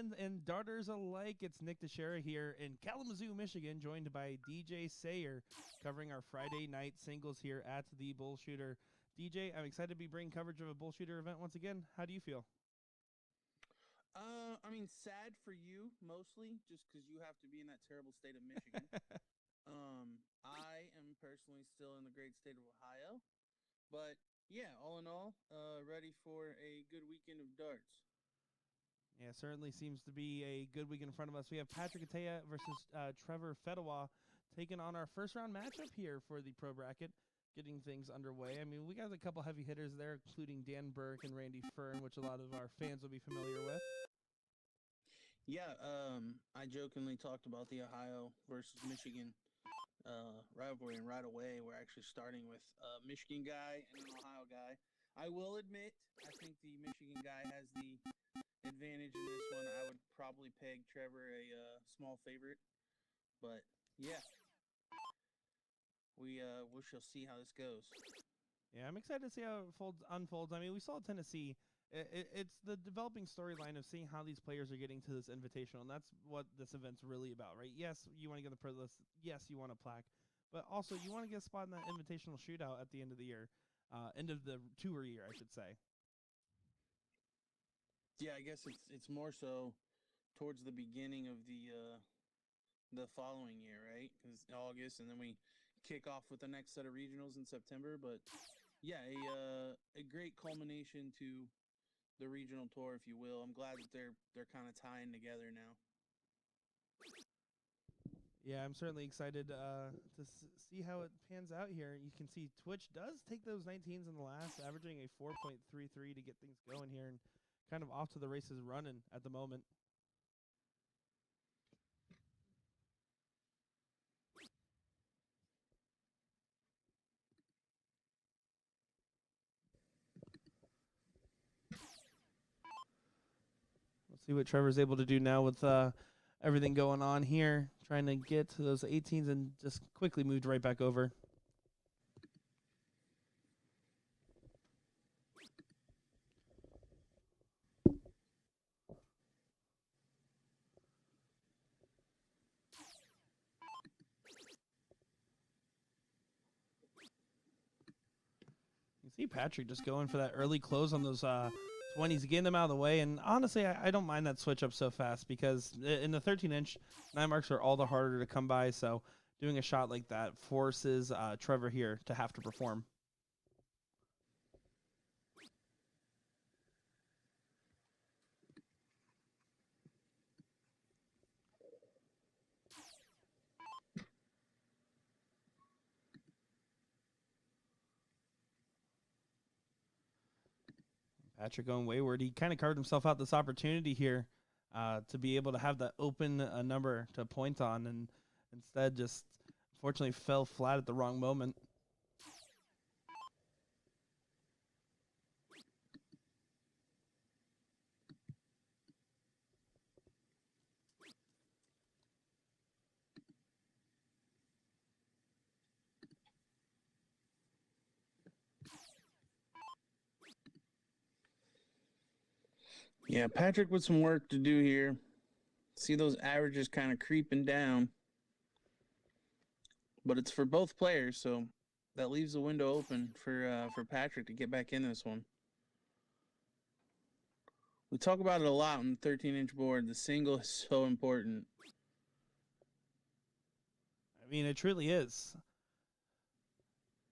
gentlemen and darters alike, it's Nick Teixeira here in Kalamazoo, Michigan, joined by DJ Sayer, covering our Friday night singles here at the BullShooter. DJ, I'm excited to be bringing coverage of a BullShooter event once again. How do you feel? Sad for you mostly, just because you have to be in that terrible state of Michigan. I am personally still in the great state of Ohio, but yeah, all in all, ready for a good weekend of darts. Yeah, certainly seems to be a good week in front of us. We have Patrick Ataya versus Trevor Fedwa taking on our first round matchup here for the pro bracket, getting things underway. I mean, we got a couple heavy hitters there, including Dan Burke and Randy Fern, which a lot of our fans will be familiar with. Yeah, I jokingly talked about the Ohio versus Michigan rivalry, and right away we're actually starting with a Michigan guy and an Ohio guy. I will admit, I think the Michigan guy has the advantage in this one. I would probably peg Trevor a small favorite, but yeah, we shall see how this goes. Yeah, I'm excited to see how it unfolds. I mean, we saw Tennessee. It's the developing storyline of seeing how these players are getting to this invitational, and that's what this event's really about, right? Yes, you want to get the pro list. Yes, you want a plaque, but also you want to get a spot in that invitational shootout at the end of the year, end of the tour year, I should say. Yeah, I guess it's more so towards the beginning of the following year, right? Because August, and then we kick off with the next set of regionals in September. But yeah, a great culmination to the regional tour, if you will. I'm glad that they're kind of tying together now. Yeah, I'm certainly excited to see how it pans out here. You can see Twitch does take those 19s in the last, averaging a 4.33 to get things going here, and kind of off to the races running at the moment. Let's see what Trevor's able to do now with everything going on here, trying to get to those 18s and just quickly moved right back over. You see Patrick just going for that early close on those 20s, getting them out of the way. And honestly, I don't mind that switch up so fast because in the 13-inch, 9 marks are all the harder to come by. So doing a shot like that forces Trevor here to have to perform. Patrick going wayward. He kind of carved himself out this opportunity here to be able to have that open number to point on, and instead just unfortunately fell flat at the wrong moment. Yeah, Patrick with some work to do here. See those averages kind of creeping down. But it's for both players, so that leaves the window open for Patrick to get back in this one. We talk about it a lot on the 13-inch board. The single is so important. I mean, it truly is.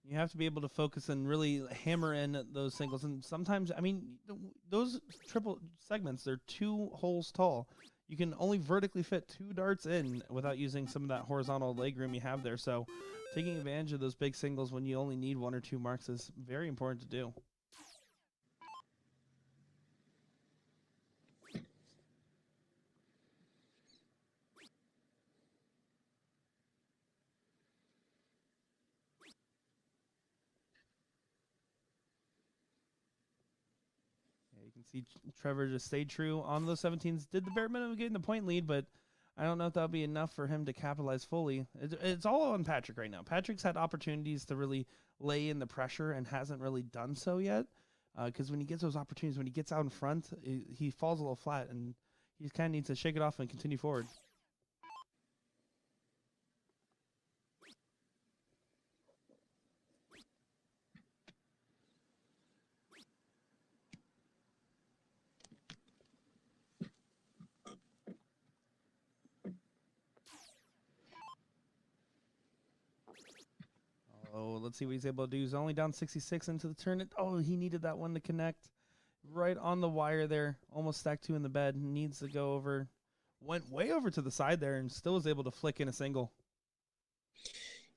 You have to be able to focus and really hammer in those singles. And sometimes, I mean, those triple segments, they're 2 holes tall. You can only vertically fit 2 darts in without using some of that horizontal leg room you have there. So taking advantage of those big singles when you only need 1 or 2 marks is very important to do. You can see Trevor just stayed true on those 17s. Did the bare minimum getting the point lead, but I don't know if that'll be enough for him to capitalize fully. It's all on Patrick right now. Patrick's had opportunities to really lay in the pressure and hasn't really done so yet. Because when he gets those opportunities, when he gets out in front, he falls a little flat, and he kind of needs to shake it off and continue forward. Oh, let's see what he's able to do. He's only down 66 into the turn. Oh, he needed that one to connect. Right on the wire there. Almost stacked 2 in the bed. Needs to go over. Went way over to the side there and still was able to flick in a single.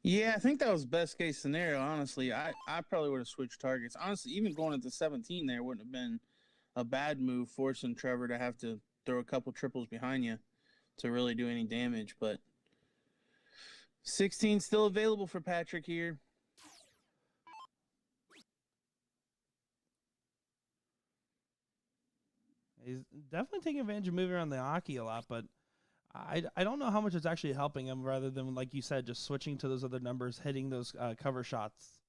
Yeah, I think that was best case scenario, honestly. I probably would have switched targets. Honestly, even going into 17 there wouldn't have been a bad move, forcing Trevor to have to throw a couple triples behind you to really do any damage. But 16 still available for Patrick here. He's definitely taking advantage of moving around the hockey a lot, but I don't know how much it's actually helping him rather than, like you said, just switching to those other numbers, hitting those cover shots.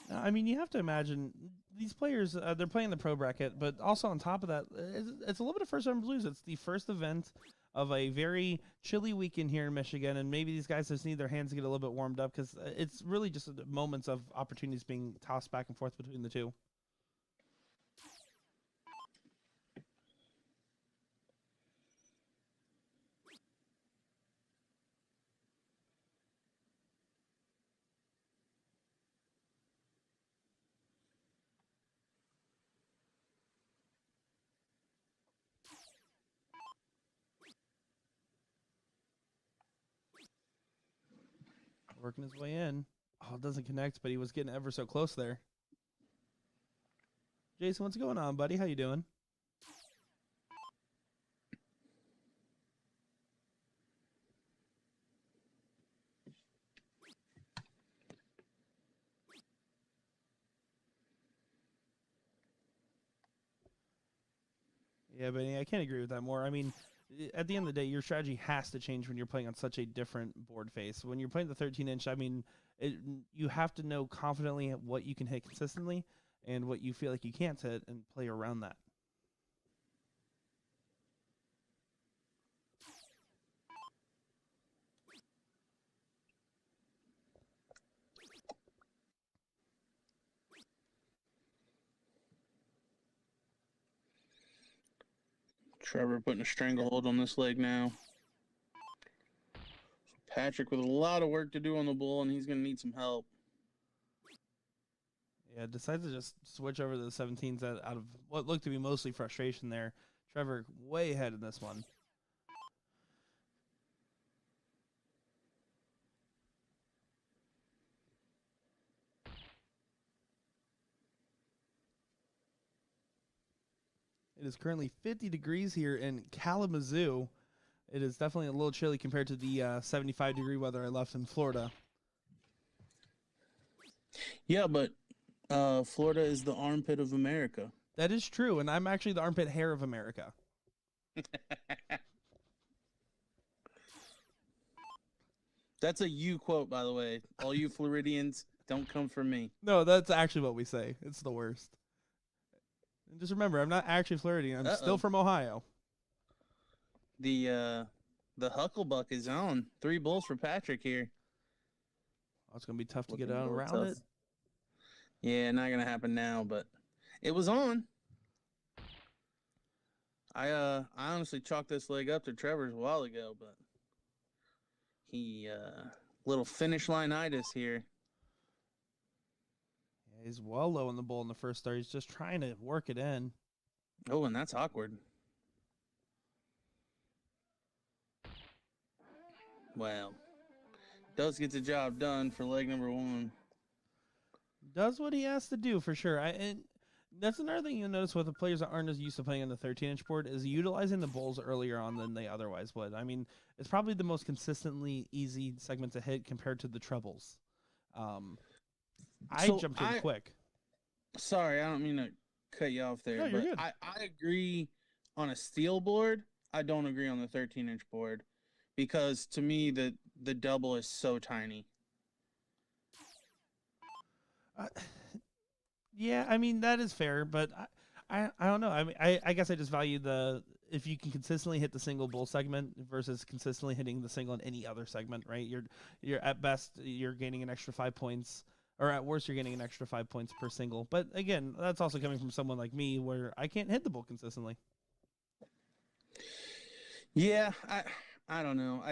I mean, you have to imagine these players, they're playing the pro bracket, but also on top of that, it's a little bit of first-time blues. It's the first event of a very chilly weekend here in Michigan, and maybe these guys just need their hands to get a little bit warmed up because it's really just moments of opportunities being tossed back and forth between the two. Working his way in. Oh, it doesn't connect, but he was getting ever so close there. Jason, what's going on, buddy? How you doing? Yeah, Benny, I can't agree with that more. I mean, at the end of the day, your strategy has to change when you're playing on such a different board face. When you're playing the 13-inch, I mean, you have to know confidently what you can hit consistently and what you feel like you can't hit and play around that. Trevor putting a stranglehold on this leg now. Patrick with a lot of work to do on the bull, and he's going to need some help. Yeah, decides to just switch over to the 17s out of what looked to be mostly frustration there. Trevor way ahead in this one. It is currently 50 degrees here in Kalamazoo. It is definitely a little chilly compared to the 75-degree weather I left in Florida. Yeah, but Florida is the armpit of America. That is true, and I'm actually the armpit hair of America. That's a you quote, by the way. All you Floridians, don't come for me. No, that's actually what we say. It's the worst. And just remember, I'm not actually Floridian. I'm still from Ohio. The Hucklebuck is on. 3 bulls for Patrick here. Oh, it's going to be tough to get out around it. Yeah, not going to happen now, but it was on. I honestly chalked this leg up to Trevor's a while ago, but he little finish line-itis here. Yeah, he's well low on the bull in the first start. He's just trying to work it in. Oh, and that's awkward. Well, does get the job done for leg number 1. Does what he has to do for sure. And that's another thing you'll notice with the players that aren't as used to playing on the 13-inch board is utilizing the bulls earlier on than they otherwise would. I mean, it's probably the most consistently easy segment to hit compared to the trebles. I jumped in quick. Sorry, I don't mean to cut you off there. No, you're good. I agree on a steel board. I don't agree on the 13-inch board because to me the double is so tiny. Uh, yeah, I mean that is fair, but I don't know. I mean, I guess I just value the if you can consistently hit the single bull segment versus consistently hitting the single in any other segment, right? You're at best you're gaining an extra 5 points, or at worst you're getting an extra 5 points per single. But again, that's also coming from someone like me where I can't hit the bull consistently. Yeah, I don't know.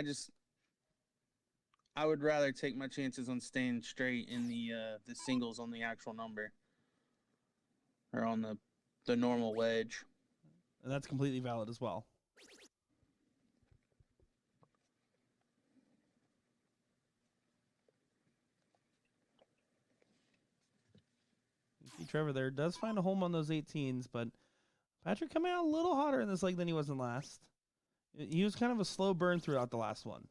I would rather take my chances on staying straight in the singles on the actual number or on the normal wedge. And that's completely valid as well. You see Trevor there does find a home on those 18s, but Patrick coming out a little hotter in this leg than he was in last. He was kind of a slow burn throughout the last one.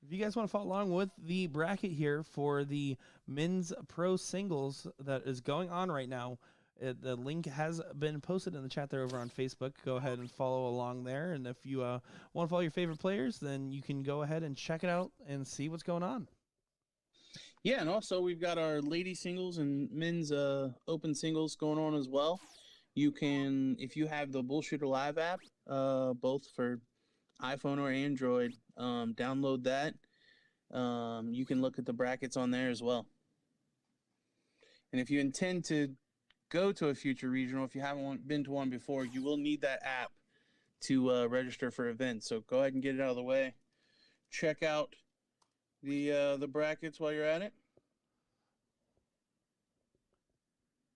If you guys want to follow along with the bracket here for the men's pro singles that is going on right now, the link has been posted in the chat there over on Facebook. Go ahead and follow along there. And if you want to follow your favorite players, then you can go ahead and check it out and see what's going on. Yeah, and also we've got our lady singles and men's open singles going on as well. You can, if you have the BullShooter Live app, both for iPhone or Android, download that. You can look at the brackets on there as well. And if you intend to go to a future regional, if you haven't been to one before, you will need that app to register for events. So go ahead and get it out of the way. Check out the brackets while you're at it.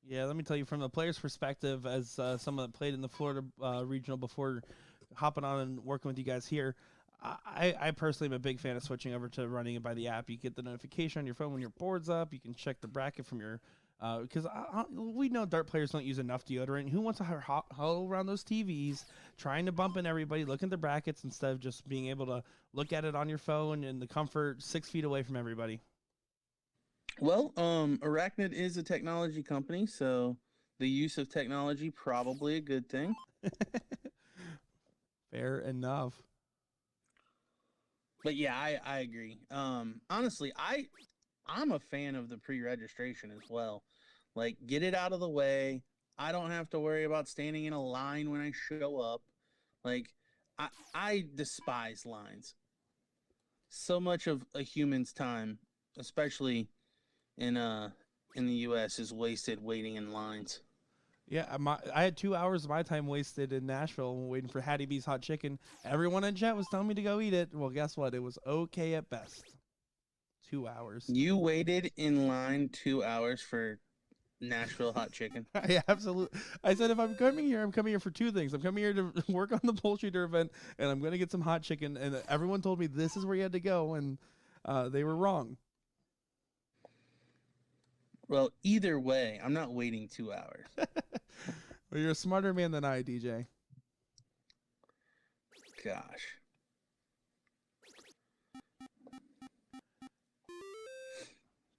Yeah, let me tell you from the player's perspective, as someone that played in the Florida regional before hopping on and working with you guys here, I personally am a big fan of switching over to running it by the app. You get the notification on your phone when your board's up. You can check the bracket from your because we know dart players don't use enough deodorant. Who wants to huddle around those TVs, trying to bump in everybody, look at the brackets instead of just being able to look at it on your phone in the comfort 6 feet away from everybody? Well, Arachnid is a technology company, so the use of technology probably a good thing. Fair enough. But yeah, I agree. Honestly, I'm a fan of the pre-registration as well. Like, get it out of the way. I don't have to worry about standing in a line when I show up. Like, I despise lines. So much of a human's time, especially in the U.S., is wasted waiting in lines. Yeah, I had 2 hours of my time wasted in Nashville waiting for Hattie B's hot chicken. Everyone in chat was telling me to go eat it. Well, guess what? It was okay at best. 2 hours. You waited in line 2 hours for Nashville hot chicken. Yeah, absolutely. I said if I'm coming here for two things. I'm coming here to work on the BullShooter event, and I'm going to get some hot chicken. And everyone told me this is where you had to go, and they were wrong. Well, either way, I'm not waiting 2 hours. Well, you're a smarter man than I, DJ. Gosh.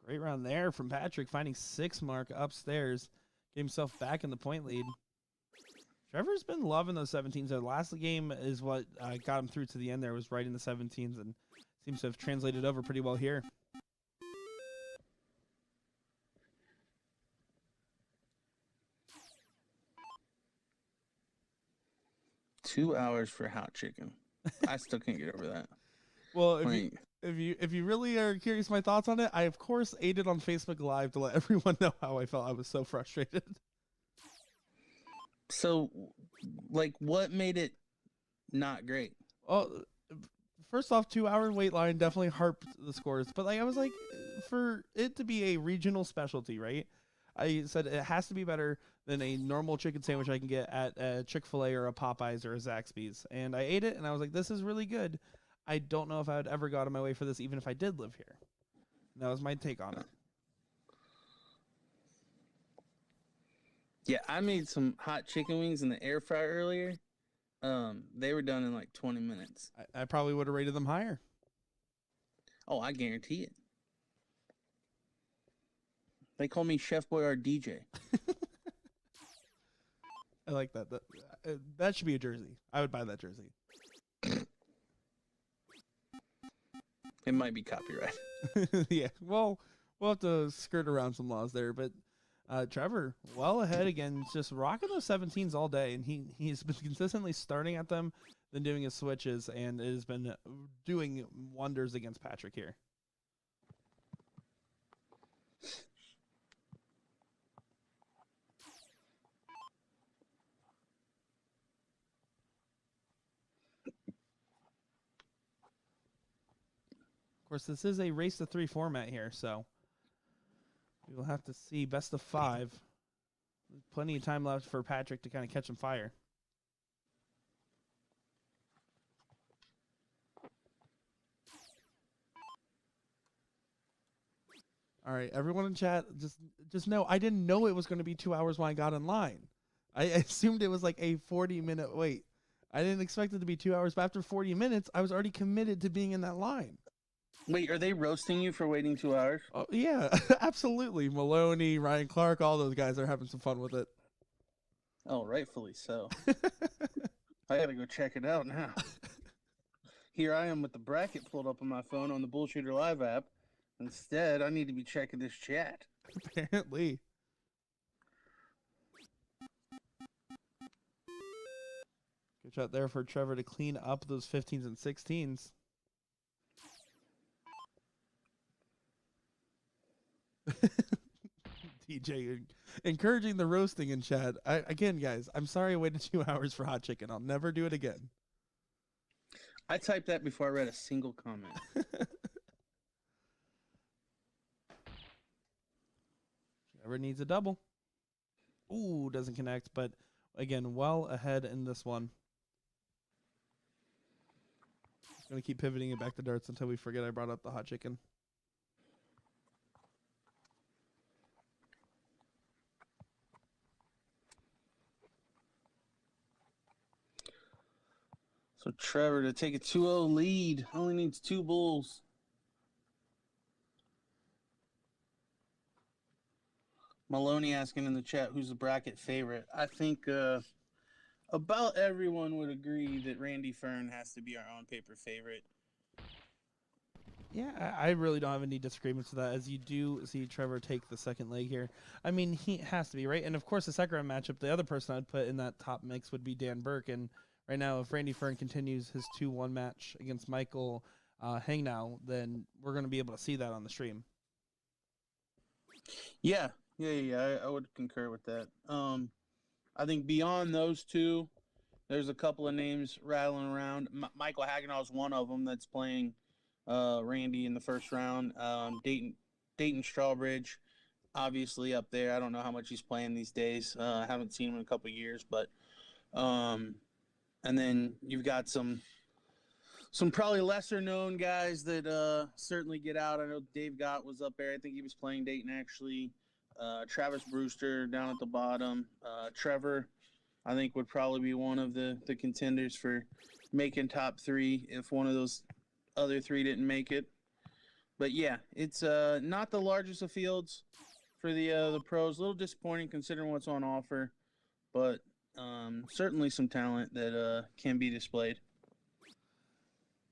Great round there from Patrick, finding 6 mark upstairs. Get himself back in the point lead. Trevor's been loving those 17s. The last game is what got him through to the end there, was right in the 17s, and seems to have translated over pretty well here. $2 hours for hot chicken. I still can't get over that. Well, if you really are curious my thoughts on it, I of course ate it on Facebook Live to let everyone know how I felt. I was so frustrated. So, like, what made it not great? Well, first off, 2 hour wait line definitely harped the scores, but like I was like, for it to be a regional specialty, right? I said it has to be better than a normal chicken sandwich I can get at a Chick-fil-A or a Popeyes or a Zaxby's. And I ate it, and I was like, this is really good. I don't know if I would ever go out of my way for this, even if I did live here. And that was my take on it. Yeah, I made some hot chicken wings in the air fryer earlier. They were done in like 20 minutes. I probably would have rated them higher. Oh, I guarantee it. They call me Chef Boyard DJ. I like that. That should be a jersey. I would buy that jersey. It might be copyright. Yeah. Well, we'll have to skirt around some laws there, but Trevor, well ahead again, just rocking those 17s all day, and he's been consistently starting at them, then doing his switches, and it has been doing wonders against Patrick here. Of course, this is a race to 3 format here, so we will have to see best of 5. Plenty of time left for Patrick to kind of catch some fire. All right, everyone in chat, just know I didn't know it was going to be 2 hours when I got in line. I assumed it was like a 40-minute wait. I didn't expect it to be 2 hours, but after 40 minutes, I was already committed to being in that line. Wait, are they roasting you for waiting 2 hours? Oh, yeah, absolutely. Maloney, Ryan Clark, all those guys are having some fun with it. Oh, rightfully so. I gotta go check it out now. Here I am with the bracket pulled up on my phone on the BullShooter Live app. Instead, I need to be checking this chat. Apparently. Good shot there for Trevor to clean up those 15s and 16s. DJ encouraging the roasting in chat. Again, guys, I'm sorry I waited 2 hours for hot chicken. I'll never do it again. I typed that before I read a single comment. Trevor needs a double. Ooh, doesn't connect, but again, well ahead in this one. Just going to keep pivoting it back to darts until we forget I brought up the hot chicken. So Trevor to take a 2-0 lead. Only needs 2 bulls. Maloney asking in the chat who's the bracket favorite. I think about everyone would agree that Randy Fern has to be our on-paper favorite. Yeah, I really don't have any disagreements with that, as you do see Trevor take the second leg here. I mean, he has to be, right? And, of course, the second round matchup, the other person I'd put in that top mix would be Dan Burke. And right now, if Randy Fern continues his 2-1 match against Michael Hangnow, then we're going to be able to see that on the stream. Yeah, I would concur with that. I think beyond those two, there's a couple of names rattling around. Michael Hagenow is one of them that's playing Randy in the first round. Dayton Strawbridge, obviously up there. I don't know how much he's playing these days. I haven't seen him in a couple of years, but and then you've got some probably lesser known guys that certainly get out. I know Dave Gott was up there. I think he was playing Dayton actually. Travis Brewster down at the bottom. Trevor, I think, would probably be one of the contenders for making top 3 if one of those other 3 didn't make it. But yeah, it's not the largest of fields for the pros. A little disappointing considering what's on offer, but certainly some talent that can be displayed.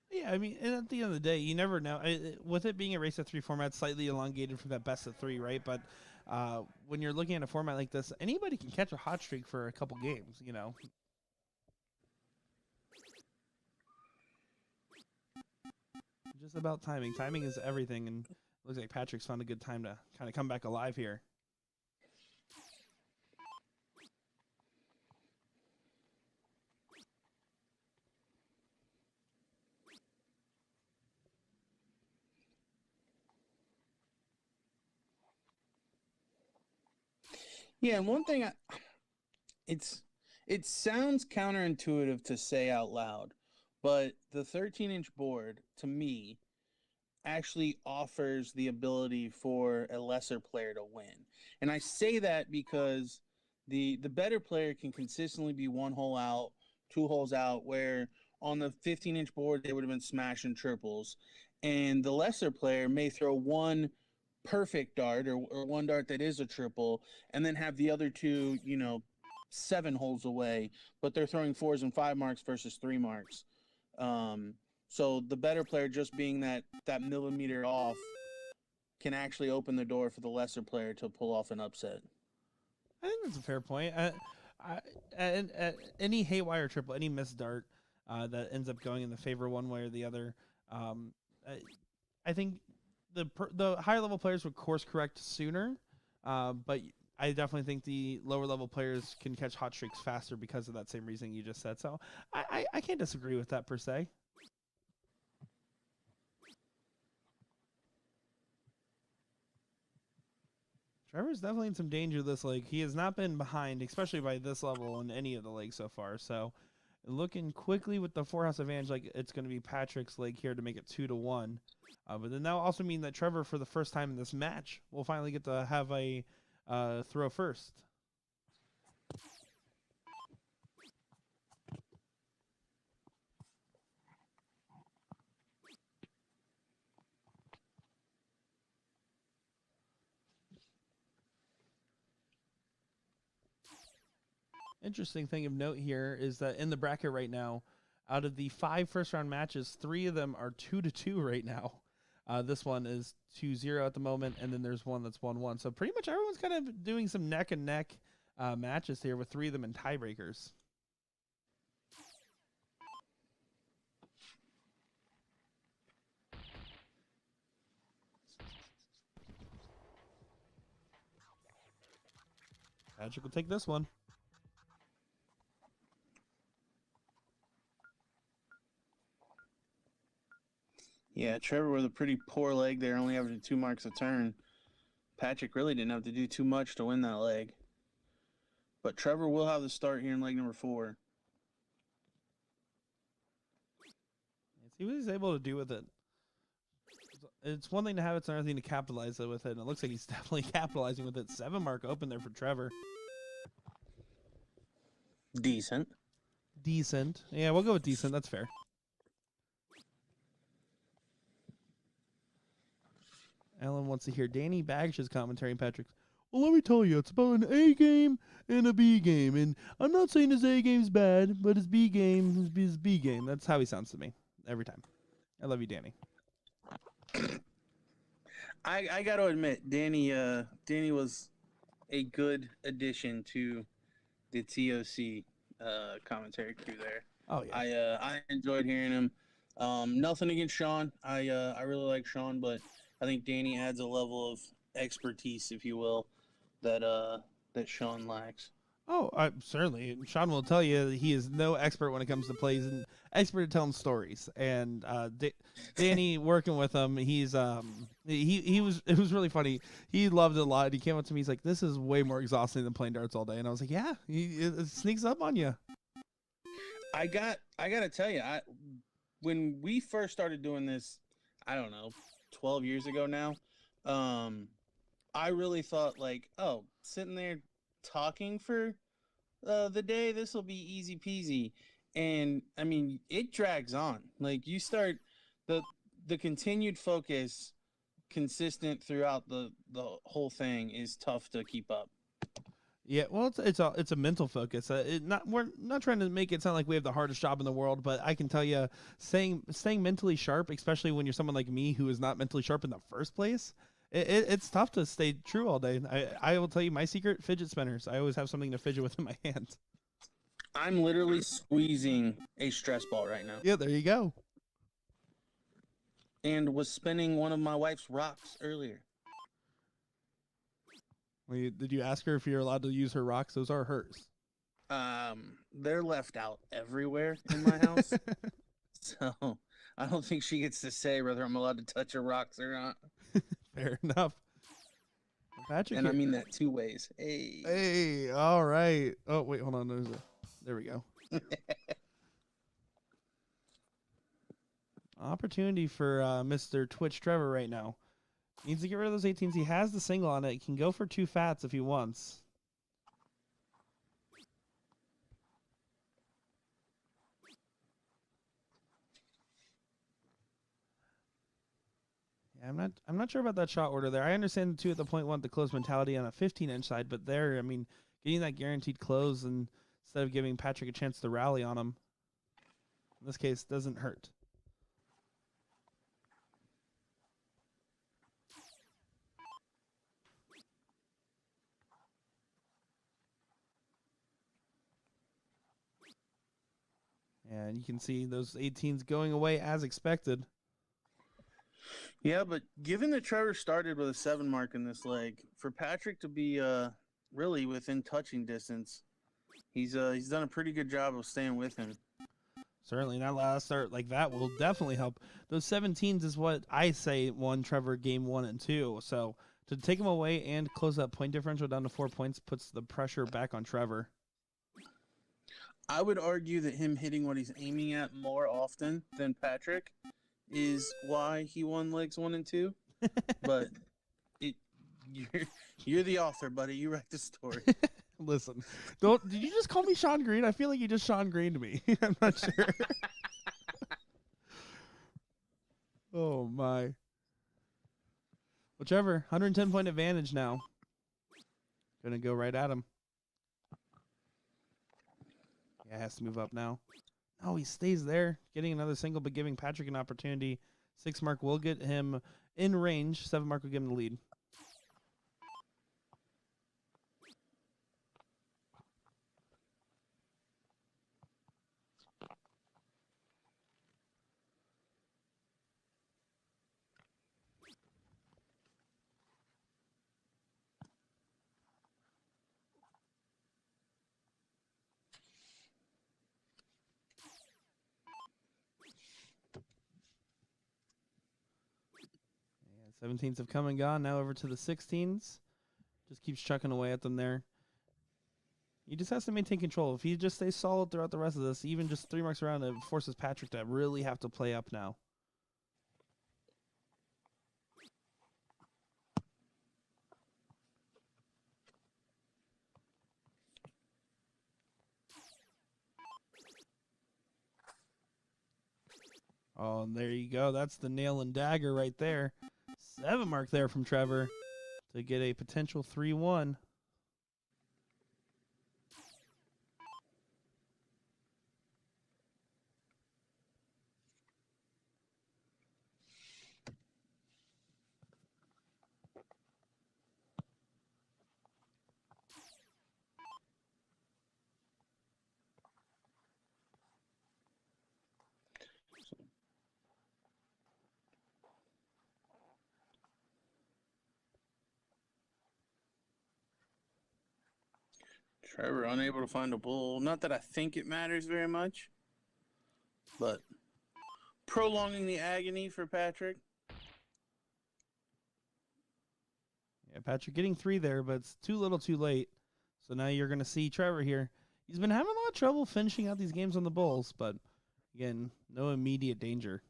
Yeah, I mean, and at the end of the day, you never know. With it being a race of 3 format, slightly elongated from that best of 3, right? But when you're looking at a format like this, anybody can catch a hot streak for a couple games, you know? Just about timing. Timing is everything, and it looks like Patrick's found a good time to kind of come back alive here. Yeah, and one thing it sounds counterintuitive to say out loud, but the 13-inch board to me actually offers the ability for a lesser player to win. And I say that because the better player can consistently be one hole out 2 holes out, where on the 15-inch board they would have been smashing triples, and the lesser player may throw one perfect dart or one dart that is a triple, and then have the other two, 7 holes away, but they're throwing 4s and 5 marks versus 3 marks. Um, so the better player just being that millimeter off can actually open the door for the lesser player to pull off an upset. I think that's a fair point. Any haywire triple, any missed dart that ends up going in the favor one way or the other, I think the higher level players would course correct sooner, but I definitely think the lower level players can catch hot streaks faster because of that same reason you just said. So I can't disagree with that per se. Trevor's definitely in some danger this leg. He has not been behind, especially by this level in any of the legs so far. So looking quickly with the 4-house advantage, like it's going to be Patrick's leg here to make it 2-1. But then that will also mean that Trevor, for the first time in this match, will finally get to have a throw first. Interesting thing of note here is that in the bracket right now, out of the 5 first-round matches, 3 of them are 2-2 right now. This one is 2-0 at the moment, and then there's one that's 1-1. So pretty much everyone's kind of doing some neck-and-neck matches here with 3 of them in tiebreakers. Patrick will take this one. Yeah, Trevor with a pretty poor leg there, only averaging 2 marks a turn. Patrick really didn't have to do too much to win that leg. But Trevor will have the start here in leg number 4. See what he's able to do with it. It's one thing to have it, it's another thing to capitalize with it. And it looks like he's definitely capitalizing with it. 7 mark open there for Trevor. Decent. Yeah, we'll go with decent. That's fair. Alan wants to hear Danny Bagsh's commentary and Patrick's. Well, let me tell you, it's about an A game and a B game. And I'm not saying his A game's bad, but his B game is his B game. That's how he sounds to me every time. I love you, Danny. I got to admit, Danny was a good addition to the TOC commentary crew there. Oh yeah. I enjoyed hearing him. Nothing against Sean. I really like Sean, but I think Danny adds a level of expertise, if you will, that Sean lacks. Oh, certainly. Sean will tell you he is no expert when it comes to plays and expert at telling stories. And Danny, working with him, he's he was, it was really funny. He loved it a lot. He came up to me. He's like, "This is way more exhausting than playing darts all day." And I was like, "Yeah, it sneaks up on you." I gotta tell you, when we first started doing this, I don't know, 12 years ago now, I really thought like, oh, sitting there talking for the day, this will be easy peasy. And I mean, it drags on. Like you start the continued focus consistent throughout the whole thing is tough to keep up. Yeah, well, it's a mental focus. We're not trying to make it sound like we have the hardest job in the world, but I can tell you, staying mentally sharp, especially when you're someone like me who is not mentally sharp in the first place, it's tough to stay true all day. I will tell you my secret: fidget spinners. I always have something to fidget with in my hand. I'm literally squeezing a stress ball right now. Yeah, there you go. And was spinning one of my wife's rocks earlier. Did you ask her if you're allowed to use her rocks? Those are hers. They're left out everywhere in my house. So I don't think she gets to say whether I'm allowed to touch her rocks or not. Fair enough. Patrick, and I mean that 2 ways. Hey, all right. Oh, wait, hold on. There we go. Opportunity for Mr. Twitch Trevor right now. Needs to get rid of those 18s. He has the single on it. He can go for 2 fats if he wants. I'm not sure about that shot order there. I understand the 2 at the point want the close mentality on a 15-inch side, but there, I mean, getting that guaranteed close and instead of giving Patrick a chance to rally on him, in this case, doesn't hurt. And you can see those 18s going away as expected. Yeah, but given that Trevor started with a 7 mark in this leg, for Patrick to be really within touching distance, he's done a pretty good job of staying with him. Certainly, that last start like that will definitely help. Those 17s is what I say won Trevor game 1 and 2. So to take him away and close that point differential down to 4 points puts the pressure back on Trevor. I would argue that him hitting what he's aiming at more often than Patrick is why he won legs 1 and 2. But you're the author, buddy. You write the story. Listen, did you just call me Sean Green? I feel like you just Sean Greened me. I'm not sure. Oh, my. Well, Trevor, 110-point advantage now. Going to go right at him. Yeah, has to move up now. Oh, he stays there, getting another single, but giving Patrick an opportunity. 6 mark will get him in range. 7 mark will give him the lead. Yeah, 17s have come and gone. Now over to the 16s. Just keeps chucking away at them there. He just has to maintain control. If he just stays solid throughout the rest of this, even just 3 marks around, it forces Patrick to really have to play up now. Oh, and there you go. That's the nail and dagger right there. 7 mark there from Trevor to get a potential 3-1. Trevor unable to find a bull. Not that I think it matters very much, but prolonging the agony for Patrick. Yeah, Patrick getting 3 there, but it's too little too late. So now you're going to see Trevor here. He's been having a lot of trouble finishing out these games on the bulls, but again, no immediate danger.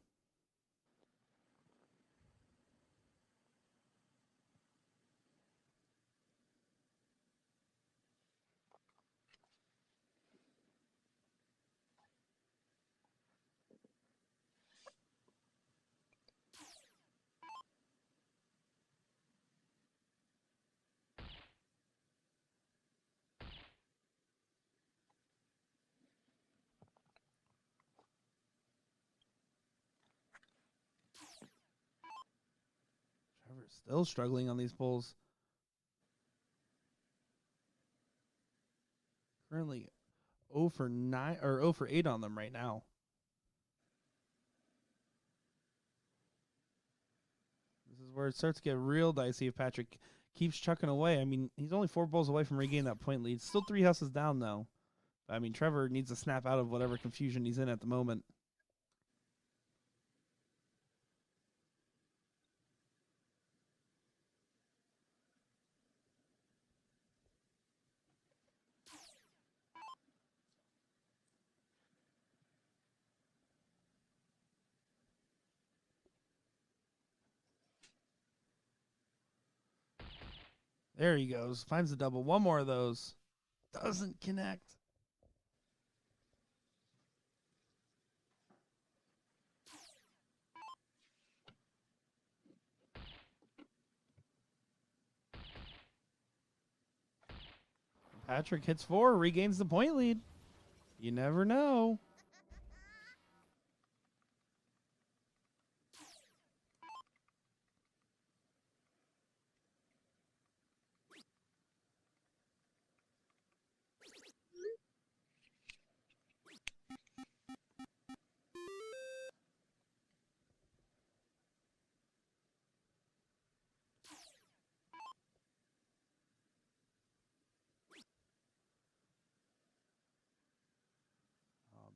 Trevor's still struggling on these bulls. Currently 0 for 9 or 0 for 8 on them right now. This is where it starts to get real dicey if Patrick keeps chucking away. I mean, he's only 4 balls away from regaining that point lead. Still 3 houses down, though. I mean, Trevor needs to snap out of whatever confusion he's in at the moment. There he goes. Finds the double. One more of those. Doesn't connect. Patrick hits 4, regains the point lead. You never know.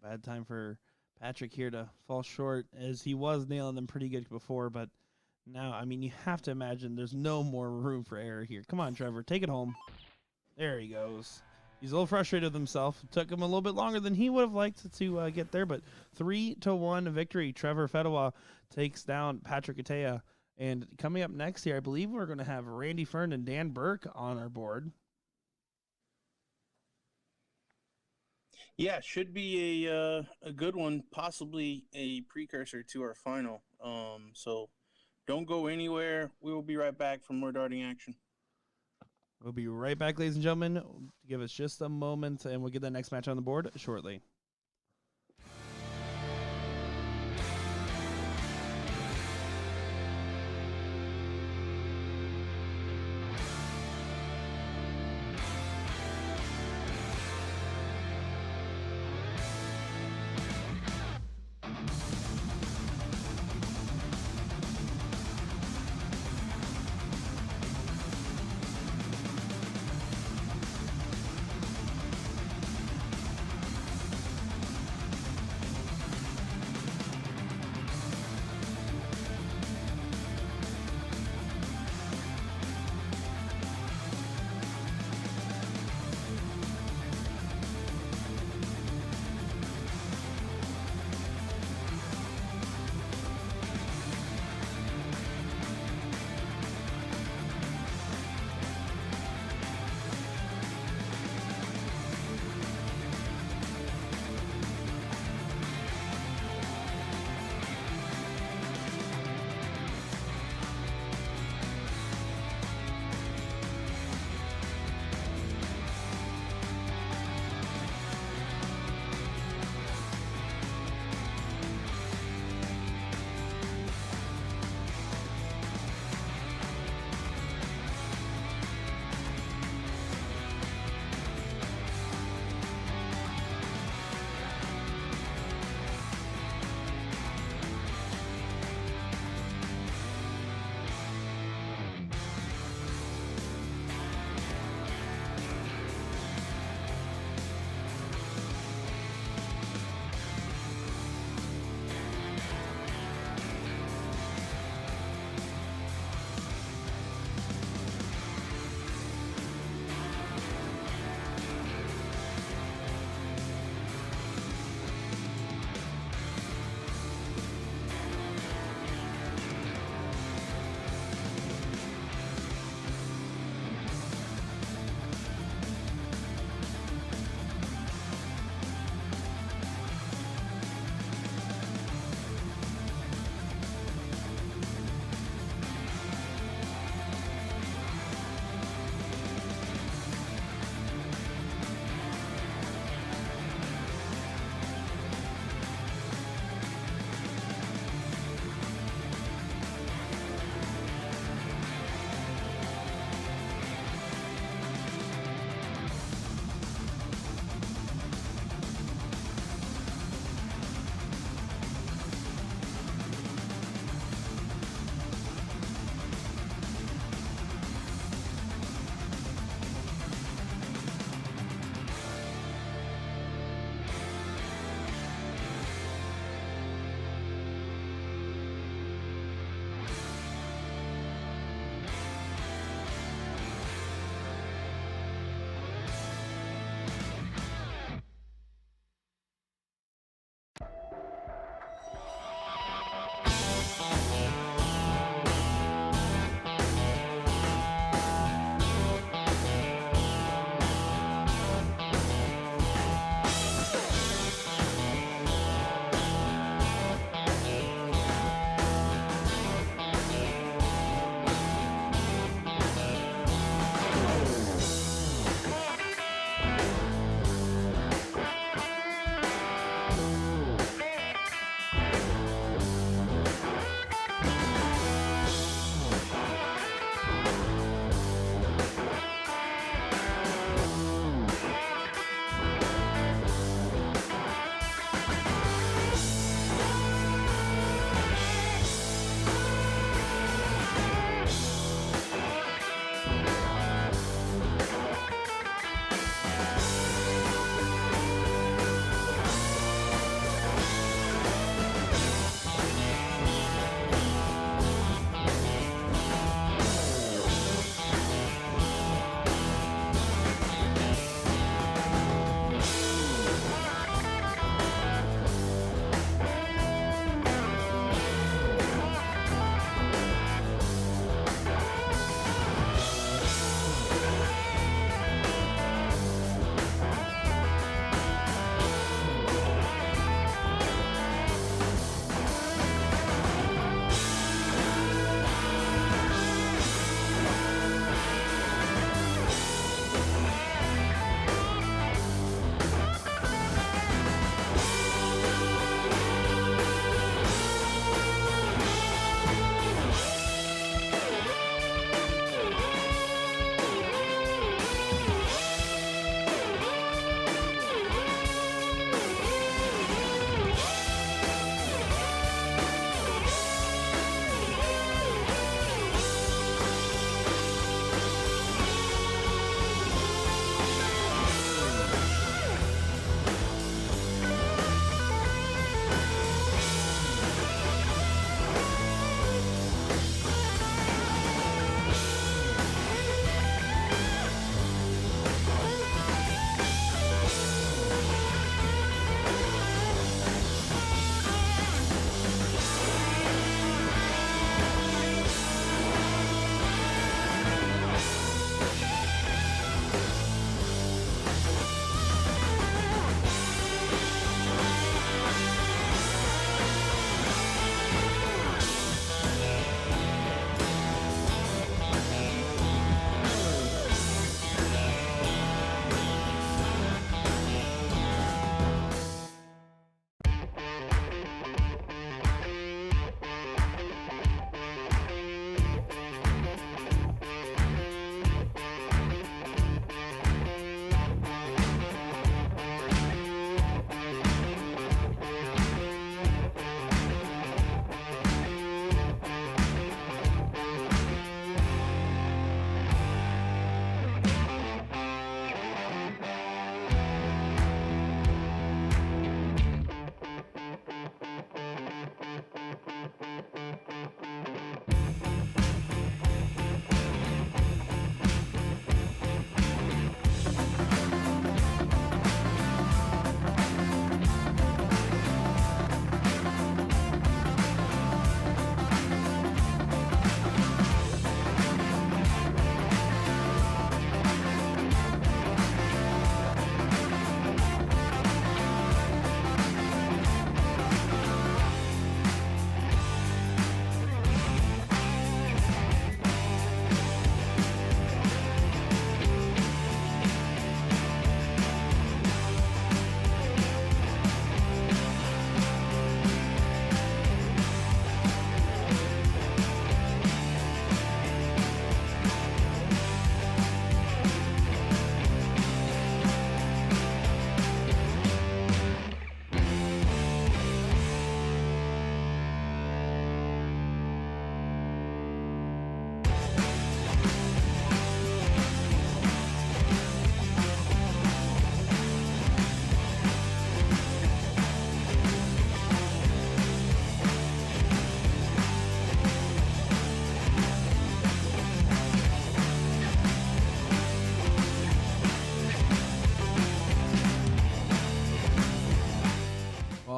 Bad time for Patrick here to fall short, as he was nailing them pretty good before, but now, I mean, you have to imagine there's no more room for error here. Come on, Trevor, take it home. There he goes. He's a little frustrated with himself. It took him a little bit longer than he would have liked to get there, but 3-1 victory. Trevor Fedwa takes down Patrick Atea. And coming up next here, I believe we're going to have Randy Fern and Dan Burke on our board. Yeah, should be a good one, possibly a precursor to our final. So don't go anywhere. We will be right back for more darting action. We'll be right back, ladies and gentlemen. Give us just a moment, and we'll get the next match on the board shortly.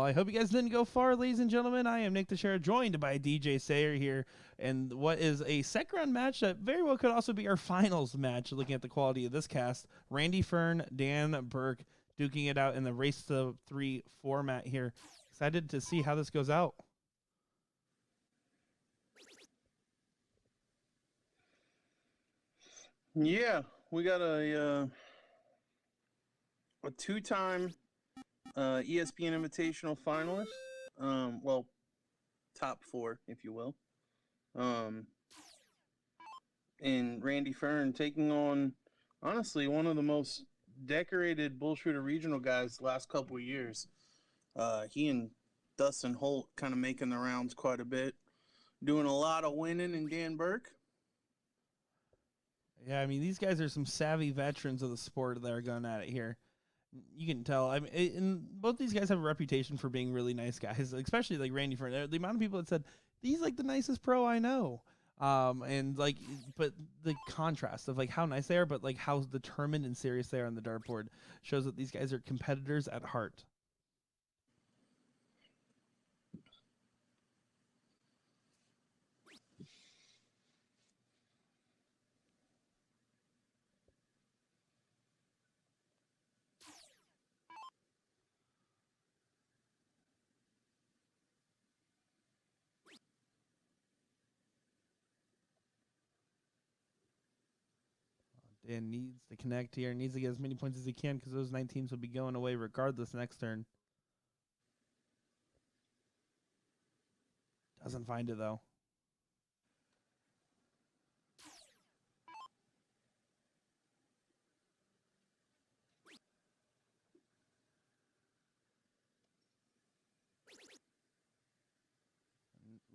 Well, I hope you guys didn't go far, ladies and gentlemen. I am Nick Teixeira, joined by DJ Sayer here, and what is a second round match that very well could also be our finals match, looking at the quality of this cast. Randy, Fern, Dan, Burke, duking it out in the race to 3 format here. Excited to see how this goes out. Yeah, we got a two-time ESPN Invitational finalist. Well, top 4, if you will. And Randy Fern taking on, honestly, one of the most decorated BullShooter regional guys the last couple of years. He and Dustin Holt kind of making the rounds quite a bit, doing a lot of winning, and Dan Burke. Yeah, I mean, these guys are some savvy veterans of the sport that are going at it here. You can tell. I mean, and both these guys have a reputation for being really nice guys, especially like Randy Fern. The amount of people that said, he's like the nicest pro I know. And like, but the contrast of like how nice they are, but like how determined and serious they are on the dartboard shows that these guys are competitors at heart. Dan needs to connect here, needs to get as many points as he can because those 19s will be going away regardless next turn. Doesn't find it though.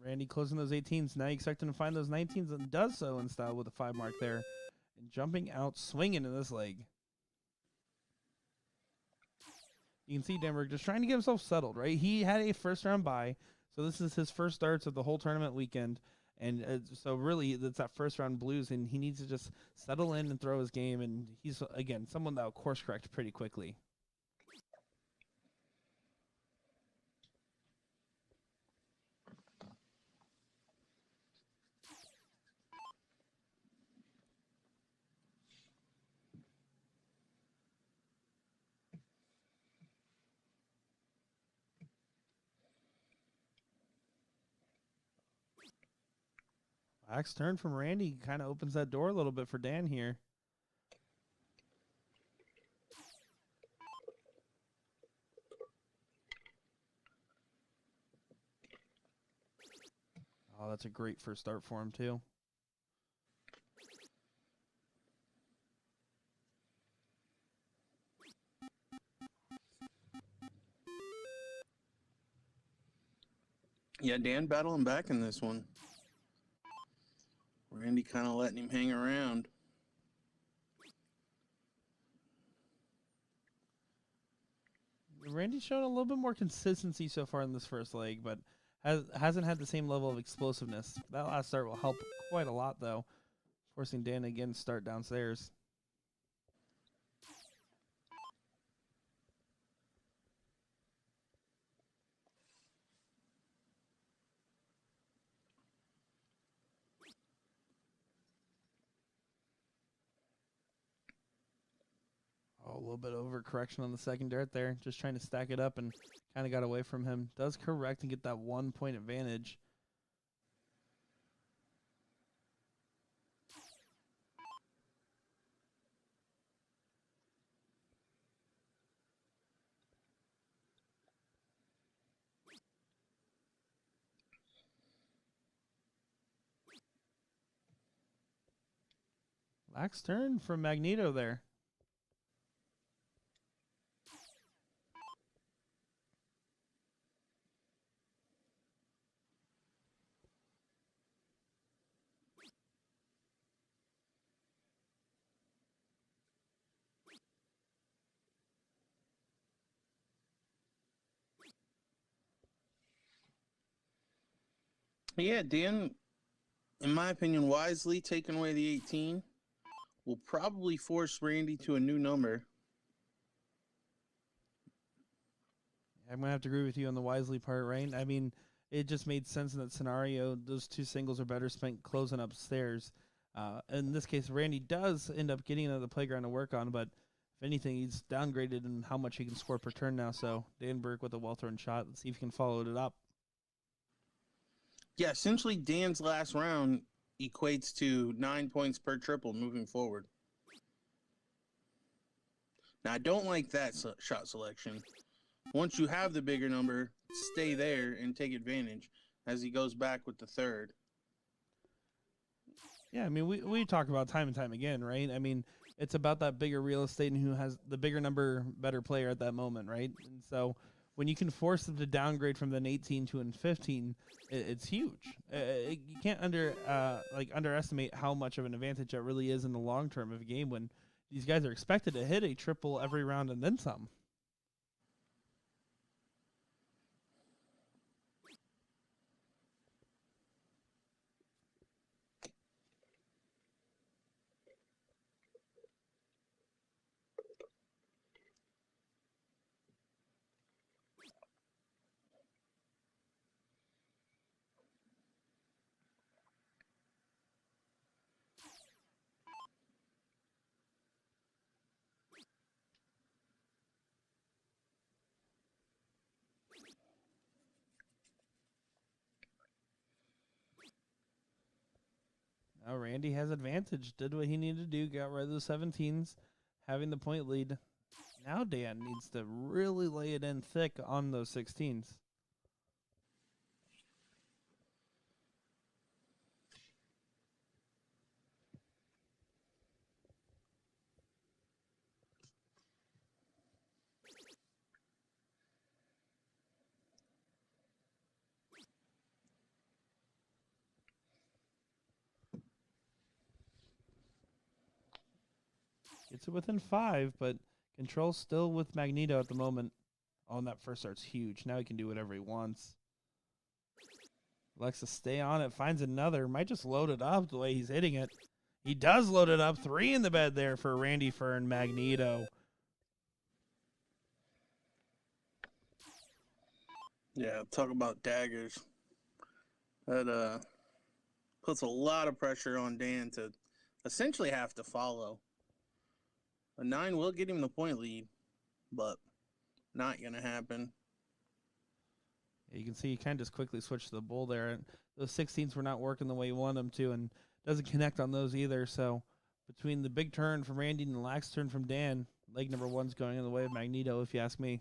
Randy closing those 18s. Now you expect him to find those 19s and does so in style with a 5 mark there. And jumping out, swinging in this leg. You can see Denver just trying to get himself settled, right? He had a first round bye, so this is his first starts of the whole tournament weekend. And so really, it's that first round blues, and he needs to just settle in and throw his game. And he's, again, someone that will course correct pretty quickly. Axe turn from Randy kind of opens that door a little bit for Dan here. Oh, that's a great first start for him, too. Yeah, Dan battling back in this one. Randy kind of letting him hang around. Randy's shown a little bit more consistency so far in this first leg, but hasn't had the same level of explosiveness. That last start will help quite a lot, though, forcing Dan again to start downstairs. Oh, a little bit of overcorrection on the second dart there. Just trying to stack it up and kind of got away from him. Does correct and get that 1 point advantage. Lax turn from Magneto there. Yeah, Dan, in my opinion, wisely taking away the 18 will probably force Randy to a new number. I'm gonna have to agree with you on the Wisely part, right? I mean, it just made sense in that scenario. Those two singles are better spent closing upstairs. In this case, Randy does end up getting another playground to work on, but if anything, he's downgraded in how much he can score per turn now. So Dan Burke with a well-thrown shot. Let's see if he can follow it up. Yeah, essentially Dan's last round equates to 9 points per triple moving forward. Now, I don't like that shot selection. Once you have the bigger number, stay there and take advantage as he goes back with the third. Yeah, I mean, we talk about time and time again, right? I mean, it's about that bigger real estate and who has the bigger number, better player at that moment, right? And so when you can force them to downgrade from an 18 to an 15, it's huge. You can't underestimate how much of an advantage that really is in the long term of a game when these guys are expected to hit a triple every round and then some. Now Randy has advantage. Did what he needed to do. Got rid of the 17s, having the point lead. Now Dan needs to really lay it in thick on those 16s. Gets it within 5, but control still with Magneto at the moment. Oh, and that first start's huge. Now he can do whatever he wants. Alexa, stay on it. Finds another. Might just load it up the way he's hitting it. He does load it up. 3 in the bed there for Randy Fern Magneto. Yeah, talk about daggers. That puts a lot of pressure on Dan to essentially have to follow. A 9 will get him the point lead, but not going to happen. You can see he kind of just quickly switched to the bull there. And those 16s were not working the way you want them to, and doesn't connect on those either. So between the big turn from Randy and the lax turn from Dan, leg number 1's going in the way of Magneto, if you ask me.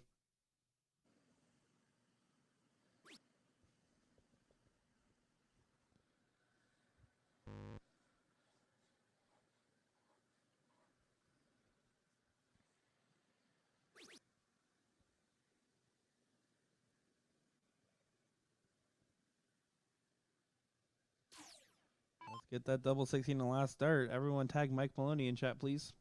Let's get that double 16 in the last start. Everyone tag Mike Maloney in chat, please.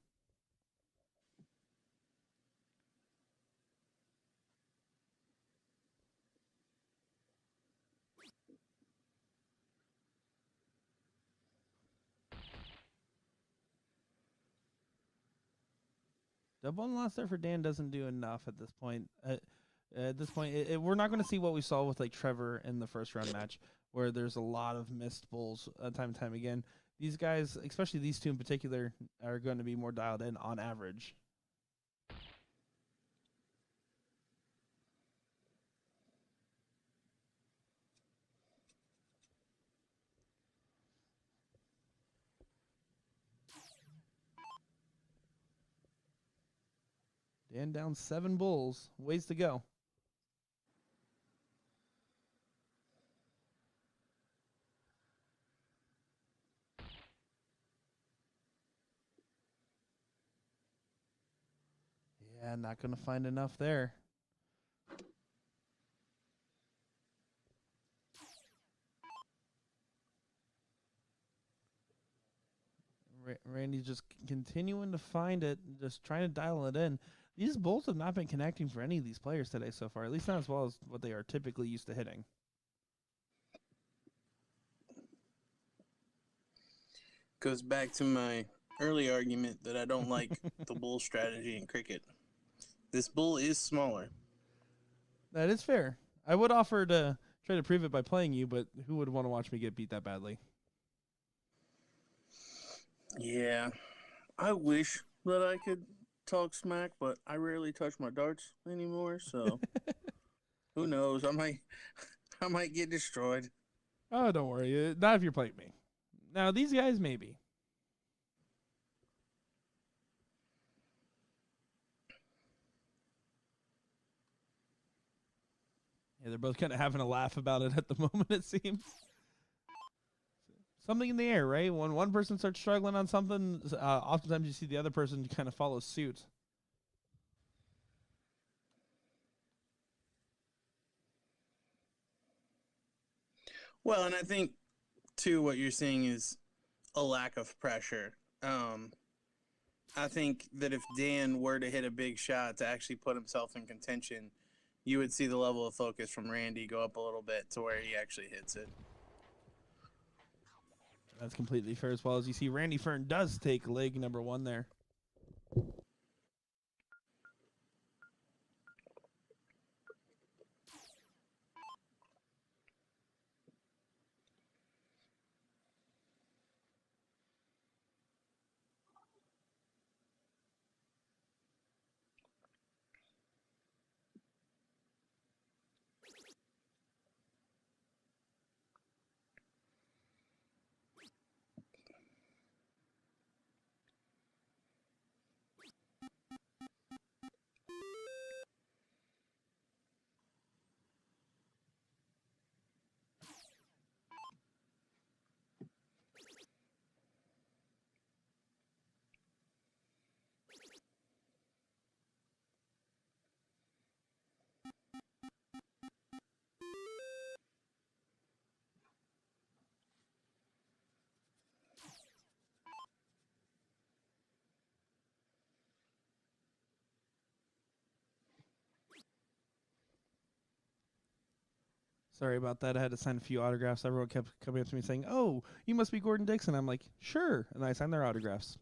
Double on the last start for Dan doesn't do enough at this point. We're not going to see what we saw with like Trevor in the first round match, where there's a lot of missed bulls time and time again. These guys, especially these two in particular, are going to be more dialed in on average. Dan down 7 bulls. Ways to go. Yeah, not going to find enough there. Randy's just continuing to find it, just trying to dial it in. These bulls have not been connecting for any of these players today so far, at least not as well as what they are typically used to hitting. Goes back to my early argument that I don't like the bull strategy in cricket. This bull is smaller. That is fair. I would offer to try to prove it by playing you, but who would want to watch me get beat that badly? Yeah, I wish that I could talk smack, but I rarely touch my darts anymore. So who knows? I might get destroyed. Oh, don't worry. Not if you're playing me. Now, these guys, maybe. Yeah, they're both kind of having a laugh about it at the moment, it seems. Something in the air, right? When one person starts struggling on something, oftentimes you see the other person kind of follow suit. Well, and I think too what you're seeing is a lack of pressure. Um, I think that if Dan were to hit a big shot to actually put himself in contention, you would see the level of focus from Randy go up a little bit to where he actually hits it. That's completely fair as well. As you see, Randy Fern does take leg number one there. Sorry about that. I had to sign a few autographs. Everyone kept coming up to me saying, "Oh, you must be Gordon Dixon." I'm like, "Sure," and I signed their autographs.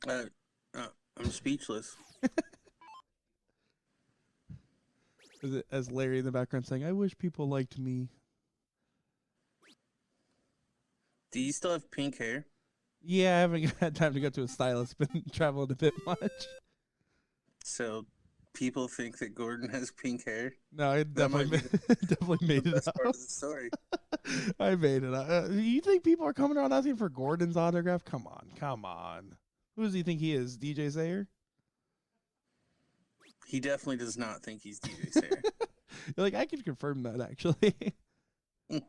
Uh, I'm speechless. As Larry in the background saying, "I wish people liked me." Do you still have pink hair? Yeah, I haven't had time to go to a stylist. Been traveling a bit much. So people think that Gordon has pink hair. No, I That might definitely be definitely the made it best part up. of the story. I made it up. You think people are coming around asking for Gordon's autograph? Come on, come on. Who does he think he is? DJ Sayer? He definitely does not think he's DJ Sayer. You're like, I can confirm that actually. A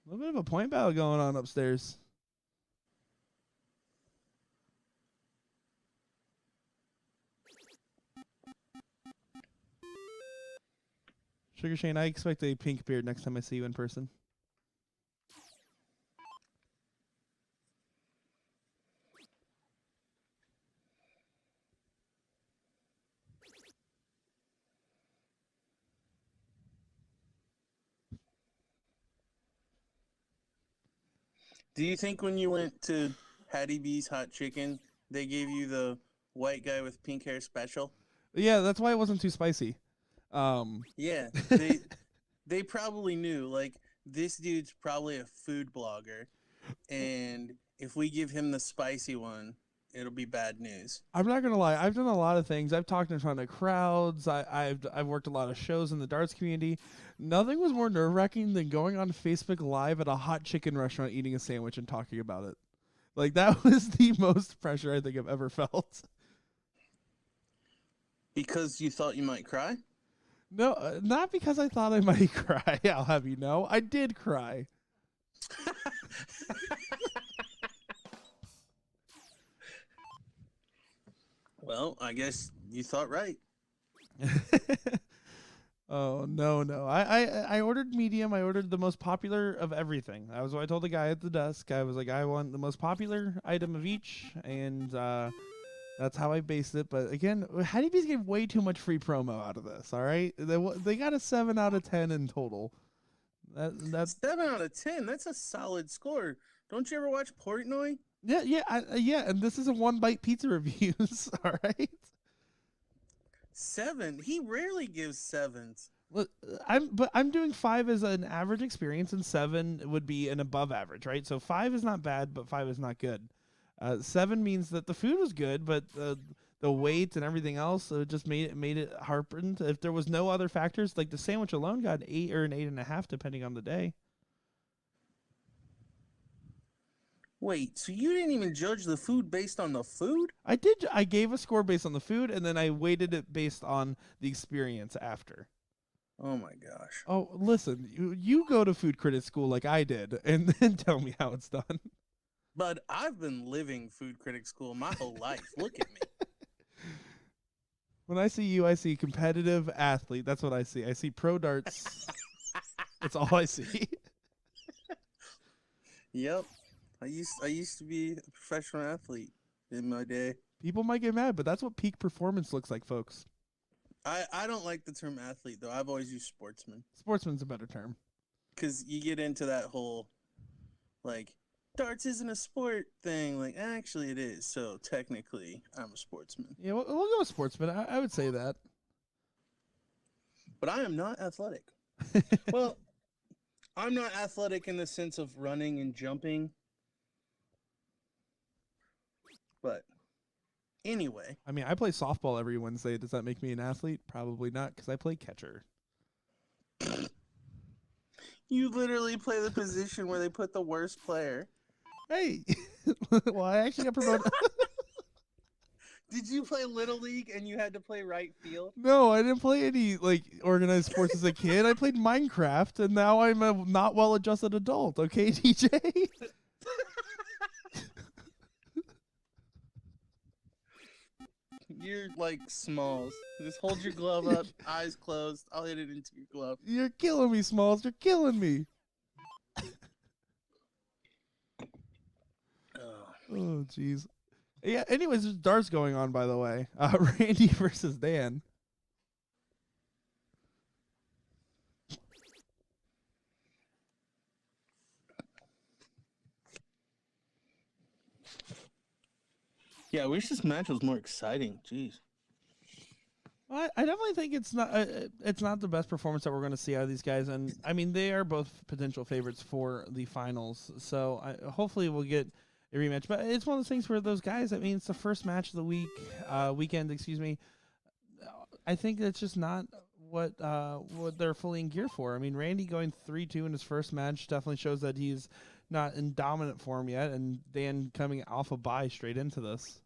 little bit of a point battle going on upstairs. Sugar Shane, I expect a pink beard next time I see you in person. Do you think when you went to Hattie B's Hot Chicken, they gave you the white guy with pink hair special? Yeah, that's why it wasn't too spicy. Yeah, they probably knew, like, this dude's probably a food blogger, and if we give him the spicy one, it'll be bad news. I'm not gonna lie. I've done a lot of things. I've talked in front of crowds. I've worked a lot of shows in the darts community. Nothing was more nerve wracking than going on Facebook Live at a hot chicken restaurant, eating a sandwich, and talking about it. Like that was the most pressure I think I've ever felt. Because you thought you might cry? No, not because I thought I might cry. I'll have you know, I did cry. Well, I guess you thought right. Oh no! I ordered medium. I ordered the most popular of everything. That was what I told the guy at the desk. I was like, I want the most popular item of each, and that's how I based it. But again, Hattie B's gave way too much free promo out of this. All right, they got a 7 out of 10 in total. That's 7 out of 10. That's a solid score. Don't you ever watch Portnoy? Yeah, and this is a one bite pizza reviews. All right. 7. He rarely gives 7s. Look, I'm doing 5 as an average experience, and 7 would be an above average, right? So 5 is not bad, but 5 is not good. 7 means that the food was good, but the weight and everything else just made it heartburn. If there was no other factors, like the sandwich alone got an 8 or an 8.5, depending on the day. Wait, so you didn't even judge the food based on the food? I did. I gave a score based on the food, and then I weighted it based on the experience after. Oh my gosh. Oh, listen, you go to food critic school like I did, and then tell me how it's done. But I've been living food critic school my whole life. Look at me. When I see you, I see competitive athlete. That's what I see. I see pro darts. That's all I see. Yep. I used to be a professional athlete in my day. People might get mad, but that's what peak performance looks like, folks. I don't like the term athlete, though. I've always used sportsman. Sportsman's a better term. Because you get into that whole, like, darts isn't a sport thing. Like, actually it is. So technically, I'm a sportsman. Yeah, we'll go with sportsman. I would say that. But I am not athletic. Well, I'm not athletic in the sense of running and jumping. But anyway. I mean, I play softball every Wednesday. Does that make me an athlete? Probably not, because I play catcher. You literally play the position where they put the worst player. Hey, well, I actually got promoted. Did you play Little League and you had to play right field? No, I didn't play any organized sports as a kid. I played Minecraft, and now I'm a not well-adjusted adult. Okay, DJ. You're like Smalls. Just hold your glove up, eyes closed. I'll hit it into your glove. You're killing me, Smalls. You're killing me. Oh, jeez. Yeah, anyways, there's darts going on, by the way. Randy versus Dan. Yeah, I wish this match was more exciting. Jeez. I definitely think it's not the best performance that we're going to see out of these guys, and I mean they are both potential favorites for the finals. So hopefully we'll get a rematch. But it's one of those things where those guys. I mean, it's the first match of the weekend. Excuse me. I think that's just not what they're fully in gear for. I mean, Randy going 3-2 in his first match definitely shows that he's not in dominant form yet, and Dan coming off a bye straight into this.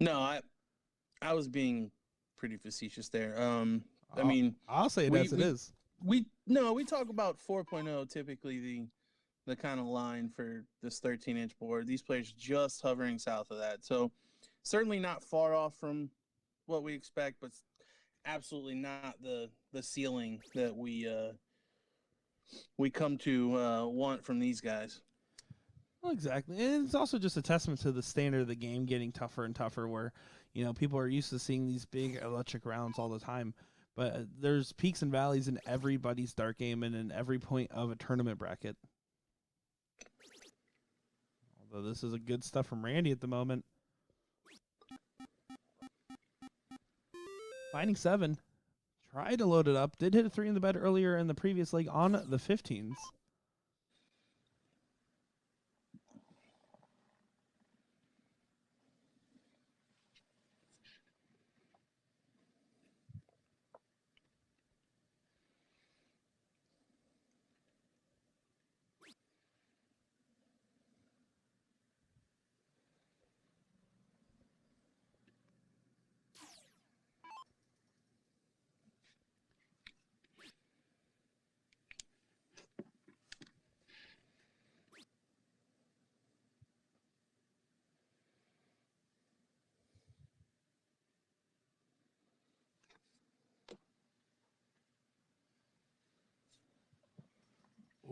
No, I was being pretty facetious there. I mean, I'll say it as it is. We talk about 4.0 typically the kind of line for this 13-inch board. These players just hovering south of that. So certainly not far off from what we expect, but absolutely not the ceiling that we come to want from these guys. Well, exactly. And it's also just a testament to the standard of the game getting tougher and tougher where, people are used to seeing these big electric rounds all the time. But there's peaks and valleys in everybody's dart game and in every point of a tournament bracket. Although this is a good stuff from Randy at the moment. Finding 7. Tried to load it up. Did hit a 3 in the bed earlier in the previous leg on the 15s.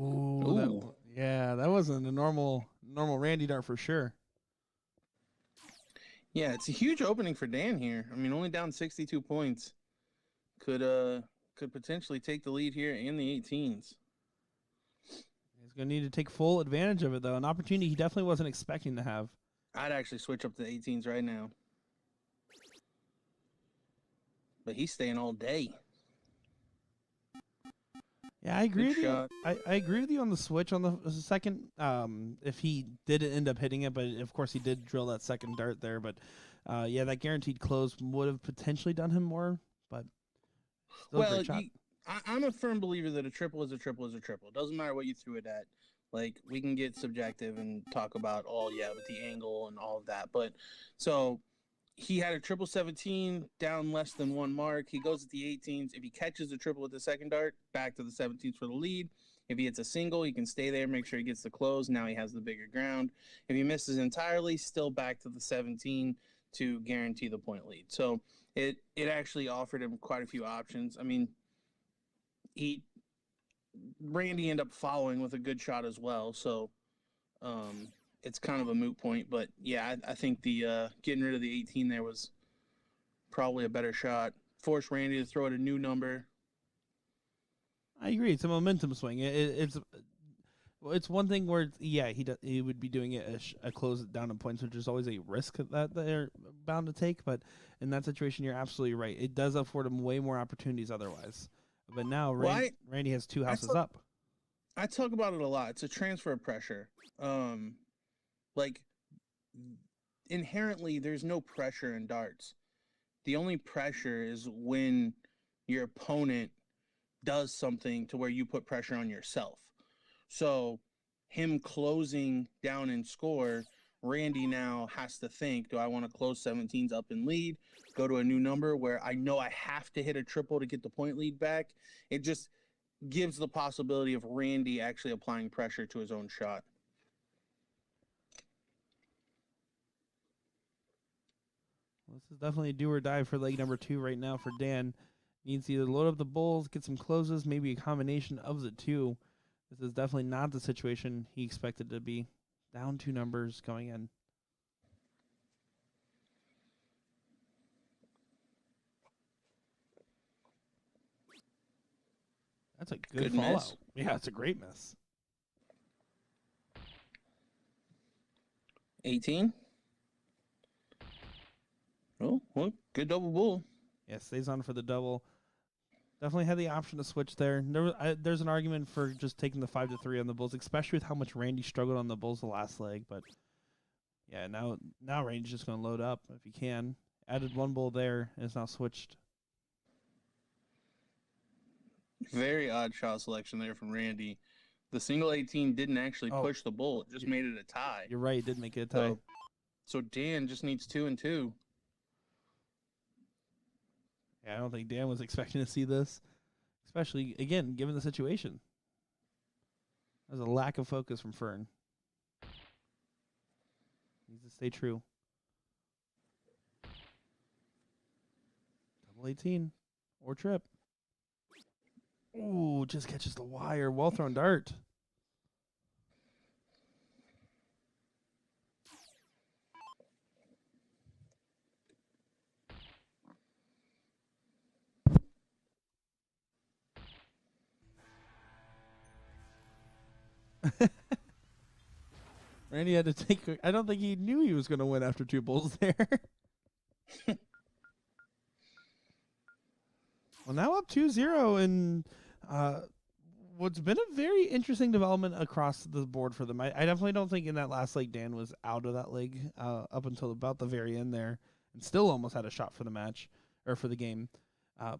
Ooh. That wasn't a normal Randy dart for sure. Yeah, it's a huge opening for Dan here. I mean, only down 62 points. Could potentially take the lead here in the 18s. He's He's going to need to take full advantage of it, though. An opportunity he definitely wasn't expecting to have. I'd actually switch up to 18s right now. But he's staying all day. Yeah, I agree with you. I agree with you on the switch on the second. If he did end up hitting it, but of course he did drill that second dart there. But yeah, that guaranteed close would have potentially done him more. But still a great shot. I'm a firm believer that a triple is a triple is a triple. It doesn't matter what you threw it at. Like, we can get subjective and talk about, with the angle and all of that. But so he had a triple 17 down less than one mark. He goes at the 18s. If he catches a triple with the second dart, back to the 17s for the lead. If he hits a single, he can stay there, make sure he gets the close. Now he has the bigger ground. If he misses entirely, still back to the 17 to guarantee the point lead. So it actually offered him quite a few options. I mean, Randy ended up following with a good shot as well. So it's kind of a moot point. But yeah, I think the getting rid of the 18 there was probably a better shot. Forced Randy to throw at a new number. I agree. It's a momentum swing. It's one thing where he would be doing it a close down in points, which is always a risk that they're bound to take. But in that situation, you're absolutely right. It does afford him way more opportunities otherwise. But now Randy has two houses up. I talk about it a lot. It's a transfer of pressure. Like, inherently, there's no pressure in darts. The only pressure is when your opponent does something to where you put pressure on yourself. So him closing down in score, Randy now has to think, do I want to close 17s up in lead, go to a new number where I know I have to hit a triple to get the point lead back? It just gives the possibility of Randy actually applying pressure to his own shot. This is definitely a do or die for leg number 2 right now for Dan. Needs to either load up the bulls, get some closes, maybe a combination of the two. This is definitely not the situation he expected to be. Down 2 numbers going in. That's a good fallout. Miss. Yeah, it's a great miss. 18. Oh, well, good double bull. Yeah, stays on for the double. Definitely had the option to switch there. There's an argument for just taking the 5-3 on the bulls, especially with how much Randy struggled on the bulls the last leg. But yeah, now Randy's just going to load up if he can. Added one bull there and it's now switched. Very odd shot selection there from Randy. The single 18 didn't actually push the bull. It just made it a tie. You're right. It did make it a tie. So Dan just needs 2 and 2. Yeah, I don't think Dan was expecting to see this, especially, again, given the situation. There's a lack of focus from Fern. Needs to stay true. Double 18 or trip. Ooh, just catches the wire. Well thrown dart. Randy had to take. I don't think he knew he was going to win after 2 bulls there. Well, now up 2-0, and what's been a very interesting development across the board for them. I definitely don't think in that last leg Dan was out of that leg up until about the very end there, and still almost had a shot for the match or for the game.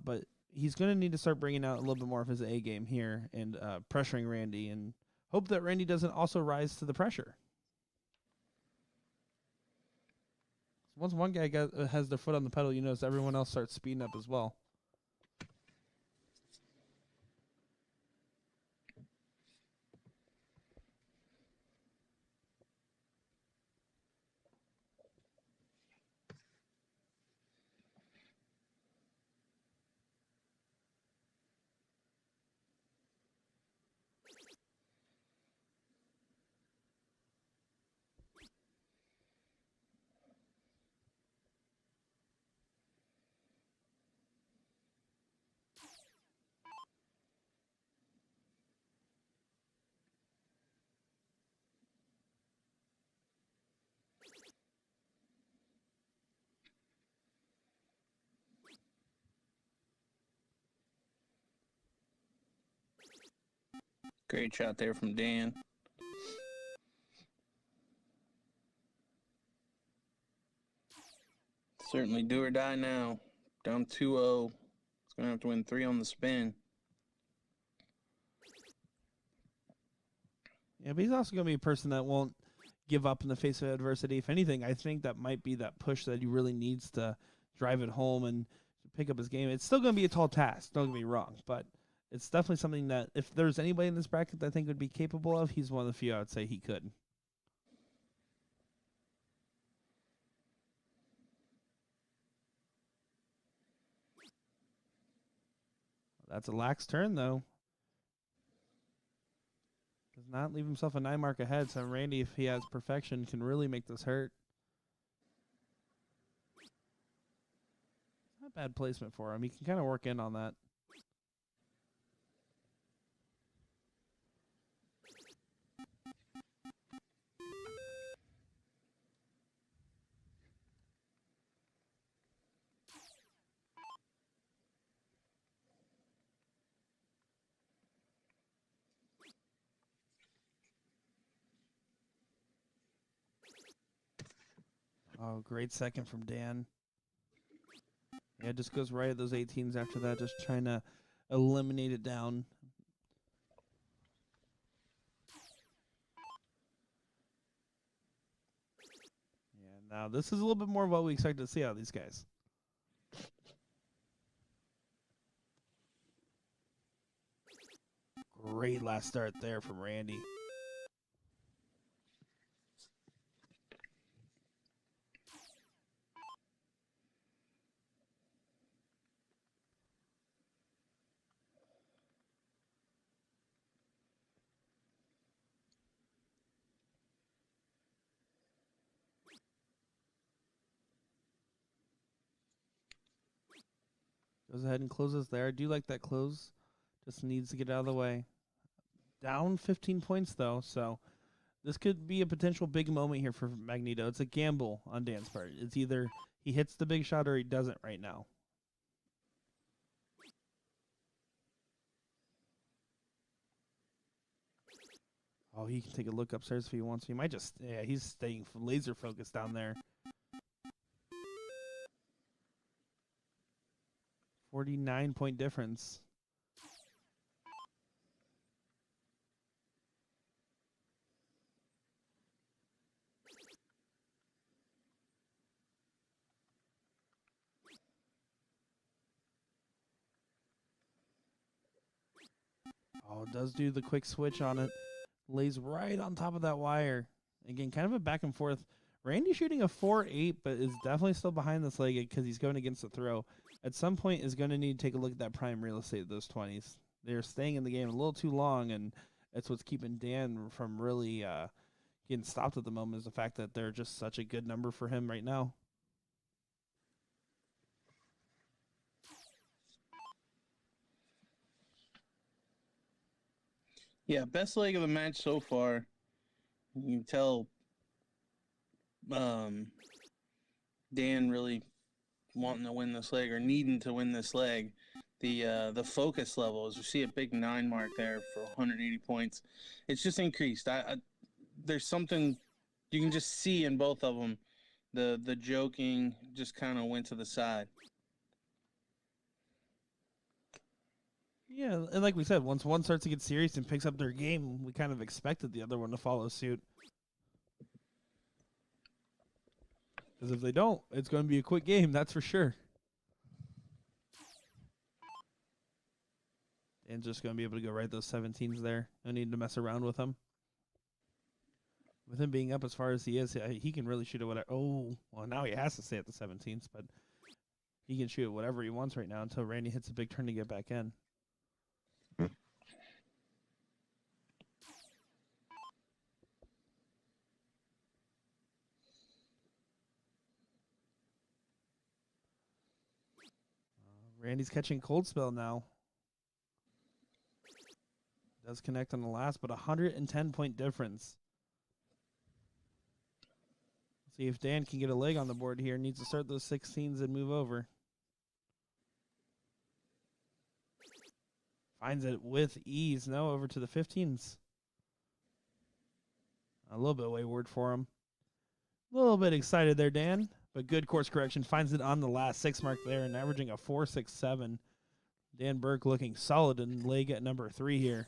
But he's going to need to start bringing out a little bit more of his A game here and pressuring Randy, and hope that Randy doesn't also rise to the pressure. Once one guy has their foot on the pedal, you notice everyone else starts speeding up as well. Great shot there from Dan. Certainly do or die now. Down 2-0. It's going to have to win 3 on the spin. Yeah, but he's also going to be a person that won't give up in the face of adversity. If anything, I think that might be that push that he really needs to drive it home and pick up his game. It's still going to be a tall task, don't get me wrong, but it's definitely something that if there's anybody in this bracket that I think would be capable of, he's one of the few I would say he could. That's a lax turn, though. Does not leave himself a 9 mark ahead, so Randy, if he has perfection, can really make this hurt. Not bad placement for him. He can kind of work in on that. Oh, great second from Dan. Yeah, it just goes right at those 18s after that, just trying to eliminate it down. Yeah, now this is a little bit more of what we expect to see out of these guys. Great last start there from Randy. Goes ahead and closes there. I do like that close. Just needs to get out of the way. Down 15 points, though, so this could be a potential big moment here for Magneto. It's a gamble on Dan's part. It's either he hits the big shot or he doesn't right now. Oh, he can take a look upstairs if he wants. He might just, yeah, he's staying laser focused down there. 49-point difference. Oh, it does do the quick switch on it. Lays right on top of that wire. Again, kind of a back and forth. Randy shooting a 4-8, but is definitely still behind this leg because he's going against the throw. At some point, is going to need to take a look at that prime real estate, those 20s. They're staying in the game a little too long, and that's what's keeping Dan from really getting stopped at the moment, is the fact that they're just such a good number for him right now. Yeah, best leg of the match so far. You can tell Dan really wanting to win this leg or needing to win this leg. The focus level, as you see a big 9 mark there for 180 points, it's just increased. There's something you can just see in both of them. The joking just kind of went to the side. Yeah, and like we said, once one starts to get serious and picks up their game, we kind of expected the other one to follow suit. Because if they don't, it's going to be a quick game, that's for sure. And just going to be able to go right those 17s there. No need to mess around with them. With him being up as far as he is, he can really shoot at whatever. Oh, well, now he has to stay at the 17s, but he can shoot at whatever he wants right now until Randy hits a big turn to get back in. Randy's catching cold spell now. Does connect on the last, but 110-point difference. See if Dan can get a leg on the board here. Needs to start those 16s and move over. Finds it with ease. Now over to the 15s. A little bit wayward for him. A little bit excited there, Dan. But good course correction. Finds it on the last 6 mark there and averaging a 4.67. Dan Burke looking solid in leg at number 3 here.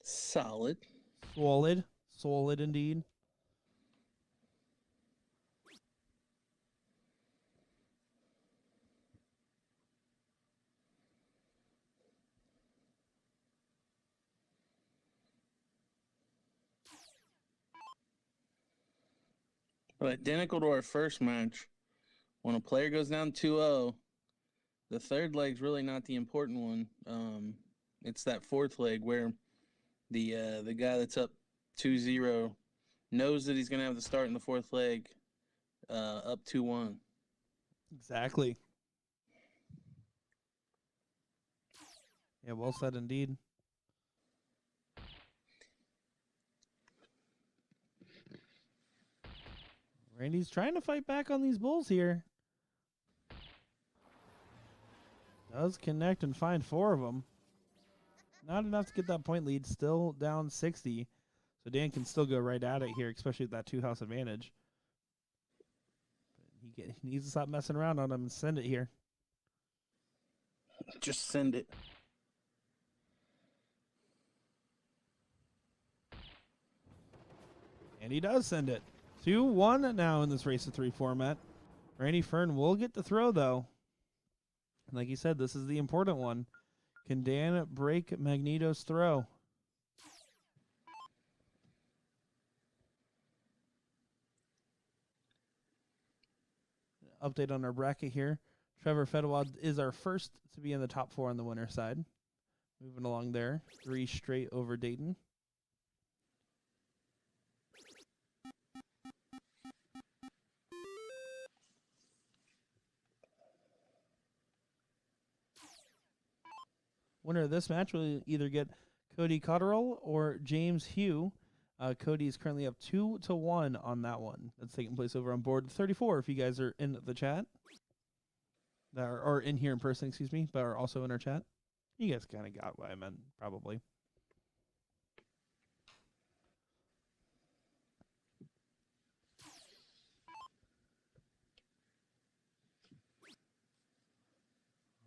Solid. Solid indeed. But identical to our first match, when a player goes down 2-0, the third leg's really not the important one. It's that fourth leg where the guy that's up 2-0 knows that he's going to have to start in the fourth leg up 2-1. Exactly. Yeah, well said indeed. Randy's trying to fight back on these bulls here. Does connect and find 4 of them. Not enough to get that point lead. Still down 60. So Dan can still go right at it here, especially with that 2-house advantage. He needs to stop messing around on him and send it here. Just send it. And he does send it. 2-1 now in this race of 3 format. Randy Fern will get the throw, though. Like you said, this is the important one. Can Dan break Magneto's throw? Update on our bracket here. Trevor Fedwa is our first to be in the top 4 on the winner side. Moving along there. 3 straight over Dayton. Winner of this match will either get Cody Cottrell or James Hugh. Cody is currently up 2-1 on that one. That's taking place over on board 34 if you guys are in the chat. Or in here in person, excuse me, but are also in our chat. You guys kind of got what I meant, probably.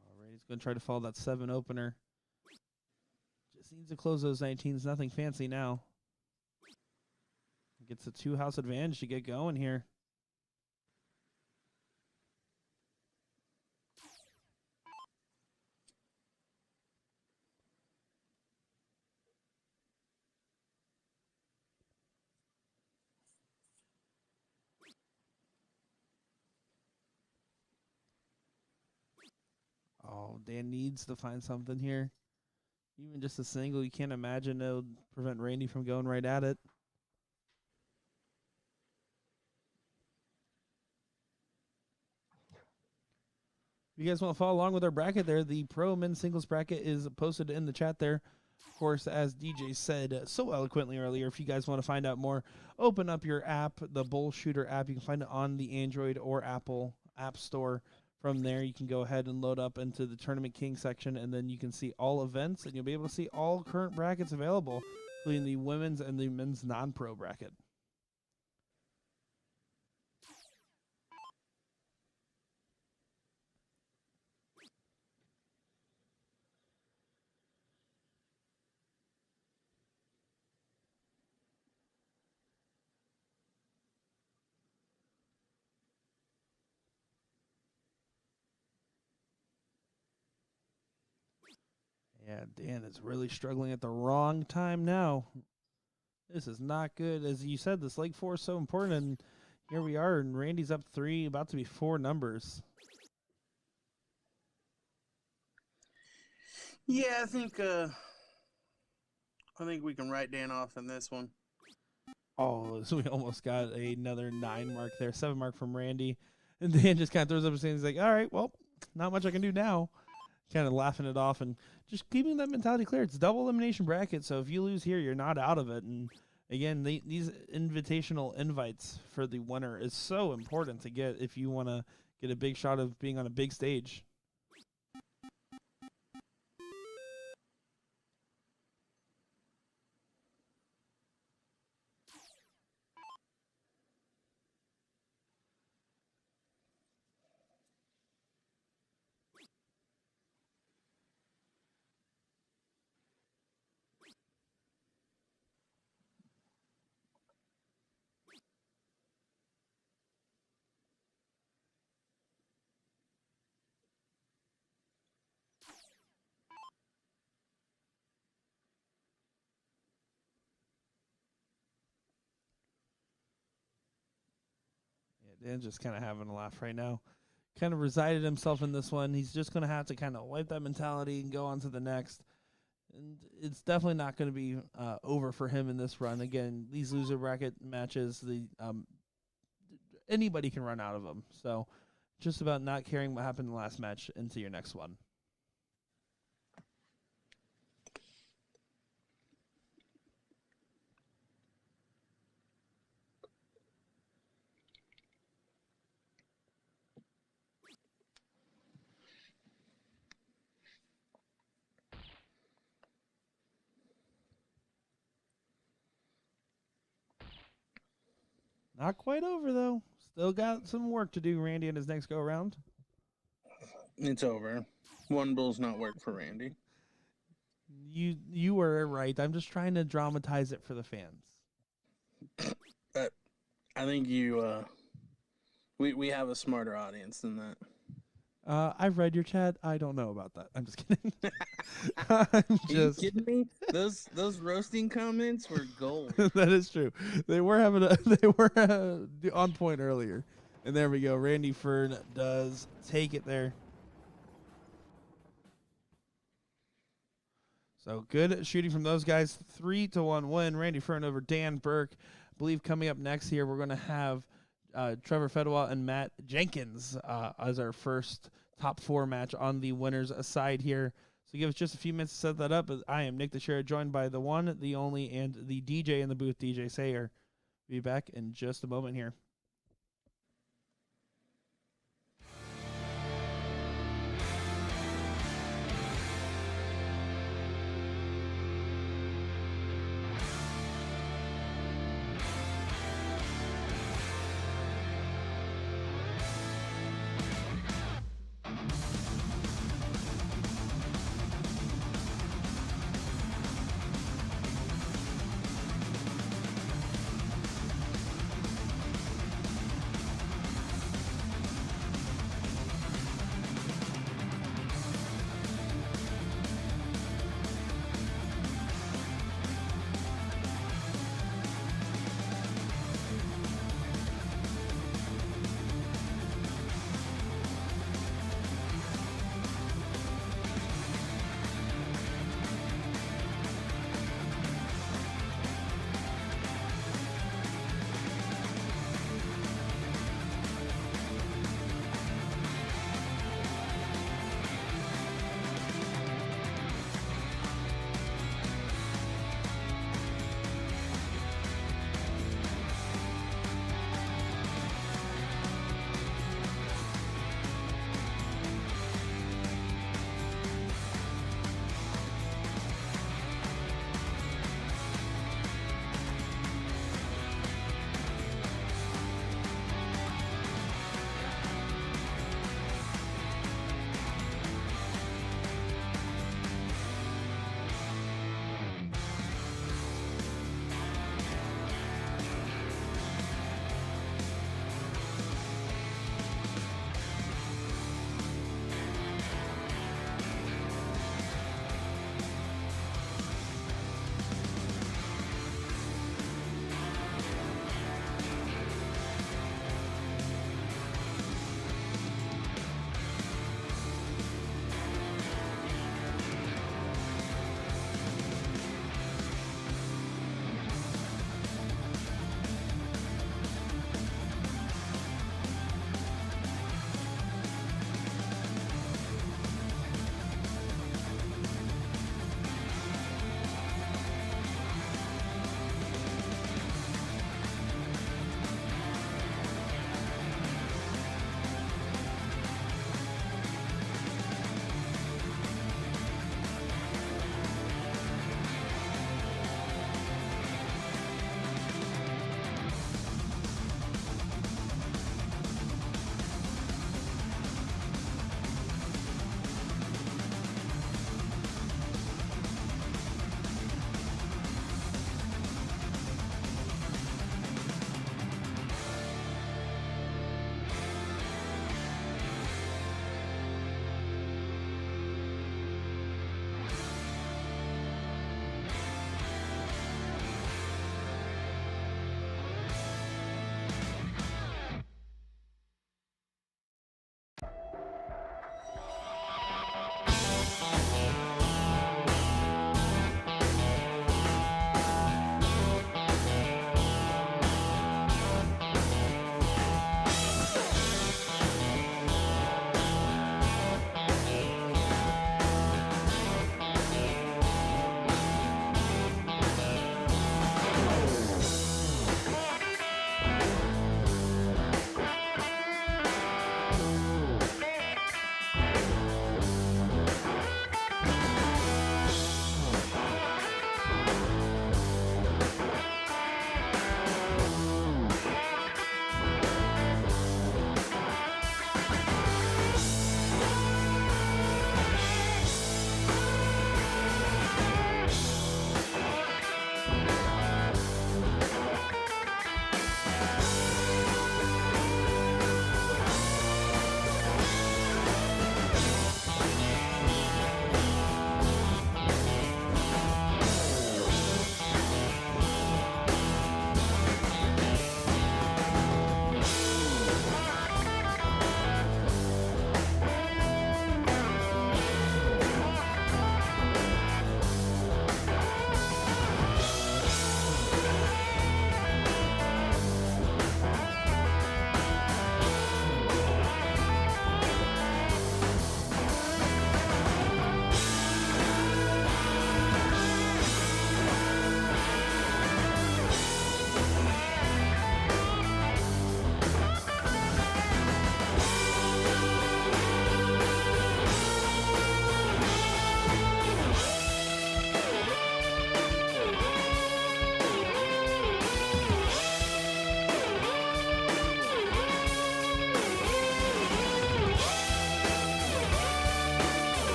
All right, he's going to try to follow that 7 opener. Just needs to close those 19s. Nothing fancy now. Gets a 2-house advantage to get going here. Oh, Dan needs to find something here. Even just a single, you can't imagine it would prevent Randy from going right at it. If you guys want to follow along with our bracket there, the pro men's singles bracket is posted in the chat there. Of course, as DJ said so eloquently earlier, if you guys want to find out more, open up your app, the BullShooter app. You can find it on the Android or Apple App Store. From there, you can go ahead and load up into the Tournament King section, and then you can see all events, and you'll be able to see all current brackets available, including the women's and the men's non-pro bracket. Yeah, Dan is really struggling at the wrong time now. This is not good. As you said, this leg 4 is so important, and here we are, and Randy's up 3, about to be 4 numbers. Yeah, I think we can write Dan off in this one. Oh, so we almost got another 9 mark there, 7 mark from Randy. And Dan just kind of throws up his hands. He's like, all right, well, not much I can do now. Kind of laughing it off and just keeping that mentality clear. It's double elimination bracket, so if you lose here, you're not out of it. And again, these invitational invites for the winner is so important to get if you want to get a big shot of being on a big stage. Dan's just kind of having a laugh right now. Kind of resided himself in this one. He's just going to have to kind of wipe that mentality and go on to the next. And it's definitely not going to be over for him in this run. Again, these loser bracket matches, anybody can run out of them. So just about not caring what happened in the last match into your next one. Not quite over, though. Still got some work to do, Randy, in his next go-around. It's over. One bull's not work for Randy. You were right. I'm just trying to dramatize it for the fans. I think we have a smarter audience than that. I've read your chat. I don't know about that. I'm just kidding. Are you kidding me? Those roasting comments were gold. That is true. They were on point earlier. And there we go. Randy Fern does take it there. So good shooting from those guys. 3-1 win. Randy Fern over Dan Burke. I believe coming up next here, we're going to have Trevor Fedwa and Matt Jenkins as our first top 4 match on the winners side here. So give us just a few minutes to set that up. I am Nick the Sheriff, joined by the one, the only, and the DJ in the booth, DJ Sayer. Be back in just a moment here.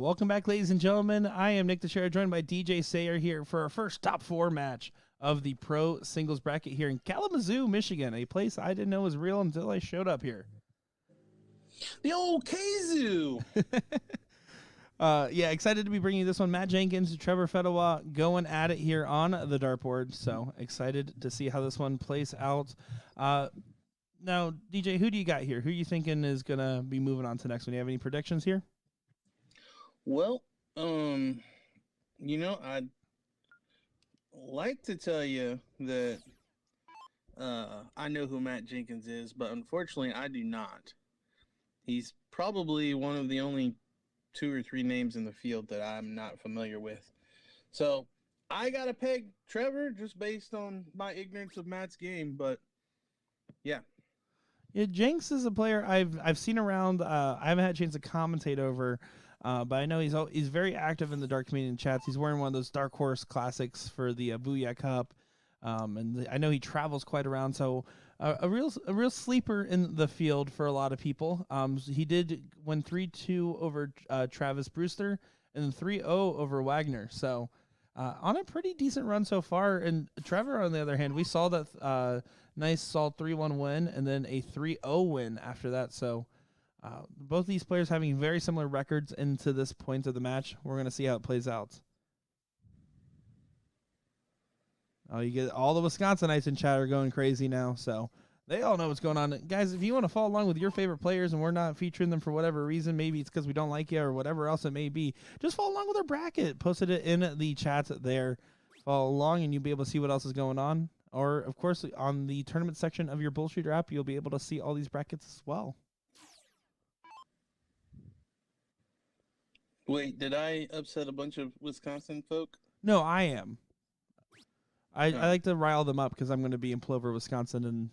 Welcome back, ladies and gentlemen. I am Nick DeShera, joined by DJ Sayer here for our first top 4 match of the pro singles bracket here in Kalamazoo, Michigan, a place I didn't know was real until I showed up here. The old Kazoo. Yeah, excited to be bringing you this one. Matt Jenkins, Trevor Fedwa going at it here on the dartboard. So excited to see how this one plays out. Now, DJ, who do you got here? Who are you thinking is going to be moving on to next one? Do you have any predictions here? Well, I'd like to tell you that I know who Matt Jenkins is, but unfortunately I do not. He's probably one of the only 2 or 3 names in the field that I'm not familiar with. So I got to peg Trevor just based on my ignorance of Matt's game, but yeah. Yeah, Jenks is a player I've seen around. I haven't had a chance to commentate over, but I know he's very active in the dark community and chats. He's wearing one of those Dark Horse Classics for the Booyah Cup, and I know he travels quite around. So a real sleeper in the field for a lot of people. He did win 3-2 over Travis Brewster and 3-0 over Wagner. So on a pretty decent run so far. And Trevor, on the other hand, we saw that nice solid 3-1 win and then a 3-0 win after that. So both these players having very similar records into this point of the match. We're going to see how it plays out. Oh, you get all the Wisconsinites in chat are going crazy now, so they all know what's going on. Guys, if you want to follow along with your favorite players and we're not featuring them for whatever reason, maybe it's because we don't like you or whatever else it may be, just follow along with our bracket. Posted it in the chat there. Follow along and you'll be able to see what else is going on. Or, of course, on the tournament section of your BullShooter app, you'll be able to see all these brackets as well. Wait, did I upset a bunch of Wisconsin folk? No, I am. I like to rile them up because I'm going to be in Plover, Wisconsin in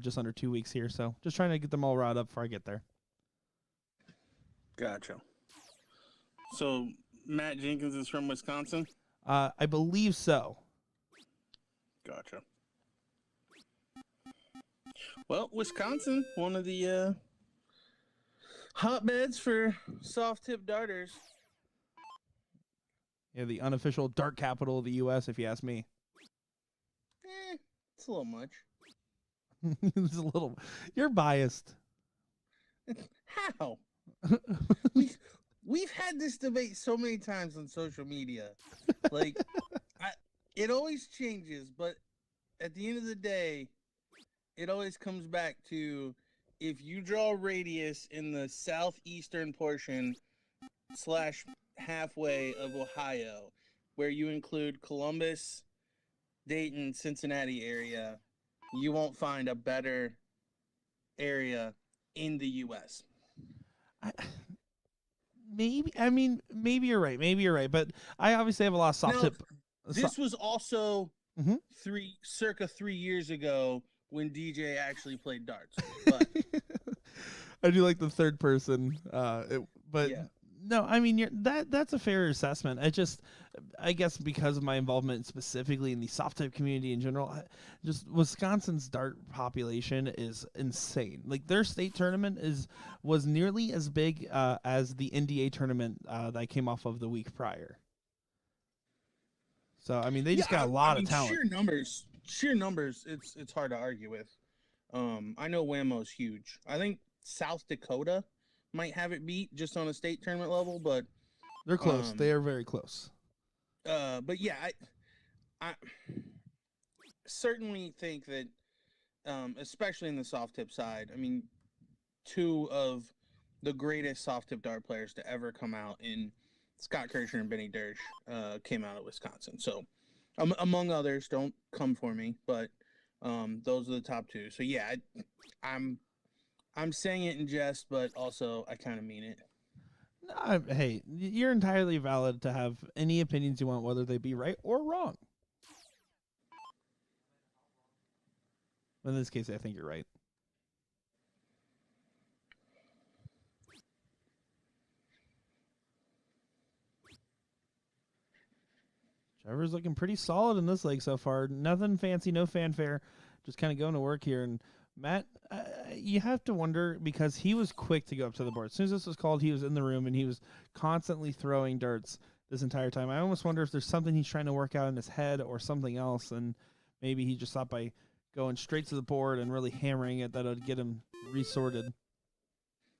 just under 2 weeks here. So just trying to get them all riled up before I get there. Gotcha. So Matt Jenkins is from Wisconsin? I believe so. Gotcha. Well, Wisconsin, one of the hotbeds for soft tip darters. Yeah, the unofficial dart capital of the U.S., if you ask me. It's a little much. It's a little. You're biased. How? We've had this debate so many times on social media. Like, it always changes, but at the end of the day, it always comes back to if you draw a radius in the southeastern portion / halfway of Ohio, where you include Columbus, Dayton, Cincinnati area, you won't find a better area in the U.S. Maybe you're right. Maybe you're right. But I obviously have a lot of soft tip. This was also circa 3 years ago when DJ actually played darts. But I do like the third person. yeah. No, I mean that's a fair assessment. I guess because of my involvement specifically in the soft tip community in general, just Wisconsin's dart population is insane. Like their state tournament was nearly as big as the NDA tournament that I came off of the week prior. So I mean they just got a lot of talent. Sheer numbers. It's hard to argue with. I know Whammo's huge. I think South Dakota might have it beat just on a state tournament level, but they're close. They are very close. But yeah, I certainly think that, especially in the soft tip side, I mean, 2 of the greatest soft tip dart players to ever come out in Scott Kirchner and Benny Dersch came out of Wisconsin. So, among others, don't come for me, but those are the top 2. So yeah, I'm saying it in jest, but also I kind of mean it. Hey, you're entirely valid to have any opinions you want, whether they be right or wrong. In this case, I think you're right. Trevor's looking pretty solid in this leg so far. Nothing fancy, no fanfare. Just kind of going to work here. And Matt, you have to wonder because he was quick to go up to the board. As soon as this was called, he was in the room and he was constantly throwing darts this entire time. I almost wonder if there's something he's trying to work out in his head or something else, and maybe he just thought by going straight to the board and really hammering it that it would get him resorted.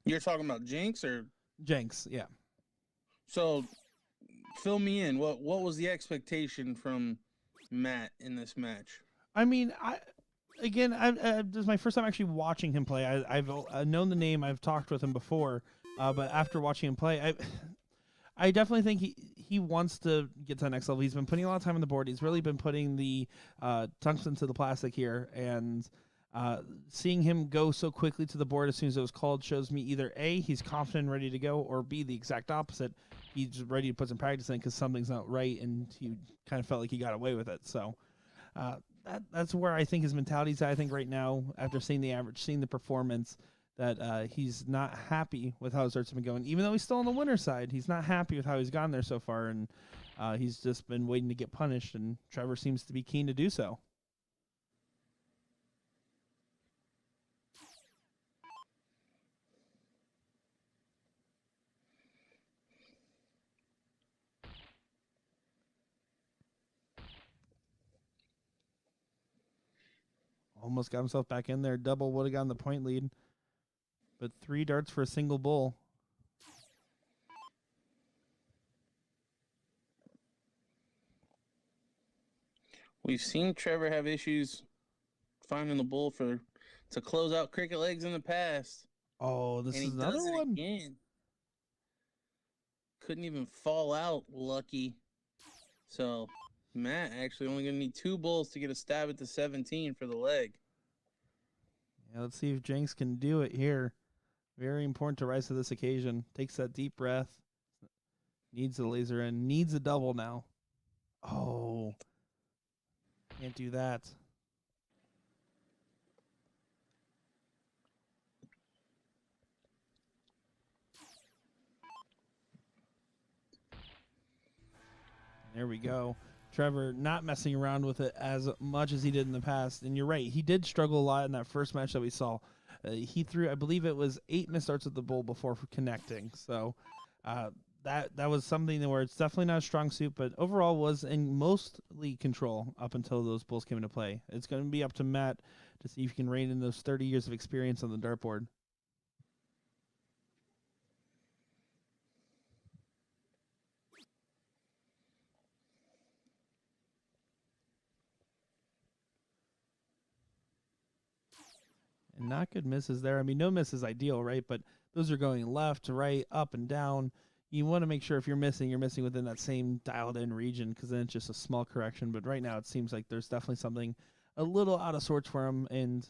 You're talking about Jinx or Jenks, yeah. so? Fill me in. What was the expectation from Matt in this match? I mean, this is my first time actually watching him play. I've known the name. I've talked with him before, but after watching him play, I definitely think he wants to get to the next level. He's been putting a lot of time on the board. He's really been putting the tungsten to the plastic here, and seeing him go so quickly to the board as soon as it was called shows me either A, he's confident and ready to go, or B, the exact opposite. He's ready to put some practice in because something's not right, and he kind of felt like he got away with it. So that's where I think his mentality's at. I think right now, after seeing the average, seeing the performance, that he's not happy with how his darts have been going. Even though he's still on the winner's side, he's not happy with how he's gone there so far, and he's just been waiting to get punished, and Trevor seems to be keen to do so. Almost got himself back in there. Double would have gotten the point lead. But 3 darts for a single bull. We've seen Trevor have issues finding the bull to close out cricket legs in the past. Oh, this and is he another does it one. Again. Couldn't even fall out, lucky. So Matt actually only going to need 2 bulls to get a stab at the 17 for the leg. Yeah, let's see if Jenks can do it here. Very important to rise to this occasion. Takes that deep breath. Needs the laser in. Needs a double now. Oh. Can't do that. There we go. Trevor not messing around with it as much as he did in the past. And you're right, he did struggle a lot in that first match that we saw. He threw, I believe it was 8 missed darts at the bull before connecting. So that was something where it's definitely not a strong suit, but overall was in mostly control up until those bulls came into play. It's going to be up to Matt to see if he can rein in those 30 years of experience on the dartboard. And not good misses there. I mean, no miss is ideal, right? But those are going left to right, up and down. You want to make sure if you're missing within that same dialed-in region, because then it's just a small correction. But right now, it seems like there's definitely something a little out of sorts for him, and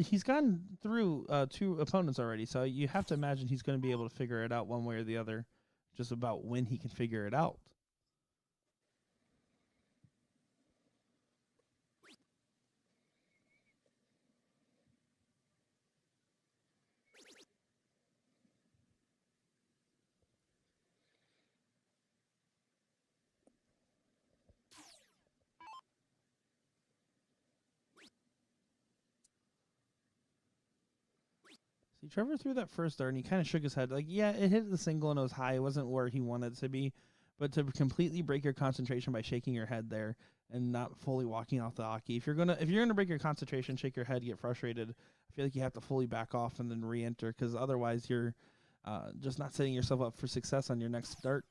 he's gone through 2 opponents already, so you have to imagine he's going to be able to figure it out one way or the other, just about when he can figure it out. See, Trevor threw that first dart, and he kind of shook his head. Like, yeah, it hit the single, and it was high. It wasn't where he wanted it to be. But to completely break your concentration by shaking your head there and not fully walking off the hockey, if you're gonna break your concentration, shake your head, get frustrated, I feel like you have to fully back off and then re-enter, because otherwise you're just not setting yourself up for success on your next dart.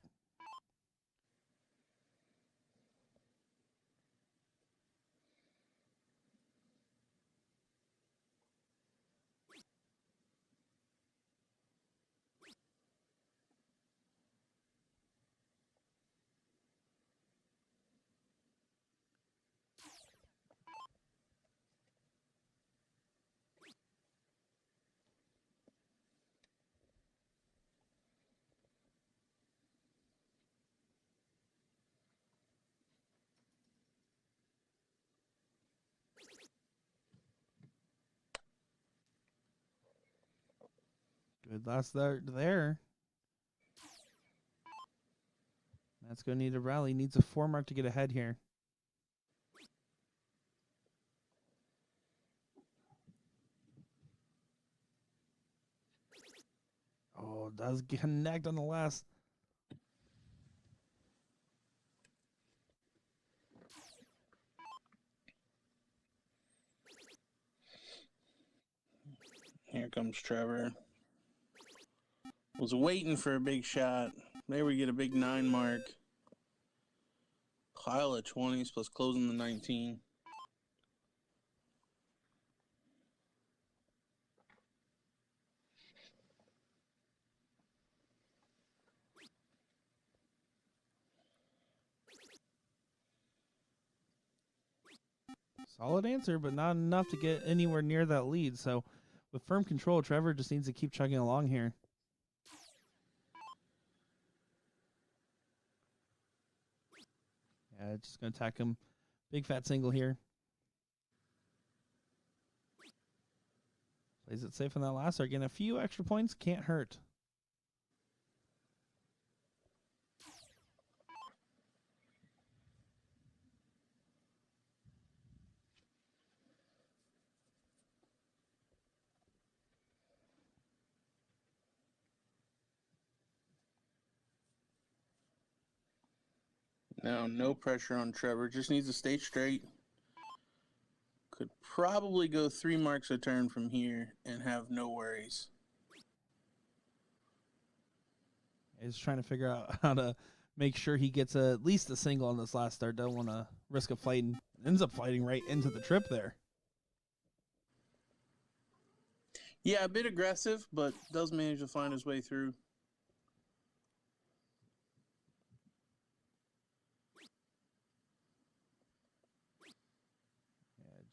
Good last dart there. That's going to need a rally. Needs a 4 mark to get ahead here. Oh, does connect on the last. Here comes Trevor. Was waiting for a big shot. There we get a big 9 mark. Pile of 20s plus closing the 19. Solid answer, but not enough to get anywhere near that lead. So with firm control, Trevor just needs to keep chugging along here. Yeah, just going to attack him. Big fat single here. Plays it safe on that last. Again, a few extra points can't hurt. Now, no pressure on Trevor. Just needs to stay straight. Could probably go 3 marks a turn from here and have no worries. He's trying to figure out how to make sure he gets at least a single on this last start. Don't want to risk a fight and ends up fighting right into the trip there. Yeah, a bit aggressive, but does manage to find his way through.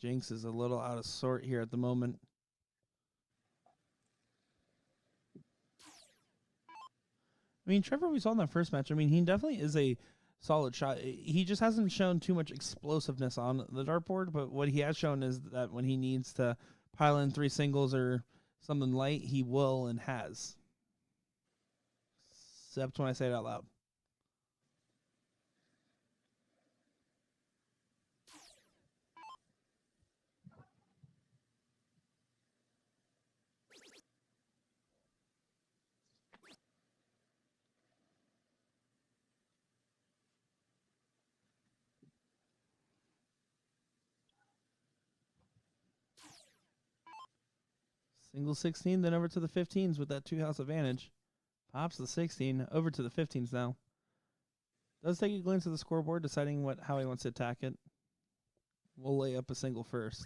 Jenks is a little out of sort here at the moment. I mean, Trevor, we saw in that first match. I mean, he definitely is a solid shot. He just hasn't shown too much explosiveness on the dartboard, but what he has shown is that when he needs to pile in 3 singles or something light, he will and has. Except when I say it out loud. Single 16, then over to the 15s with that 2-house advantage. Pops the 16, over to the 15s now. Does take a glance at the scoreboard, deciding how he wants to attack it. We'll lay up a single first.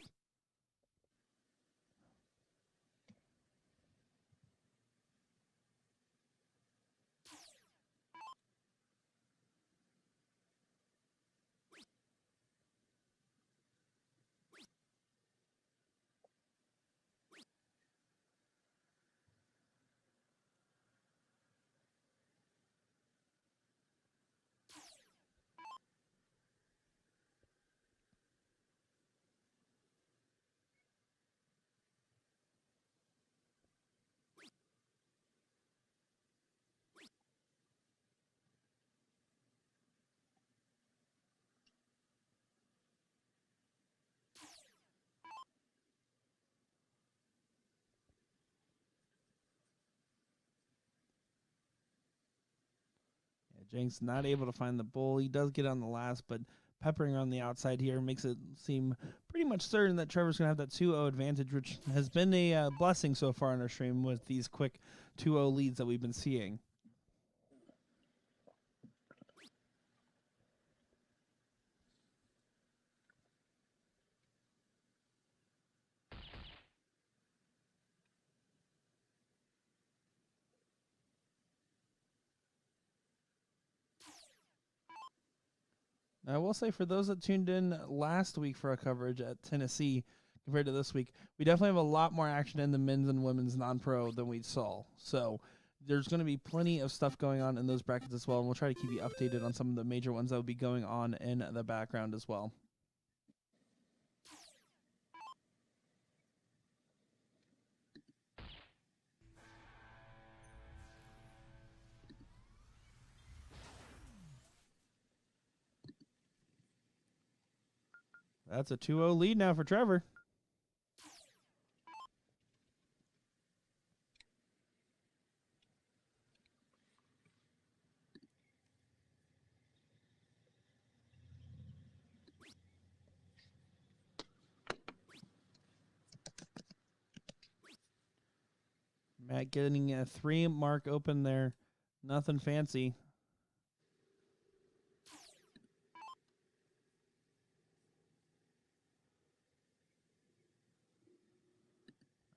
Jenks not able to find the bull. He does get on the last, but peppering on the outside here makes it seem pretty much certain that Trevor's going to have that 2-0 advantage, which has been a blessing so far on our stream with these quick 2-0 leads that we've been seeing. I will say, for those that tuned in last week for our coverage at Tennessee compared to this week, we definitely have a lot more action in the men's and women's non-pro than we saw. So there's going to be plenty of stuff going on in those brackets as well, and we'll try to keep you updated on some of the major ones that will be going on in the background as well. That's a 2-0 lead now for Trevor. Matt getting a 3 mark open there. Nothing fancy.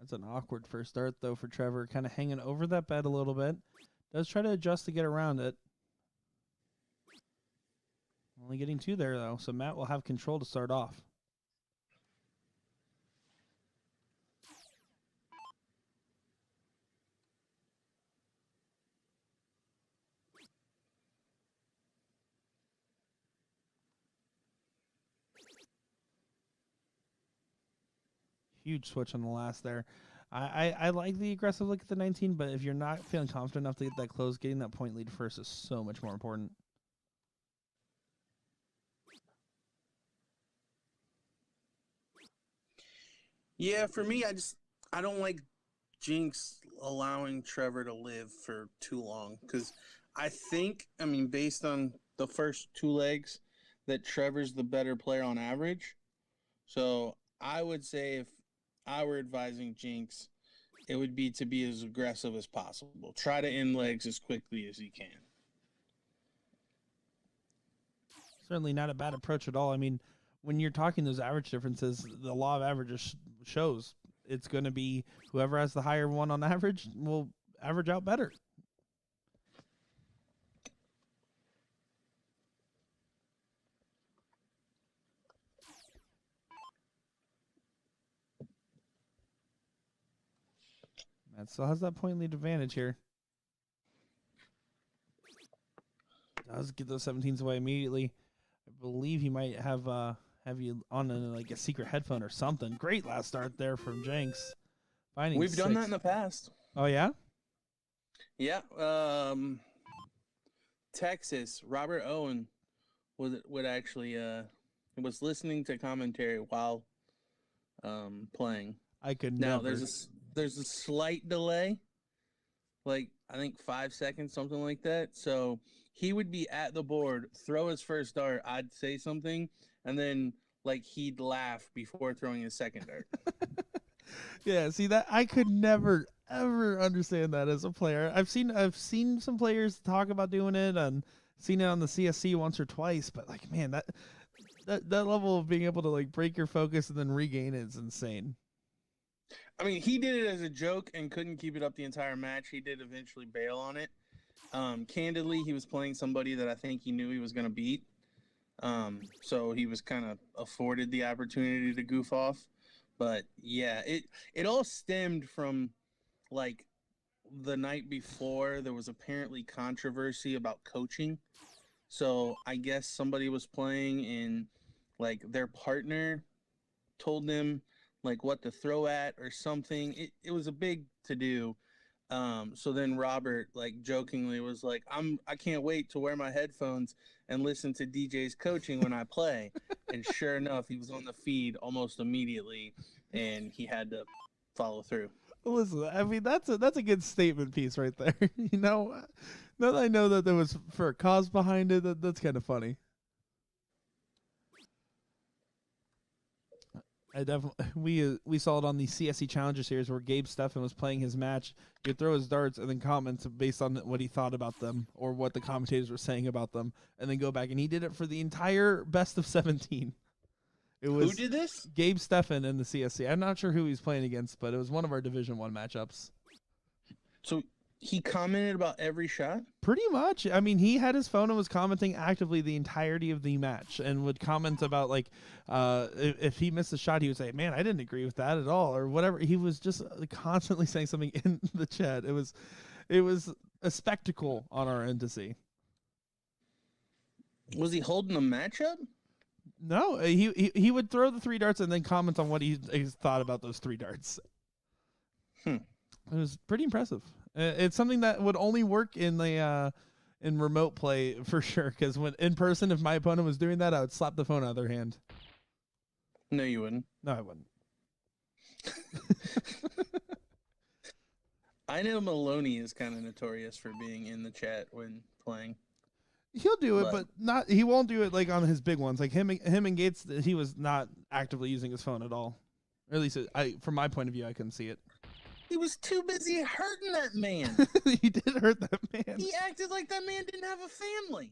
That's an awkward first start, though, for Trevor. Kind of hanging over that bed a little bit. Does try to adjust to get around it. Only getting 2 there, though, so Matt will have control to start off. Huge switch on the last there. I like the aggressive look at the 19, but if you're not feeling confident enough to get that close, getting that point lead first is so much more important. Yeah, for me, I don't like Jinx allowing Trevor to live for too long because I mean, based on the first 2 legs, that Trevor's the better player on average. So I would say if I were advising Jinx, it would be to be as aggressive as possible. Try to end legs as quickly as you can. Certainly not a bad approach at all. I mean, when you're talking those average differences, the law of averages shows it's going to be whoever has the higher one on average will average out better. Matt still has that point lead advantage here. Does get those 17s away immediately. I believe he might have you on like a secret headphone or something. Great last start there from Jenks. We've done that in the past. Oh yeah? Yeah. Texas, Robert Owen would actually was listening to commentary while playing. I could now never. There's a slight delay, like I think 5 seconds, something like that. So he would be at the board, throw his first dart, I'd say something, and then like he'd laugh before throwing his second dart. Yeah, see that I could never ever understand that as a player. I've seen some players talk about doing it and seen it on the CSC once or twice, but like man, that level of being able to like break your focus and then regain it is insane. I mean, he did it as a joke and couldn't keep it up the entire match. He did eventually bail on it. Candidly, he was playing somebody that I think he knew he was going to beat. So he was kind of afforded the opportunity to goof off. But yeah, it all stemmed from like the night before. There was apparently controversy about coaching. So I guess somebody was playing and like their partner told them like what to throw at or something. It was a big to do. So then Robert like jokingly was like, I can't wait to wear my headphones and listen to DJ's coaching when I play. And sure enough, he was on the feed almost immediately and he had to follow through. Listen, I mean that's a good statement piece right there. You know, now that I know that there was for a cause behind it, that's kind of funny. I definitely we saw it on the CSC Challenger Series where Gabe Steffen was playing his match. He'd throw his darts and then comment based on what he thought about them or what the commentators were saying about them, and then go back. And he did it for the entire best of 17. It was Who did this? Gabe Steffen in the CSC. I'm not sure who he's playing against, but it was one of our Division 1 matchups. So he commented about every shot? Pretty much. I mean, he had his phone and was commenting actively the entirety of the match and would comment about, like, if he missed a shot, he would say, man, I didn't agree with that at all, or whatever. He was just constantly saying something in the chat. It was a spectacle on our end to see. Was he holding a matchup? No, he would throw the 3 darts and then comment on what he thought about those 3 darts. It was pretty impressive. It's something that would only work in the in remote play for sure. Because when in person, if my opponent was doing that, I would slap the phone out of their hand. No, you wouldn't. No, I wouldn't. I know Maloney is kind of notorious for being in the chat when playing. He'll do it, but not. He won't do it like on his big ones. Like him and Gates, he was not actively using his phone at all. Or at least from my point of view, I couldn't see it. He was too busy hurting that man. He did hurt that man. He acted like that man didn't have a family.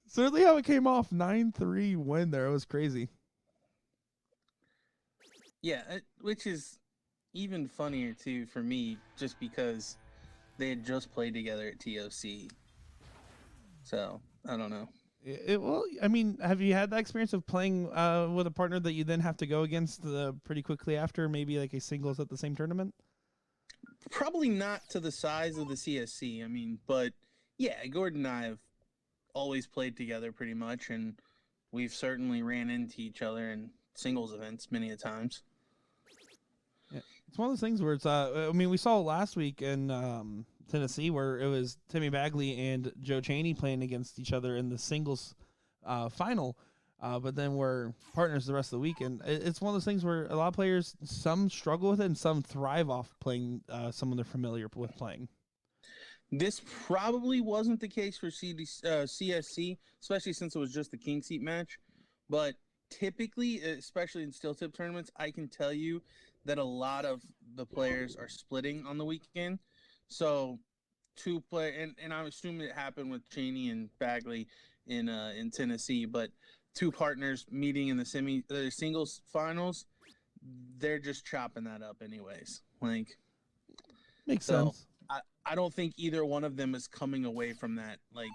Certainly how it came off 9-3 win there. It was crazy. Yeah, which is even funnier, too, for me, just because they had just played together at TOC. So, I don't know. Well, I mean, have you had that experience of playing with a partner that you then have to go against pretty quickly after, maybe like a singles at the same tournament? Probably not to the size of the CSC. I mean, but yeah, Gordon and I have always played together pretty much, and we've certainly ran into each other in singles events many a times. Yeah. It's one of those things where it's, I mean, we saw it last week in Tennessee where it was Timmy Bagley and Joe Chaney playing against each other in the singles final, but then we're partners the rest of the week. And it's one of those things where a lot of players, some struggle with it and some thrive off playing someone they're familiar with playing. This probably wasn't the case for CSC, especially since it was just the king seat match. But typically, especially in steel tip tournaments, I can tell you that a lot of the players are splitting on the weekend. So and I'm assuming it happened with Cheney and Bagley in Tennessee, but two partners meeting in the singles finals, they're just chopping that up anyways. Like, makes sense. I don't think either one of them is coming away from that like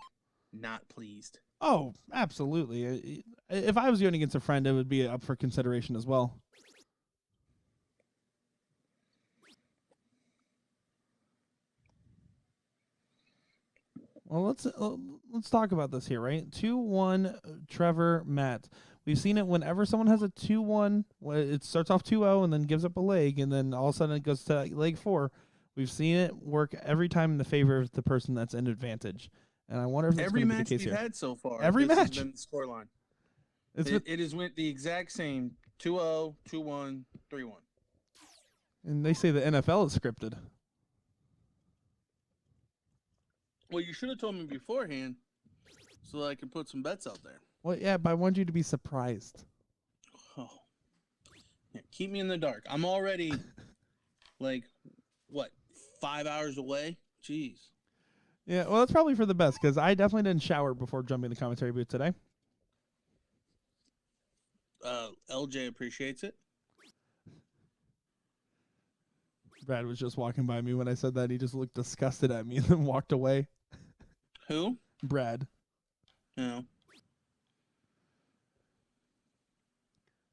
not pleased. Oh, absolutely. If I was going against a friend, it would be up for consideration as well. Well, let's talk about this here, right? 2-1 Trevor Matt. We've seen it whenever someone has a 2-1, it starts off 2-0 and then gives up a leg, and then all of a sudden it goes to leg 4. We've seen it work every time in the favor of the person that's in advantage. And I wonder if it's every going to match be the case we've here. had so far. Every this match has been the scoreline. It has went the exact same 2-0, 2-1, 3-1. And they say the NFL is scripted. Well, you should have told me beforehand so that I could put some bets out there. Well, yeah, but I want you to be surprised. Oh. Yeah, keep me in the dark. I'm already, like, what, 5 hours away? Jeez. Yeah, well, that's probably for the best, because I definitely didn't shower before jumping in the commentary booth today. LJ appreciates it. Brad was just walking by me when I said that. He just looked disgusted at me and then walked away. Who? Brad. No.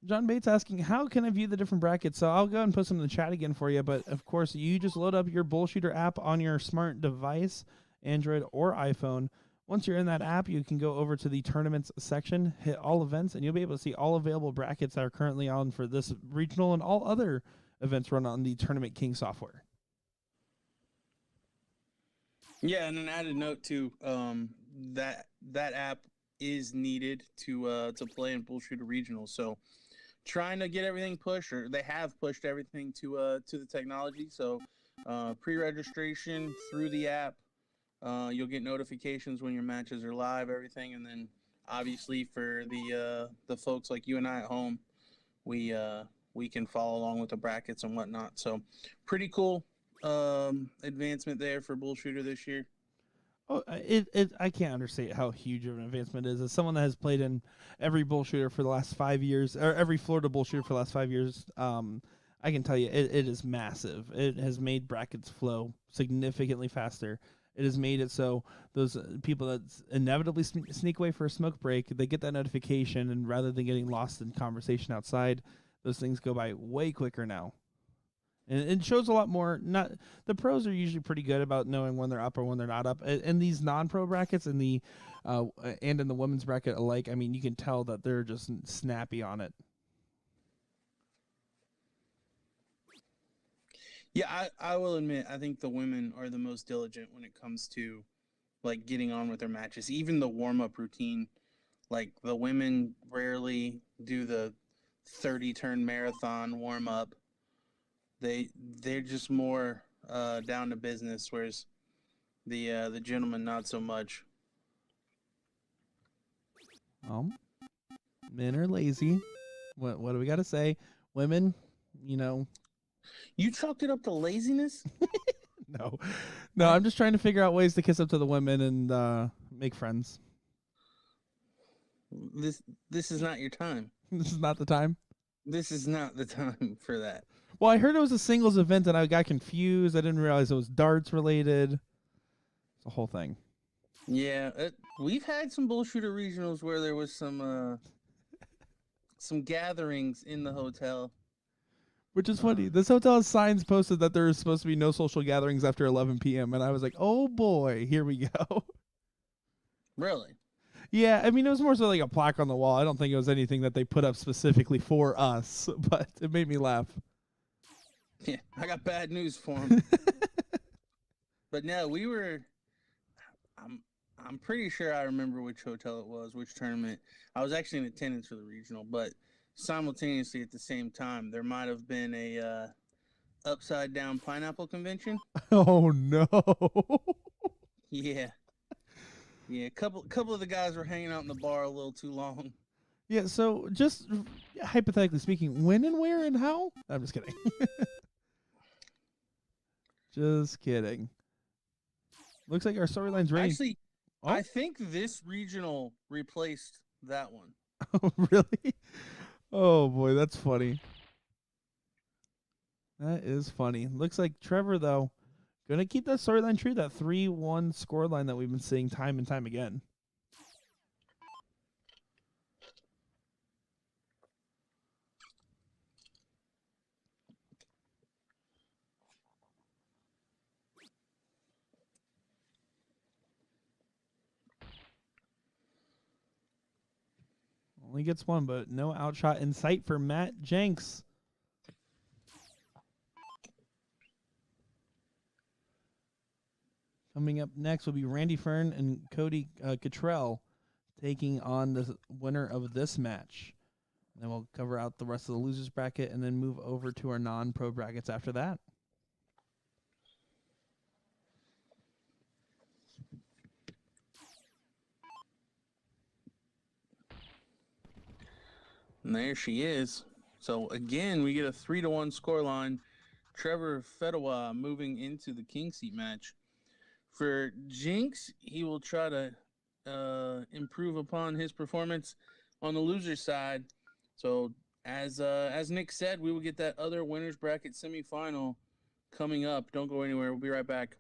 John Bates asking, how can I view the different brackets? So I'll go and put some in the chat again for you. But, of course, you just load up your BullShooter app on your smart device, Android or iPhone. Once you're in that app, you can go over to the tournaments section, hit all events, and you'll be able to see all available brackets that are currently on for this regional and all other events run on the Tournament King software. Yeah, and an added note too, that app is needed to play in BullShooter Regional. So trying to get everything pushed, or they have pushed everything to the technology. So pre-registration through the app, you'll get notifications when your matches are live, everything, and then obviously for the folks like you and I at home, we can follow along with the brackets and whatnot. So pretty cool advancement there for BullShooter this year. Oh, I can't understate how huge of an advancement it is. As someone that has played in every BullShooter for the last 5 years, or every Florida BullShooter for the last 5 years, I can tell you it is massive. It has made brackets flow significantly faster. It has made it so those people that inevitably sneak away for a smoke break, they get that notification, and rather than getting lost in conversation outside, those things go by way quicker now. And it shows a lot more. Not the pros are usually pretty good about knowing when they're up or when they're not up. In these non-pro brackets, and in the women's bracket alike, I mean, you can tell that they're just snappy on it. Yeah, I will admit, I think the women are the most diligent when it comes to like getting on with their matches. Even the warm-up routine, like the women rarely do the 30-turn marathon warm-up. They're just more down to business, whereas the gentlemen not so much. Men are lazy. What do we got to say? Women, you know. You chalked it up to laziness? No, I'm just trying to figure out ways to kiss up to the women and make friends. This is not your time. This is not the time. This is not the time for that. Well, I heard it was a singles event, and I got confused. I didn't realize it was darts related. It's a whole thing. Yeah, we've had some BullShooter regionals where there was some gatherings in the hotel. Which is funny. This hotel has signs posted that there is supposed to be no social gatherings after 11 p.m. And I was like, oh boy, here we go. Really? Yeah, I mean, it was more so like a plaque on the wall. I don't think it was anything that they put up specifically for us, but it made me laugh. Yeah, I got bad news for him. But no, we were. I'm pretty sure I remember which hotel it was, which tournament. I was actually in attendance for the regional, but simultaneously at the same time, there might have been a upside down pineapple convention. Oh no! Yeah. A couple of the guys were hanging out in the bar a little too long. Yeah, so just hypothetically speaking, when and where and how? I'm just kidding. Just kidding. Looks like our storyline's ready. Actually, I think this regional replaced that one. Oh, really? Oh boy, that's funny. That is funny. Looks like Trevor, though, gonna keep that storyline true, that 3-1 scoreline that we've been seeing time and time again. Only gets one, but no outshot in sight for Matt Jenks. Coming up next will be Randy Fern and Cody Cottrell taking on the winner of this match. And then we'll cover out the rest of the losers bracket and then move over to our non-pro brackets after that. And there she is. So again, we get a 3-1 scoreline. Trevor Fedwa moving into the king seat match. For Jinx, he will try to improve upon his performance on the loser side. So as Nick said, we will get that other winners bracket semifinal coming up. Don't go anywhere. We'll be right back.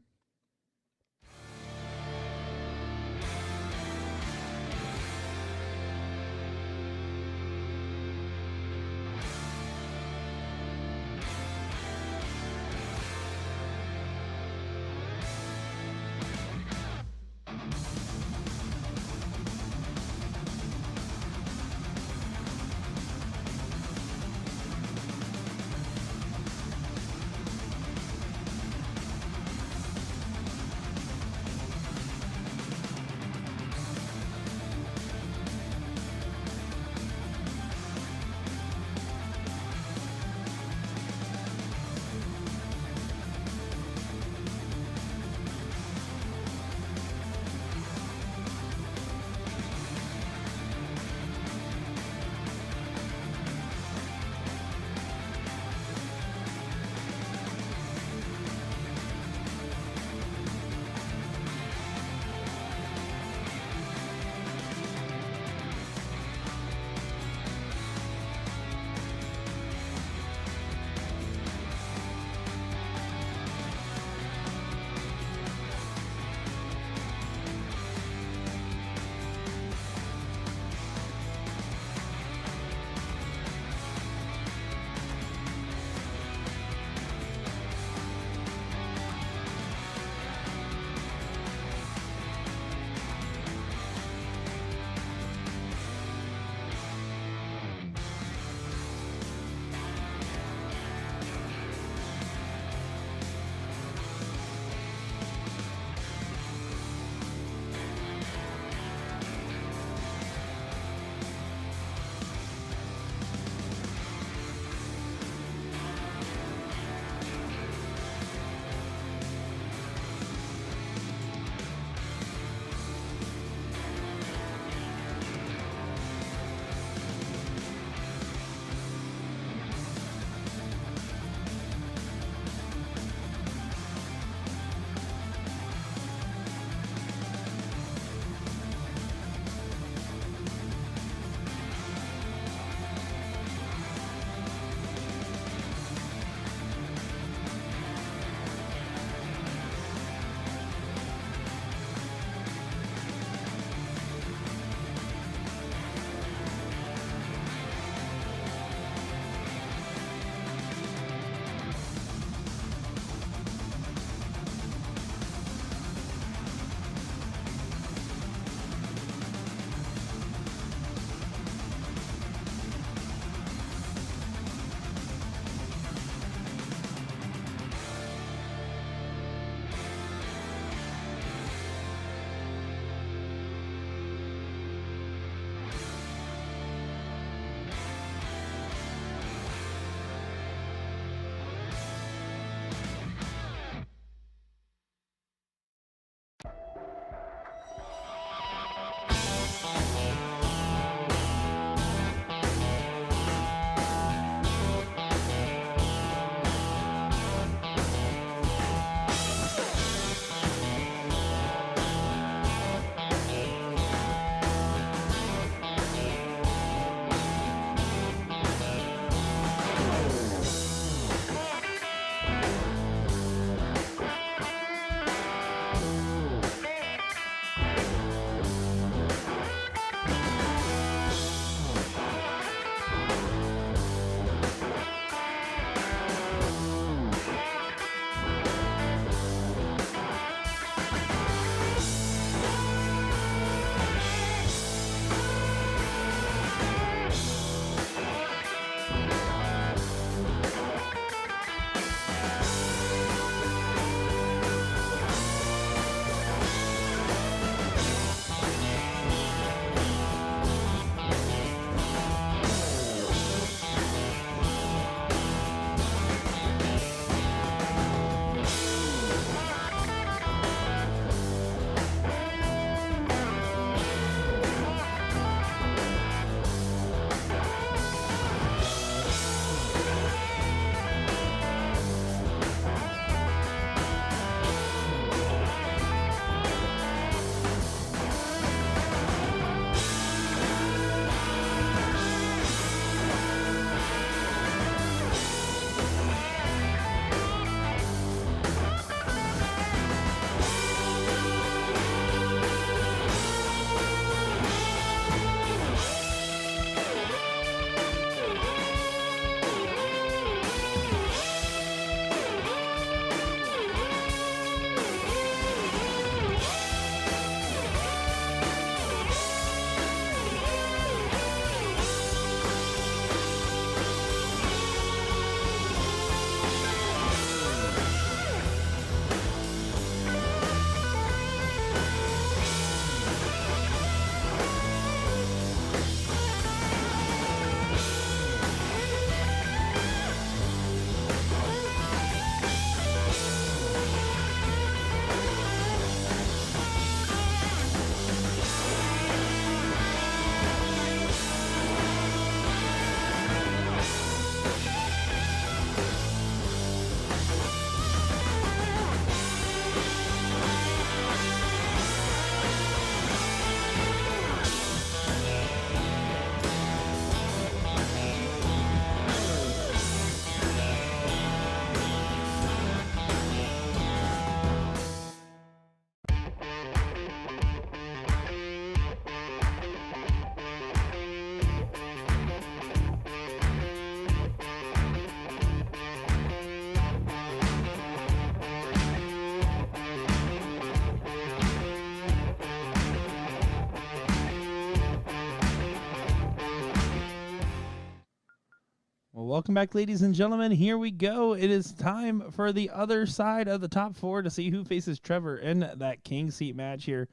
welcome back, ladies and gentlemen. Here we go. It is time for the other side of the top 4 to see who faces Trevor in that king seat match here.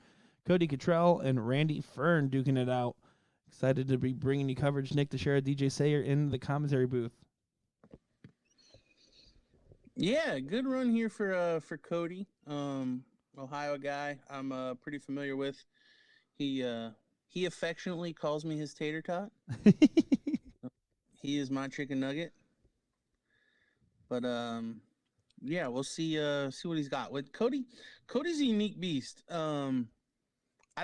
Cody Cottrell and Randy Fern duking it out. Excited to be bringing you coverage. Nick DeShera, DJ Sayer in the commentary booth. Yeah, good run here for Cody, Ohio guy. I'm pretty familiar with. He affectionately calls me his tater tot. He is my chicken nugget. But yeah, we'll see what he's got. With Cody's a unique beast. I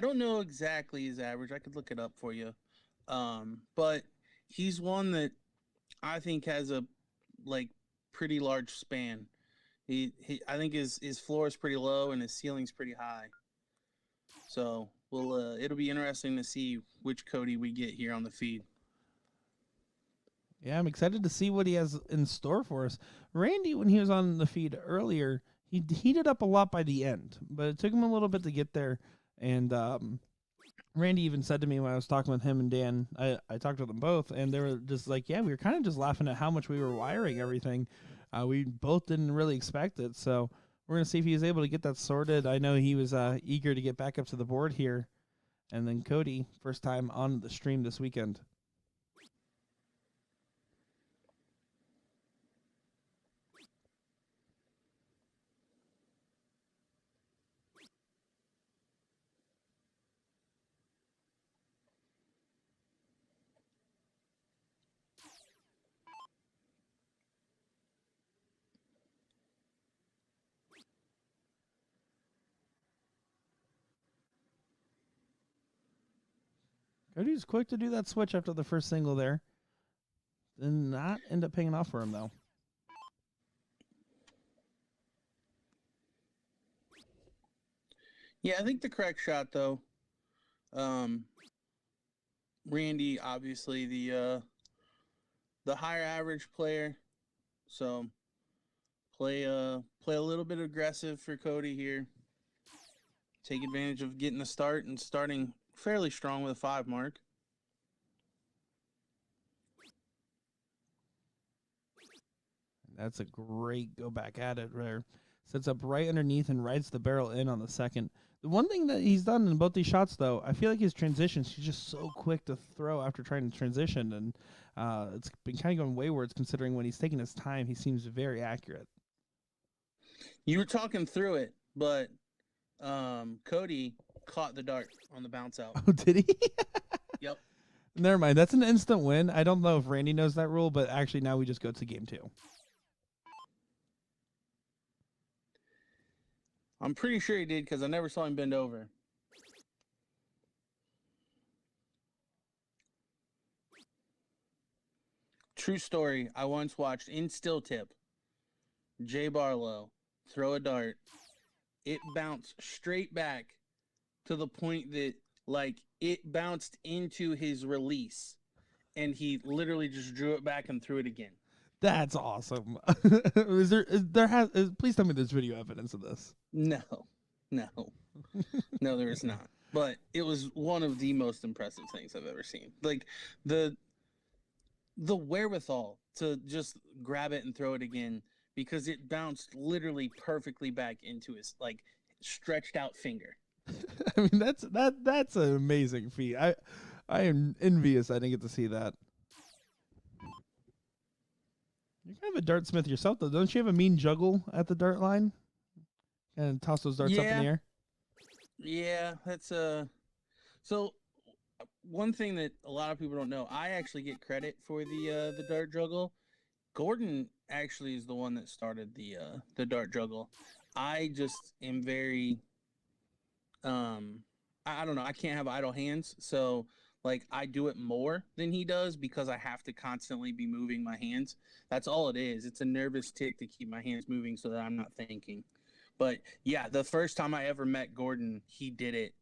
don't know exactly his average. I could look it up for you. But he's one that I think has a pretty large span. I think his floor is pretty low and his ceiling's pretty high. So it'll be interesting to see which Cody we get here on the feed. Yeah, I'm excited to see what he has in store for us. Randy, when he was on the feed earlier, he heated up a lot by the end, but it took him a little bit to get there. And Randy even said to me when I was talking with him and Dan, I talked to them both, and they were just like, yeah, we were kind of just laughing at how much we were wiring everything. We both didn't really expect it, so we're going to see if he was able to get that sorted. I know he was eager to get back up to the board here. And then Cody, first time on the stream this weekend. Cody's quick to do that switch after the first single there. Did not end up paying off for him, though. Yeah, I think the correct shot, though. Randy, obviously the higher average player, so play a little bit aggressive for Cody here. Take advantage of getting the start and starting fairly strong with a 5 mark. That's a great go back at it there. Sets up right underneath and rides the barrel in on the second. The one thing that he's done in both these shots, though, I feel like his transitions, he's just so quick to throw after trying to transition. And it's been kind of going waywards considering when he's taking his time, he seems very accurate. You were talking through it, but Cody caught the dart on the bounce out. Oh, did he? Yep. Never mind. That's an instant win. I don't know if Randy knows that rule, but actually now we just go to game 2. I'm pretty sure he did because I never saw him bend over. True story. I once watched in still tip Jay Barlow throw a dart. It bounced straight back to the point that it bounced into his release, and he literally just drew it back and threw it again. That's awesome. Please tell me there's video evidence of this. No, there is not. But it was one of the most impressive things I've ever seen. Like the wherewithal to just grab it and throw it again, because it bounced literally perfectly back into his stretched out finger. I mean, that's an amazing feat. I am envious I didn't get to see that. You're kind of a dartsmith yourself, though. Don't you have a mean juggle at the dart line? And toss those darts up in the air? Yeah, that's So one thing that a lot of people don't know, I actually get credit for the dart juggle. Gordon actually is the one that started the dart juggle. I just am very I don't know, I can't have idle hands, so I do it more than he does because I have to constantly be moving my hands. That's all it is. It's a nervous tick to keep my hands moving so that I'm not thinking. But yeah, the first time I ever met Gordon, he did it.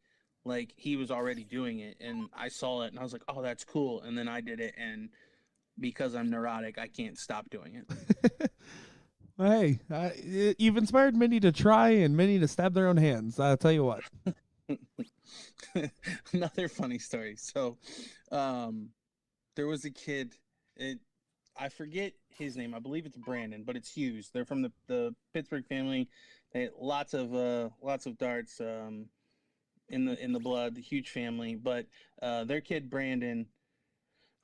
He was already doing it, and I saw it, and I was like, oh, that's cool. And then I did it, and because I'm neurotic, I can't stop doing it. Hey, you've inspired many to try and many to stab their own hands. I'll tell you what. Another funny story. So there was a kid. I forget his name. I believe it's Brandon, but it's Hughes. They're from the Pittsburgh family. They lots of darts in the blood. The huge family, but their kid Brandon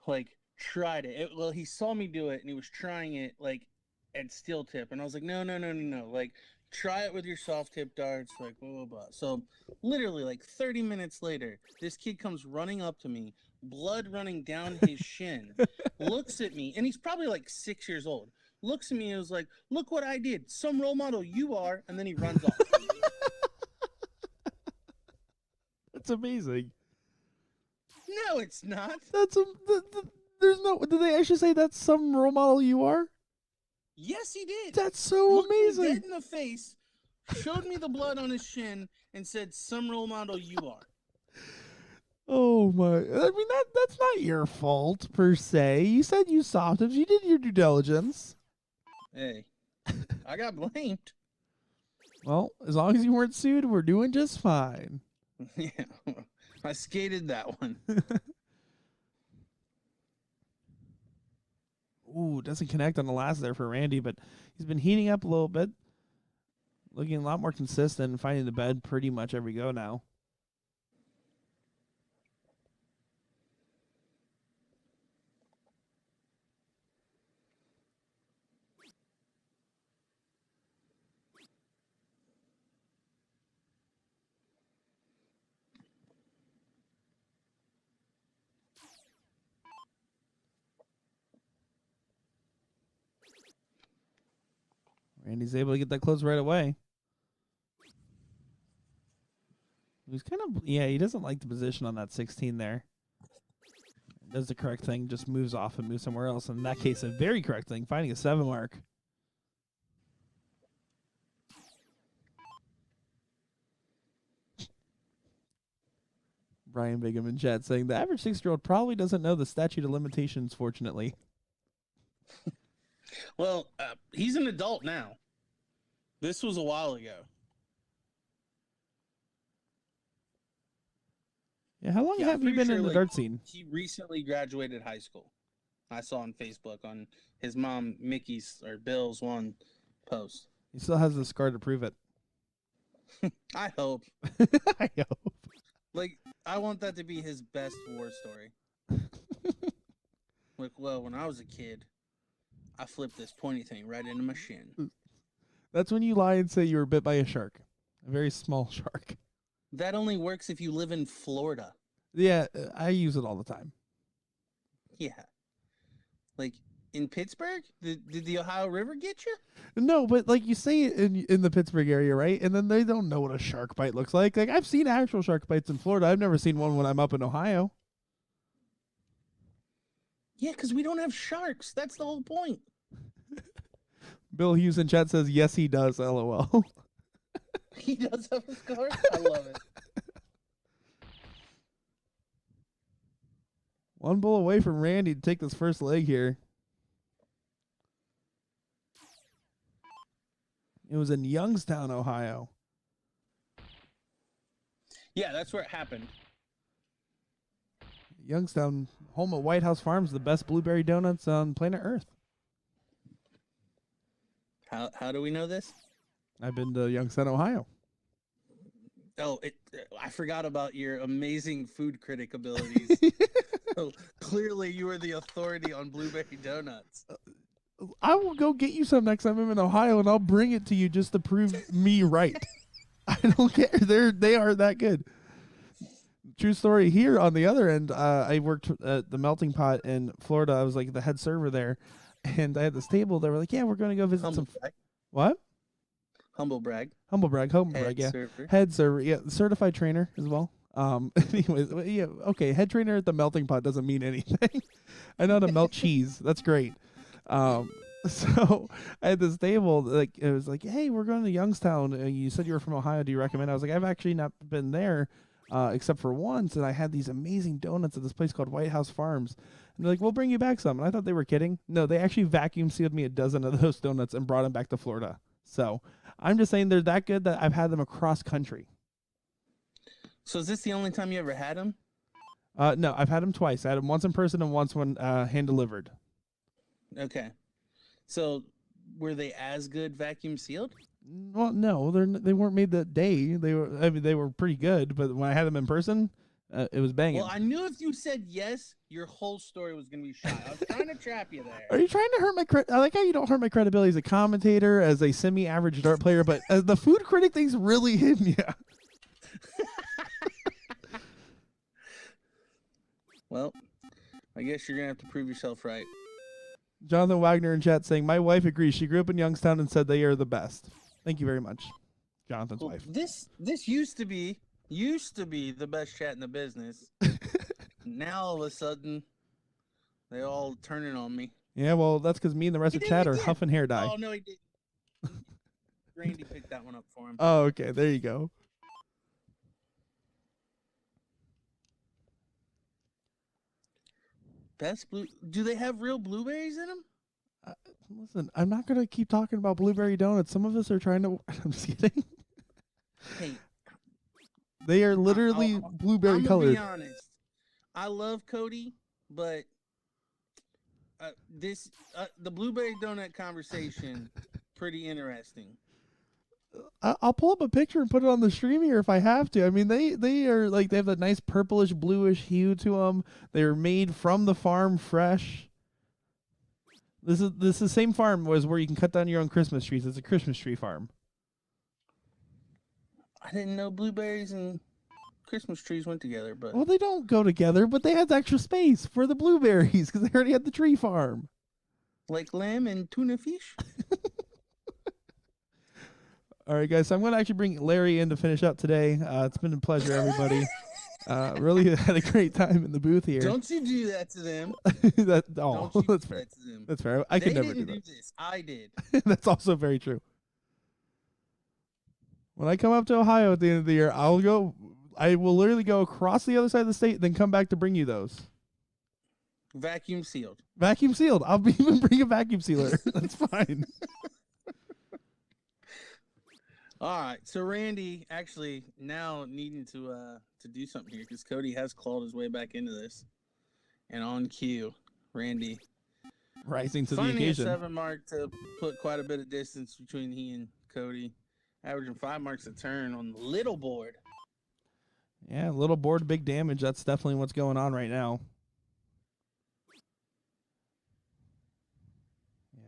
like tried it. Well, he saw me do it, and he was trying it like at steel tip, and I was like, no, no, no, no, no, like try it with your soft tip darts, like blah blah blah. So literally like 30 minutes later, this kid comes running up to me, blood running down his shin, looks at me, and he's probably like 6 years old. Looks at me and was like, "Look what I did! Some role model you are!" And then he runs off. That's amazing. No, it's not. That's there's no. Did they actually say that's some role model you are? Yes, he did. That's so Looked amazing. me dead in the face, showed me the blood on his shin, and said, "Some role model you are." Oh my! I mean that's not your fault per se. You said you soft tips. You did your due diligence. Hey, I got blamed. Well, as long as you weren't sued, we're doing just fine. Yeah, I skated that one. Ooh, doesn't connect on the last there for Randy, but he's been heating up a little bit, looking a lot more consistent and finding the bed pretty much every go now. Randy's able to get that close right away. He's kind of, yeah, he doesn't like the position on that 16 there. Does the correct thing, just moves off and moves somewhere else. In that case, a very correct thing, finding a 7 mark. Brian Bigham in chat saying, the average 6-year-old probably doesn't know the statute of limitations, fortunately. Well, he's an adult now. This was a while ago. Yeah, how long have you been in the dart scene? He recently graduated high school. I saw on Facebook on his mom, Mickey's or Bill's one post. He still has the scar to prove it. I hope. I hope. Like, I want that to be his best war story. Like, well, when I was a kid, I flipped this pointy thing right into my shin. That's when you lie and say you were bit by a shark. A very small shark. That only works if you live in Florida. Yeah, I use it all the time. Yeah. Like, in Pittsburgh? Did the Ohio River get you? No, but like you say it in the Pittsburgh area, right? And then they don't know what a shark bite looks like. Like, I've seen actual shark bites in Florida. I've never seen one when I'm up in Ohio. Yeah, because we don't have sharks. That's the whole point. Bill Hughes in chat says, yes, he does, LOL. He does have a scar? I love it. One bull away from Randy to take this first leg here. It was in Youngstown, Ohio. Yeah, that's where it happened. Youngstown, home of White House Farms, the best blueberry donuts on planet Earth. How do we know this? I've been to Youngstown, Ohio. Oh, I forgot about your amazing food critic abilities. So clearly you are the authority on blueberry donuts. I will go get you some next time I'm in Ohio, and I'll bring it to you just to prove me right. I don't care. They are that good. True story. Here on the other end, I worked at the Melting Pot in Florida. I was like the head server there, and I had this table. They were like, "Yeah, we're going to go visit some." Brag. What? Humble brag. Humble brag. Yeah. Server. Head server. Yeah, certified trainer as well. Anyways, yeah. Okay, head trainer at the Melting Pot doesn't mean anything. I know how to melt cheese. That's great. So I had this table, like it was like, hey, we're going to Youngstown. You said you were from Ohio. Do you recommend? I was like, I've actually not been there, except for once, and I had these amazing donuts at this place called White House Farms. And they're like, we'll bring you back some. And I thought they were kidding. No, they actually vacuum sealed me a dozen of those donuts and brought them back to Florida. So I'm just saying they're that good that I've had them across country. So is this the only time you ever had them? No, I've had them twice. I had them once in person and once when hand delivered. Okay. So were they as good vacuum sealed? Well, no, they weren't made that day. They were pretty good, but when I had them in person, it was banging. Well, I knew if you said yes, your whole story was going to be shot. I was trying to trap you there. Are you trying to hurt my I like how you don't hurt my credibility as a commentator, as a semi-average dart player, but as the food critic thing's really hitting you. Well, I guess you're going to have to prove yourself right. Jonathan Wagner in chat saying, my wife agrees. She grew up in Youngstown and said they are the best. Thank you very much, Jonathan's wife. This used to be the best chat in the business. Now all of a sudden, they all turning on me. Yeah, well, that's because me and the rest of chat are huffing hair dye. Oh, no, he didn't. Randy picked that one up for him. Oh, okay. There you go. Best blue. Do they have real blueberries in them? Listen, I'm not going to keep talking about blueberry donuts. Some of us are trying to... I'm just kidding. Hey. They are literally blueberry colored. I'm gonna be honest. I love Cody, but the blueberry donut conversation, pretty interesting. I'll pull up a picture and put it on the stream here if I have to. I mean, they are like, they have that nice purplish bluish hue to them. They're made from the farm, fresh. This is the same farm was where you can cut down your own Christmas trees. It's a Christmas tree farm. I didn't know blueberries and Christmas trees went together, but well, they don't go together, but they had extra space for the blueberries because they already had the tree farm. Like lamb and tuna fish. All right, guys. So I'm going to actually bring Larry in to finish up today. It's been a pleasure, everybody. Really had a great time in the booth here. Don't you do that to them. That's fair. That's fair. I could never do that. This. I did. That's also very true. When I come up to Ohio at the end of the year, I will literally go across the other side of the state, then come back to bring you those. Vacuum sealed. Vacuum sealed. I'll even bring a vacuum sealer. That's fine. All right. So Randy actually now needing to do something here because Cody has clawed his way back into this. And on cue, Randy rising to the finding occasion. A 7 mark to put quite a bit of distance between he and Cody. Averaging 5 marks a turn on the little board. Yeah, little board, big damage. That's definitely what's going on right now.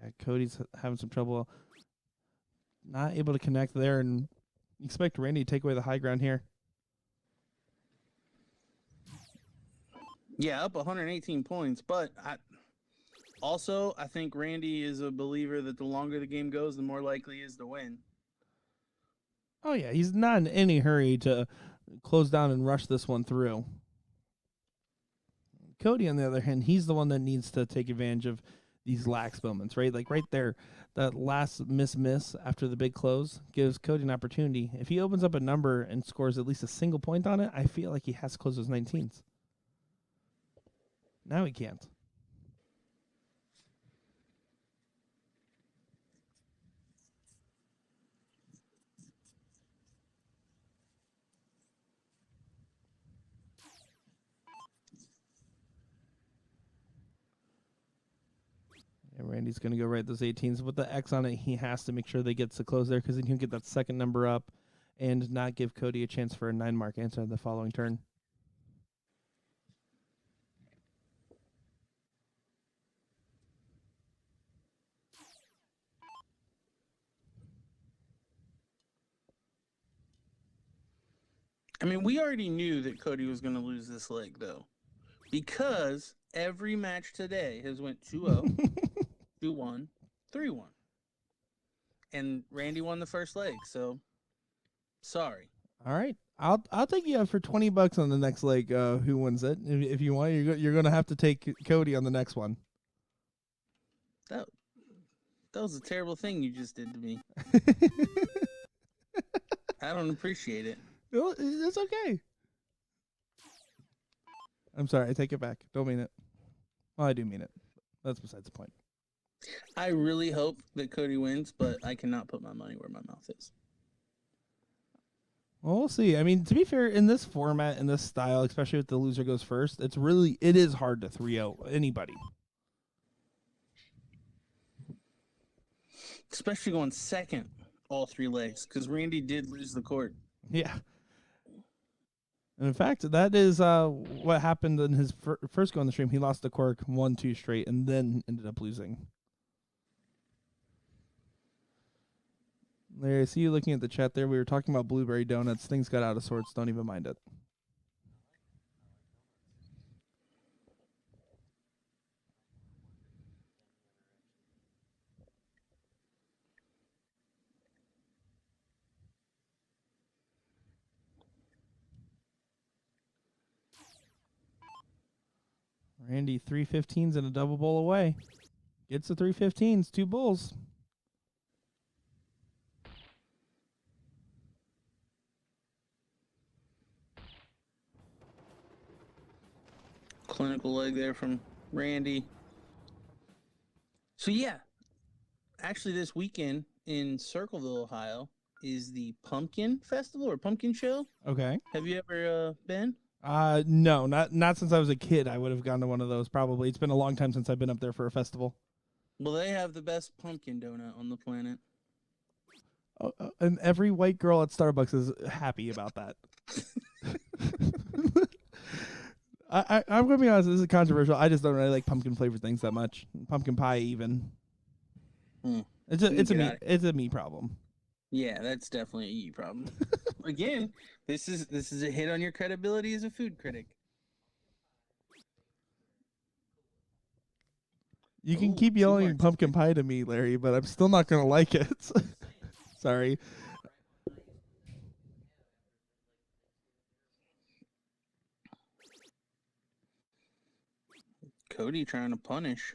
Yeah, Cody's having some trouble. Not able to connect there, and expect Randy to take away the high ground here. Yeah, up 118 points, but I think Randy is a believer that the longer the game goes, the more likely he is to win. Oh, yeah, he's not in any hurry to close down and rush this one through. Cody, on the other hand, he's the one that needs to take advantage of these lax moments, right? Like right there, that last miss after the big close gives Cody an opportunity. If he opens up a number and scores at least a single point on it, I feel like he has to close those 19s. Now he can't. And Randy's going to go right those 18s. With the X on it, he has to make sure they get to close there because then he'll get that second number up and not give Cody a chance for a 9-mark answer on the following turn. I mean, we already knew that Cody was going to lose this leg, though, because every match today has went 2-0, 2-1, 3-1. And Randy won the first leg, so sorry. All right. I'll take you out for $20 on the next leg. Who wins it? If you want, you're going to have to take Cody on the next one. That was a terrible thing you just did to me. I don't appreciate it. It's okay. I'm sorry. I take it back. Don't mean it. Well, I do mean it. That's besides the point. I really hope that Cody wins, but I cannot put my money where my mouth is. Well, we'll see. I mean, to be fair, in this format, in this style, especially if the loser goes first, it is hard to 3-0 anybody. especially going second all 3 legs, because Randy did lose the court. Yeah. And in fact, that is what happened in his first go on the stream. He lost the cork 1-2 straight and then ended up losing. Larry, I see you looking at the chat there. We were talking about blueberry donuts. Things got out of sorts. Don't even mind it. Randy, 315s and a double bowl away. Gets the 315s, 2 bulls. Clinical leg there from Randy. So, yeah. Actually, this weekend in Circleville, Ohio, is the Pumpkin Festival or Pumpkin Show. Okay. Have you ever been? No, not since I was a kid. I would have gone to one of those probably. It's been a long time since I've been up there for a festival. Well, they have the best pumpkin donut on the planet. And every white girl at Starbucks is happy about that. I'm going to be honest, this is controversial. I just don't really like pumpkin flavored things that much. Pumpkin pie even. It's a me problem. Yeah, that's definitely a you problem. Again, this is a hit on your credibility as a food critic. You can keep yelling pumpkin pie to me, Larry, but I'm still not going to like it. Sorry. Cody trying to punish.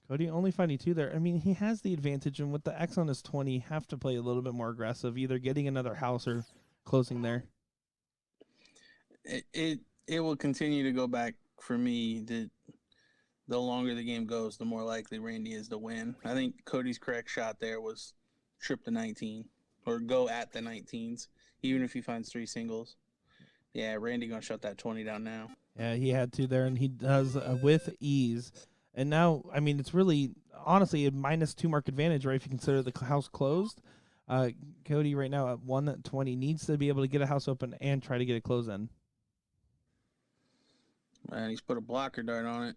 Cody only finding 2 there. I mean, he has the advantage, and with the X on his 20, have to play a little bit more aggressive, either getting another house or closing there. It will continue to go back for me. The longer the game goes, the more likely Randy is to win. I think Cody's correct shot there was trip to 19 or go at the 19s, even if he finds 3 singles. Yeah, Randy gonna shut that 20 down now. Yeah, he had to there, and he does with ease. And now, I mean, it's really, honestly, a -2 mark advantage, right, if you consider the house closed. Cody right now at 120 needs to be able to get a house open and try to get it closed in. And he's put a blocker dart on it.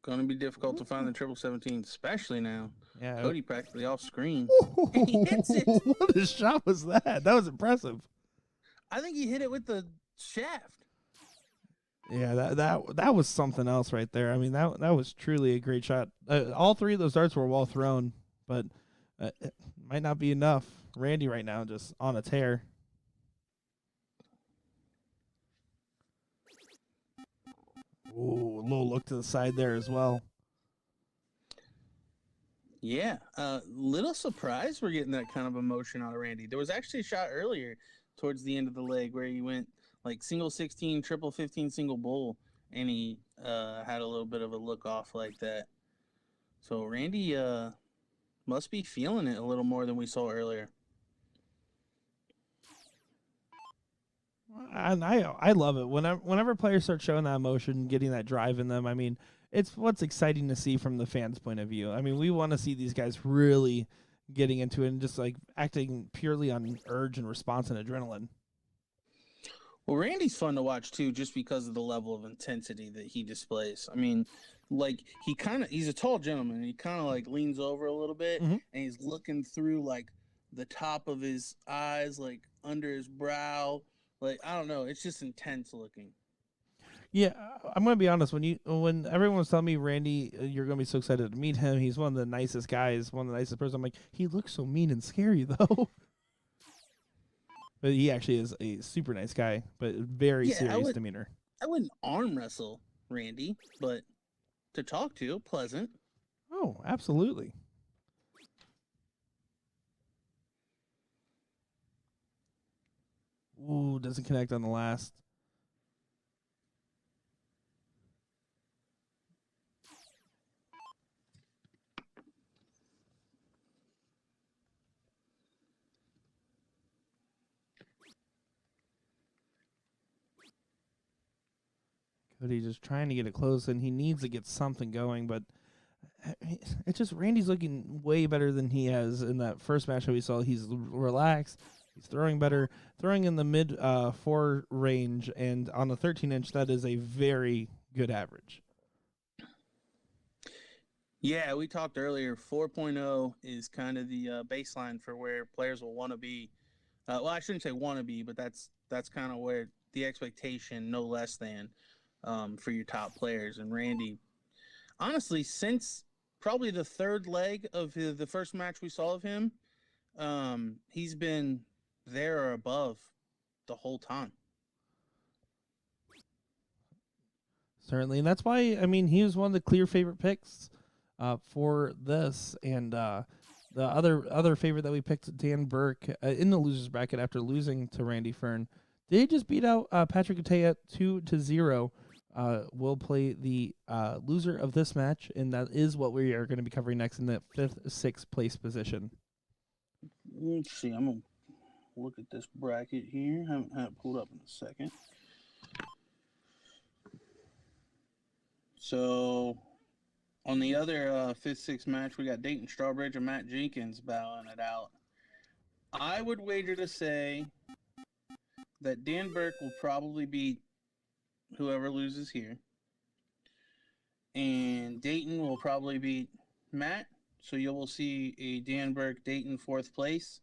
Going to be difficult to find the 17, especially now. Yeah, Cody practically off screen. He hits it. What a shot was that? That was impressive. I think he hit it with the shaft. Yeah, that was something else right there. I mean, that was truly a great shot. All 3 of those darts were well thrown, but it might not be enough. Randy right now just on a tear. Ooh, a little look to the side there as well. Yeah, little surprised we're getting that kind of emotion out of Randy. There was actually a shot earlier towards the end of the leg where he went like single 16, triple 15, single bull, and he had a little bit of a look off like that. So Randy must be feeling it a little more than we saw earlier. And I love it whenever players start showing that emotion, getting that drive in them. I mean, it's what's exciting to see from the fans' point of view. I mean, we want to see these guys really getting into it and just like acting purely on urge and response and adrenaline. Well, Randy's fun to watch too, just because of the level of intensity that he displays. I mean, like he's a tall gentleman. He kind of like leans over a little bit, and he's looking through like the top of his eyes, like under his brow. Like, I don't know. It's just intense looking. Yeah, I'm going to be honest. When everyone was telling me, Randy, you're going to be so excited to meet him. He's one of the nicest guys, one of the nicest person. I'm like, he looks so mean and scary, though. But he actually is a super nice guy, but very serious demeanor. I wouldn't arm wrestle Randy, but to talk to, pleasant. Oh, absolutely. Ooh, doesn't connect on the last. Cody just trying to get it close, and he needs to get something going, but it's just Randy's looking way better than he has in that first match that we saw. He's relaxed. He's throwing better, throwing in the mid 4 range, and on the 13-inch, that is a very good average. Yeah, we talked earlier. 4.0 is kind of the baseline for where players will want to be. Well, I shouldn't say want to be, but that's kind of where the expectation, no less than, for your top players. And Randy, honestly, since probably the third leg of the first match we saw of him, he's been there or above the whole time. Certainly, and that's why, I mean, he was one of the clear favorite picks for this. And the other favorite that we picked, Dan Burke, in the losers bracket after losing to Randy Fern. They just beat out Patrick Attea 2-0. We'll play the loser of this match, and that is what we are going to be covering next in the 5th, 6th place position. Let's see. I'm going to look at this bracket here. I haven't had it pulled up in a second. So, on the other 5th, 6th match, we got Dayton Strawbridge and Matt Jenkins battling it out. I would wager to say that Dan Burke will probably beat whoever loses here. And Dayton will probably beat Matt. So you will see a Dan Burke Dayton 4th place.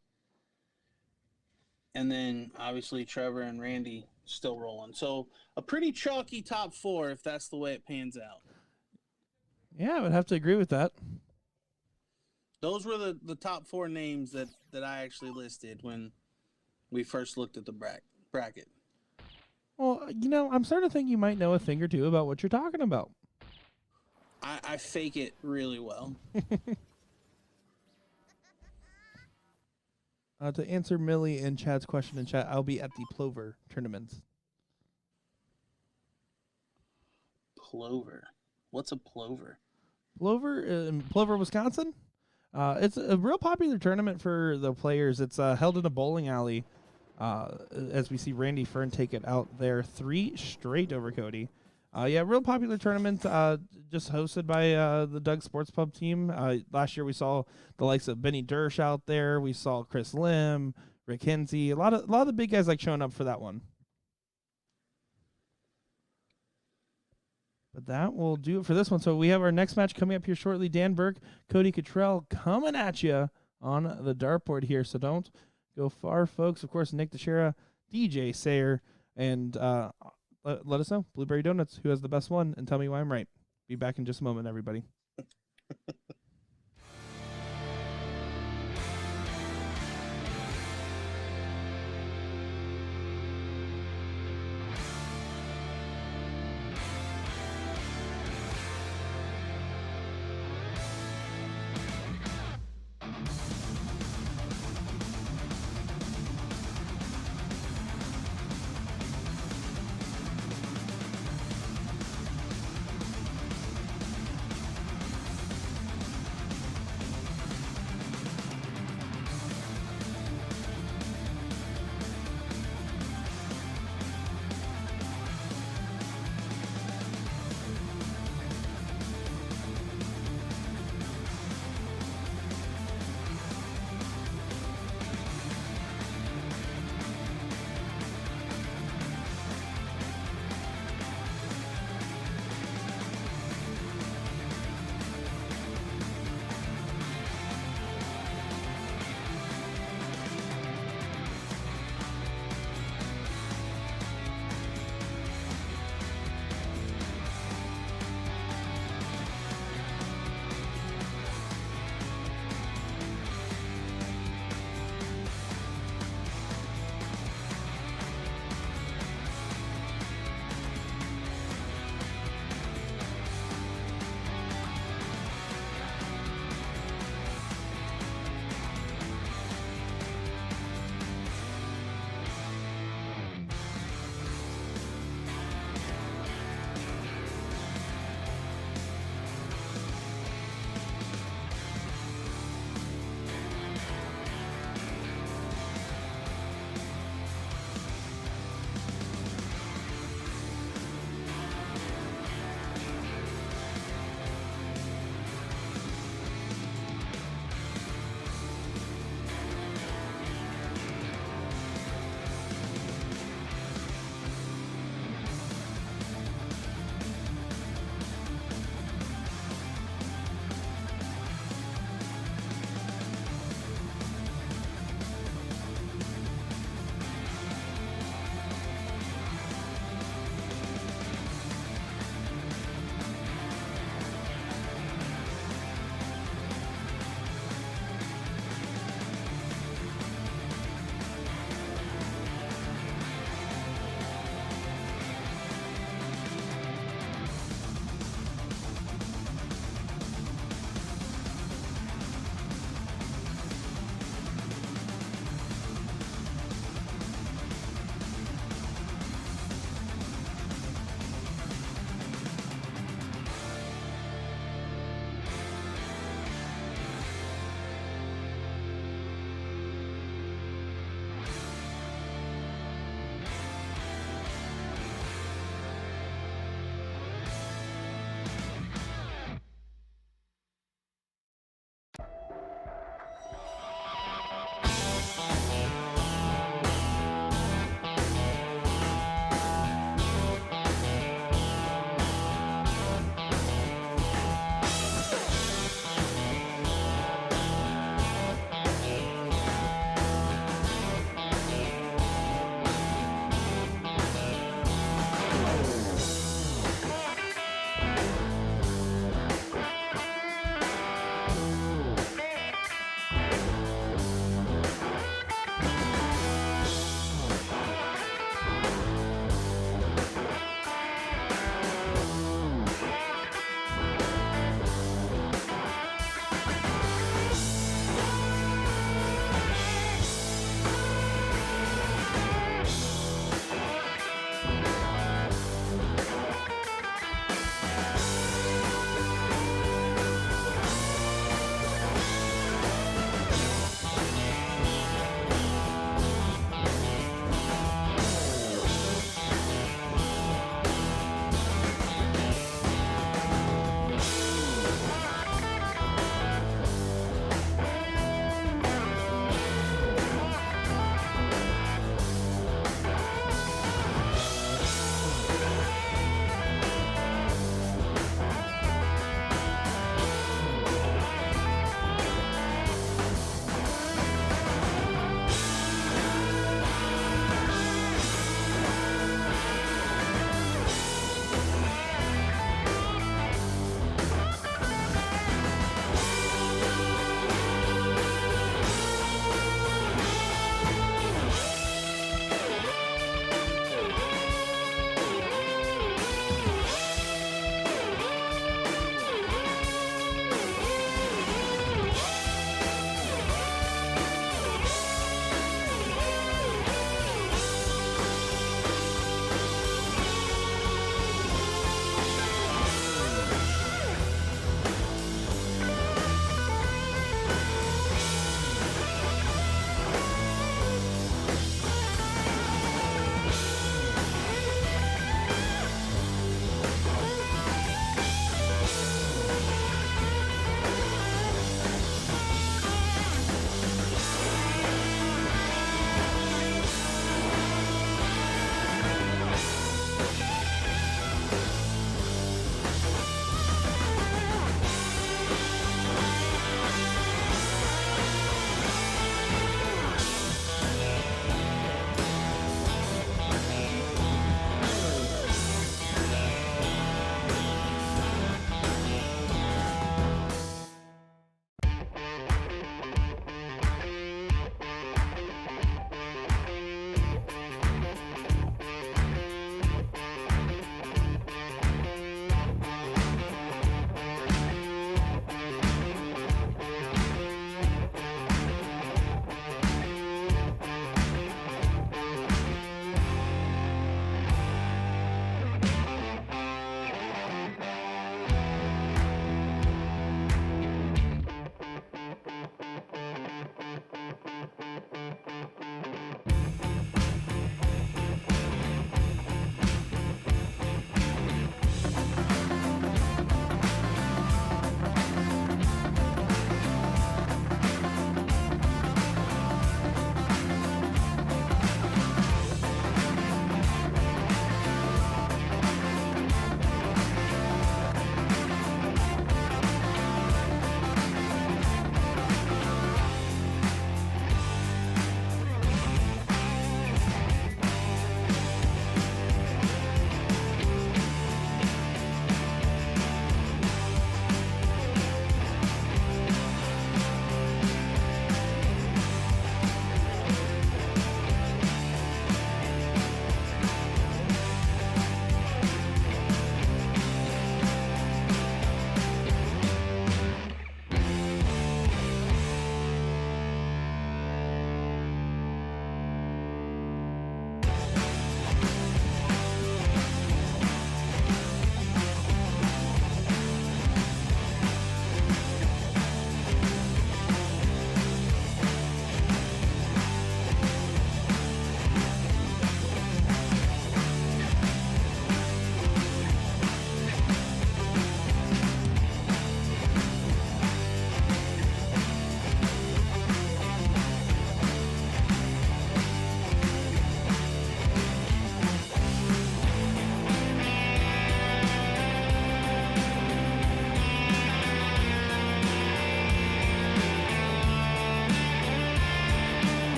And then obviously Trevor and Randy still rolling. So a pretty chalky top 4 if that's the way it pans out. Yeah, I would have to agree with that. Those were the top 4 names that I actually listed when we first looked at the bracket. Well, I'm starting to think you might know a thing or two about what you're talking about. I fake it really well. To answer Millie and Chad's question in chat, I'll be at the Plover tournament. Plover? What's a Plover? Plover in Plover, Wisconsin. It's a real popular tournament for the players. It's held in a bowling alley. As we see Randy Fern take it out there 3 straight over Cody. Yeah, real popular tournament, just hosted by the Doug Sports Pub team. Last year we saw the likes of Benny Dersh out there. We saw Chris Lim, Rick Hinsey. A lot of the big guys like showing up for that one. But that will do it for this one. So we have our next match coming up here shortly. Dan Burke, Cody Cottrell coming at you on the dartboard here. So don't go far, folks. Of course, Nick Teixeira, DJ Sayer, and let us know, Blueberry Donuts, who has the best one, and tell me why I'm right. Be back in just a moment, everybody.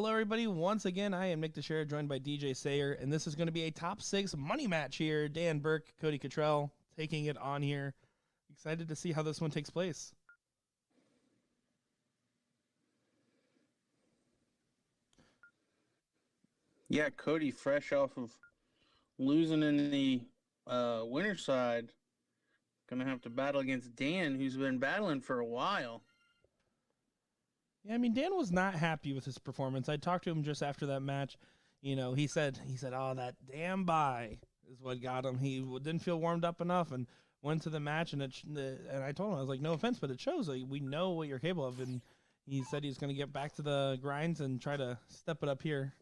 Hello, everybody. Once again, I am Nick Teixeira, joined by DJ Sayer, and this is going to be a top 6 money match here. Dan Burke, Cody Cottrell taking it on here. Excited to see how this one takes place. Yeah, Cody, fresh off of losing in the winner side, gonna have to battle against Dan, who's been battling for a while. Yeah, I mean, Dan was not happy with his performance. I talked to him just after that match. You know, he said, "Oh, that damn bye is what got him. He didn't feel warmed up enough and went to the match." And I told him, I was like, "No offense, but it shows. Like, we know what you're capable of." And he said he's going to get back to the grinds and try to step it up here.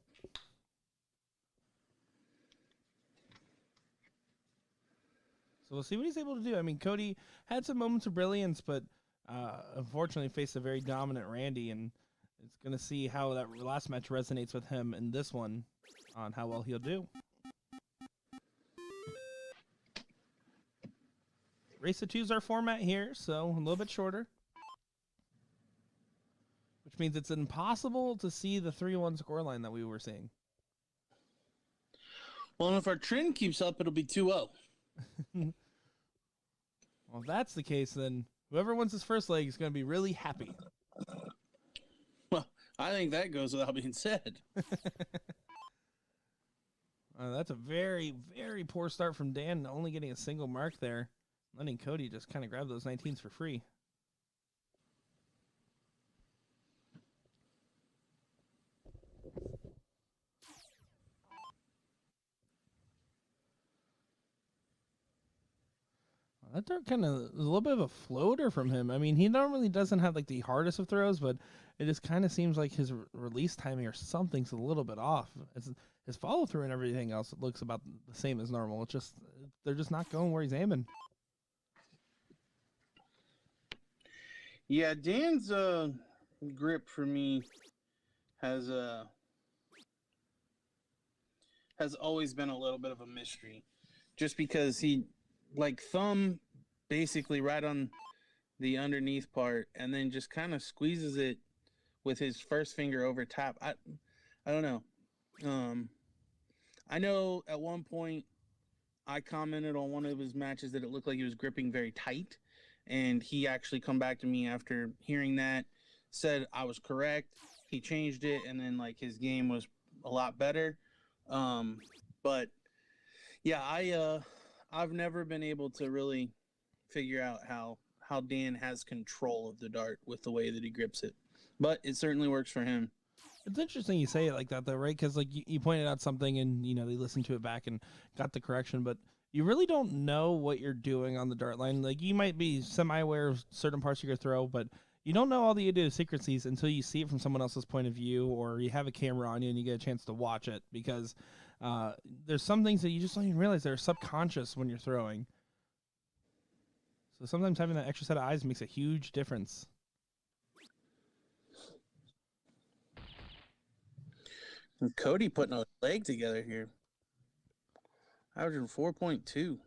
So we'll see what he's able to do. I mean, Cody had some moments of brilliance, but unfortunately faced a very dominant Randy, and it's going to see how that last match resonates with him in this one on how well he'll do. Race of 2 is our format here, so a little bit shorter, which means it's impossible to see the 3-1 scoreline that we were seeing. Well, if our trend keeps up, it'll be 2-0. Well, if that's the case, then whoever wins his first leg is going to be really happy. Well, I think that goes without being said. That's a very, very poor start from Dan, only getting a single mark there. Letting Cody just kind of grab those 19s for free. That dart kind of is a little bit of a floater from him. I mean, he normally doesn't have like the hardest of throws, but it just kind of seems like his release timing or something's a little bit off. His follow through and everything else looks about the same as normal. It's just they're just not going where he's aiming. Yeah, Dan's grip for me has always been a little bit of a mystery, just because he like thumb basically right on the underneath part and then just kind of squeezes it with his first finger over top. I don't know. I know at one point I commented on one of his matches that it looked like he was gripping very tight, and he actually come back to me after hearing that, said I was correct. He changed it, and then like his game was a lot better. But yeah, I've never been able to really figure out how Dan has control of the dart with the way that he grips it, but it certainly works for him. It's interesting you say it like that, though, right? Because like you pointed out something, and they listened to it back and got the correction, but you really don't know what you're doing on the dart line. Like you might be semi-aware of certain parts of your throw, but you don't know all the idiosyncrasies until you see it from someone else's point of view, or you have a camera on you and you get a chance to watch it, because there's some things that you just don't even realize they're subconscious when you're throwing. So sometimes having that extra set of eyes makes a huge difference. And Cody putting a leg together here. Averaging 4.2.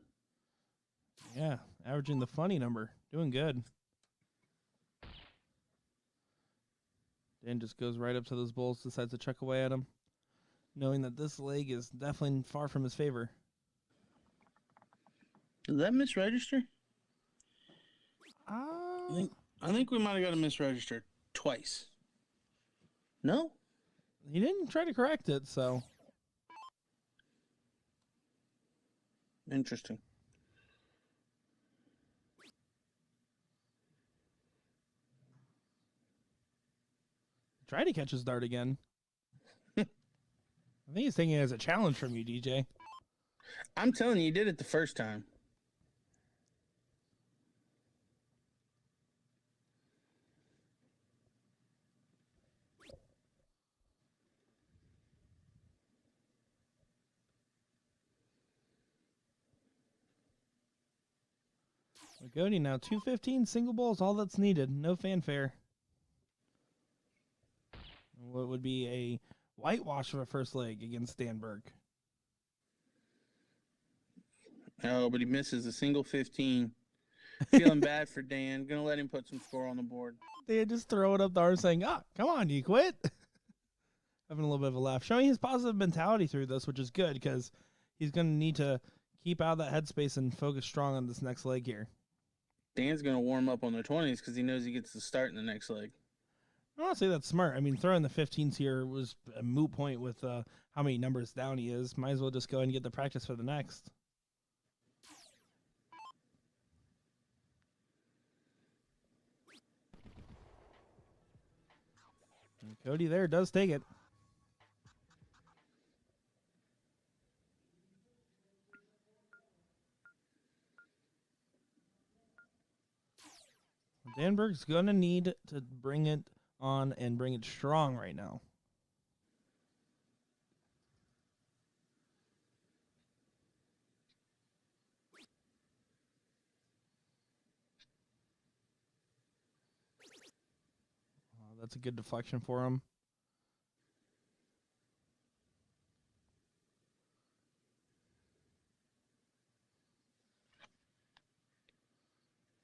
Yeah, averaging the funny number. Doing good. Dan just goes right up to those bulls, decides to chuck away at him, knowing that this leg is definitely far from his favor. Did that misregister? I think we might have got a misregister twice. No? He didn't try to correct it, so. Interesting. Try to catch his dart again. I think he's taking it as a challenge from you, DJ. I'm telling you, you did it the first time. Cody now 215 single balls, all that's needed. No fanfare. What would be a whitewash of a first leg against Dan Burke? Oh, but he misses a single 15. Feeling bad for Dan. Gonna let him put some score on the board. They just throw it up the arm saying, come on, you quit. having a little bit of a laugh, showing his positive mentality through this, which is good because he's going to need to keep out of that headspace and focus strong on this next leg here. Dan's going to warm up on the 20s because he knows he gets to start in the next leg. I want to say that's smart. I mean, throwing the 15s here was a moot point with how many numbers down he is. Might as well just go ahead and get the practice for the next. And Cody there does take it. Dan Burke's going to need to bring it on and bring it strong right now. That's a good deflection for him.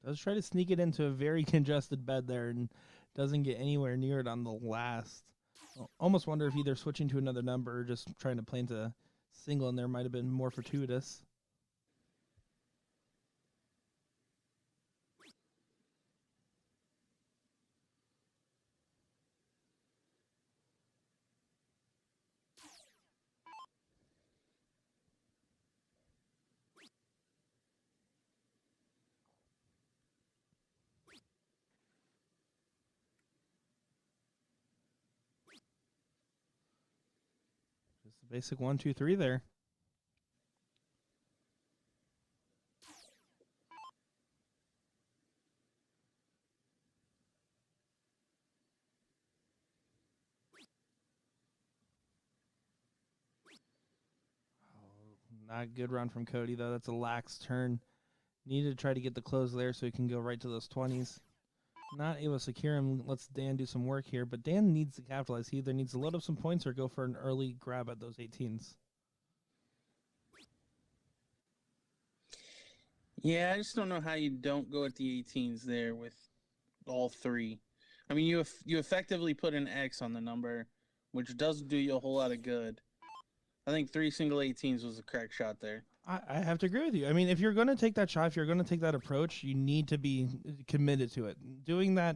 Does try to sneak it into a very congested bed there and doesn't get anywhere near it on the last. Almost wonder if either switching to another number or just trying to plant a single in there might have been more fortuitous. Just the basic 1, 2, 3 there. Not a good run from Cody, though. That's a lax turn. Needed to try to get the close there so he can go right to those 20s. Not able to secure him. Lets Dan do some work here, but Dan needs to capitalize. He either needs to load up some points or go for an early grab at those 18s. Yeah, I just don't know how you don't go at the 18s there with all three. I mean, you effectively put an X on the number, which doesn't do you a whole lot of good. I think 3 single 18s was the correct shot there. I have to agree with you. I mean, if you're going to take that shot, if you're going to take that approach, you need to be committed to it. Doing that,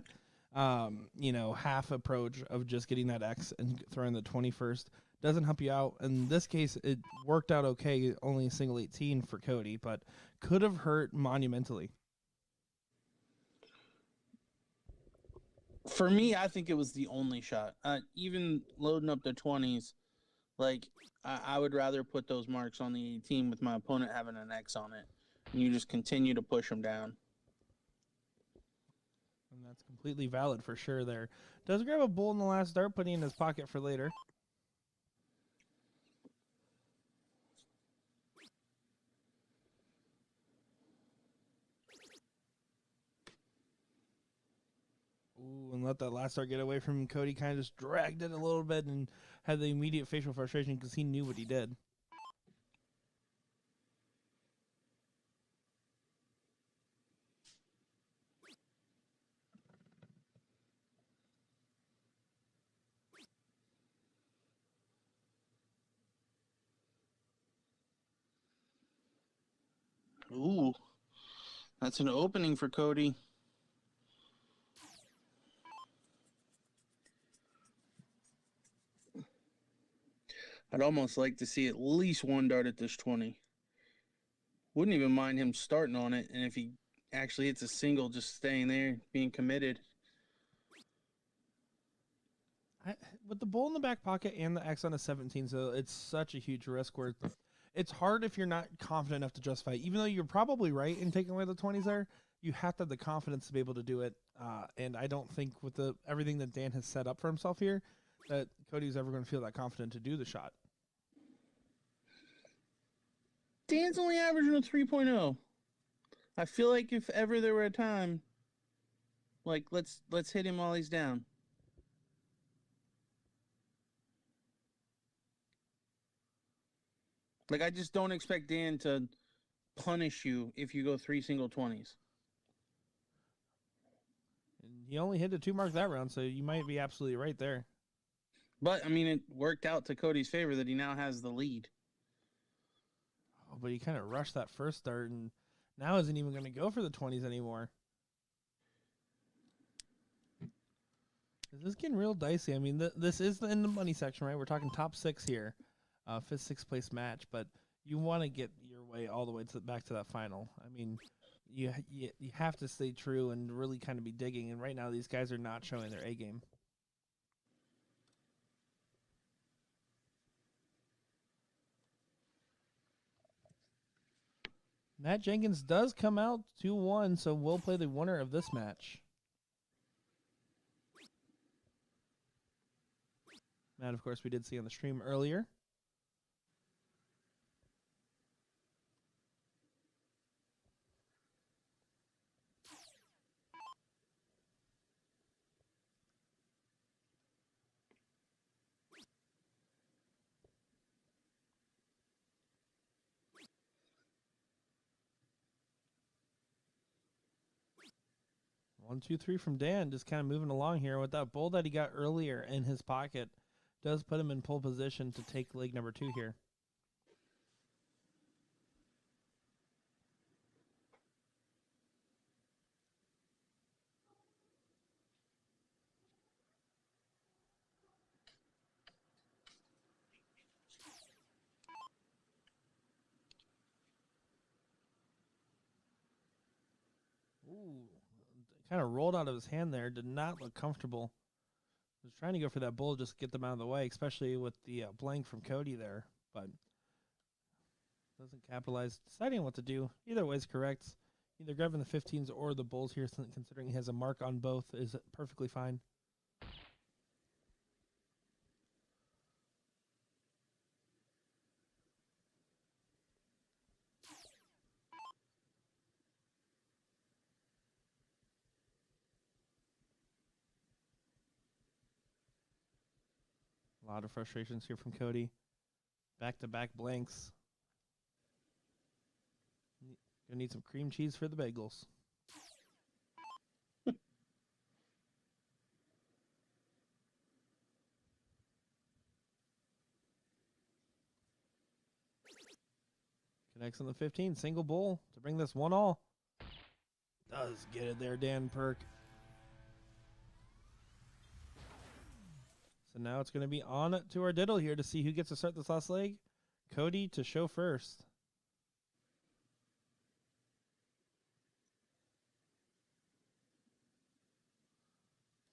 half approach of just getting that X and throwing the 21st doesn't help you out. In this case, it worked out okay, only a single 18 for Cody, but could have hurt monumentally. For me, I think it was the only shot. Even loading up the 20s, like, I would rather put those marks on the 18 with my opponent having an X on it. And you just continue to push them down. And that's completely valid for sure there. Does grab a bull in the last dart, putting it in his pocket for later. Ooh, and let that last dart get away from him. Cody kind of just dragged it a little bit and had the immediate facial frustration because he knew what he did. Ooh, that's an opening for Cody. I'd almost like to see at least one dart at this 20. Wouldn't even mind him starting on it, and if he actually hits a single, just staying there, being committed. With the bull in the back pocket and the X on a 17, so it's such a huge risk where it's hard if you're not confident enough to justify it. Even though you're probably right in taking away the 20s there, you have to have the confidence to be able to do it. And I don't think with everything that Dan has set up for himself here, that Cody's ever going to feel that confident to do the shot. Dan's only averaging a 3.0. I feel like if ever there were a time, like, let's hit him while he's down. Like, I just don't expect Dan to punish you if you go 3 single 20s. And he only hit a 2 mark that round, so you might be absolutely right there. But I mean, it worked out to Cody's favor that he now has the lead. Oh, but he kind of rushed that first start and now isn't even going to go for the 20s anymore. This is getting real dicey. I mean, this is in the money section, right? We're talking top 6 here, 5th, 6th place match, but you want to get your way all the way back to that final. I mean, you have to stay true and really kind of be digging. And right now, these guys are not showing their A game. Matt Jenkins does come out 2-1, so we'll play the winner of this match. Matt, of course, we did see on the stream earlier. One, two, three from Dan, just kind of moving along here with that bull that he got earlier in his pocket. Does put him in pole position to take leg number 2 here. Ooh, kind of rolled out of his hand there. Did not look comfortable. Was trying to go for that bull, just get them out of the way, especially with the blank from Cody there, but doesn't capitalize. Deciding what to do. Either way is correct. Either grabbing the 15s or the bulls here, considering he has a mark on both, is perfectly fine. A lot of frustrations here from Cody. Back-to-back blanks. Gonna need some cream cheese for the bagels. Connects on the 15, single bull to bring this 1-all. Does get it there, Dan Burke. So now it's going to be on to our diddle here to see who gets to start this last leg. Cody to show first.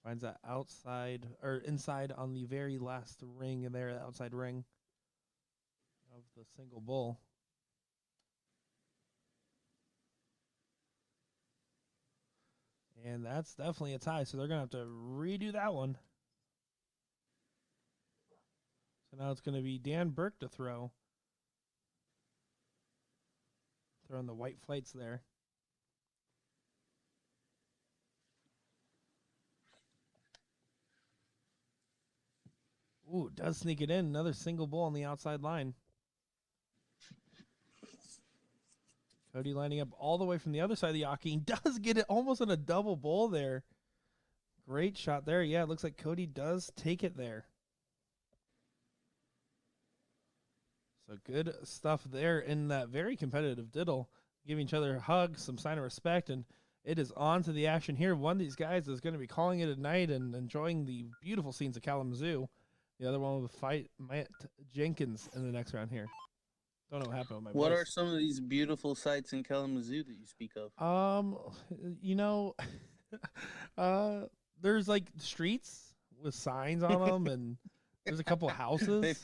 Finds that outside or inside on the very last ring in there, outside ring of the single bull. And that's definitely a tie, so they're going to have to redo that one. So now it's going to be Dan Burke to throw. Throwing the white flights there. Ooh, does sneak it in. Another single bull on the outside line. Cody lining up all the way from the other side of the Yaki. He does get it almost on a double bull there. Great shot there. Yeah, it looks like Cody does take it there. So good stuff there in that very competitive diddle. Giving each other a hug, some sign of respect, and it is on to the action here. One of these guys is going to be calling it a night and enjoying the beautiful scenes of Kalamazoo. The other one will fight Matt Jenkins in the next round here. Don't know what happened with my voice. What are some of these beautiful sights in Kalamazoo that you speak of? You know, there's like streets with signs on them, and there's a couple houses.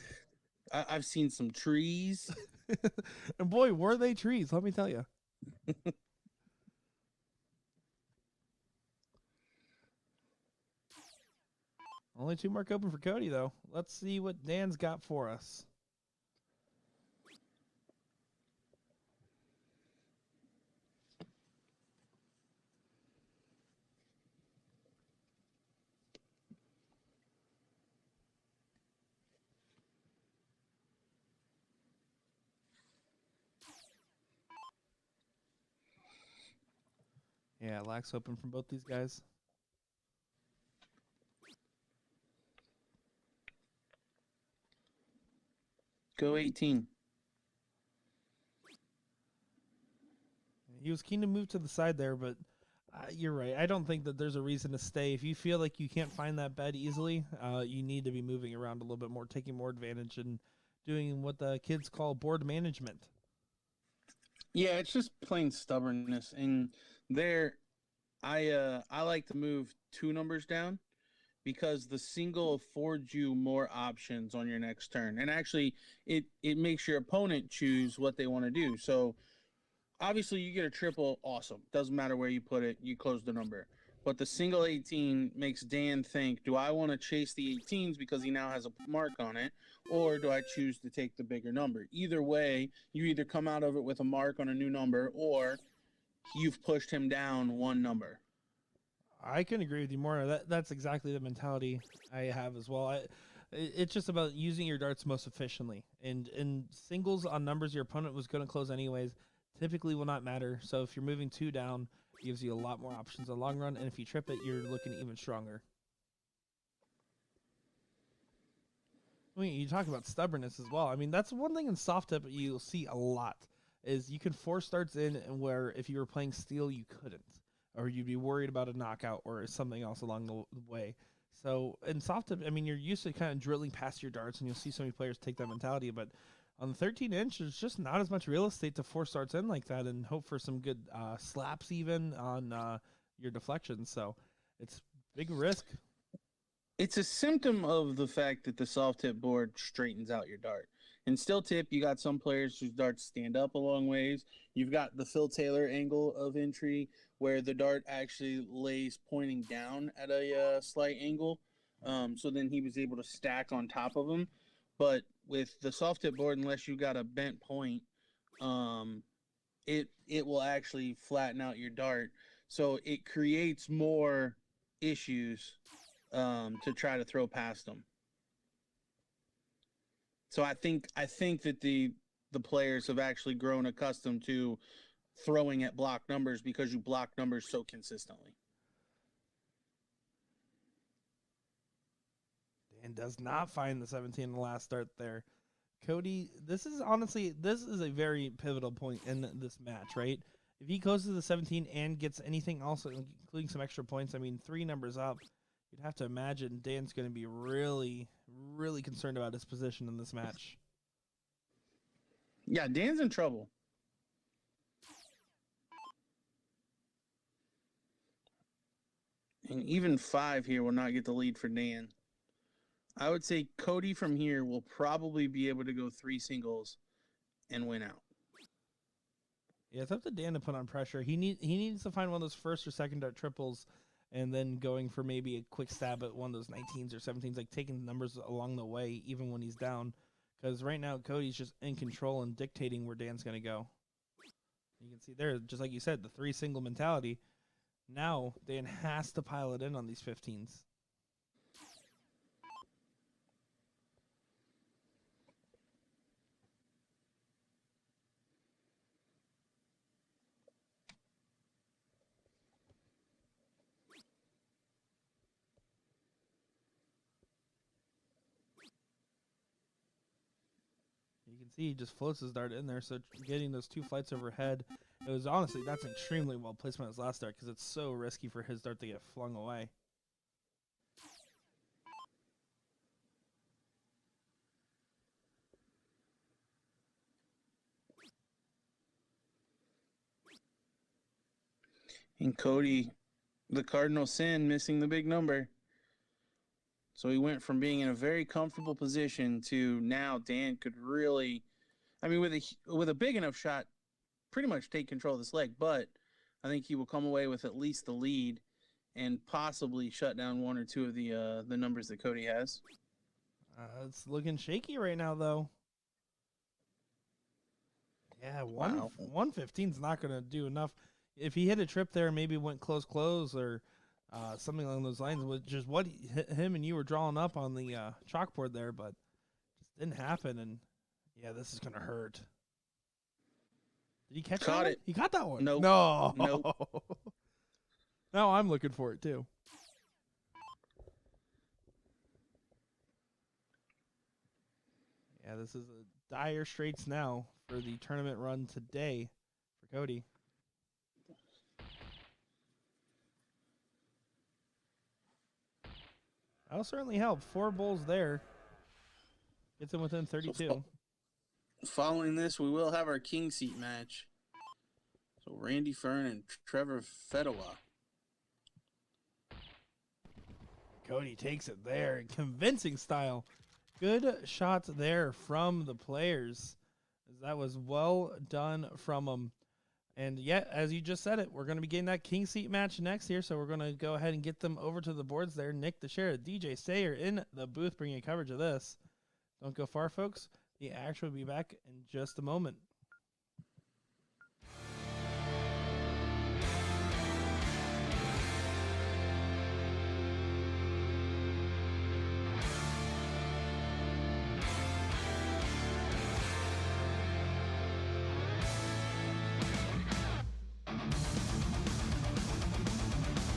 I've seen some trees. And boy, were they trees, let me tell you. Only 2 mark open for Cody, though. Let's see what Dan's got for us. Yeah, lax open from both these guys. Go 18. He was keen to move to the side there, but you're right. I don't think that there's a reason to stay. If you feel like you can't find that bed easily, you need to be moving around a little bit more, taking more advantage, and doing what the kids call board management. Yeah, it's just plain stubbornness. And there, I like to move 2 numbers down because the single affords you more options on your next turn, and actually, it makes your opponent choose what they want to do. So obviously you get a triple, awesome. Doesn't matter where you put it, you close the number. But the single 18 makes Dan think, do I want to chase the 18s because he now has a mark on it, or do I choose to take the bigger number? Either way, you either come out of it with a mark on a new number, or you've pushed him down 1 number. I can agree with you more. That's exactly the mentality I have as well. It's just about using your darts most efficiently, and singles on numbers your opponent was going to close anyways typically will not matter. So if you're moving 2 down, it gives you a lot more options in the long run, and if you trip it, you're looking even stronger. I mean, you talk about stubbornness as well. I mean, that's one thing in soft tip you'll see a lot is you can force starts in where if you were playing steel you couldn't, or you'd be worried about a knockout or something else along the way. So in soft tip, I mean, you're used to kind of drilling past your darts, and you'll see so many players take that mentality. But on the 13-inch, there's just not as much real estate to force starts in like that and hope for some good slaps even on your deflections. So it's big risk. It's a symptom of the fact that the soft tip board straightens out your dart. In still tip, you got some players whose darts stand up a long ways. You've got the Phil Taylor angle of entry where the dart actually lays pointing down at a slight angle. So then he was able to stack on top of him. But with the soft tip board, unless you got a bent point, it will actually flatten out your dart. So it creates more issues to try to throw past them. So I think that the players have actually grown accustomed to throwing at block numbers because you block numbers so consistently. Dan does not find the 17 in the last start there. Cody, this is a very pivotal point in this match, right? If he goes to the 17 and gets anything else, including some extra points, I mean, 3 numbers up, you'd have to imagine Dan's going to be really, really concerned about his position in this match. Yeah, Dan's in trouble. And even 5 here will not get the lead for Dan. I would say Cody from here will probably be able to go 3 singles and win out. Yeah, it's up to Dan to put on pressure. He needs to find one of those first or second dart triples, and then going for maybe a quick stab at one of those 19s or 17s, like taking numbers along the way, even when he's down. Because right now, Cody's just in control and dictating where Dan's going to go. You can see there, just like you said, the 3 single mentality. Now, Dan has to pile it in on these 15s. You can see he just floats his dart in there, so getting those 2 flights overhead, it was honestly, that's extremely well placed on his last dart because it's so risky for his dart to get flung away. And Cody, the cardinal sin, missing the big number. So he went from being in a very comfortable position to now Dan could really, I mean, with a big enough shot, pretty much take control of this leg. But I think he will come away with at least the lead and possibly shut down 1 or 2 of the numbers that Cody has. It's looking shaky right now, though. Yeah, Wow. 115 is not going to do enough. If he hit a trip there, maybe went close, or something along those lines, which is what him and you were drawing up on the chalkboard there, but just didn't happen. And yeah, this is going to hurt. Did he catch that one? It. He caught that one. Nope. No. Nope. Now I'm looking for it too. Yeah, this is a dire straits now for the tournament run today for Cody. That'll certainly help. 4 bulls there. Gets him within 32. Following this, we will have our king seat match. So Randy Fern and Trevor Fedwa. Cody takes it there in convincing style. Good shots there from the players. That was well done from them. And yet, as you just said it, we're going to be getting that king seat match next here, so we're going to go ahead and get them over to the boards there. Nick the Sheriff, DJ Sayer in the booth bringing coverage of this. Don't go far, folks. The action will be back in just a moment.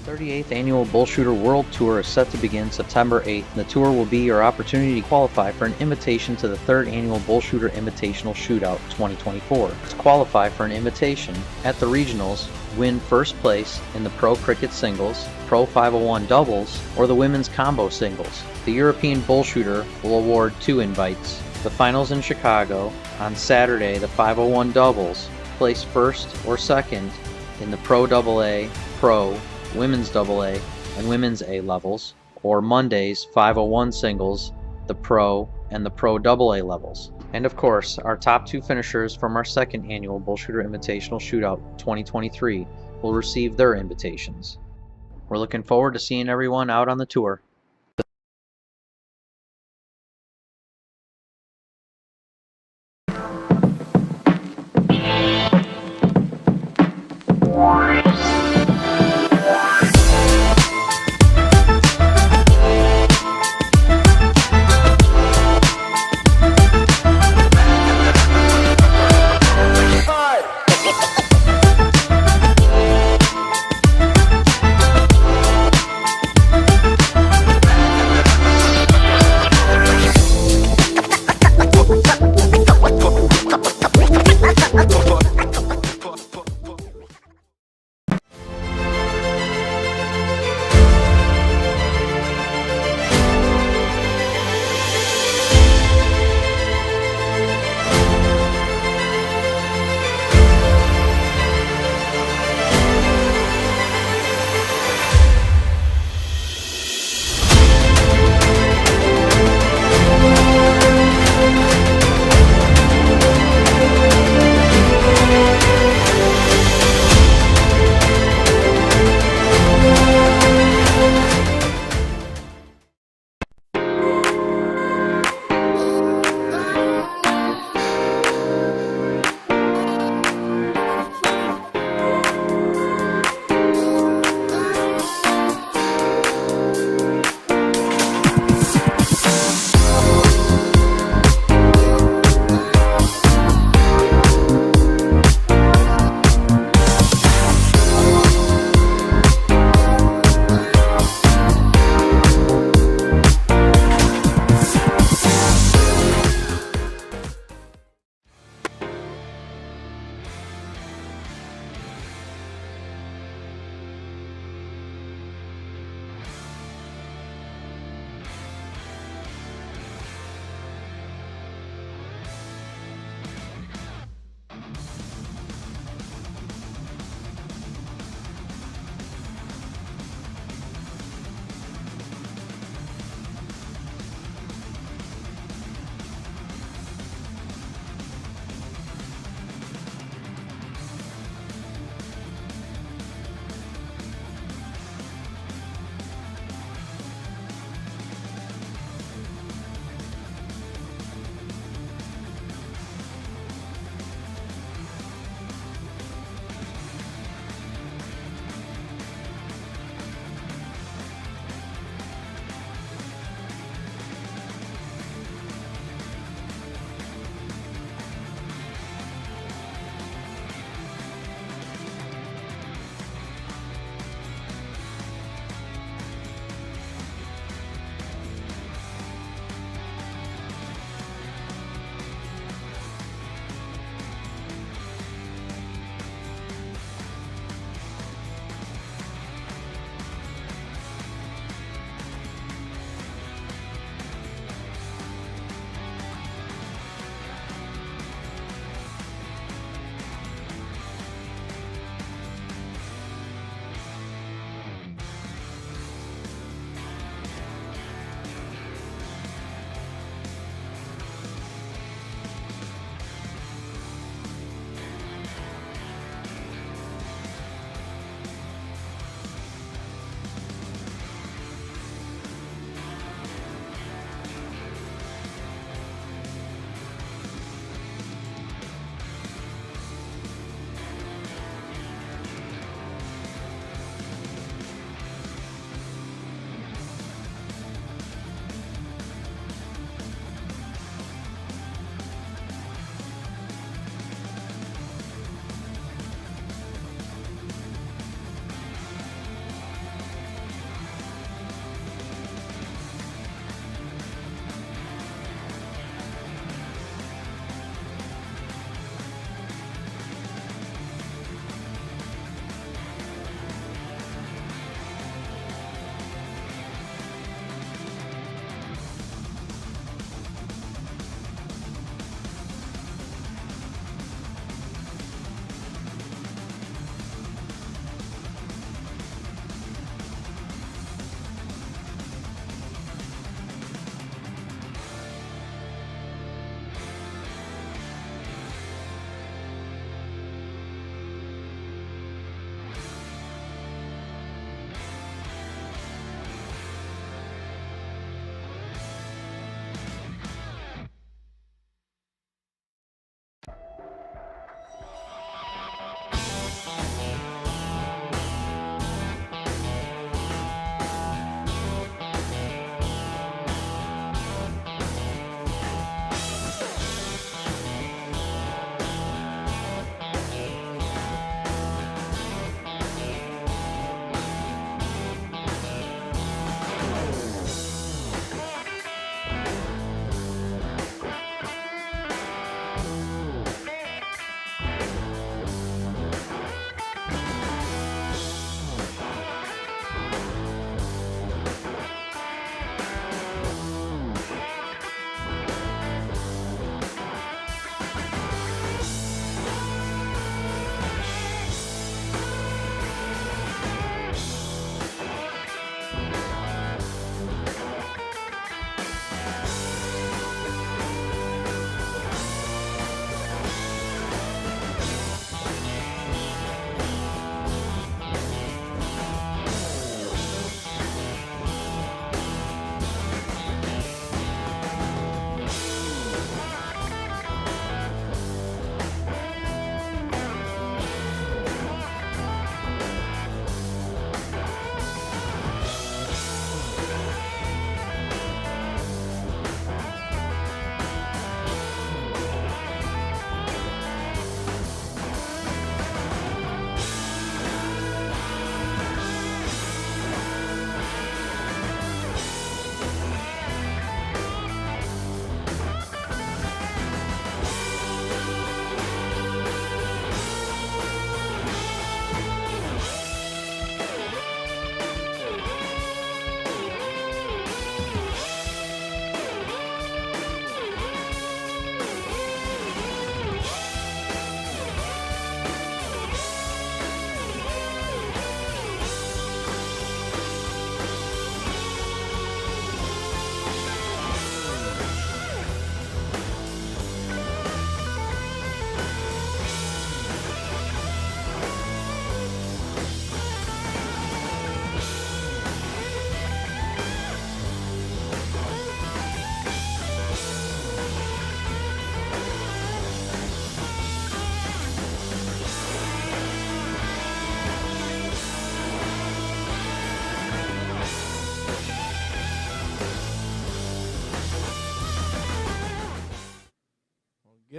The 38th Annual BullShooter World Tour is set to begin September 8th. The tour will be your opportunity to qualify for an invitation to the 3rd Annual BullShooter Invitational Shootout 2024. To qualify for an invitation at the regionals, win first place in the Pro Cricket Singles, Pro 501 Doubles, or the Women's Combo Singles. The European BullShooter will award 2 invites. The finals in Chicago on Saturday, the 501 Doubles, place first or second in the Pro AA, Pro, Women's AA, and Women's A levels, or Monday's 501 singles, the Pro and the Pro AA levels. And of course, our top 2 finishers from our 2nd annual BullShooter Invitational Shootout 2023 will receive their invitations. We're looking forward to seeing everyone out on the tour.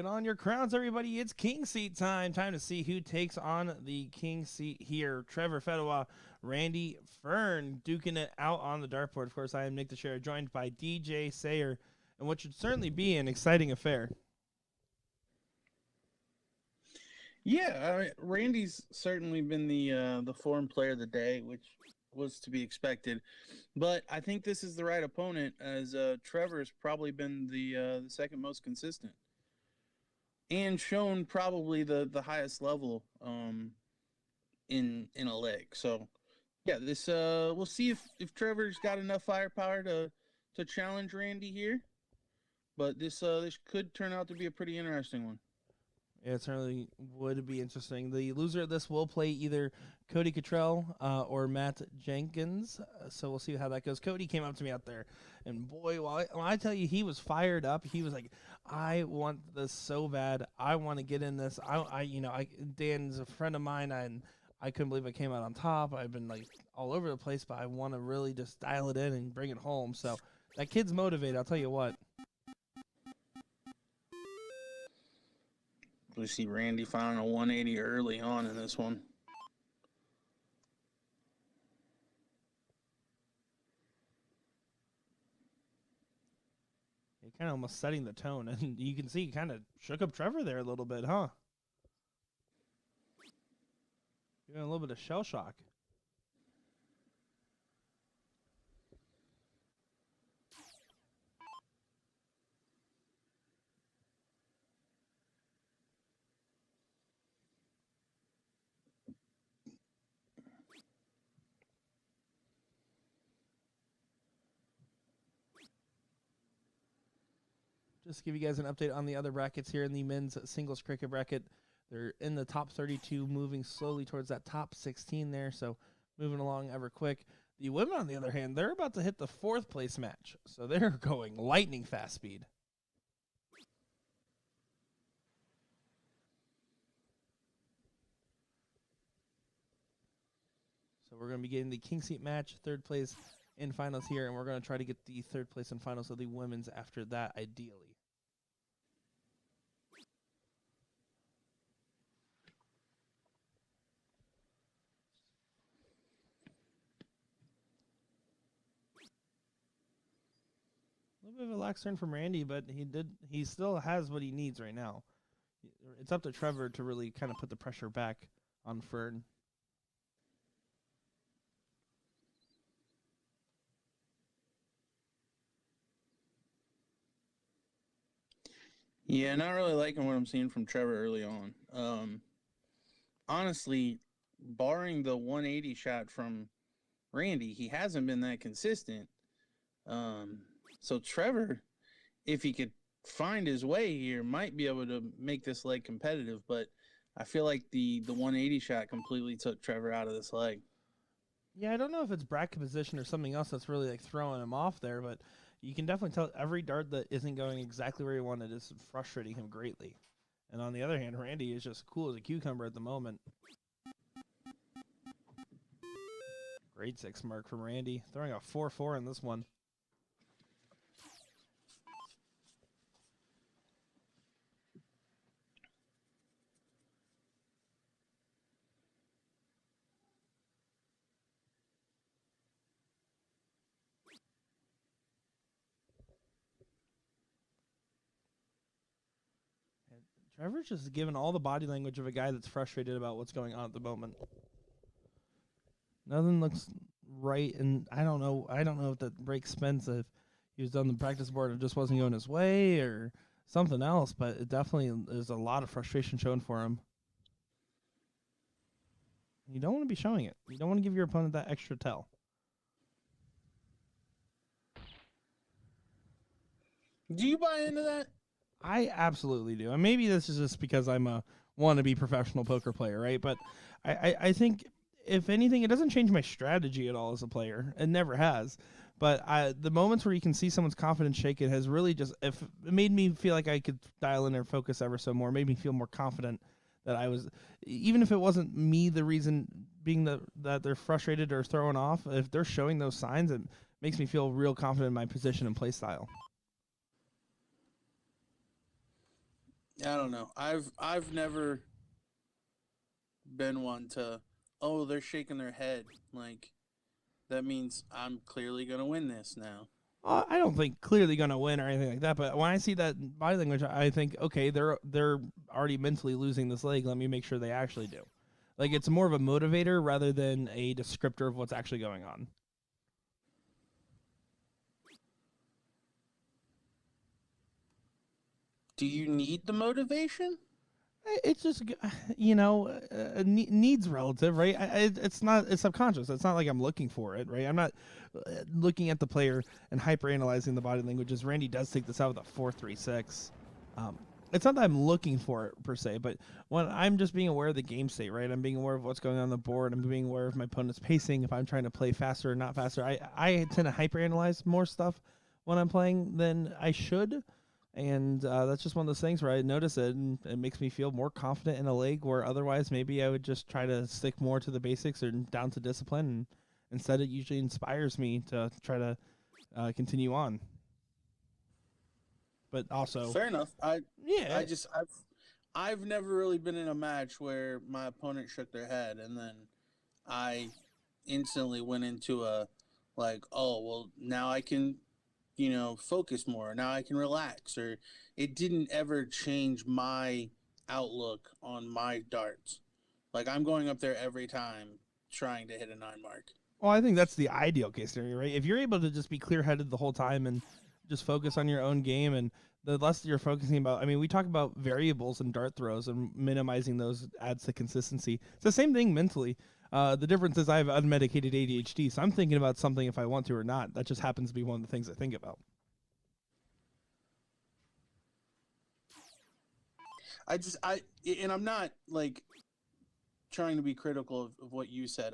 on your crowns, everybody. It's king seat time. Time to see who takes on the king seat here. Trevor, Fedwa, Randy, Fern duking it out on the dartboard. Of course, I am Nick DeShare, joined by DJ Sayer, and what should certainly be an exciting affair. Yeah, Randy's certainly been the form player of the day, which was to be expected. But I think this is the right opponent, as Trevor's probably been the second most consistent and shown probably the highest level in a leg. So yeah, this we'll see if Trevor's got enough firepower to challenge Randy here. But this could turn out to be a pretty interesting one. Yeah, it certainly would be interesting. The loser of this will play either Cody Cottrell or Matt Jenkins. So we'll see how that goes. Cody came up to me out there, and boy, when I tell you he was fired up, he was like, "I want this so bad. I want to get in this. Dan's a friend of mine, and I couldn't believe I came out on top. I've been like all over the place, but I want to really just dial it in and bring it home." So that kid's motivated. I'll tell you what. We see Randy finding a 180 early on in this one. He kind of almost setting the tone, and you can see he kind of shook up Trevor there a little bit, huh? Giving a little bit of shell shock. Just to give you guys an update on the other brackets here in the men's singles cricket bracket. They're in the top 32, moving slowly towards that top 16 there, so moving along ever quick. The women, on the other hand, they're about to hit the 4th place match, so they're going lightning fast speed. So we're going to be getting the king seat match, 3rd place in finals here, and we're going to try to get the 3rd place in finals of the women's after that, ideally. A little bit of a lax turn from Randy, but he still has what he needs right now. It's up to Trevor to really kind of put the pressure back on Fern. Yeah, not really liking what I'm seeing from Trevor early on. Honestly, barring the 180 shot from Randy, he hasn't been that consistent. So Trevor, if he could find his way here, might be able to make this leg competitive. But I feel like the 180 shot completely took Trevor out of this leg. Yeah, I don't know if it's bracket position or something else that's really like throwing him off there, but you can definitely tell every dart that isn't going exactly where he wanted is frustrating him greatly. And on the other hand, Randy is just cool as a cucumber at the moment. Grade 6 mark from Randy, throwing a 4-4 in this one. Trevor's just given all the body language of a guy that's frustrated about what's going on at the moment. Nothing looks right, and I don't know if that break spins if he was on the practice board and just wasn't going his way or something else, but it definitely is a lot of frustration shown for him. You don't want to be showing it. You don't want to give your opponent that extra tell. Do you buy into that? I absolutely do. And maybe this is just because I'm a wannabe professional poker player, right? But I think, if anything, it doesn't change my strategy at all as a player. It never has. But the moments where you can see someone's confidence shake, it has really just it made me feel like I could dial in or focus ever so more, made me feel more confident that I was, even if it wasn't me the reason being that they're frustrated or thrown off, if they're showing those signs, it makes me feel real confident in my position and play style. I don't know. I've never been one to, oh, they're shaking their head like that means I'm clearly gonna win this now. I don't think clearly going to win or anything like that, but when I see that body language, I think, okay, they're already mentally losing this leg. Let me make sure they actually do. Like, it's more of a motivator rather than a descriptor of what's actually going on. Do you need the motivation? It's just, needs relative, right? It's not, it's subconscious. It's not like I'm looking for it, right? I'm not looking at the player and hyper analyzing the body languages. Randy does take this out with a 4.36. It's not that I'm looking for it per se, but when I'm just being aware of the game state, right? I'm being aware of what's going on the board. I'm being aware of my opponent's pacing. If I'm trying to play faster or not faster, I tend to hyper analyze more stuff when I'm playing than I should. And that's just one of those things where I notice it, and it makes me feel more confident in a leg where otherwise maybe I would just try to stick more to the basics or down to discipline. And instead, it usually inspires me to try to continue on. But also, Fair enough. yeah, I've never really been in a match where my opponent shook their head and then I instantly went into a like, oh well, now I can, focus more. Now I can relax. Or it didn't ever change my outlook on my darts. Like I'm going up there every time trying to hit a 9 mark. well, I think that's the ideal case scenario, right? If you're able to just be clear headed the whole time and just focus on your own game, and the less you're focusing about, I mean, we talk about variables and dart throws, and minimizing those adds to consistency. It's the same thing mentally. The difference is I have unmedicated ADHD, so I'm thinking about something if I want to or not. That just happens to be one of the things I think about. And I'm not like trying to be critical of what you said.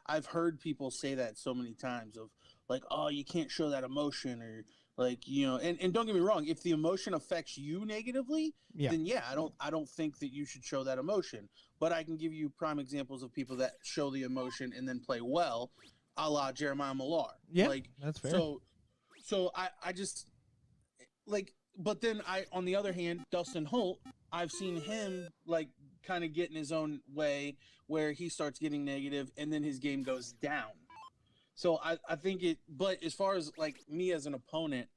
I've heard people say that so many times of like, oh, you can't show that emotion or like, and don't get me wrong, if the emotion affects you negatively, Yeah. then yeah, I don't think that you should show that emotion. But I can give you prime examples of people that show the emotion and then play well, a la Jeremiah Millar. Yeah, like that's fair. So I just like, but then on the other hand, Dustin Holt, I've seen him like kind of get in his own way where he starts getting negative and then his game goes down. So I think but as far as like me as an opponent,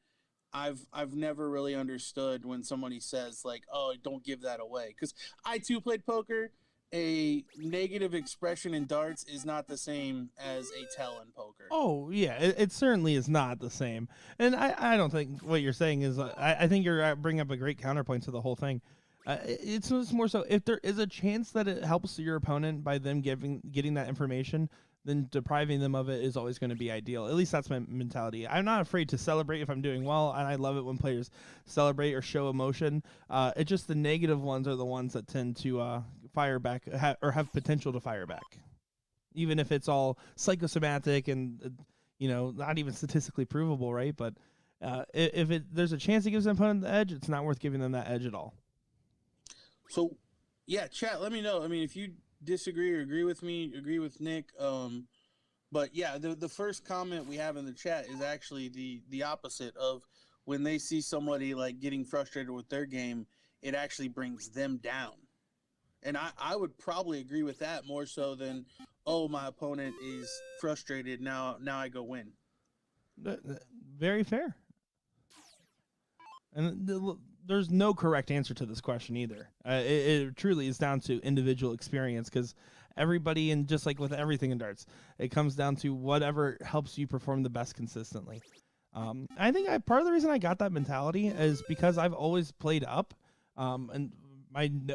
I've never really understood when somebody says like, oh, don't give that away. Because I too played poker. A negative expression in darts is not the same as a tell in poker. Oh, yeah, it certainly is not the same. And I don't think what you're saying is, I think you're bringing up a great counterpoint to the whole thing. It's just more so if there is a chance that it helps your opponent by them getting that information, then depriving them of it is always going to be ideal. At least that's my mentality. I'm not afraid to celebrate if I'm doing well, and I love it when players celebrate or show emotion. It's just the negative ones are the ones that tend to fire back or have potential to fire back, even if it's all psychosomatic and not even statistically provable, right? But if there's a chance it gives an opponent the edge, it's not worth giving them that edge at all. So, yeah, chat. Let me know. I mean, if you disagree or agree with me, agree with Nick. But yeah, the first comment we have in the chat is actually the opposite of when they see somebody like getting frustrated with their game, it actually brings them down. And I would probably agree with that more so than, oh, my opponent is frustrated. Now I go win. Very fair. And there's no correct answer to this question either. It truly is down to individual experience because everybody, and just like with everything in darts, it comes down to whatever helps you perform the best consistently. I think part of the reason I got that mentality is because I've always played up, and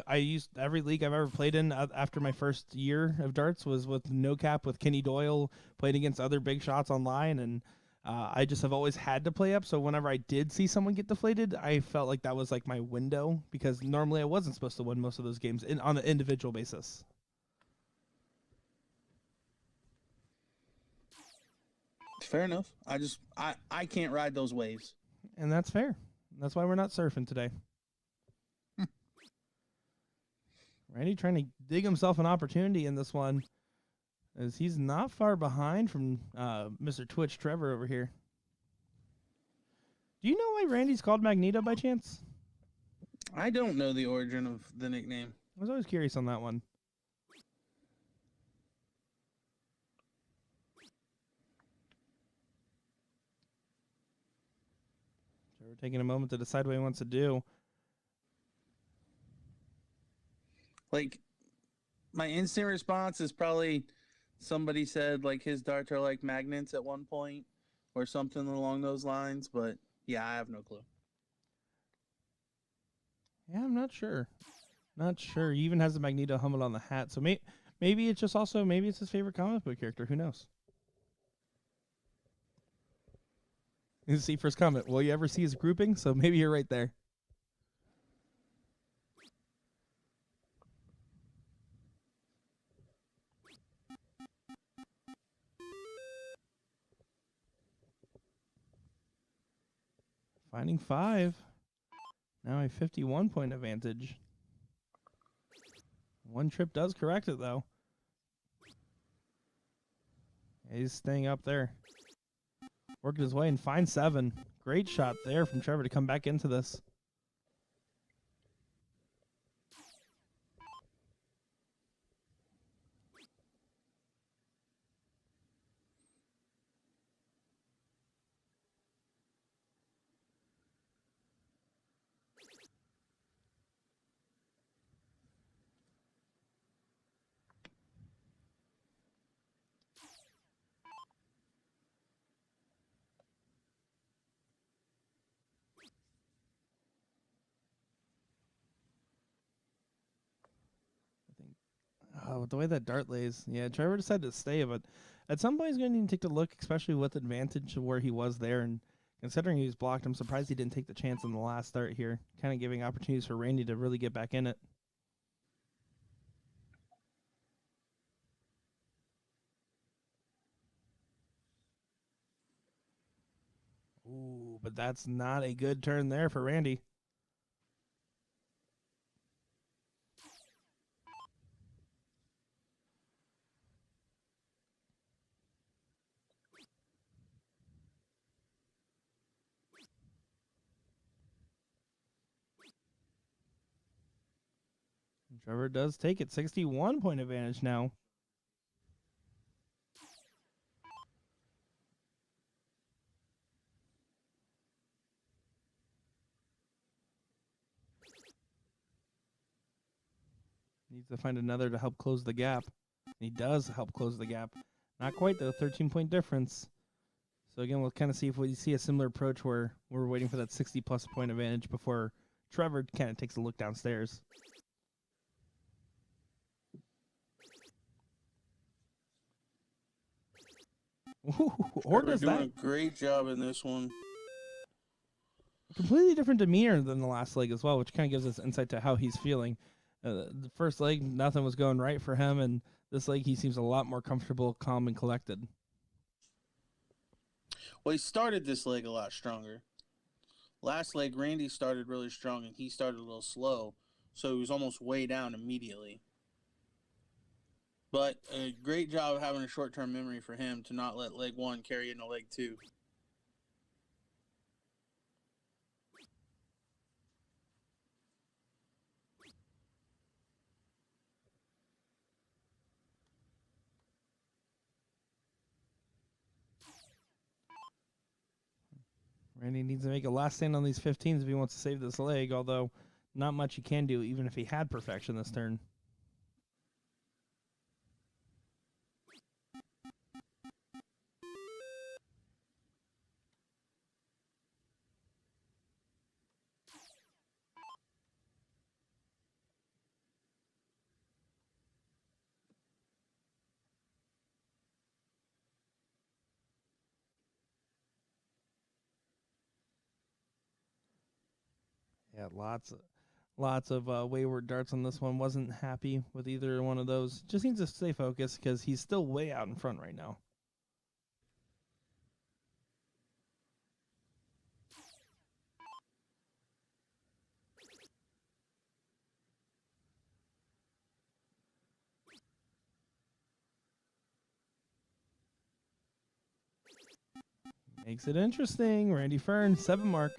I used every league I've ever played in after my first year of darts was with No Cap with Kenny Doyle, played against other big shots online, and I just have always had to play up. So whenever I did see someone get deflated, I felt like that was like my window because normally I wasn't supposed to win most of those games on an individual basis. Fair enough. I can't ride those waves. And that's fair. That's why we're not surfing today. Randy trying to dig himself an opportunity in this one, as he's not far behind from Mr. Twitch Trevor over here. Do you know why Randy's called Magneto by chance? I don't know the origin of the nickname. I was always curious on that one. So we're taking a moment to decide what he wants to do. Like, my instant response is probably somebody said like his darts are like magnets at one point or something along those lines, but yeah, I have no clue. Yeah, I'm not sure. Not sure. He even has the Magneto helmet on the hat, so maybe it's just also maybe it's his favorite comic book character. Who knows? You see first comment. Will you ever see his grouping? So maybe you're right there. Finding 5. Now a 51-point advantage. One trip does correct it, though. Yeah, he's staying up there. Working his way and finds 7. Great shot there from Trevor to come back into this. Oh, the way that dart lays. Yeah, Trevor decided to stay, but at some point he's going to need to take a look, especially with advantage of where he was there. And considering he was blocked, I'm surprised he didn't take the chance on the last start here, kind of giving opportunities for Randy to really get back in it. Ooh, but that's not a good turn there for Randy. Trevor does take it. 61-point advantage now. Needs to find another to help close the gap. He does help close the gap. Not quite, though. 13-point difference. So, again, we'll kind of see if we see a similar approach where we're waiting for that 60-plus point advantage before Trevor kind of takes a look downstairs. Ooh, or does doing that? a great job in this one. Completely different demeanor than the last leg as well, which kind of gives us insight to how he's feeling. The first leg, nothing was going right for him, and this leg, he seems a lot more comfortable, calm, and collected. Well, he started this leg a lot stronger. Last leg, Randy started really strong, and he started a little slow, so he was almost way down immediately. But a great job of having a short-term memory for him to not let leg 1 carry into leg 2. Randy needs to make a last stand on these 15s if he wants to save this leg, although not much he can do, even if he had perfection this turn. Yeah, lots of wayward darts on this one. Wasn't happy with either one of those. Just needs to stay focused because he's still way out in front right now. Makes it interesting. Randy Fern, 7 mark.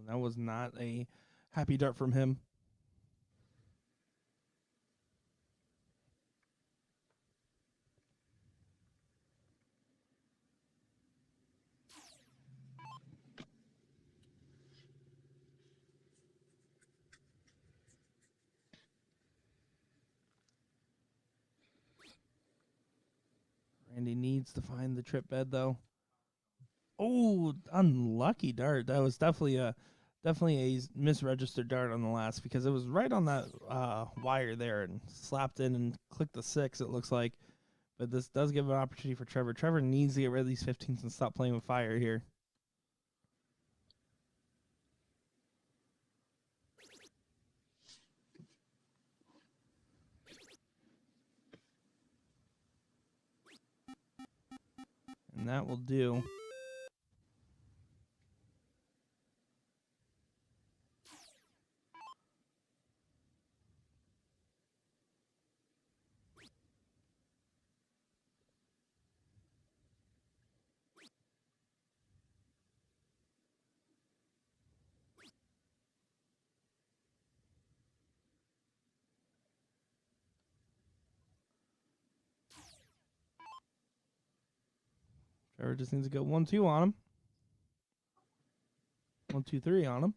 That was not a happy dart from him. Randy needs to find the trip bed though. Oh, unlucky dart. That was definitely a misregistered dart on the last because it was right on that wire there and slapped in and clicked the 6. It looks like, but this does give an opportunity for Trevor. Trevor needs to get rid of these 15s and stop playing with fire here. And that will do. Trevor just needs to go 1-2 on him. 1-2-3 on him.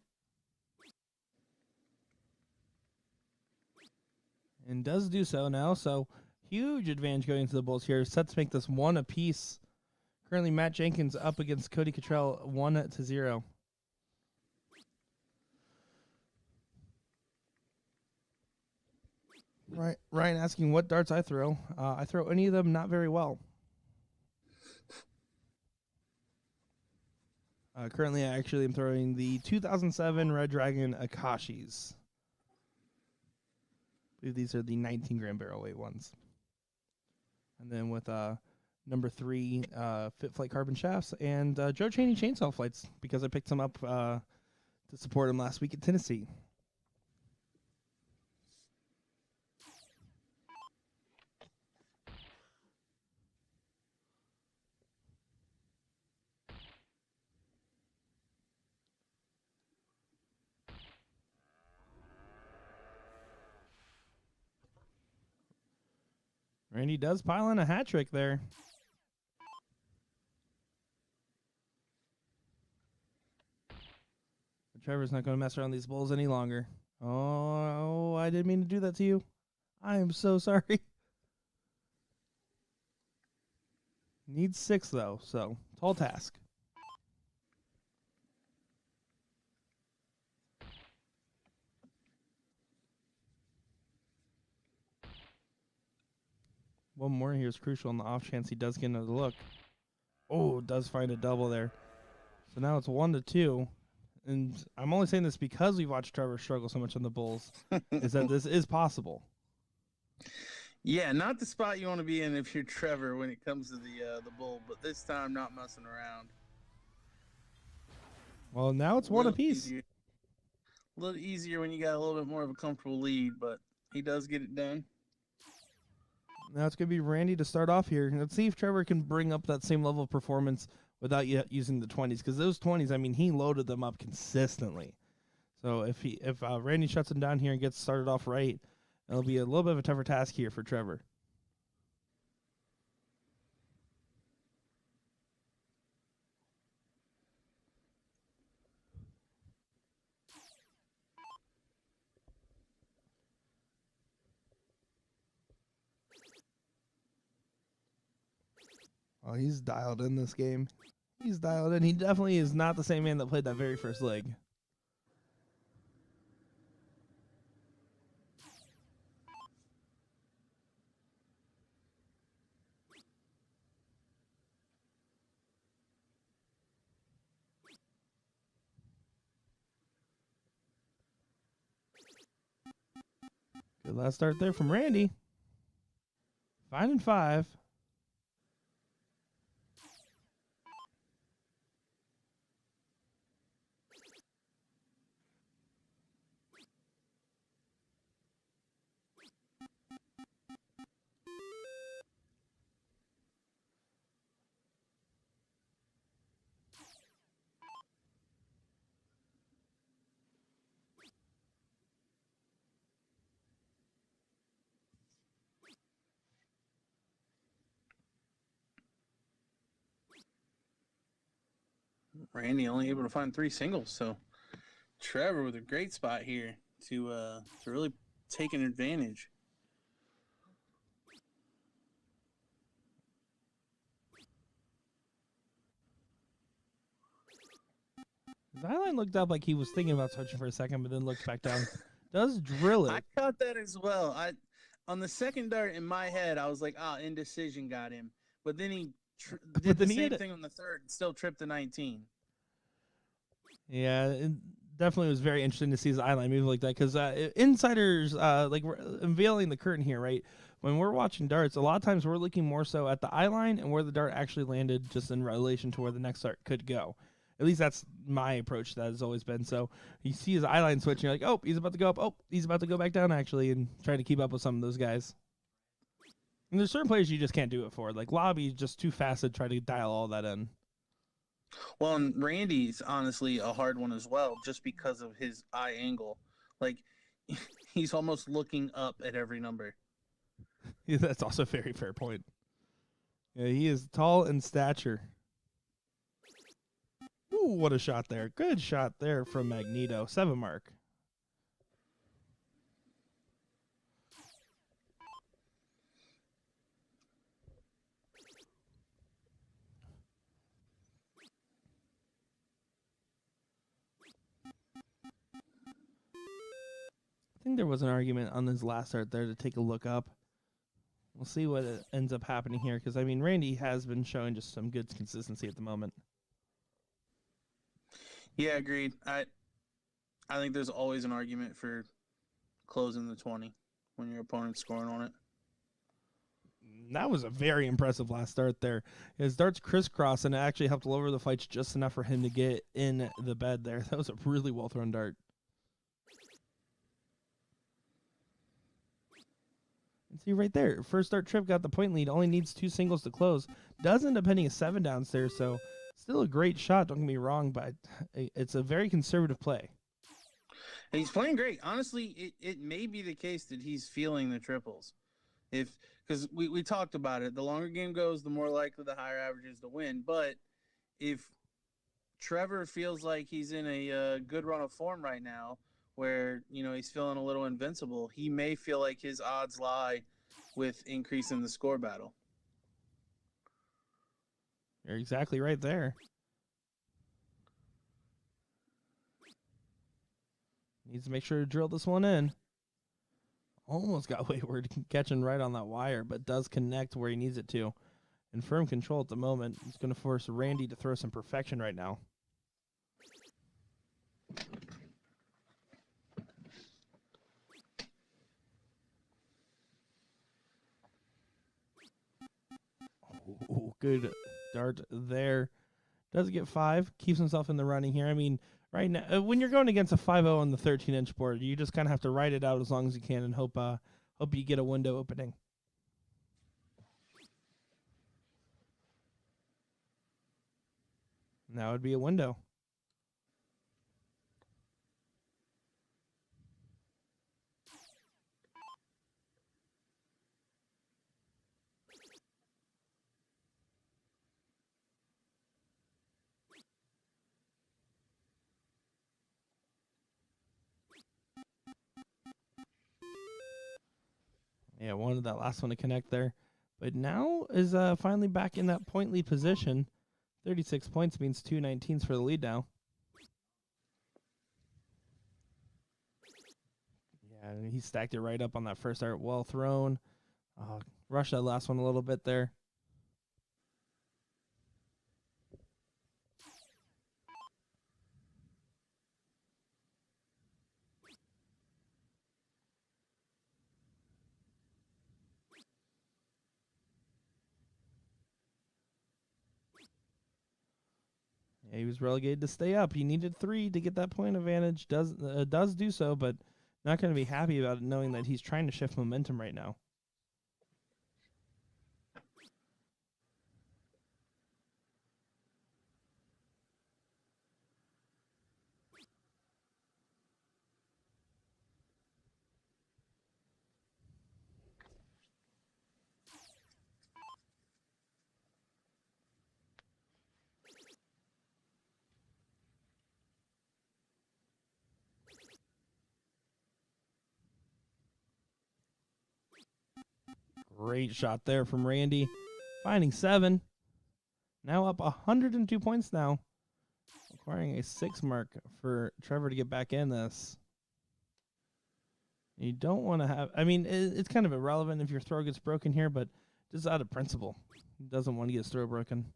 And does do so now. So huge advantage going into the Bulls here. Set to make this 1 apiece. Currently, Matt Jenkins up against Cody Cottrell 1-0. Right, Ryan asking what darts I throw. I throw any of them not very well. Currently, I actually am throwing the 2007 Red Dragon Akashis. I believe these are the 19-gram barrel weight ones. And then with number 3, Fit Flight Carbon Shafts, and Joe Chaney Chainsaw Flights, because I picked some up to support him last week at Tennessee. Randy does pile in a hat trick there. But Trevor's not going to mess around these Bulls any longer. Oh, I didn't mean to do that to you. I am so sorry. Needs 6, though, so tall task. One more here is crucial on the off chance he does get another look. Oh, does find a double there. So now it's 1-2. And I'm only saying this because we've watched Trevor struggle so much on the Bulls, is that this is possible. Yeah, not the spot you want to be in if you're Trevor when it comes to the Bull, but this time not messing around. Well, now it's 1 apiece. A little easier when you got a little bit more of a comfortable lead, but he does get it done. Now it's going to be Randy to start off here. Let's see if Trevor can bring up that same level of performance without yet using the 20s. Because those 20s, I mean, he loaded them up consistently. So if Randy shuts him down here and gets started off right, it'll be a little bit of a tougher task here for Trevor. Oh, he's dialed in this game. He's dialed in. He definitely is not the same man that played that very first leg. Good last start there from Randy. 5-5. Randy only able to find 3 singles, so Trevor with a great spot here to really take an advantage. Zyline looked up like he was thinking about switching for a second, but then looked back down. Does drill it. I caught that as well. On the second dart in my head, I was like, indecision got him. But then he did the same thing on the third and still tripped the 19. Yeah, it definitely was very interesting to see his eyeline move like that because insiders, like we're unveiling the curtain here, right? When we're watching darts, a lot of times we're looking more so at the eyeline and where the dart actually landed just in relation to where the next dart could go. At least that's my approach. That has always been. So you see his eyeline switch, and you're like, oh, he's about to go up. Oh, he's about to go back down, actually, and trying to keep up with some of those guys. And there's certain players you just can't do it for. Like Lobby is just too fast to try to dial all that in. Well, and Randy's honestly a hard one as well, just because of his eye angle. Like, he's almost looking up at every number. Yeah, that's also a very fair point. Yeah, he is tall in stature. Ooh, what a shot there. Good shot there from Magneto. 7 mark. I think there was an argument on this last start there to take a look up. We'll see what ends up happening here because, I mean, Randy has been showing just some good consistency at the moment. Yeah, agreed. I think there's always an argument for closing the 20 when your opponent's scoring on it. That was a very impressive last start there. His darts crisscross and it actually helped lower the fights just enough for him to get in the bed there. That was a really well thrown dart. And see right there, first dart trip got the point lead, only needs 2 singles to close. Does end up hitting a 7 downstairs, so still a great shot, don't get me wrong, but it's a very conservative play. He's playing great. Honestly, it may be the case that he's feeling the triples. Because we talked about it. The longer game goes, the more likely the higher averages to win. But if Trevor feels like he's in a good run of form right now, where he's feeling a little invincible, he may feel like his odds lie with increasing the score battle. You're exactly right there. Needs to make sure to drill this one in. Almost got wayward catching right on that wire, but does connect where he needs it to. In firm control at the moment. He's going to force Randy to throw some perfection right now. Oh, good dart there. Does get 5. Keeps himself in the running here. I mean, right now, when you're going against a 5-0 on the 13-inch board, you just kind of have to ride it out as long as you can and hope you get a window opening. Now would be a window. Yeah, wanted that last one to connect there. But now is finally back in that point lead position. 36 points means 2 19s for the lead now. Yeah, and he stacked it right up on that first dart. Well thrown. Rushed that last one a little bit there. Yeah, he was relegated to stay up. He needed 3 to get that point advantage. Does do so, but not going to be happy about it, knowing that he's trying to shift momentum right now. Great shot there from Randy. Finding 7. Now up 102 points now. Requiring a 6 mark for Trevor to get back in this. You don't want to have... I mean, it's kind of irrelevant if your throw gets broken here, but just out of principle. He doesn't want to get his throw broken.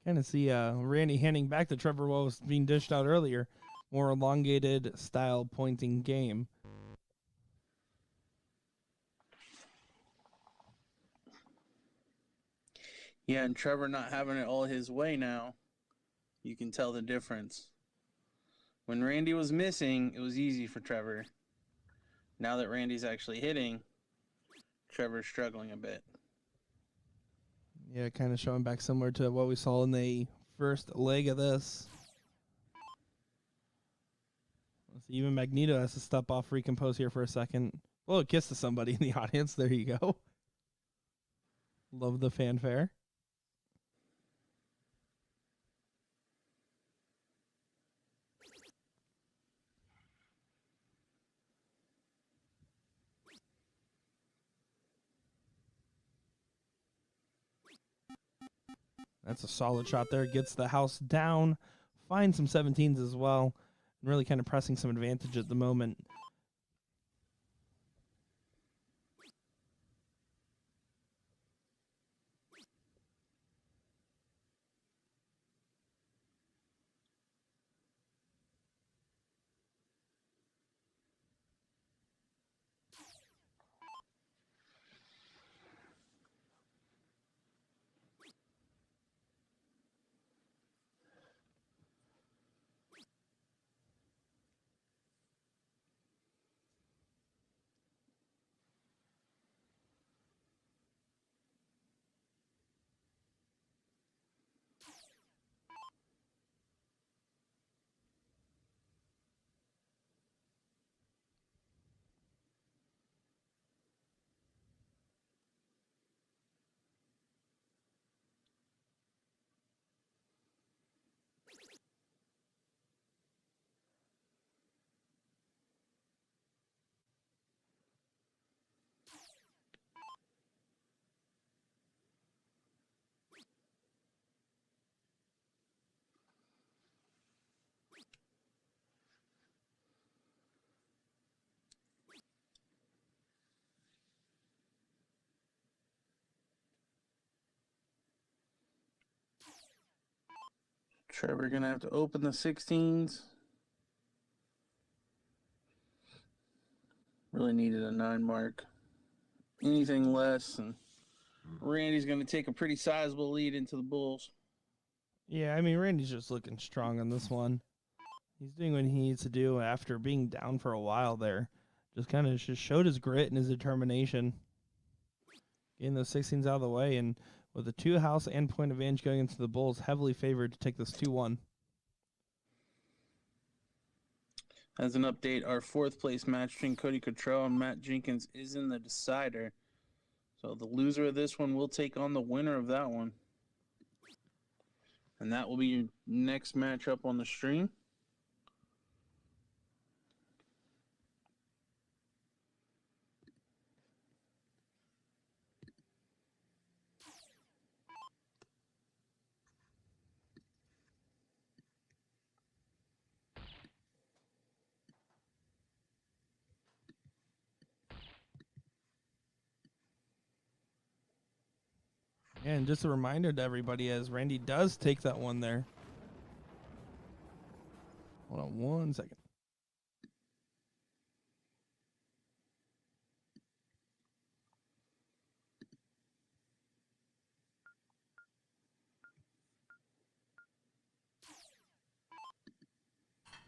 Kind of see Randy handing back to Trevor what was being dished out earlier. More elongated style pointing game. Yeah, and Trevor not having it all his way now, you can tell the difference. When Randy was missing, it was easy for Trevor. Now that Randy's actually hitting, Trevor's struggling a bit. Yeah, kind of showing back similar to what we saw in the first leg of this. Even Magneto has to step off, recompose here for a second. Blow a kiss to somebody in the audience. There you go. Love the fanfare. That's a solid shot there. Gets the house down. Finds some 17s as well. And really kind of pressing some advantage at the moment. Trevor gonna have to open the 16s. Really needed a 9 mark. Anything less, and Randy's gonna take a pretty sizable lead into the Bulls. Yeah, I mean, Randy's just looking strong on this one. He's doing what he needs to do after being down for a while there. Just kind of just showed his grit and his determination. Getting those 16s out of the way, and with a 2 house and point advantage going into the Bulls, heavily favored to take this 2-1. As an update, our 4th place match between Cody Cottrell and Matt Jenkins is in the decider. So the loser of this one will take on the winner of that one. And that will be your next matchup on the stream. And just a reminder to everybody as Randy does take that one there. Hold on 1 second.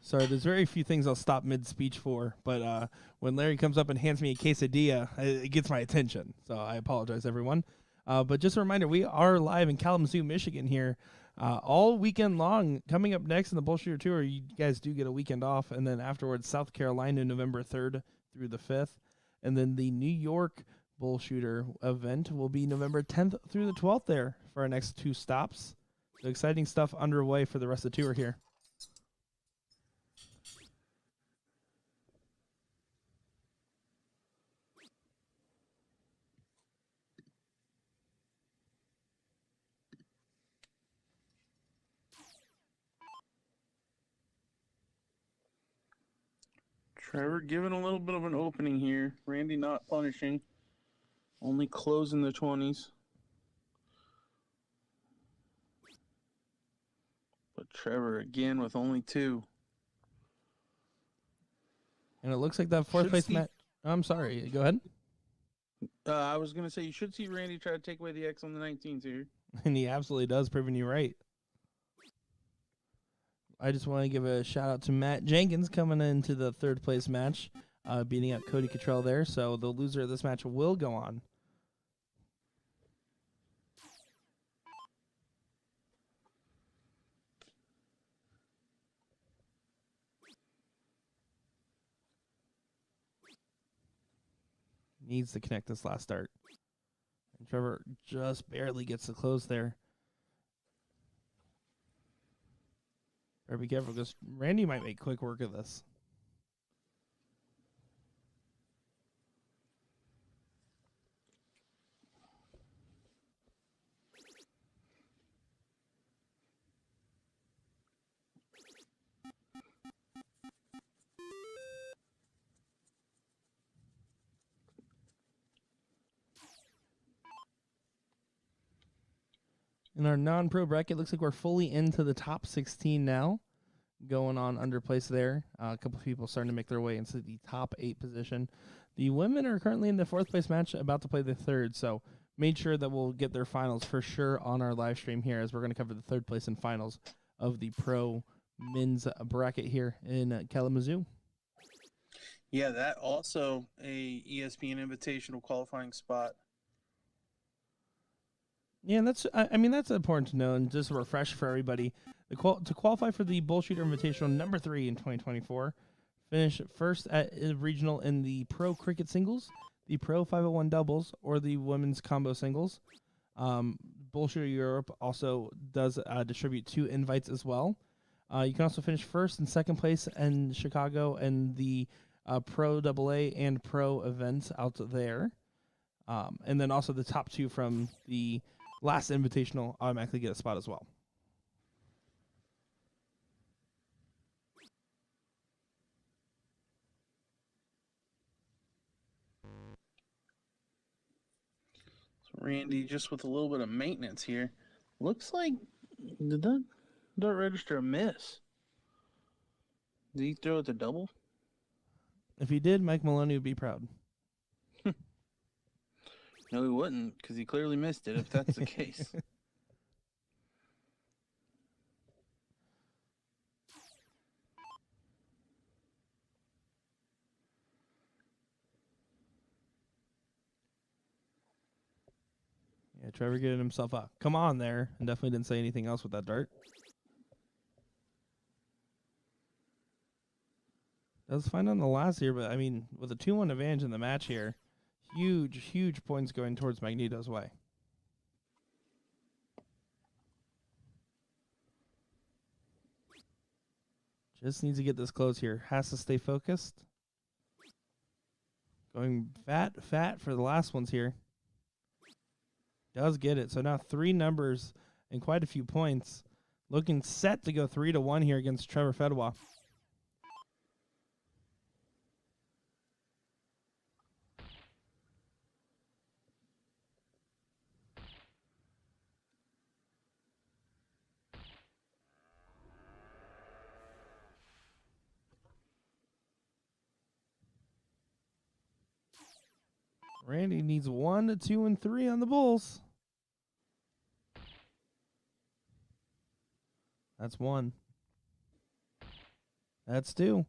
Sorry, there's very few things I'll stop mid-speech for, but when Larry comes up and hands me a quesadilla, it gets my attention. So I apologize, everyone. But just a reminder, we are live in Kalamazoo, Michigan here all weekend long. Coming up next in the BullShooter Tour, you guys do get a weekend off, and then afterwards, South Carolina, November 3rd through the 5th, and then the New York BullShooter event will be November 10th through the 12th there for our next 2 stops. So exciting stuff underway for the rest of the tour here. Trevor giving a little bit of an opening here. Randy not punishing. Only closing the 20s. But Trevor again with only 2. And it looks like that fourth place match. I'm sorry. Go ahead. I was going to say you should see Randy try to take away the X on the 19s here. And he absolutely does, proving you right. I just want to give a shout out to Matt Jenkins coming into the 3rd place match, beating out Cody Cottrell there. So the loser of this match will go on. Needs to connect this last start. And Trevor just barely gets the close there. Better be careful because Randy might make quick work of this. In our non-pro bracket, looks like we're fully into the top 16 now. Going on under place there. A couple of people starting to make their way into the top 8 position. The women are currently in the 4th place match, about to play the 3rd. So made sure that we'll get their finals for sure on our live stream here, as we're going to cover the 3rd place and finals of the pro men's bracket here in Kalamazoo. Yeah, that also a ESPN Invitational qualifying spot. Yeah, and that's important to know, and just a refresh for everybody. To qualify for the BullShooter Invitational number 3 in 2024, finish first at regional in the pro cricket singles, the pro 501 doubles, or the women's combo singles. BullShooter Europe also does distribute 2 invites as well. You can also finish first and second place in Chicago and the pro AA and pro events out there. And then also the top 2 from the last Invitational automatically get a spot as well. So Randy just with a little bit of maintenance here. Looks like, did that register a miss? Did he throw it to double? If he did, Mike Maloney would be proud. No, he wouldn't, because he clearly missed it, if that's the case. Yeah, Trevor getting himself up. Come on there. And definitely didn't say anything else with that dart. Does fine on the last here, but I mean, with a 2-1 advantage in the match here, huge points going towards Magneto's way. Just needs to get this close here. Has to stay focused. Going fat for the last ones here. Does get it. So now 3 numbers and quite a few points. Looking set to go 3-1 here against Trevor Fedwa. Randy needs 1, 2, and 3 on the Bulls. That's 1. That's 2.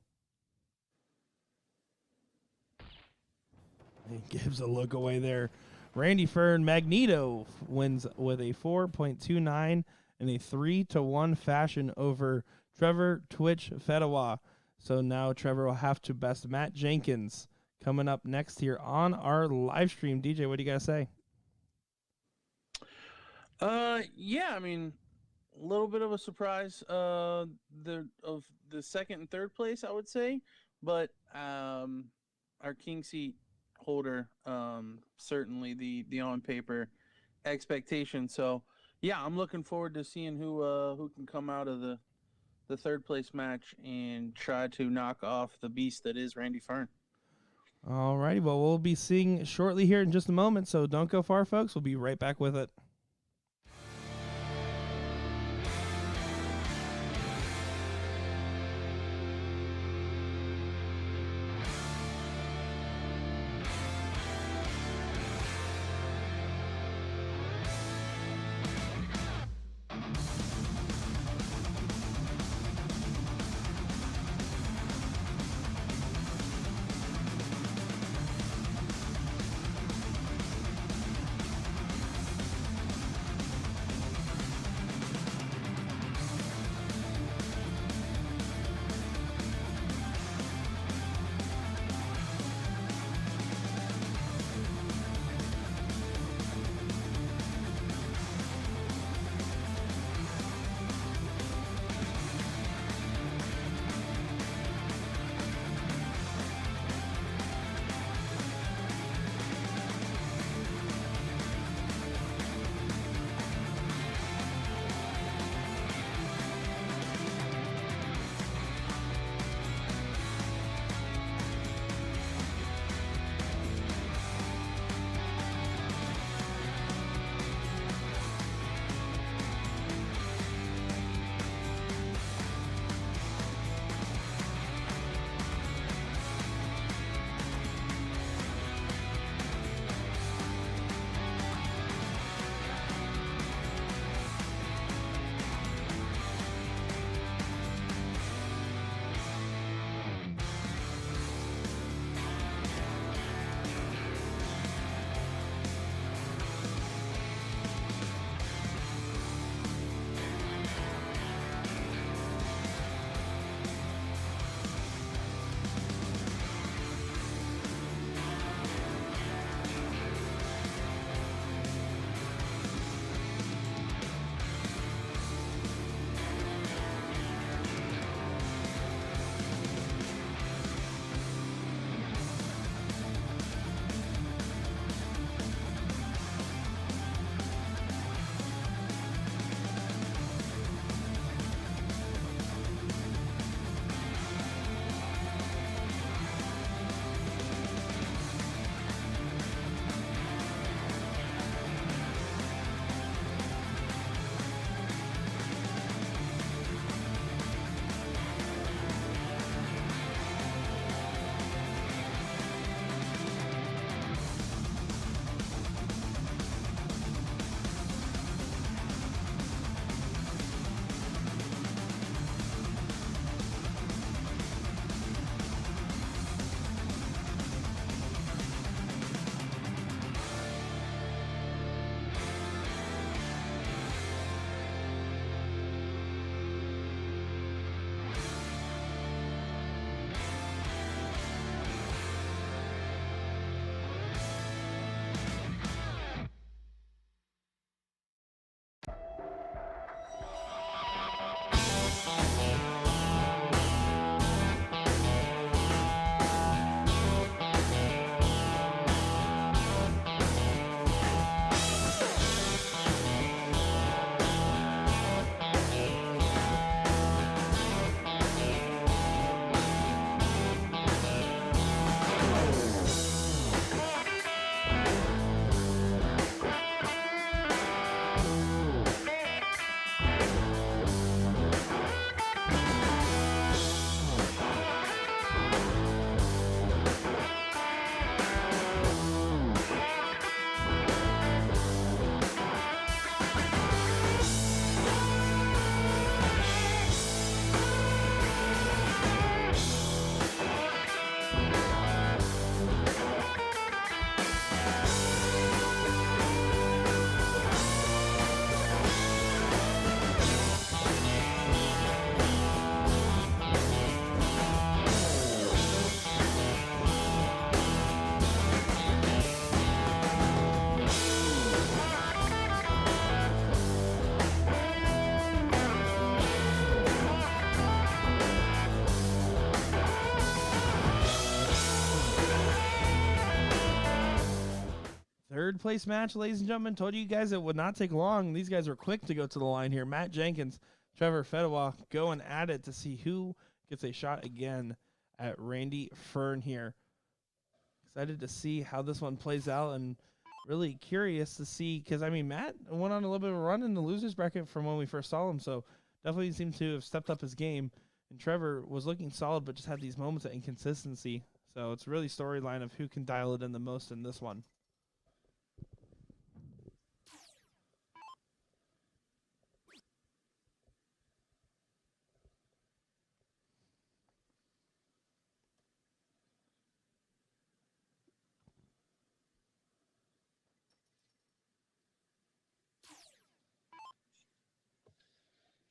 He gives a look away there. Randy Fern Magneto wins with a 4.29 in a 3-1 fashion over Trevor Twitch Fedwa. So now Trevor will have to best Matt Jenkins coming up next here on our live stream. DJ, what do you guys say? Yeah, I mean, a little bit of a surprise. Of the second and third place, I would say, but our king seat holder, certainly the on paper expectation. So yeah, I'm looking forward to seeing who can come out of the third place match and try to knock off the beast that is Randy Fern. All righty, well, we'll be seeing shortly here in just a moment, so don't go far, folks. We'll be right back with it. third place match, ladies and gentlemen. Told you guys it would not take long. These guys were quick to go to the line here. Matt Jenkins, Trevor Fedwa going at it to see who gets a shot again at Randy Fern here. Excited to see how this one plays out and really curious to see, because, I mean, Matt went on a little bit of a run in the loser's bracket from when we first saw him, so definitely seemed to have stepped up his game. And Trevor was looking solid, but just had these moments of inconsistency. So it's really storyline of who can dial it in the most in this one.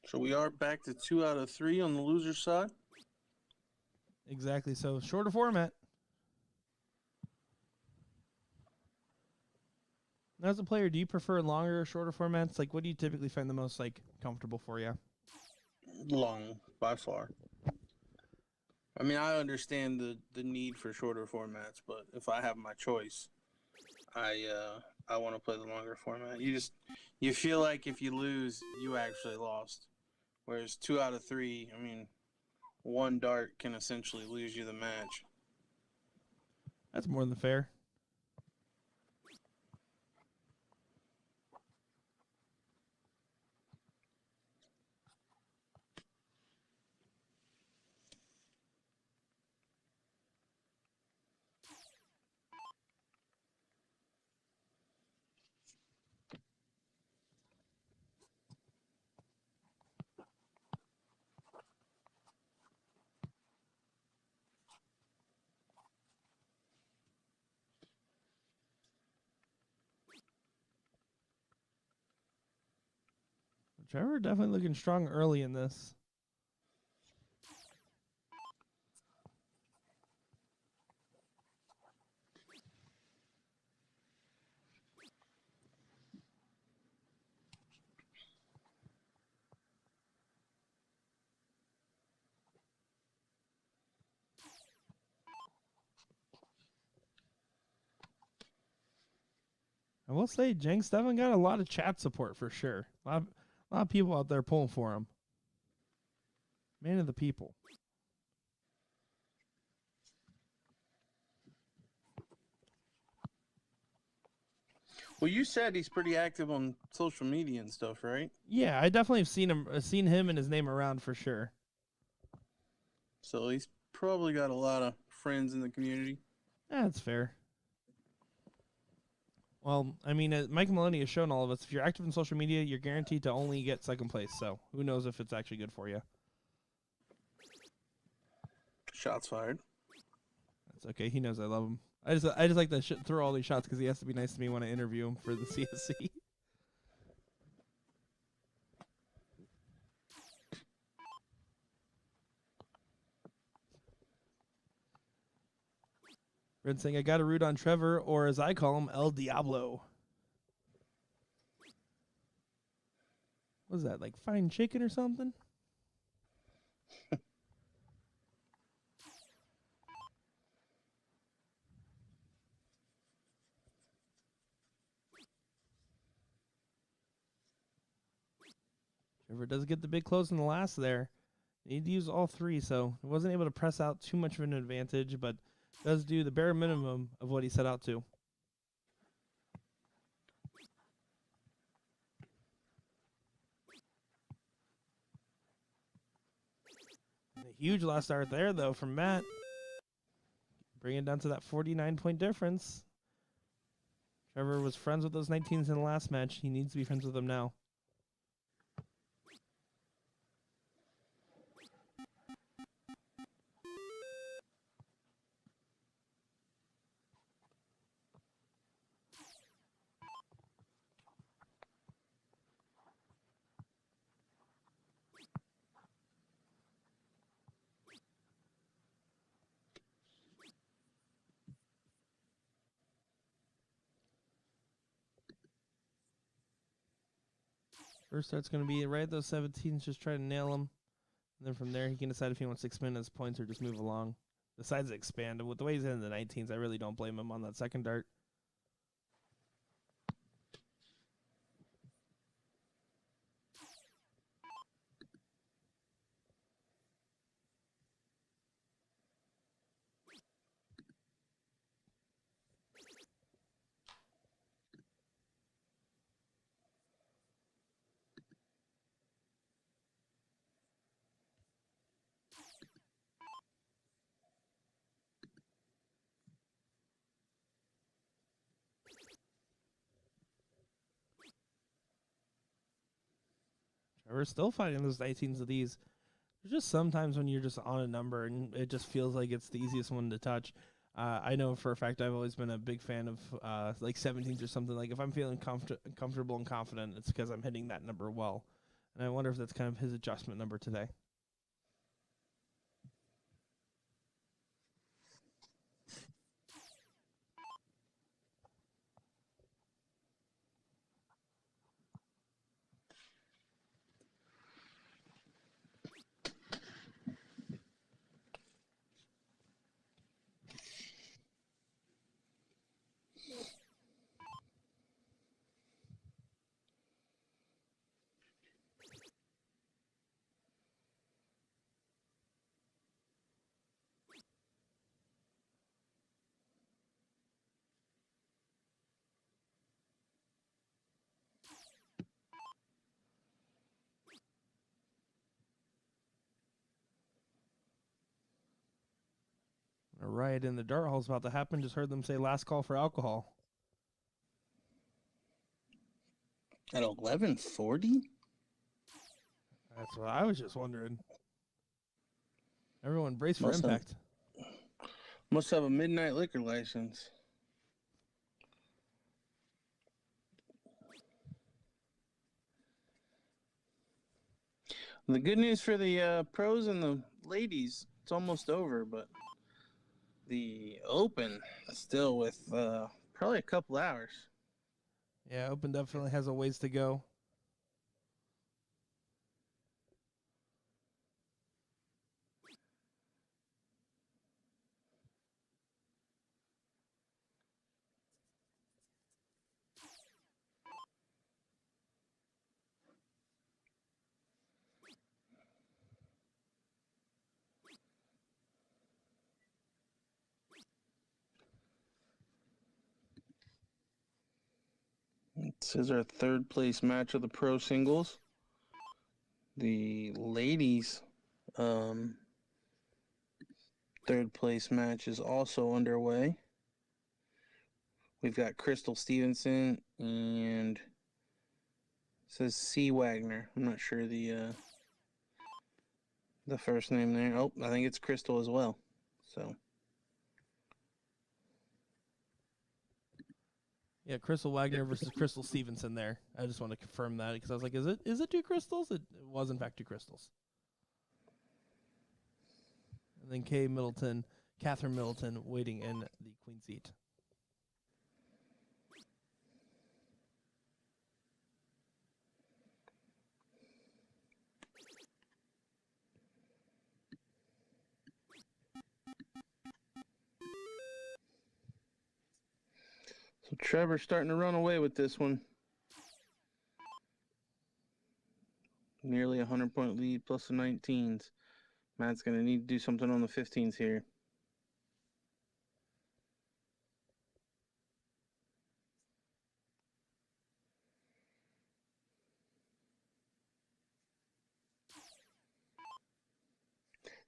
So we are back to 2 out of 3 on the loser side. Exactly. So shorter format. Now, as a player, do you prefer longer or shorter formats? Like, what do you typically find the most, like, comfortable for you? Long, by far. I mean, I understand the need for shorter formats, but if I have my choice, I want to play the longer format. You feel like if you lose, you actually lost. Whereas 2 out of 3, I mean, one dart can essentially lose you the match. That's more than fair. Trevor definitely looking strong early in this. I will say, Jenks definitely got a lot of chat support for sure. A lot of people out there pulling for him. Man of the people. Well, you said he's pretty active on social media and stuff, right? Yeah, I definitely have seen him and his name around for sure. So he's probably got a lot of friends in the community. That's fair. Well, I mean, Mike Maloney has shown all of us, if you're active in social media, you're guaranteed to only get second place. So who knows if it's actually good for you. Shots fired. That's okay. He knows I love him. I just like to throw all these shots because he has to be nice to me when I interview him for the CSC. Brent saying, I got to root on Trevor, or as I call him, El Diablo. What is that, like fine chicken or something? Trevor does get the big close in the last there. Need to use all 3, so he wasn't able to press out too much of an advantage, but does do the bare minimum of what he set out to. A huge last start there, though, from Matt. Bringing it down to that 49-point difference. Trevor was friends with those 19s in the last match. He needs to be friends with them now. First start's going to be right at those 17s, just try to nail them. And then from there, he can decide if he wants to expand his points or just move along. Decides to expand. With the way he's in the 19s, I really don't blame him on that second dart. We're still fighting those 19s of these. There's just sometimes when you're just on a number and it just feels like it's the easiest one to touch. I know for a fact I've always been a big fan of like 17s or something. Like if I'm feeling comfortable and confident, it's because I'm hitting that number well. And I wonder if that's kind of his adjustment number today. A riot in the dart hall is about to happen. Just heard them say last call for alcohol. At 11:40? That's what I was just wondering. Everyone brace for impact. Must have a midnight liquor license. The good news for the pros and the ladies, it's almost over, but the Open still with probably a couple hours. Yeah, Open definitely has a ways to go. This is our third place match of the pro singles. The ladies' third place match is also underway. We've got Crystal Stevenson and it says C. Wagner. I'm not sure the first name there. Oh, I think it's Crystal as well. So yeah, Crystal Wagner versus Crystal Stevenson there. I just want to confirm that because I was like, is it two crystals? It was in fact two crystals. And then Catherine Middleton waiting in the queen seat. So Trevor's starting to run away with this one. Nearly 100-point lead plus the 19s. Matt's going to need to do something on the 15s here.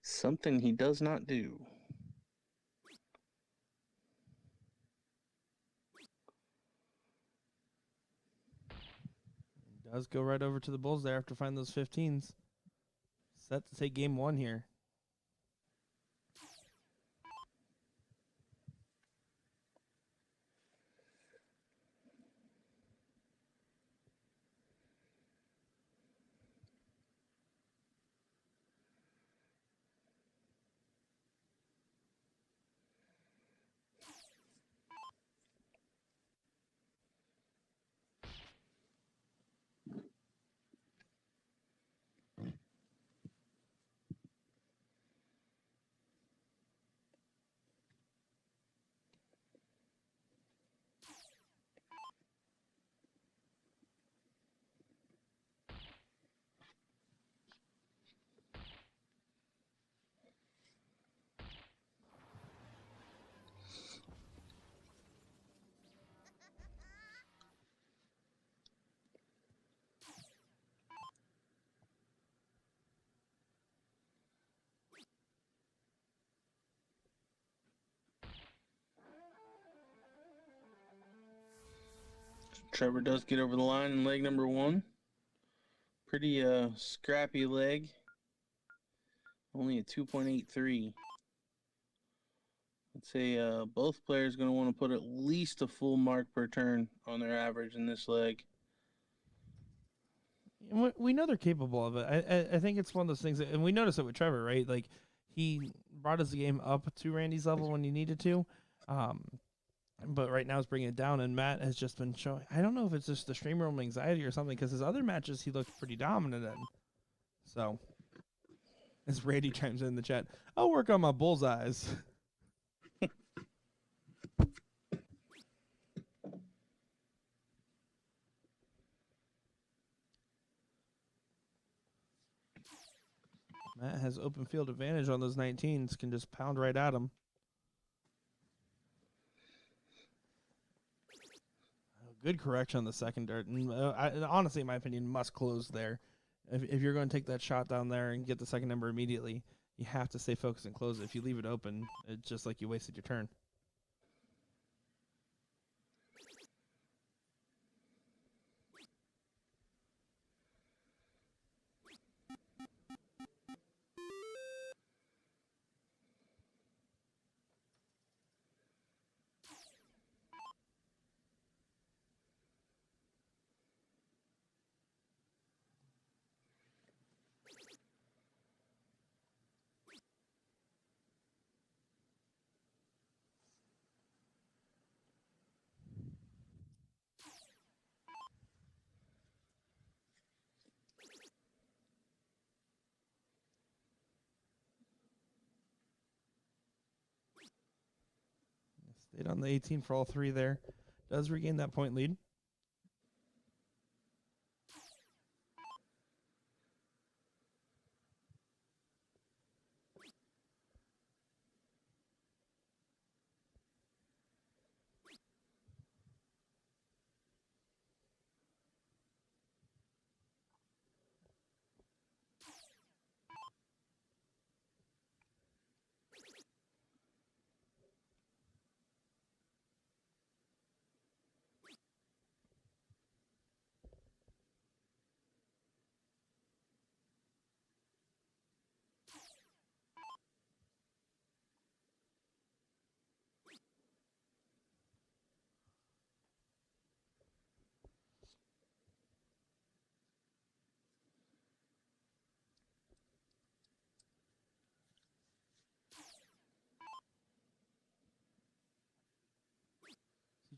Something he does not do. He does go right over to the Bulls there after finding those 15s. Set to take game one here. Trevor does get over the line in leg number one. Pretty scrappy leg. Only a 2.83. I'd say both players going to want to put at least a full mark per turn on their average in this leg. We know they're capable of it. I think it's one of those things, and we noticed it with Trevor, right? Like, he brought his game up to Randy's level when he needed to, but right now he's bringing it down, and Matt has just been showing. I don't know if it's just the stream room anxiety or something, because his other matches he looked pretty dominant in. So, as Randy chimes in the chat, I'll work on my bullseyes. Matt has open field advantage on those 19s, can just pound right at him. Good correction on the second dart. And honestly, in my opinion, must close there. If you're going to take that shot down there and get the second number immediately, you have to stay focused and close it. If you leave it open, it's just like you wasted your turn. Stayed on the 18 for all three there. Does regain that point lead.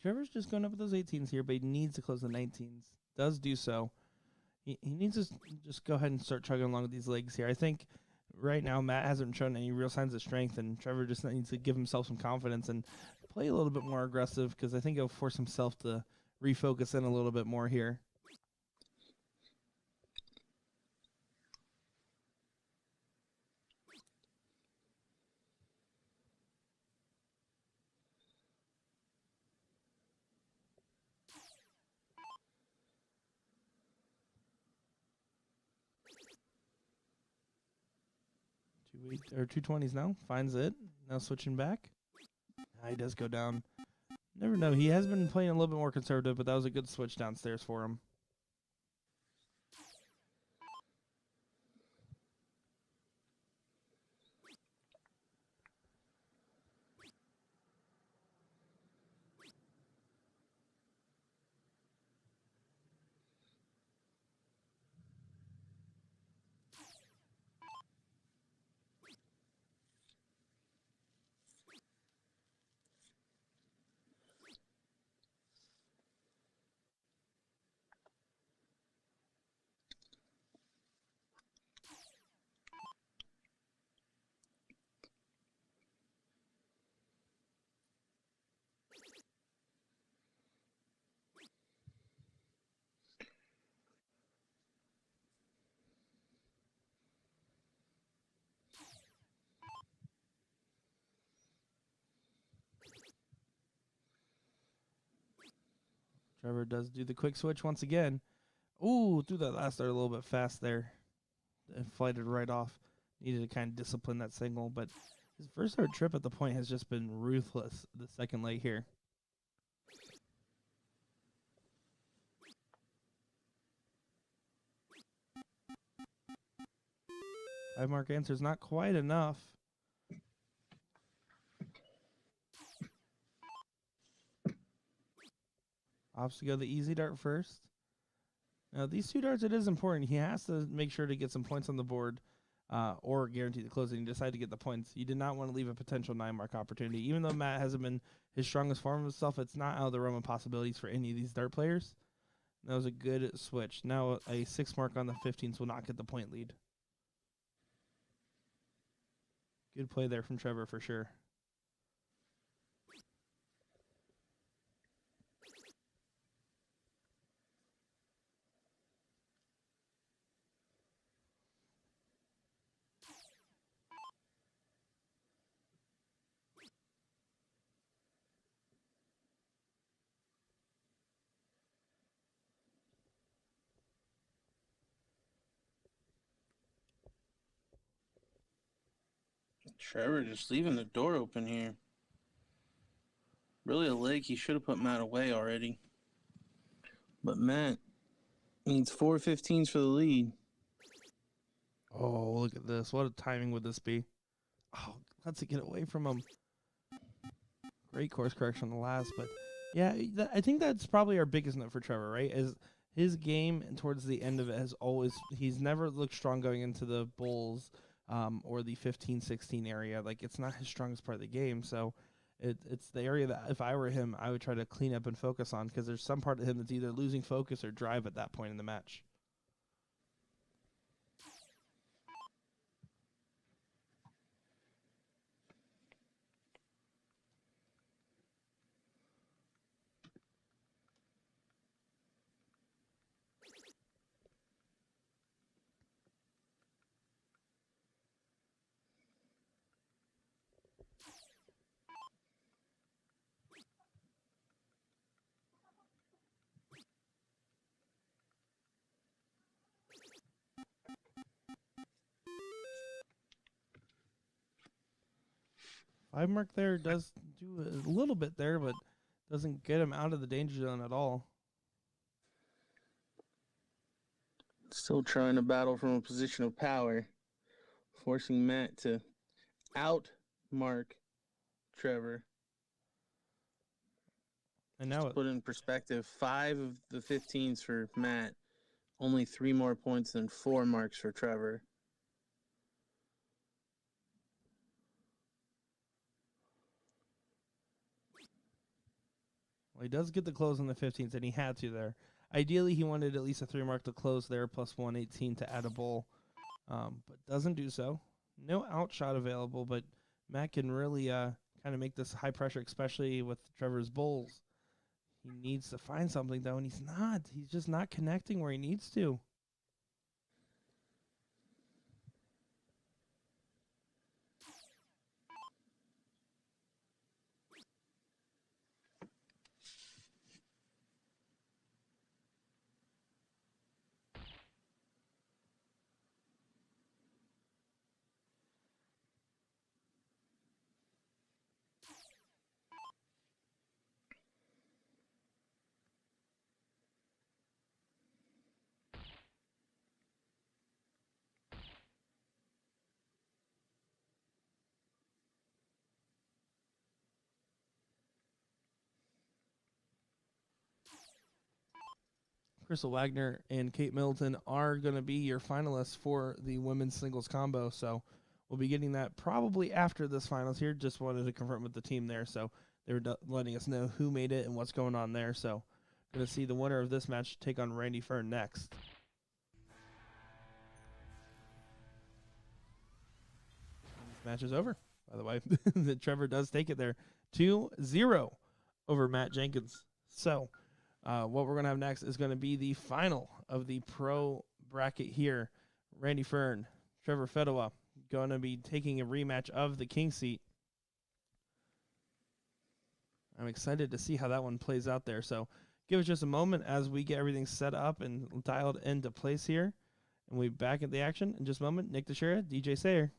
Trevor's just going up with those 18s here, but he needs to close the 19s. Does do so. He needs to just go ahead and start chugging along with these legs here. I think right now Matt hasn't shown any real signs of strength, and Trevor just needs to give himself some confidence and play a little bit more aggressive, because I think he'll force himself to refocus in a little bit more here. Or 220s now. Finds it. Now switching back. He does go down. Never know. He has been playing a little bit more conservative, but that was a good switch downstairs for him. Trevor does do the quick switch once again. Ooh, threw that last dart a little bit fast there. And flighted right off. Needed to kind of discipline that single, but his first dart trip at the point has just been ruthless the second leg here. 5-mark answer is not quite enough. Opts to go the easy dart first. Now, these 2 darts, it is important. He has to make sure to get some points on the board or guarantee the closing and decide to get the points. You did not want to leave a potential 9-mark opportunity. Even though Matt hasn't been his strongest form of himself, it's not out of the realm of possibilities for any of these dart players. That was a good switch. Now a 6-mark on the 15s will not get the point lead. Good play there from Trevor for sure. Trevor just leaving the door open here. Really a leg he should have put Matt away already. But Matt needs 4 15s for the lead. Oh, look at this. What a timing would this be? Oh, let's get away from him. Great course correction on the last, but yeah, I think that's probably our biggest note for Trevor, right? Is his game and towards the end of it has always, he's never looked strong going into the Bulls or the 15-16 area. Like, it's not his strongest part of the game, so it's the area that if I were him, I would try to clean up and focus on, because there's some part of him that's either losing focus or drive at that point in the match. Five mark there does do a little bit there, but doesn't get him out of the danger zone at all. Still trying to battle from a position of power, forcing Matt to outmark Trevor. And now, to put in perspective, 5 of the 15s for Matt, only 3 more points than 4 marks for Trevor. well, he does get the close on the 15s, and he had to there. Ideally, he wanted at least a 3-mark to close there, plus 118 to add a bull, but doesn't do so. No outshot available, but Matt can really kind of make this high pressure, especially with Trevor's bulls. He needs to find something, though, and he's not. He's just not connecting where he needs to. Crystal Wagner and Kate Middleton are going to be your finalists for the women's singles combo. So we'll be getting that probably after this finals here. Just wanted to confirm with the team there. So they were letting us know who made it and what's going on there. So going to see the winner of this match take on Randy Fern next. This match is over, by the way. Trevor does take it there 2-0 over Matt Jenkins. So what we're going to have next is going to be the final of the pro bracket here. Randy Fern, Trevor Fedwa, going to be taking a rematch of the king seat. I'm excited to see how that one plays out there. So give us just a moment as we get everything set up and dialed into place here. And we'll be back at the action in just a moment. Nick Teixeira, DJ Sayer.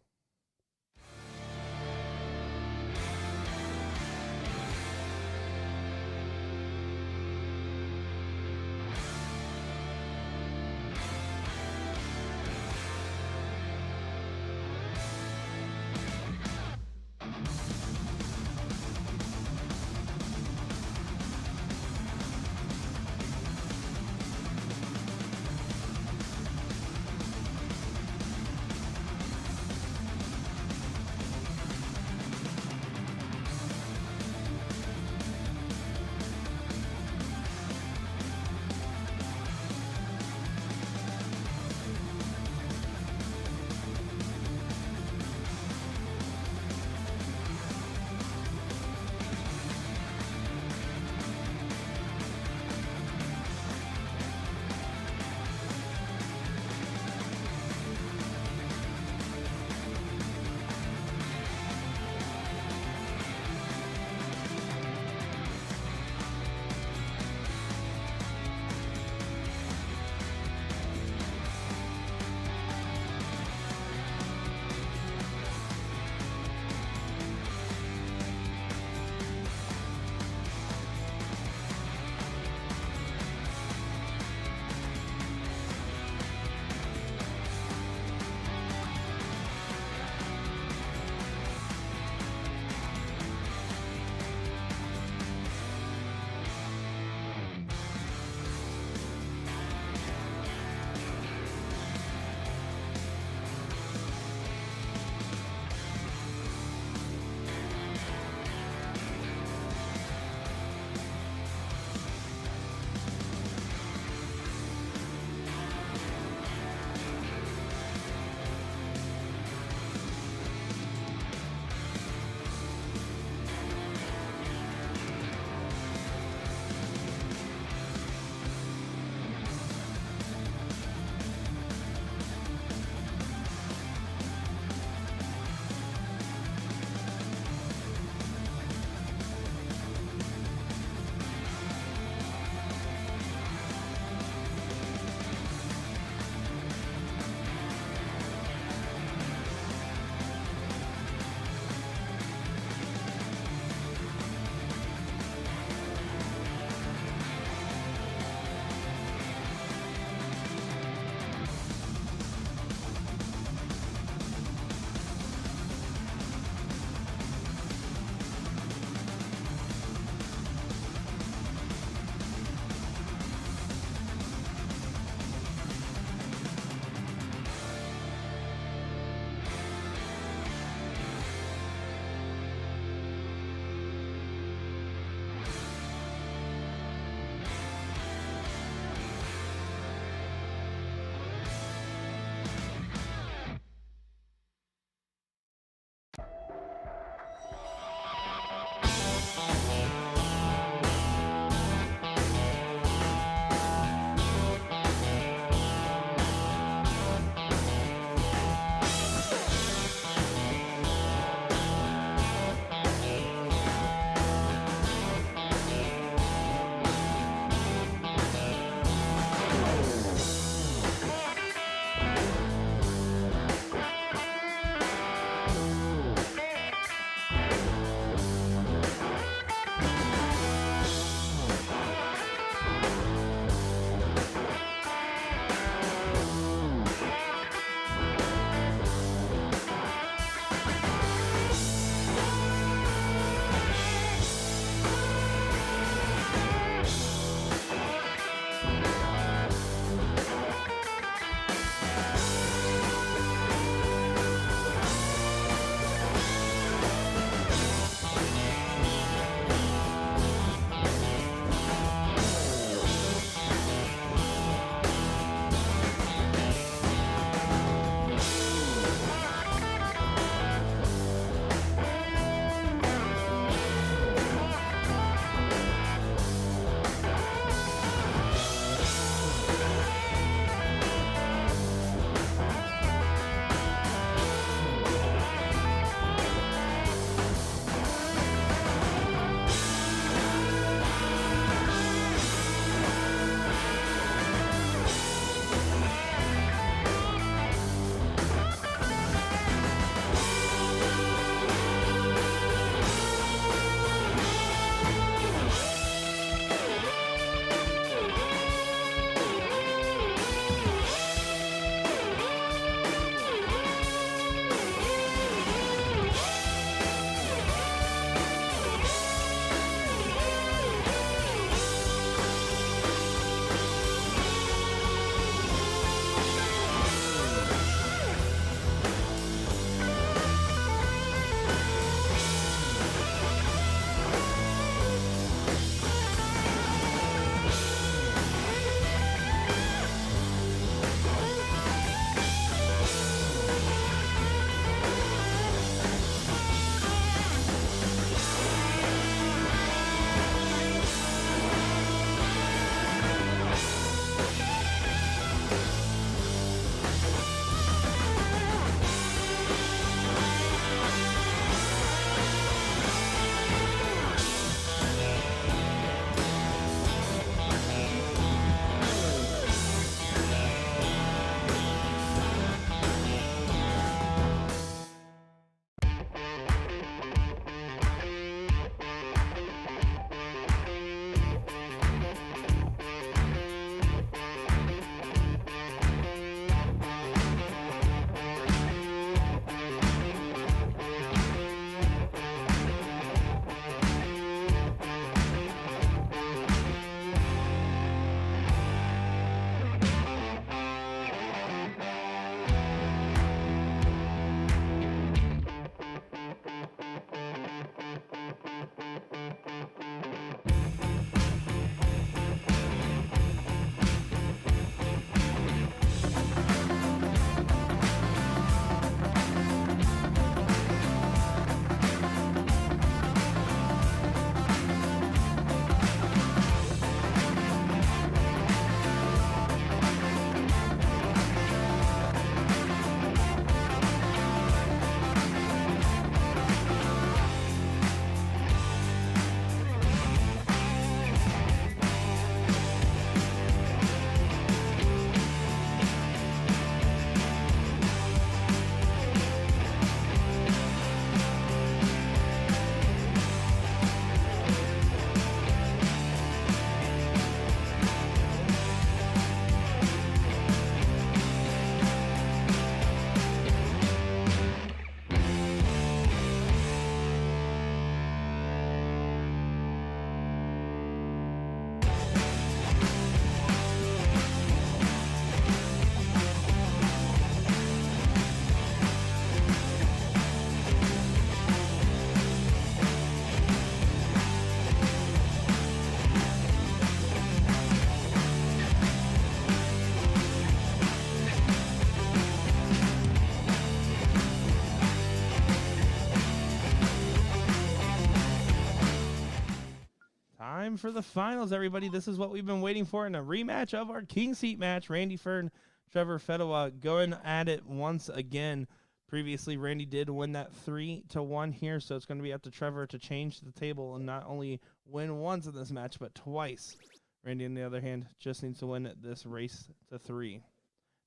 time for the finals, everybody. This is what we've been waiting for in a rematch of our King Seat match. Randy Fern, Trevor Fedwa going at it once again. Previously, Randy did win that 3-1 here, so it's going to be up to Trevor to change the table and not only win once in this match, but twice. Randy, on the other hand, just needs to win this race to 3.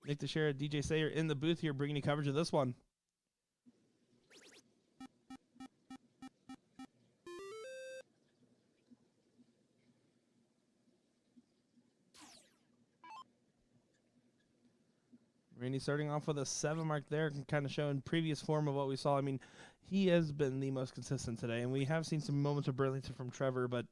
Nick Teixeira, DJ Sayer in the booth here, bringing you coverage of this one. Randy starting off with a 7 mark there, kind of showing previous form of what we saw. I mean, he has been the most consistent today, and we have seen some moments of brilliance from Trevor, but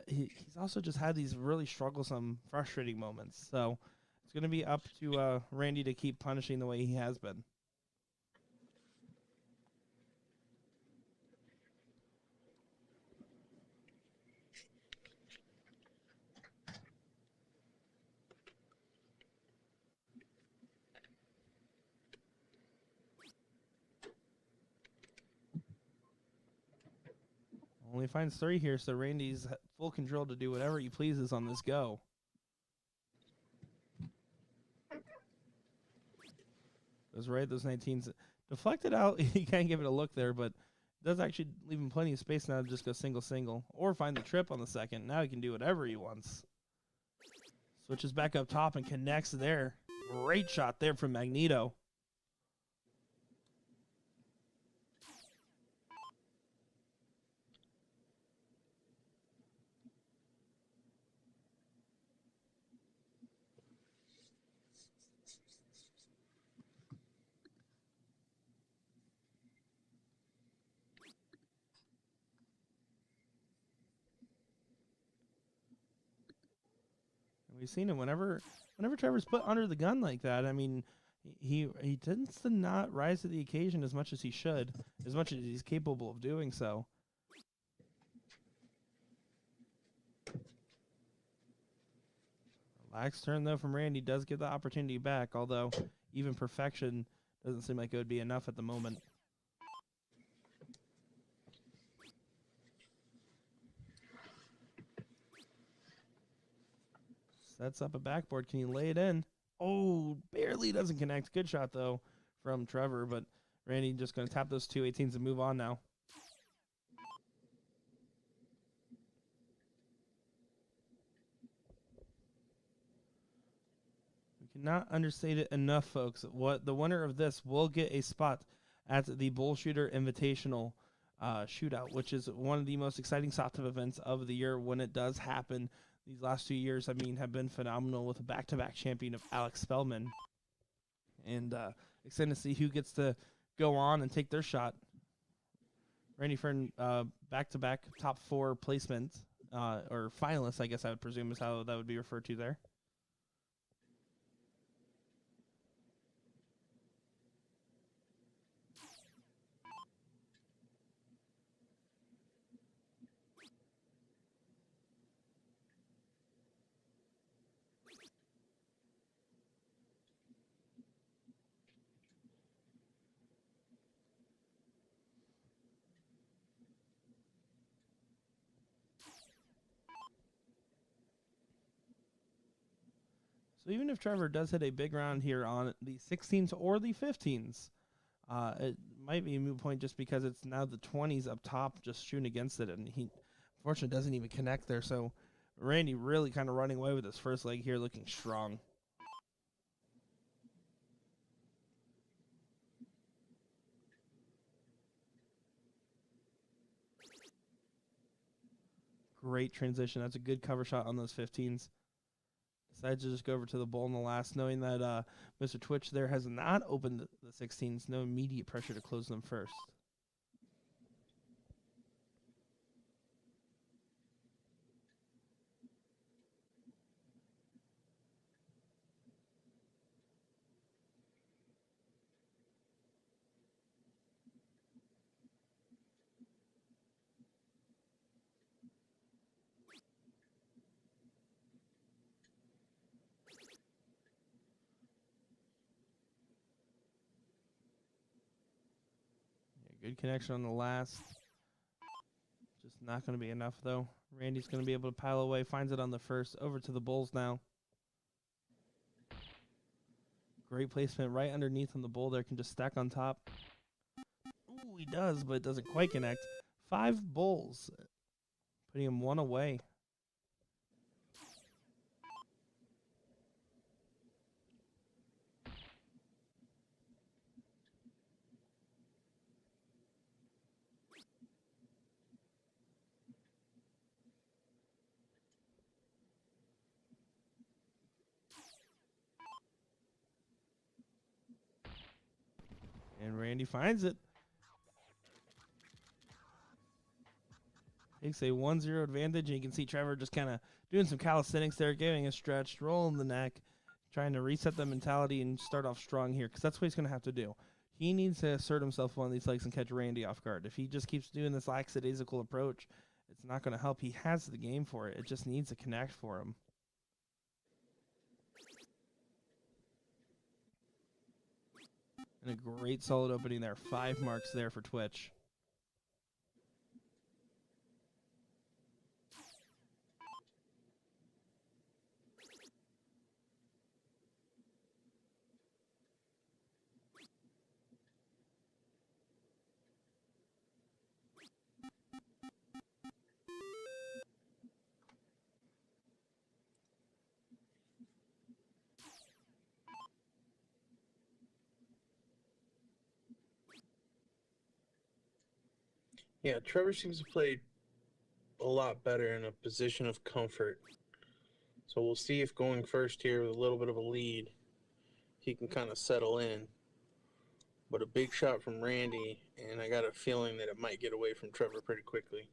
he's also just had these really strugglesome, frustrating moments. So it's going to be up to Randy to keep punishing the way he has been. Only finds 3 here, so Randy's full control to do whatever he pleases on this go. Goes right, those 19s. Deflected out, he can't give it a look there, but does actually leave him plenty of space now to just go single, or find the trip on the second. Now he can do whatever he wants. Switches back up top and connects there. Great shot there from Magneto. We've seen him whenever Trevor's put under the gun like that. I mean, he tends to not rise to the occasion as much as he should, as much as he's capable of doing so. Relaxed turn though from Randy does get the opportunity back, although even perfection doesn't seem like it would be enough at the moment. Sets up a backboard. Can you lay it in? Oh, barely doesn't connect. Good shot, though, from Trevor. But Randy just going to tap those 2 18s and move on now. We cannot understate it enough, folks. What the winner of this will get a spot at the BullShooter Invitational shootout, which is one of the most exciting soft-tip events of the year when it does happen. These last 2 years, I mean, have been phenomenal with a back-to-back champion of Alex Spellman. And excited to see who gets to go on and take their shot. Randy Fern, back-to-back top 4 placement, or finalists, I guess I would presume is how that would be referred to there. So even if Trevor does hit a big round here on the 16s or the 15s, it might be a moot point just because it's now the 20s up top just shooting against it, and he unfortunately doesn't even connect there. So Randy really kind of running away with his first leg here, looking strong. Great transition. That's a good cover shot on those 15s. Decides to just go over to the bull in the last, knowing that Mr. Twitch there has not opened the 16s. No immediate pressure to close them first. Good connection on the last. Just not going to be enough, though. Randy's going to be able to pile away. Finds it on the first. Over to the Bulls now. Great placement right underneath on the Bull there. Can just stack on top. Ooh, he does, but it doesn't quite connect. 5 Bulls. Putting him 1 away. And Randy finds it. Takes a 1-0 advantage. And you can see Trevor just kind of doing some calisthenics there, giving a stretch, rolling the neck, trying to reset the mentality and start off strong here, because that's what he's going to have to do. He needs to assert himself on these legs and catch Randy off guard. If he just keeps doing this lackadaisical approach, it's not going to help. He has the game for it. It just needs to connect for him. And a great solid opening there. 5 marks there for Twitch. Yeah, Trevor seems to play a lot better in a position of comfort. So we'll see if going first here with a little bit of a lead, he can kind of settle in. But a big shot from Randy, and I got a feeling that it might get away from Trevor pretty quickly.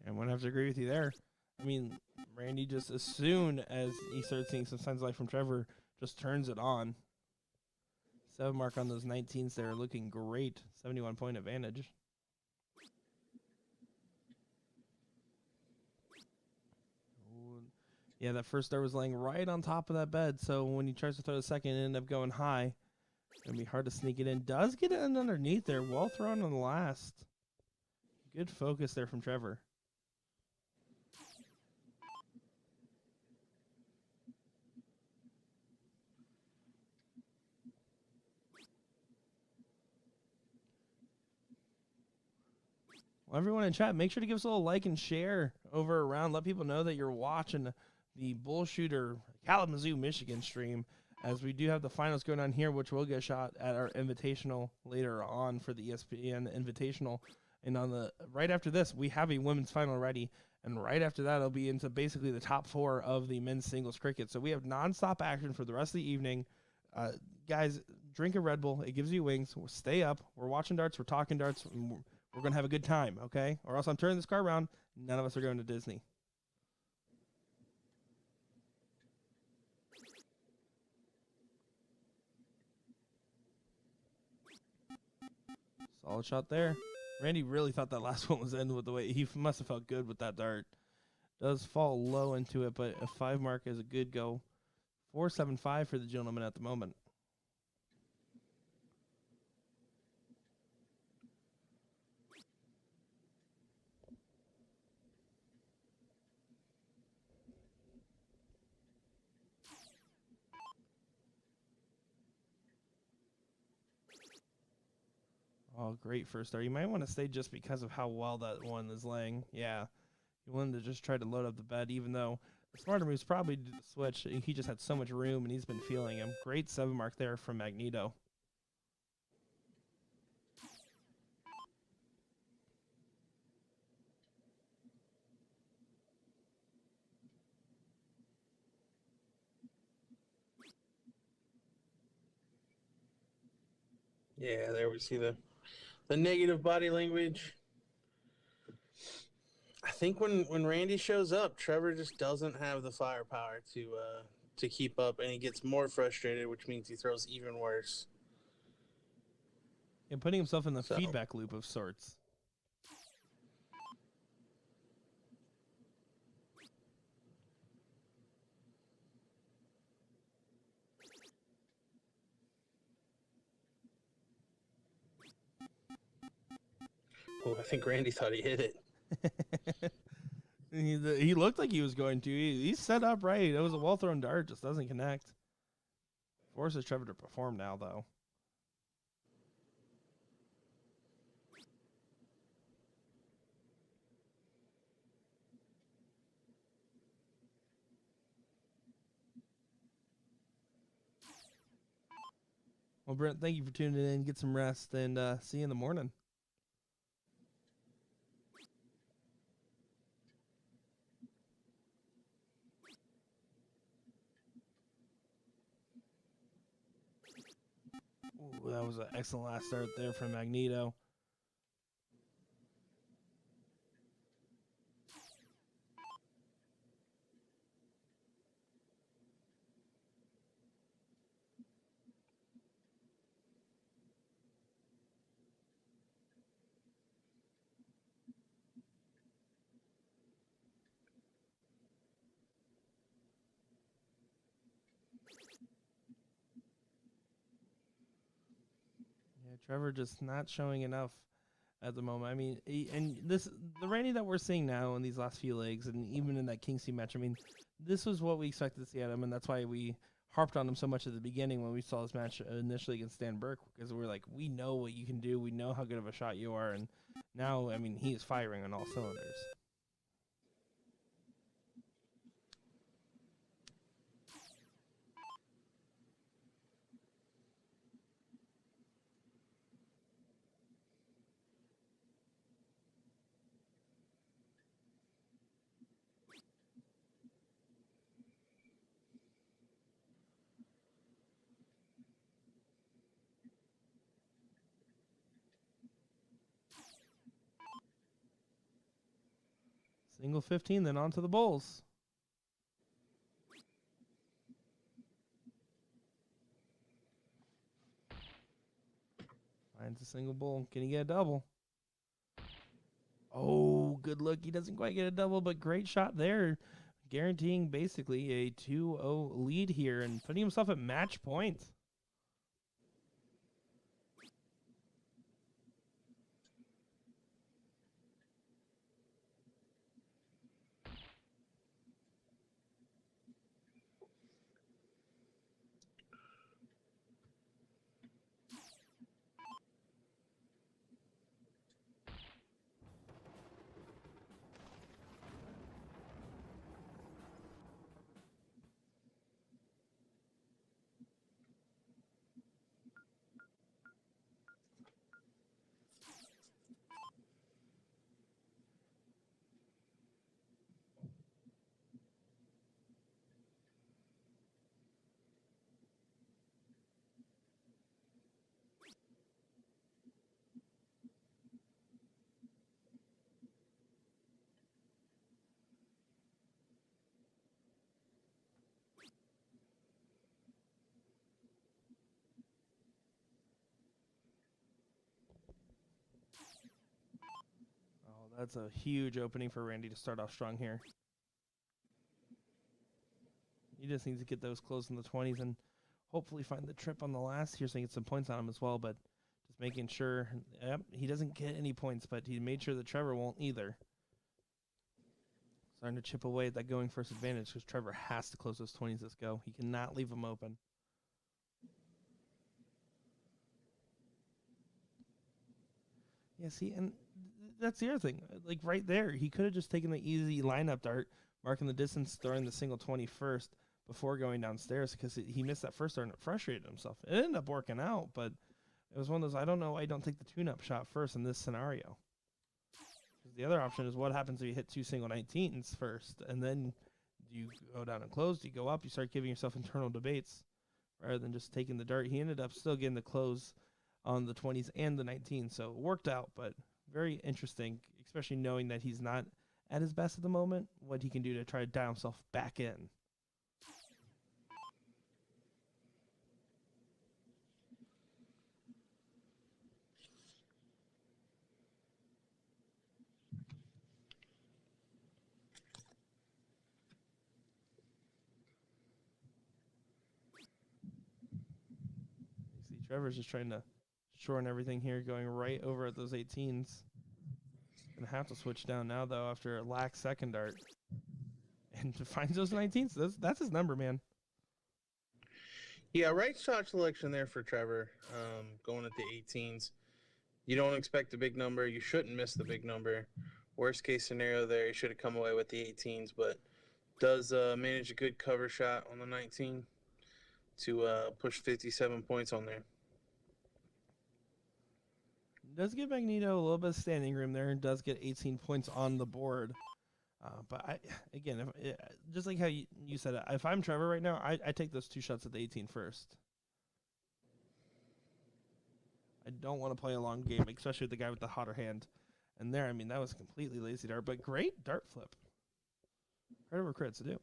I'm going to have to agree with you there. I mean, Randy just, as soon as he starts seeing some signs of life from Trevor, just turns it on. 7 mark on those 19s there, looking great. 71-point advantage. Ooh. Yeah, that first dart was laying right on top of that bed, so when he tries to throw the second, it ended up going high. It's going to be hard to sneak it in. Does get it in underneath there. Well thrown on the last. Good focus there from Trevor. Well, everyone in chat, make sure to give us a little like and share over around. Let people know that you're watching the BullShooter Kalamazoo, Michigan stream, as we do have the finals going on here, which will get a shot at our Invitational later on for the ESPN Invitational. And on the right after this, we have a women's final ready. And right after that, it'll be into basically the top 4 of the men's singles cricket. So we have nonstop action for the rest of the evening. Guys, drink a Red Bull. It gives you wings. We'll stay up. We're watching darts. We're talking darts. We're going to have a good time, okay? Or else I'm turning this car around. None of us are going to Disney. Solid shot there. Randy really thought that last one was ending with the way. He must have felt good with that dart. Does fall low into it, but a 5 mark is a good go. 4.75 for the gentleman at the moment. Oh, great first start. You might want to stay just because of how well that one is laying. Yeah. You wanted to just try to load up the bed, even though the smarter move is probably to do the switch. He just had so much room, and he's been feeling him. Great 7 mark there from Magneto. Yeah, there we see the negative body language. I think when Randy shows up, Trevor just doesn't have the firepower to keep up, and he gets more frustrated, which means he throws even worse. And putting himself in the feedback loop of sorts. Oh, I think Randy thought he hit it. He looked like he was going to. He's set up right. It was a well-thrown dart, just doesn't connect. Forces Trevor to perform now, though. Well, Brent, thank you for tuning in. Get some rest, and see you in the morning. Ooh, that was an excellent last start there from Magneto. Yeah, Trevor just not showing enough at the moment. I mean, the Randy that we're seeing now in these last few legs, and even in that Kingsley match. I mean, this was what we expected to see at him, and that's why we harped on him so much at the beginning when we saw his match initially against Dan Burke, because we're like, we know what you can do, we know how good of a shot you are, and now, I mean, he is firing on all cylinders. Single 15, then on to the Bulls. Finds a single bull. Can he get a double? Oh, good look. He doesn't quite get a double, but great shot there. Guaranteeing basically a 2-0 lead here and putting himself at match point. Oh, that's a huge opening for Randy to start off strong here. He just needs to get those close in the 20s and hopefully find the trip on the last here so he can get some points on him as well, but just making sure, yep, he doesn't get any points, but he made sure that Trevor won't either. Starting to chip away at that going first advantage because Trevor has to close those 20s this go. He cannot leave them open. Yeah, see, and that's the other thing. Like right there, he could have just taken the easy lineup dart, marking the distance, throwing the single 20 first before going downstairs because he missed that first dart and it frustrated himself. It ended up working out, but it was one of those, I don't know, I don't take the tune-up shot first in this scenario. The other option is what happens if you hit two single 19s first, and then you go down and close, you go up, you start giving yourself internal debates rather than just taking the dart. He ended up still getting the close on the 20s and the 19s, so it worked out, but very interesting, especially knowing that he's not at his best at the moment, what he can do to try to dial himself back in. You see Trevor's just trying to shorten everything here, going right over at those 18s. Gonna have to switch down now though after a lax second dart. And finds those 19s. That's his number, man. Yeah, right shot selection there for Trevor. Going at the 18s. You don't expect a big number. You shouldn't miss the big number. Worst case scenario there, he should have come away with the 18s, but does manage a good cover shot on the 19 to push 57 points on there. Does give Magneto a little bit of standing room there and does get 18 points on the board. But just like how you said it, if I'm Trevor right now, I take those 2 shots at the 18 first. I don't want to play a long game, especially with the guy with the hotter hand. And there, I mean, that was a completely lazy dart, but great dart flip. Credit where credit's due.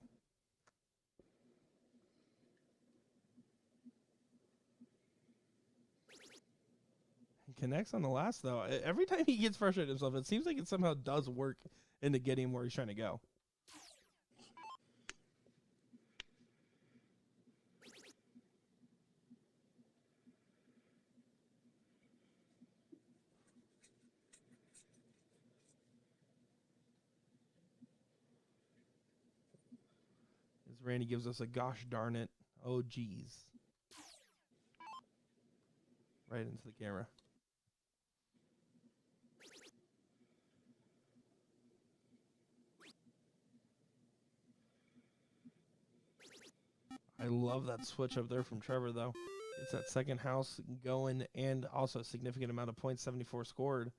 He connects on the last, though. Every time he gets frustrated himself, it seems like it somehow does work into getting him where he's trying to go. As Randy gives us a gosh darn it, oh geez. Right into the camera. I love that switch up there from Trevor, though. It's that second house going and also a significant amount of points, 74 scored.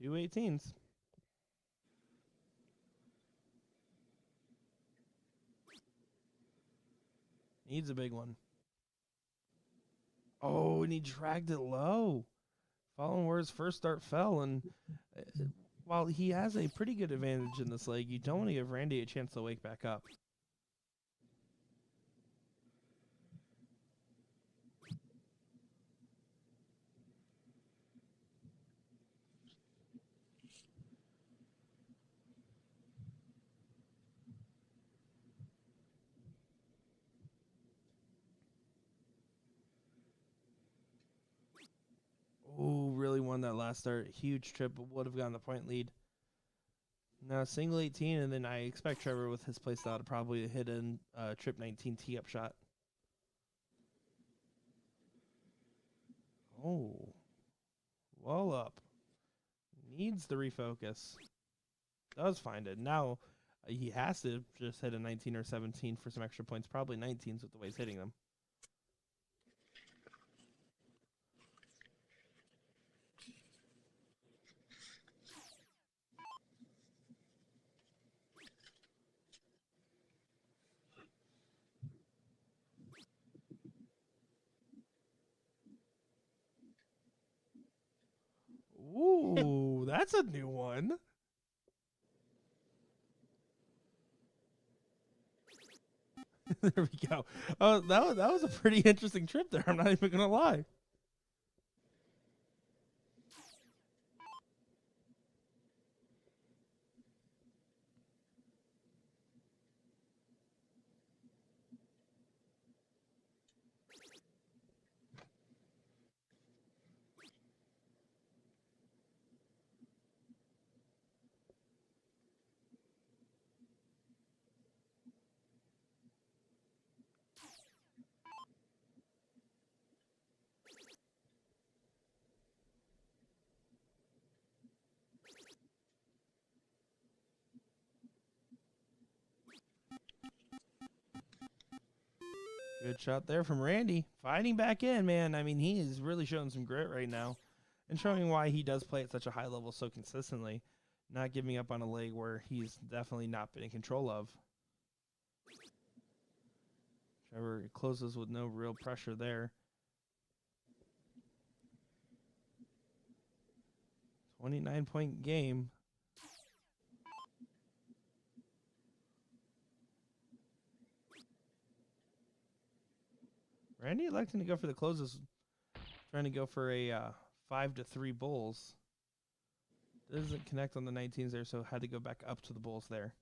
Two 18s. Needs a big one. Oh, and he dragged it low. Following where his first start fell. And while he has a pretty good advantage in this leg, you don't want to give Randy a chance to wake back up. Oh, really won that last start. Huge trip, would have gotten the point lead. Now single 18, and then I expect Trevor with his playstyle to probably hit a trip 19 tee-up shot. Oh, well up. Needs the refocus. Does find it. Now he has to just hit a 19 or 17 for some extra points. Probably 19s with the way he's hitting them. Ooh, that's a new one. There we go. Oh, that was a pretty interesting trip there. I'm not even going to lie. Good shot there from Randy. Fighting back in, man. I mean, he is really showing some grit right now and showing why he does play at such a high level so consistently, not giving up on a leg where he's definitely not been in control of. Trevor closes with no real pressure there. 29-point game. Randy electing to go for the closes, trying to go for a 5-3 bulls. Doesn't connect on the 19s there, so had to go back up to the bulls there.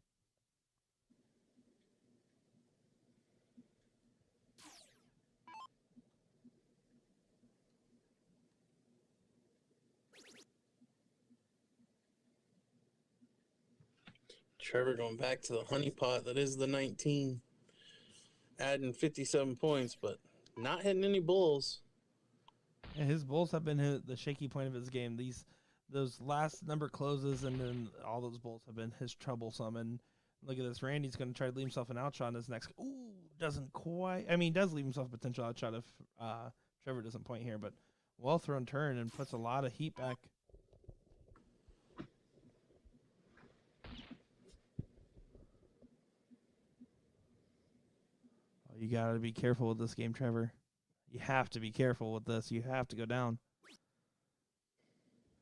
Trevor going back to the honeypot that is the 19, adding 57 points, but not hitting any bulls. Yeah, his bulls have been the shaky point of his game. Those last number closes and then all those bulls have been his troublesome. And look at this, Randy's going to try to leave himself an outshot in his next. Ooh, doesn't quite. I mean, does leave himself a potential outshot if Trevor doesn't point here, but well thrown turn and puts a lot of heat back. You got to be careful with this game, Trevor. You have to be careful with this. You have to go down.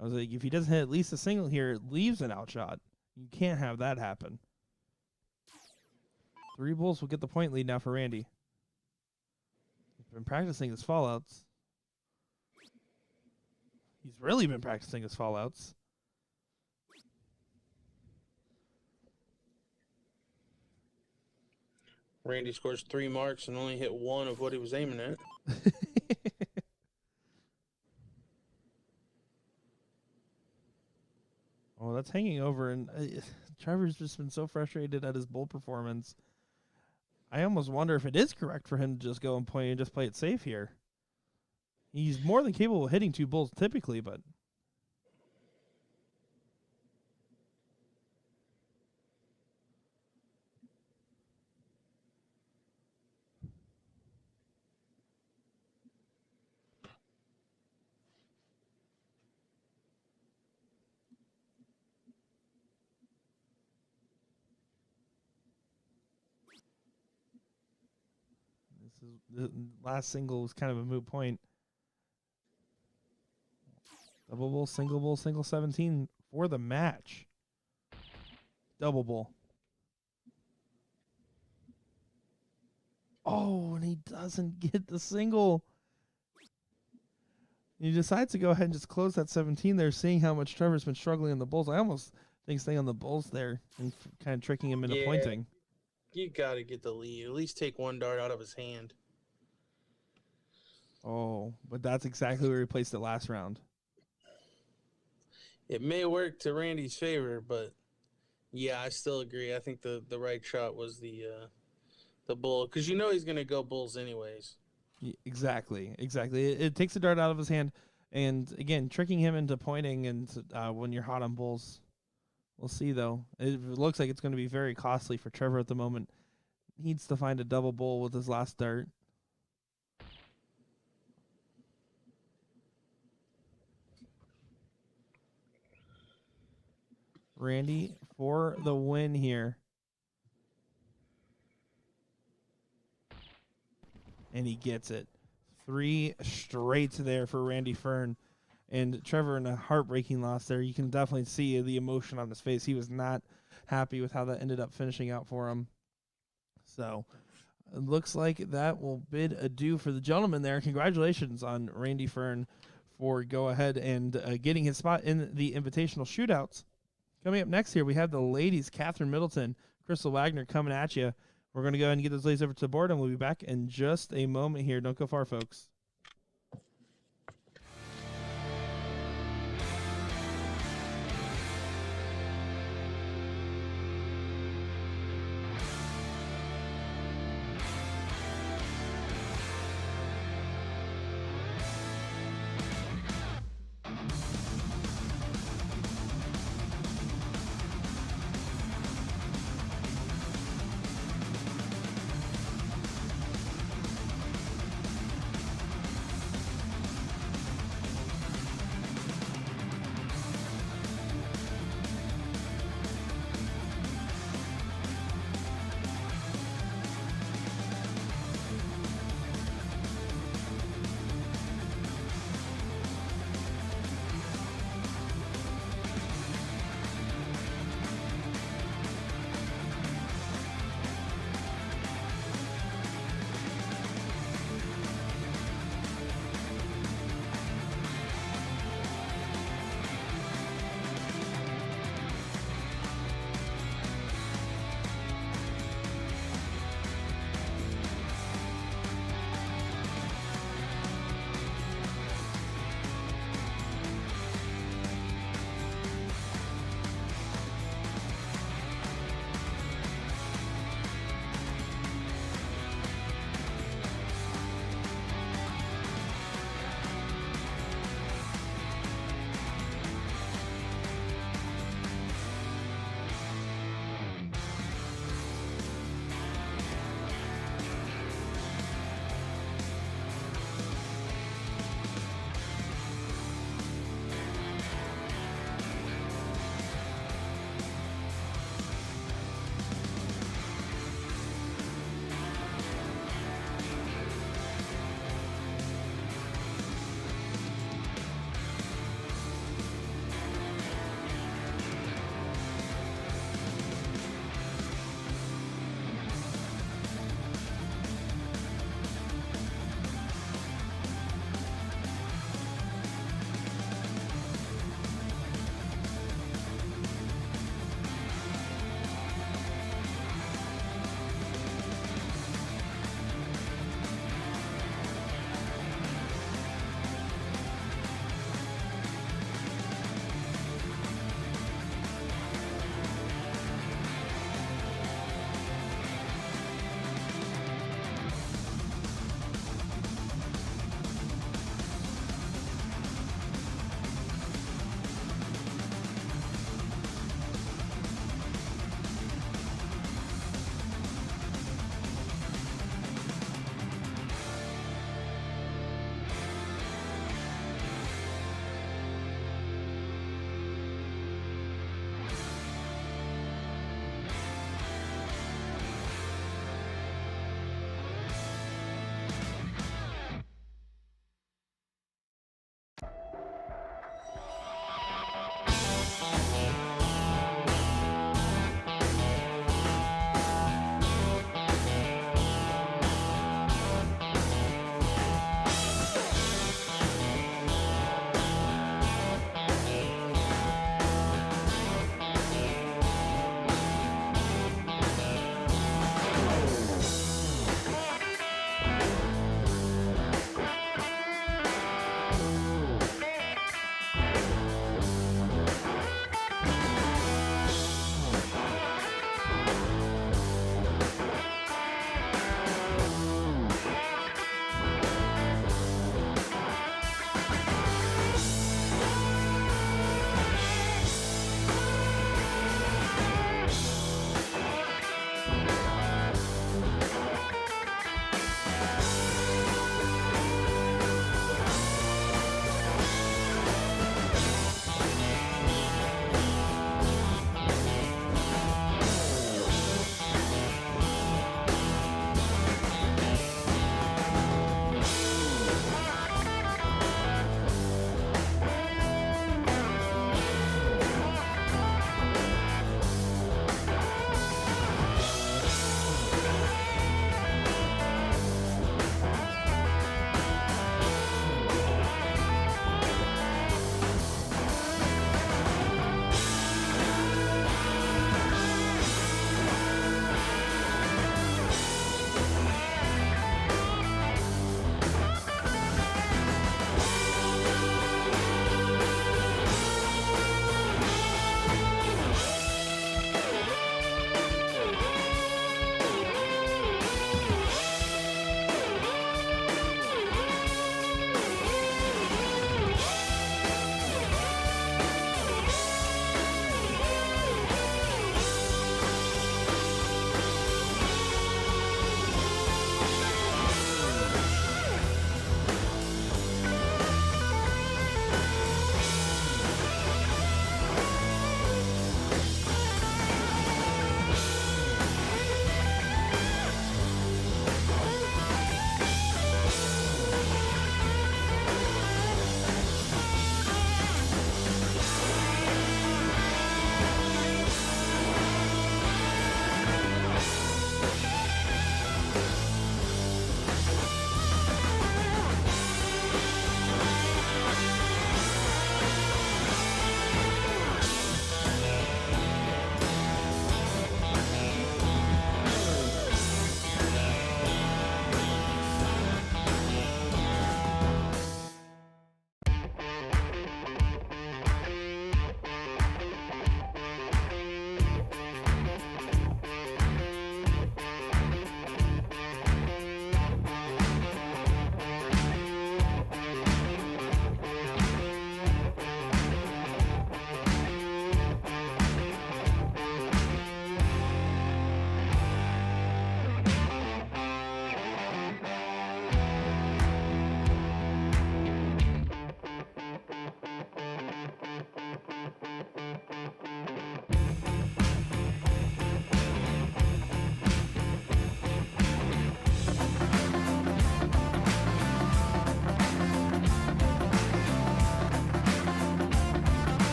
I was like, if he doesn't hit at least a single here, it leaves an outshot. You can't have that happen. 3 bulls will get the point lead now for Randy. He's been practicing his fallouts. He's really been practicing his fallouts. Randy scores 3 marks and only hit 1 of what he was aiming at. Oh, that's hanging over, and Trevor's just been so frustrated at his bull performance. I almost wonder if it is correct for him to just go and play and just play it safe here. He's more than capable of hitting 2 bulls typically, but the last single was kind of a moot point. Double bull, single 17 for the match. Double bull. Oh, and he doesn't get the single. He decides to go ahead and just close that 17 there, seeing how much Trevor's been struggling on the bulls. I almost think staying on the bulls there and kind of tricking him into pointing. You got to get the lead. At least take 1 dart out of his hand. Oh, but that's exactly where he placed it last round. It may work to Randy's favor, but yeah, I still agree. I think the right shot was the bull, because you know he's going to go bulls anyways. Exactly. It takes the dart out of his hand, and again, tricking him into pointing. And when you're hot on bulls, we'll see though. It looks like it's going to be very costly for Trevor at the moment. Needs to find a double bull with his last dart. Randy for the win here. And he gets it. 3 straight there for Randy Fern. And Trevor in a heartbreaking loss there. You can definitely see the emotion on his face. He was not happy with how that ended up finishing out for him. So it looks like that will bid adieu for the gentleman there. Congratulations on Randy Fern for go ahead and getting his spot in the Invitational shootouts. Coming up next here, we have the ladies, Catherine Middleton, Crystal Wagner coming at you. We're going to go ahead and get those ladies over to the board, and we'll be back in just a moment here. Don't go far, folks.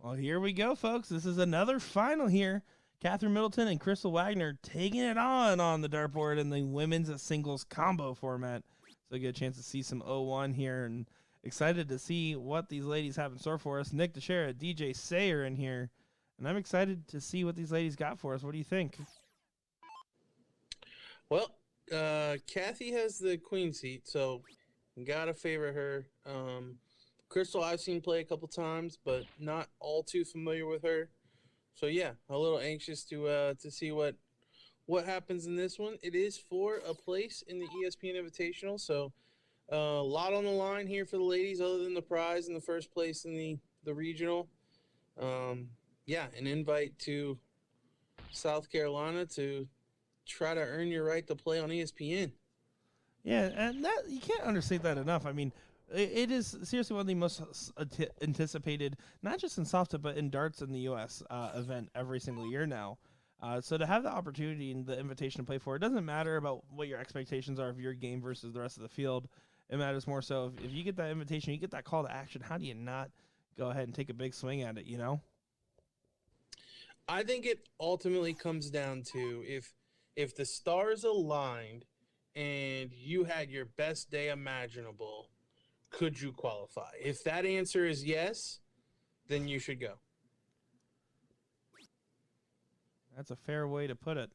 Well, here we go, folks. This is another final here. Catherine Middleton and Crystal Wagner taking it on the dartboard in the women's singles combo format. So I get a chance to see some 0-1 here, and excited to see what these ladies have in store for us. Nick DeShera, DJ Sayer in here, and I'm excited to see what these ladies got for us. What do you think? Well, Kathy has the queen seat, so gotta favor her. Crystal I've seen play a couple times, but not all too familiar with her. So yeah, a little anxious to see what happens in this one. It is for a place in the ESPN Invitational, so a lot on the line here for the ladies, other than the prize in the first place in the regional. Yeah, an invite to South Carolina to try to earn your right to play on ESPN. Yeah, and that you can't understate that enough. I mean, it is seriously one of the most anticipated, not just in soft tip, but in darts in the U.S. Event every single year now. So to have the opportunity and the invitation to play for it doesn't matter about what your expectations are of your game versus the rest of the field. It matters more so if you get that invitation, you get that call to action. How do you not go ahead and take a big swing at it? You know. I think it ultimately comes down to if the stars aligned and you had your best day imaginable, could you qualify? If that answer is yes, then you should go. That's a fair way to put it.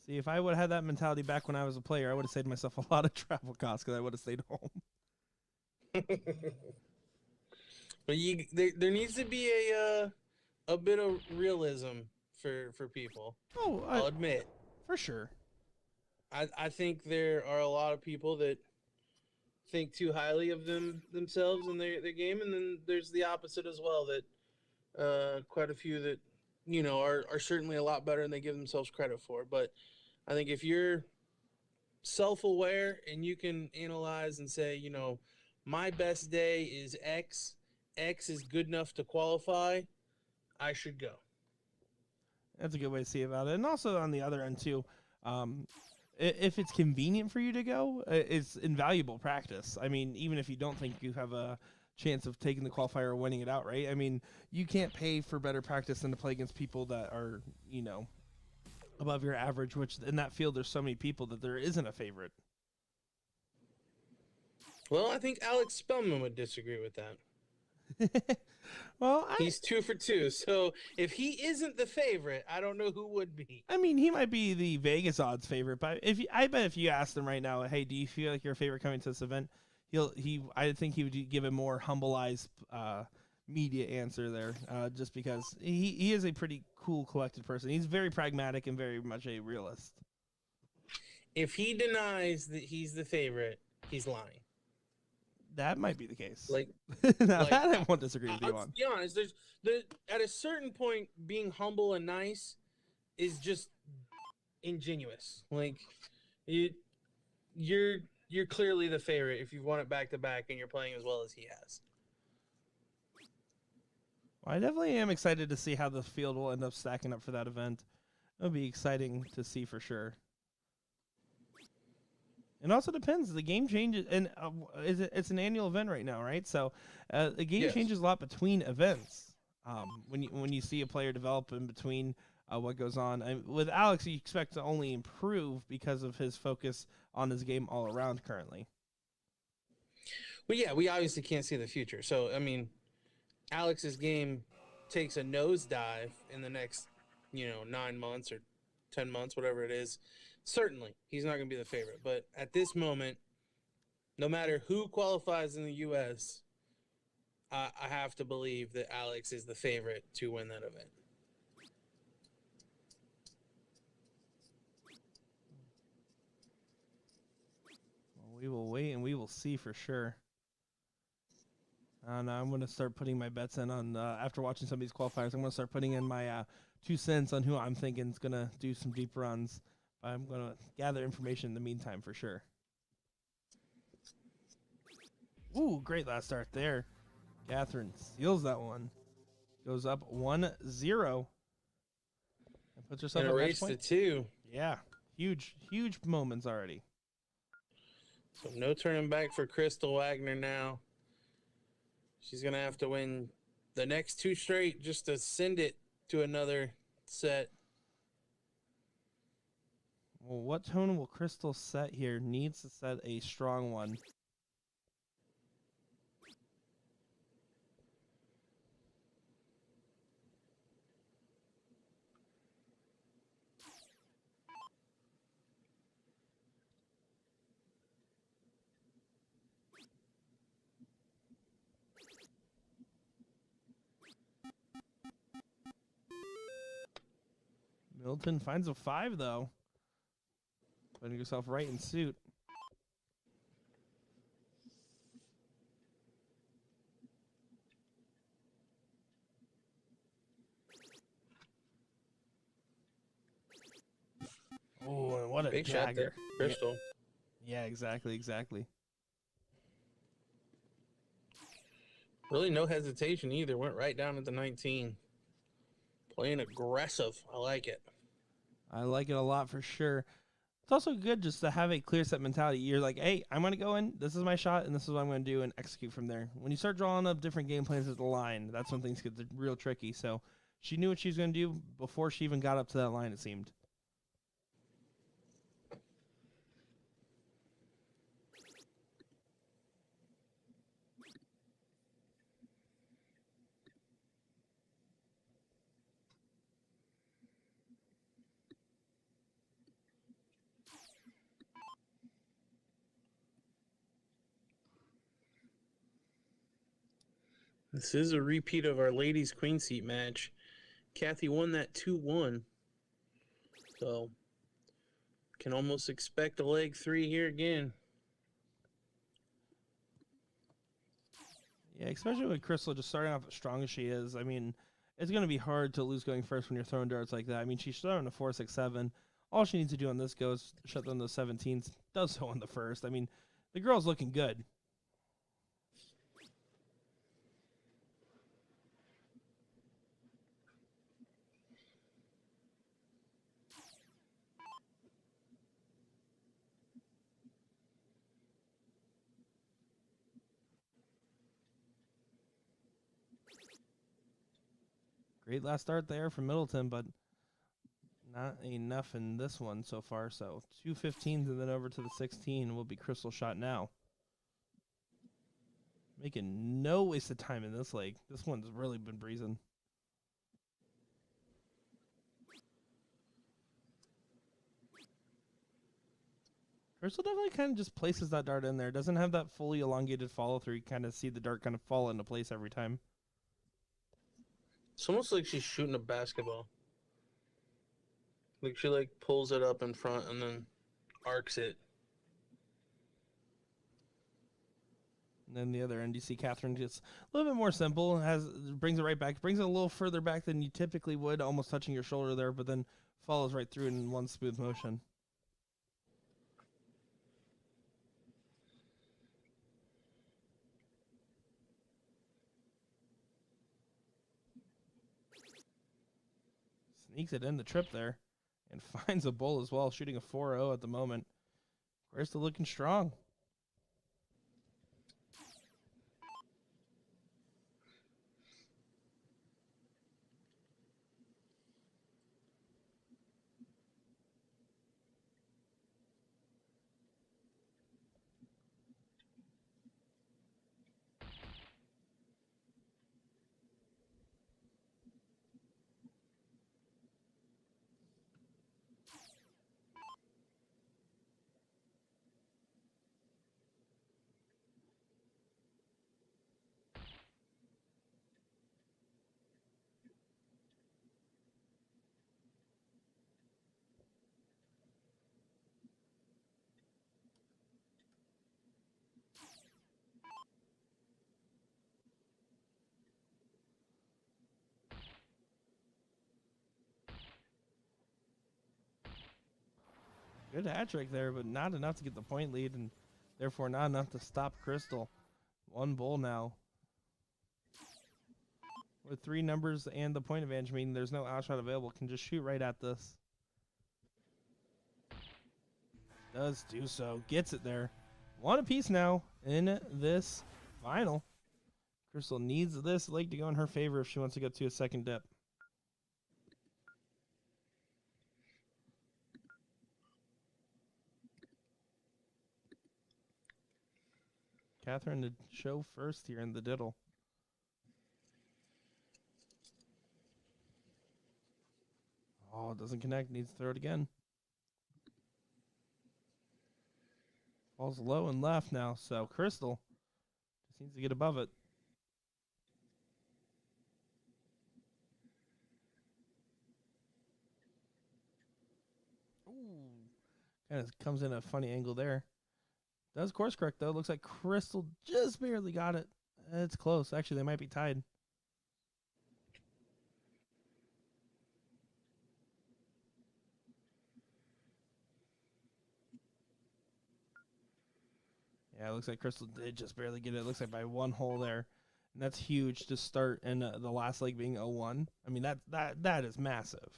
See, if I would have had that mentality back when I was a player, I would have saved myself a lot of travel costs because I would have stayed home. But there needs to be a bit of realism for people. Oh, I'll admit. For sure. I think there are a lot of people that think too highly of themselves and their game, and then there's the opposite as well, that quite a few that, you know, are certainly a lot better than they give themselves credit for. But I think if you're self-aware and you can analyze and say, you know, my best day is X is good enough to qualify, I should go. That's a good way to see about it. And also on the other end too, if it's convenient for you to go, it's invaluable practice. I mean, even if you don't think you have a chance of taking the qualifier or winning it out, right? I mean, you can't pay for better practice than to play against people that are, you know, above your average, which in that field there's so many people that there isn't a favorite. Well, I think Alex Spellman would disagree with that. Well, he's 2 for 2, so if he isn't the favorite, I don't know who would be. I mean, he might be the Vegas odds favorite, but I bet if you asked him right now, hey, do you feel like you're a favorite coming to this event? I think he would give a more humbleized media answer there, just because he is a pretty cool, collected person. He's very pragmatic and very much a realist. If he denies that he's the favorite, he's lying. That might be the case. Like, now, that I won't disagree with you on. To be honest, there's at a certain point, being humble and nice is just ingenuous. Like, you're clearly the favorite if you've won it back to back and you're playing as well as he has. Well, I definitely am excited to see how the field will end up stacking up for that event. It'll be exciting to see for sure. It also depends. The game changes, and it's an annual event right now, right? So the game changes a lot between events. When you see a player develop in between what goes on. With Alex, you expect to only improve because of his focus on his game all around currently. Well, yeah, we obviously can't see the future. So, I mean, Alex's game takes a nosedive in the next, 9 months or 10 months, whatever it is. Certainly, he's not going to be the favorite. But at this moment, no matter who qualifies in the U.S., I have to believe that Alex is the favorite to win that event. Well, we will wait and we will see for sure. And I'm going to start putting my bets in on, after watching some of these qualifiers, I'm going to start putting in my 2 cents on who I'm thinking is going to do some deep runs. I'm going to gather information in the meantime for sure. Ooh, great last start there. Catherine steals that one. Goes up 1-0. And puts herself in a race to 2. Yeah, huge moments already. So no turning back for Crystal Wagner now. She's going to have to win the next 2 straight just to send it to another set. Well, what tone will Crystal set here? Needs to set a strong one. Middleton finds a 5, though. Putting yourself right in suit. Oh, and what a Big shot there, dagger. Crystal. Yeah, exactly. Really no hesitation either. Went right down at the 19. Playing aggressive. I like it. I like it a lot for sure. It's also good just to have a clear set mentality. You're like, hey, I'm going to go in. This is my shot, and this is what I'm going to do and execute from there. When you start drawing up different game plans at the line, that's when things get real tricky. So she knew what she was going to do before she even got up to that line, it seemed. This is a repeat of our ladies queen seat match. Kathy won that 2-1. So can almost expect a leg 3 here again. Yeah, especially with Crystal just starting off as strong as she is. I mean, it's going to be hard to lose going first when you're throwing darts like that. I mean, she's throwing a 4-6-7. All she needs to do on this go is shut down those 17s. Does so on the first. I mean, the girl's looking good. Great last start there from Middleton, but not enough in this one so far. So 2 15s and then over to the 16 will be Crystal shot now. Making no waste of time in this leg. This one's really been breezing. Crystal definitely kind of just places that dart in there. Doesn't have that fully elongated follow through. You kind of see the dart kind of fall into place every time. It's almost like she's shooting a basketball. Like she pulls it up in front and then arcs it. And then the other end, you see Catherine just a little bit more simple. Brings it right back. Brings it a little further back than you typically would, almost touching your shoulder there, but then follows right through in one smooth motion. Sneaks it in the trip there and finds a bull as well, shooting a 4-0 at the moment. Crystal looking strong. Good hat trick there, but not enough to get the point lead, and therefore not enough to stop Crystal. One bull now. With 3 numbers and the point advantage, meaning there's no outshot available, can just shoot right at this. Does do so. Gets it there. One apiece now in this final. Crystal needs this leg to go in her favor if she wants to go to a second dip. Catherine to show first here in the diddle. Oh, it doesn't connect. Needs to throw it again. Falls low and left now, so Crystal just needs to get above it. Ooh. Kind of comes in a funny angle there. Does course correct, though. Looks like Crystal just barely got it. It's close. Actually, they might be tied. Yeah, it looks like Crystal did just barely get it. It looks like by one hole there. And that's huge to start and the last leg being 0-1. I mean, that is massive.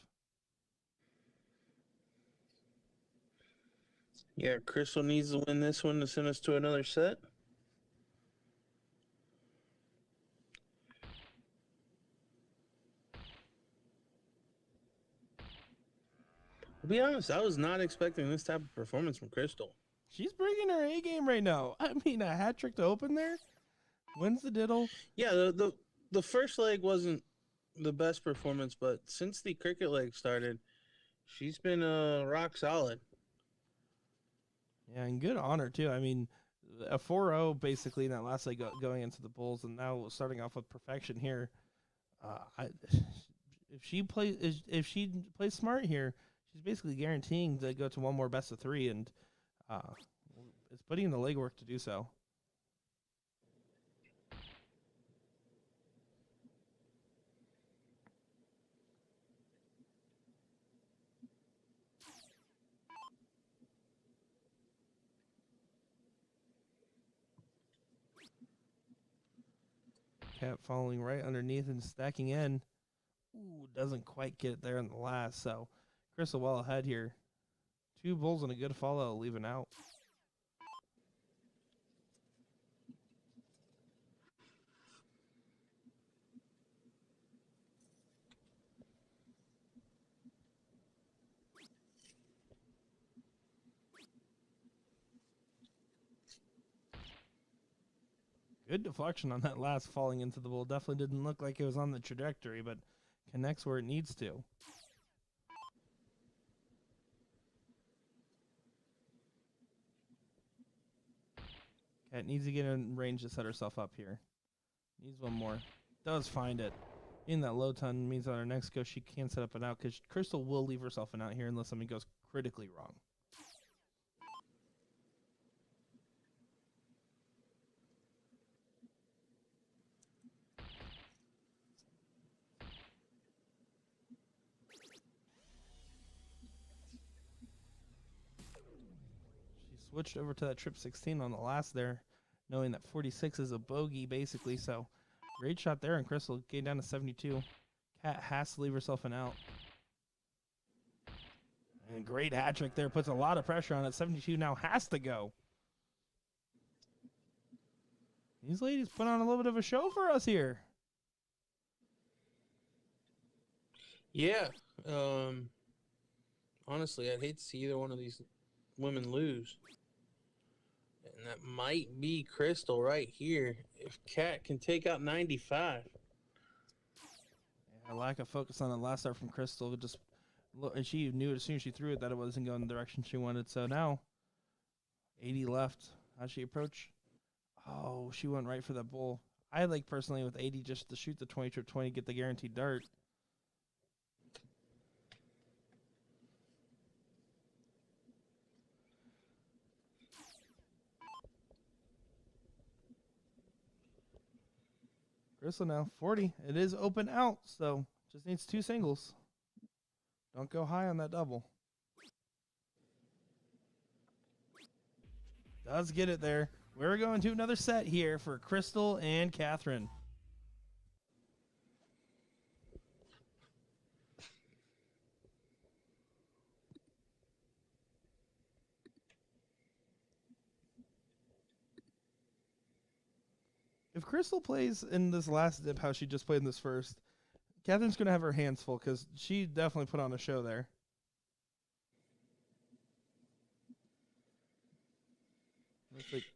Yeah, Crystal needs to win this one to send us to another set. To be honest, I was not expecting this type of performance from Crystal. She's bringing her A game right now. I mean, a hat trick to open there. Wins the diddle. Yeah, the first leg wasn't the best performance, but since the cricket leg started, she's been rock solid. Yeah, and good honor, too. I mean, a 4-0 basically in that last leg going into the Bulls, and now starting off with perfection here. If she plays smart here, she's basically guaranteeing to go to one more best of 3, and it's putting in the legwork to do so. Cat following right underneath and stacking in. Ooh, doesn't quite get it there in the last. So Crystal well ahead here. 2 bulls and a good follow, leaving out. Good deflection on that last falling into the bull. Definitely didn't look like it was on the trajectory, but connects where it needs to. Cat needs to get in range to set herself up here. Needs one more. Does find it. In that low ton means on her next go she can set up an out because Crystal will leave herself an out here unless something goes critically wrong. Switched over to that trip 16 on the last there, knowing that 46 is a bogey basically. So great shot there, and Crystal getting down to 72. Cat has to leave herself an out. And great hat trick there, puts a lot of pressure on it. 72 now has to go. These ladies put on a little bit of a show for us here. Yeah. Honestly, I'd hate to see either one of these women lose. And that might be Crystal right here. If Cat can take out 95. Yeah, lack of focus on the last start from Crystal. Just and she knew as soon as she threw it that it wasn't going the direction she wanted. So now 80 left. How'd she approach? Oh, she went right for that bull. I like personally with 80 just to shoot the 20 trip 20, get the guaranteed dart. Crystal now 40. It is open out, so just needs 2 singles. Don't go high on that double. Does get it there. We're going to another set here for Crystal and Catherine. If Crystal plays in this last dip how she just played in this first, Catherine's going to have her hands full because she definitely put on a show there.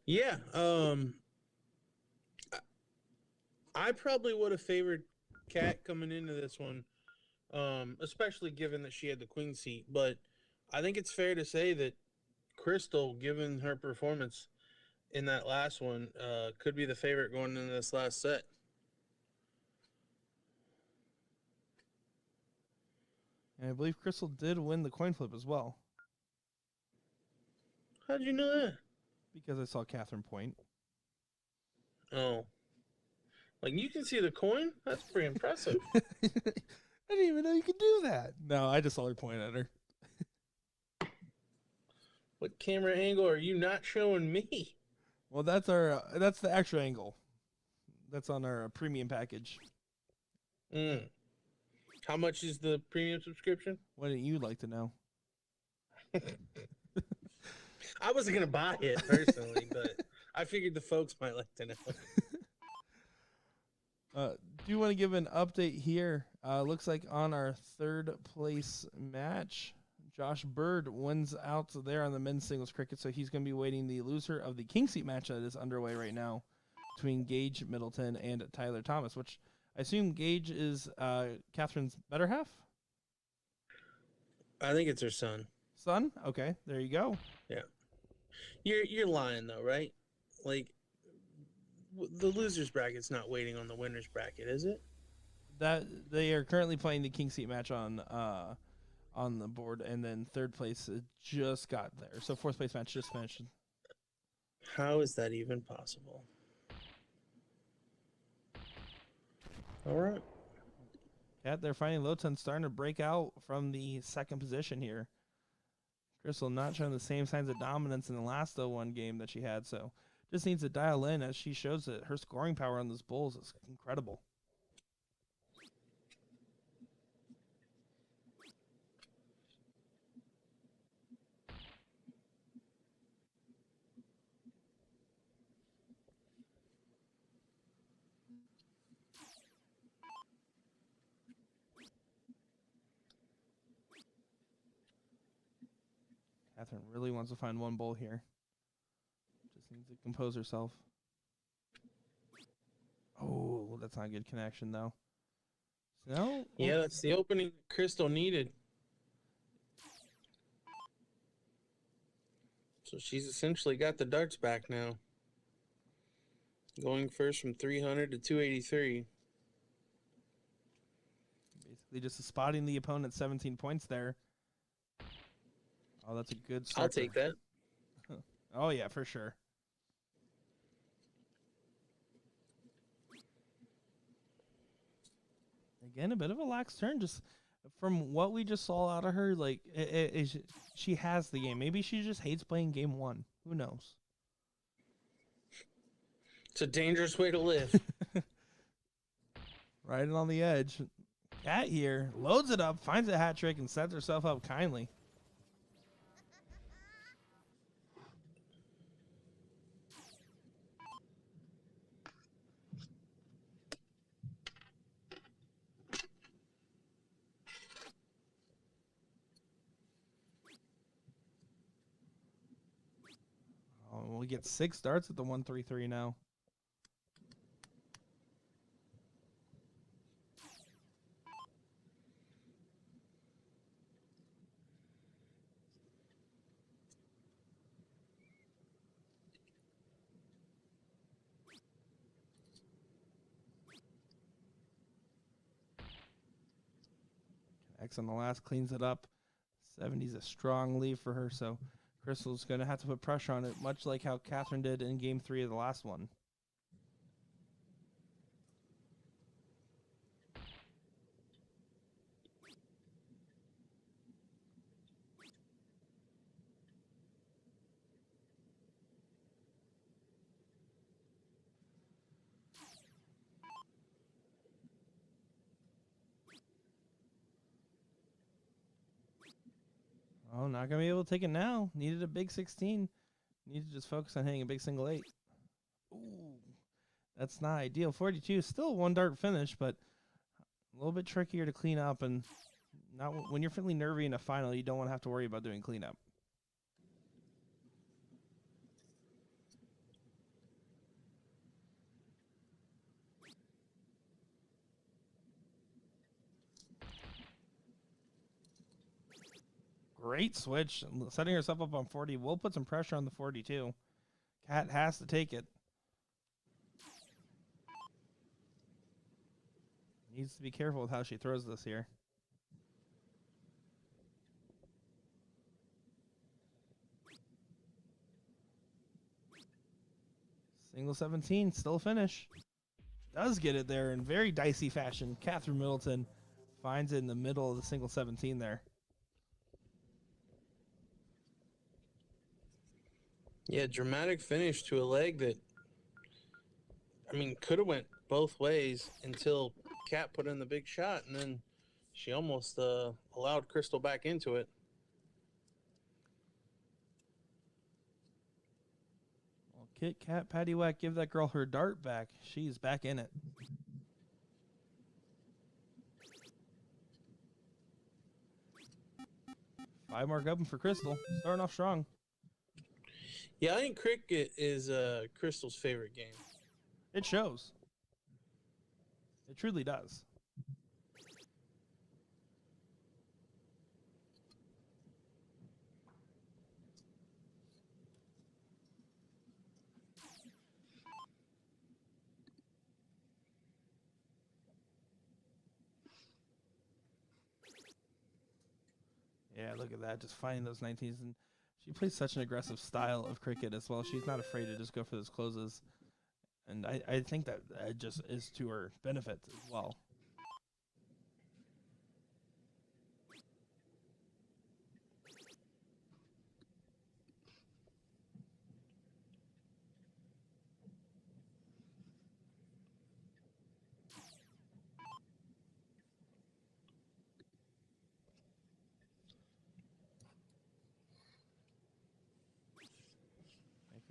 Yeah. I probably would have favored Kat coming into this one, especially given that she had the queen seat. But I think it's fair to say that Crystal, given her performance in that last one, could be the favorite going into this last set. And I believe Crystal did win the coin flip as well. How did you know that? Because I saw Catherine point. Oh. Like, you can see the coin? That's pretty impressive. I didn't even know you could do that. No, I just saw her point at her. What camera angle are you not showing me? Well, that's the extra angle. That's on our premium package. How much is the premium subscription? What do you like to know? I wasn't going to buy it personally, but I figured the folks might like to know. Do you want to give an update here? Looks like on our third place match, Josh Bird wins out there on the men's singles cricket, so he's going to be waiting the loser of the king seat match that is underway right now between Gage Middleton and Tyler Thomas, which I assume Gage is Catherine's better half? I think it's her son. Son? Okay, there you go. Yeah. You're lying, though, right? Like, the loser's bracket's not waiting on the winner's bracket, is it? That they are currently playing the king seat match on the board, and then third place just got there. So fourth place match just finished. How is that even possible? All right. Yeah, they're finding Loton starting to break out from the second position here. Crystal not showing the same signs of dominance in the last 0-1 game that she had, so just needs to dial in as she shows that her scoring power on those Bulls is incredible. Catherine really wants to find one bowl here. Just needs to compose herself. Oh, that's not a good connection, though. So, yeah, that's the opening Crystal needed. So she's essentially got the darts back now. Going first from 300 to 283. Basically just spotting the opponent 17 points there. Oh, that's a good start. I'll take that. Oh, yeah, for sure. Again, a bit of a lax turn. Just from what we just saw out of her, like, she has the game. Maybe she just hates playing game one. Who knows? It's a dangerous way to live. Riding on the edge. Cat here loads it up, finds a hat trick, and sets herself up kindly. We get 6 darts at the 133 now. X on the last cleans it up. 70's a strong lead for her, so Crystal's going to have to put pressure on it, much like how Catherine did in Game 3 of the last one. Oh, not going to be able to take it now. Needed a big 16. Needed to just focus on hitting a big single 8. Ooh, That's not ideal. 42, still one dart finish, but a little bit trickier to clean up. And not when you're feeling nervy in a final, you don't want to have to worry about doing cleanup. Great switch, setting herself up on 40. We'll put some pressure on the 42. Cat has to take it. Needs to be careful with how she throws this here. Single 17, still a finish. Does get it there in very dicey fashion. Catherine Middleton finds it in the middle of the single 17 there. Yeah, dramatic finish to a leg that, I mean, could have went both ways until Kat put in the big shot, and then she almost allowed Crystal back into it. Well, Kit Kat Paddywhack, give that girl her dart back. She's back in it. Five mark open for Crystal. Starting off strong. Yeah, I think cricket is Crystal's favorite game. It shows. It truly does. Yeah, look at that. Just finding those 19s. And she plays such an aggressive style of cricket as well. She's not afraid to just go for those closes. And I think that just is to her benefit as well.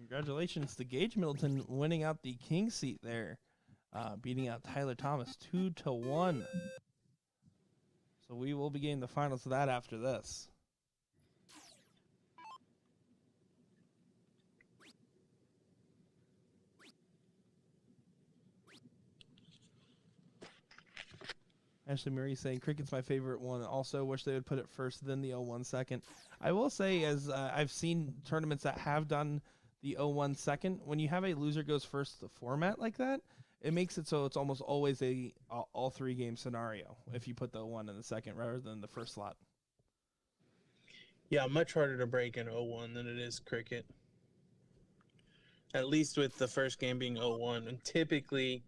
Congratulations to Gage Middleton winning out the king seat there, beating out Tyler Thomas 2-1. So we will be getting the finals of that after this. Ashley Marie saying cricket's my favorite one. Also wish they would put it first, then the 0-1 second. I will say, as I've seen tournaments that have done the 0-1 second, when you have a loser goes first the format like that, it makes it so it's almost always a all three game scenario if you put the 0-1 in the second rather than the first slot. Yeah, much harder to break in 0-1 than it is cricket. At least with the first game being 0-1. And typically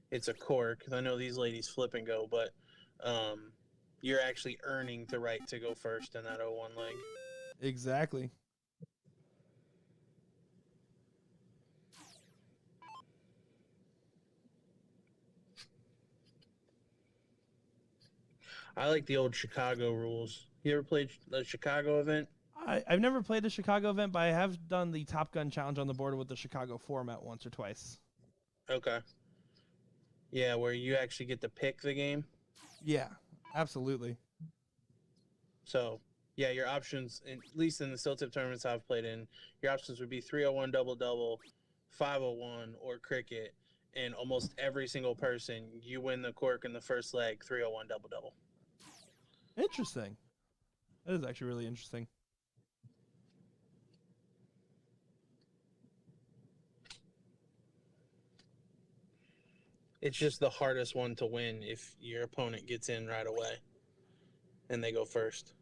it's a cork. I know these ladies flip and go, but you're actually earning the right to go first in that 0-1 leg. Exactly. I like the old Chicago rules. You ever played the Chicago event? I've never played the Chicago event, but I have done the Top Gun challenge on the board with the Chicago format once or twice. Okay. Yeah, where you actually get to pick the game. Yeah, absolutely. So, yeah, your options, at least in the still tip tournaments I've played in, your options would be 301 double-double, 501, or cricket. And almost every single person, you win the cork in the first leg, 301 double-double. Interesting. That is actually really interesting. It's just the hardest one to win if your opponent gets in right away and they go first.